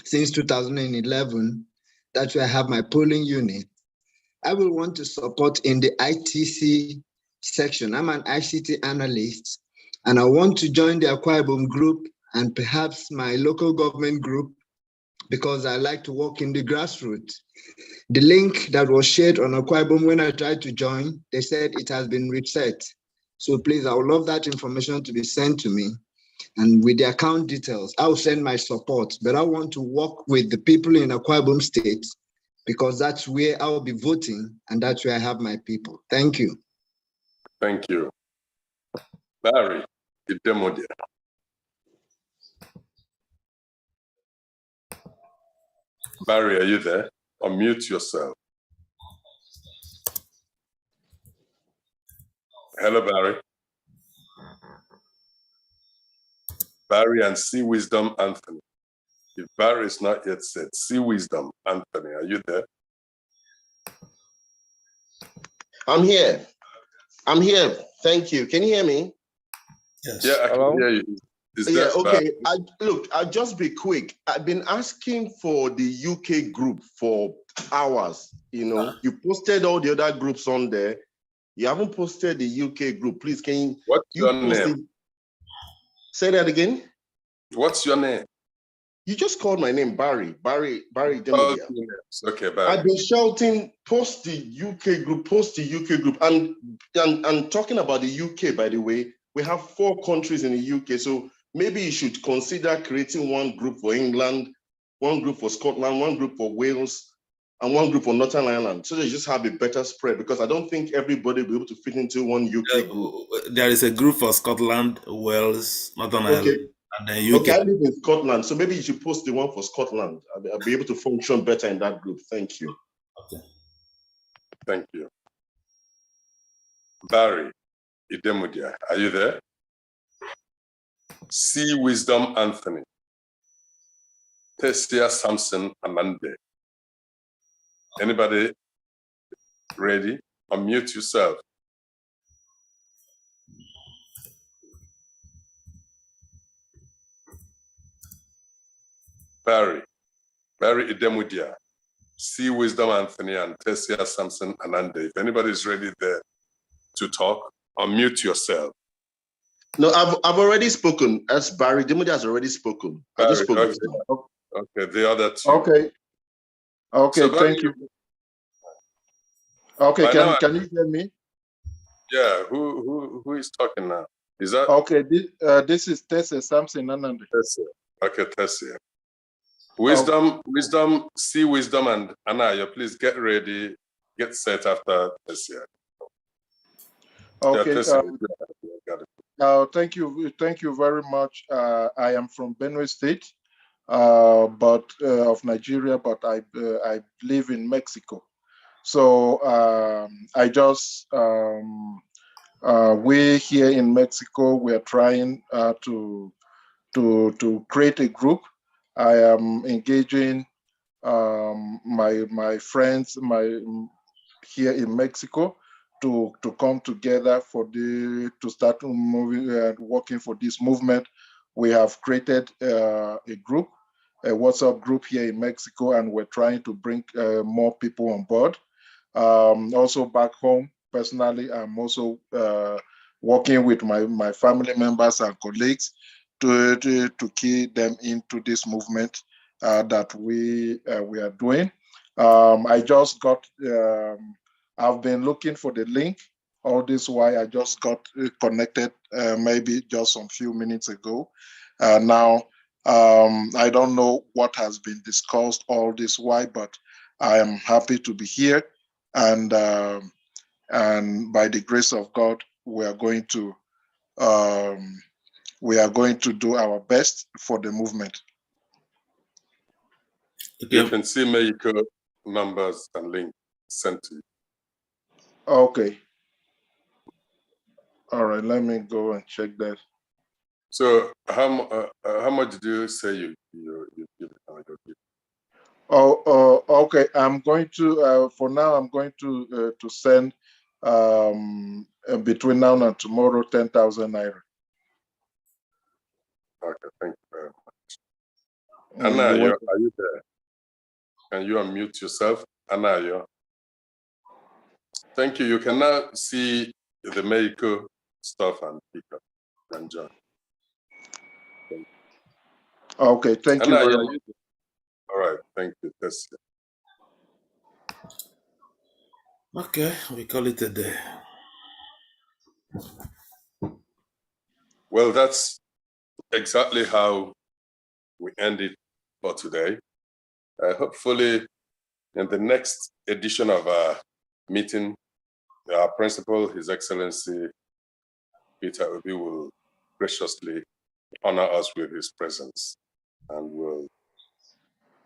since 2011. That's where I have my polling unit. I will want to support in the ITC section. I'm an ICT analyst, and I want to join the Akwa Ibom group and perhaps my local government group, because I like to work in the grassroots. The link that was shared on Akwa Ibom when I tried to join, they said it has been reset. So please, I would love that information to be sent to me. And with the account details, I'll send my support. But I want to work with the people in Akwa Ibom State because that's where I'll be voting and that's where I have my people. Thank you. Thank you. Barry, the demo there. Barry, are you there? Unmute yourself. Hello, Barry. Barry and Sea Wisdom Anthony. If Barry is not yet said, Sea Wisdom Anthony, are you there? I'm here. I'm here. Thank you. Can you hear me? Yes. Yeah, I can hear you. Yeah, okay. I'll just be quick. I've been asking for the UK group for hours. You know, you posted all the other groups on there. You haven't posted the UK group. Please, can What's you your post name? it? Say that again. What's your name? You just called my name, Barry Oh, Demodia. okay, Barry. I've been shouting, post the UK group, and talking about the UK, by the way, we have 4 countries in the UK, so maybe you should consider creating one group for England, one group for Scotland, one group for Wales, and one group for Northern Ireland, so they just have a better spread, because I don't think everybody will be able to fit into one UK group. There is a group for Scotland, Wales, Northern Ireland, and then UK. Okay, I live in Scotland, so maybe you should post the one for Scotland. I'll be able to function better in that group. Thank you. Okay. Thank you. Barry Idemudia, are you there? Sea Wisdom Anthony. Tessia Samson Amande. Anybody ready? Unmute yourself. Barry Idemudia, Sea Wisdom Anthony, and Tessia Samson Anande. If anybody is ready there to talk, unmute yourself. No, I've already spoken. As Barry Demodia has already spoken. I just spoke. Okay, the other 2. Okay. Okay, So thank you. Okay, can you hear me? Yeah, who is talking now? Is that okay? This is Tessia Samson Anande. Tessia. Okay, Tessia. Wisdom, Sea Wisdom and Anaya, please get ready, get set after Tessia. Okay. Yeah, thank you very much. I am from Benue State, but of Nigeria, but I live in Mexico. So I just we here in Mexico, we are trying to create a group. I am engaging my friends here in Mexico to come together to start moving and working for this movement. We have created a group, a WhatsApp group here in Mexico, and we're trying to bring more people on board. Also back home, personally, I'm also working with my family members and colleagues to key them into this movement that we are doing. I just got, I've been looking for the link. All this while I just got connected maybe just some few minutes ago. Now, I don't know what has been discussed all this while, but I am happy to be here. And by the grace of God, we are going to do our best for the movement. Okay. You can see Mexico numbers and link sent to you. Okay. All right, let me go and check that. So how much did you say you give? Oh, okay. I'm going to for now. I'm going to send between now and tomorrow 10,000 naira. Okay, thank you very much. Anayo, are you there? Can you unmute yourself, Anayo? Thank you. You can now see the Mexico stuff and pick up and join. Okay, thank you very much. All right, thank you. Tessia. Okay, we call it a day. Well, that's exactly how we end it for today. Hopefully, in the next edition of our meeting, our principal, His Excellency Peter Obi, will graciously honor us with his presence, and we'll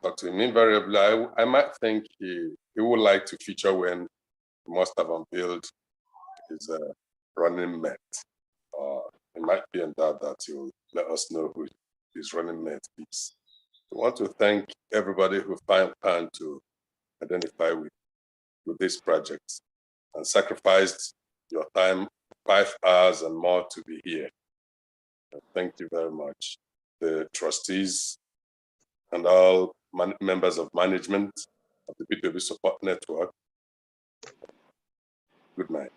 talk to him. Invariably, I might think he would like to feature when he must have unveiled his running mate. It might be in that he'll let us know who his running mate is. We want to thank everybody who found time to identify with this project and sacrificed your time, 5 hours and more, to be here. Thank you very much. The trustees and all members of management of the PeterObiSupport Network. Good night.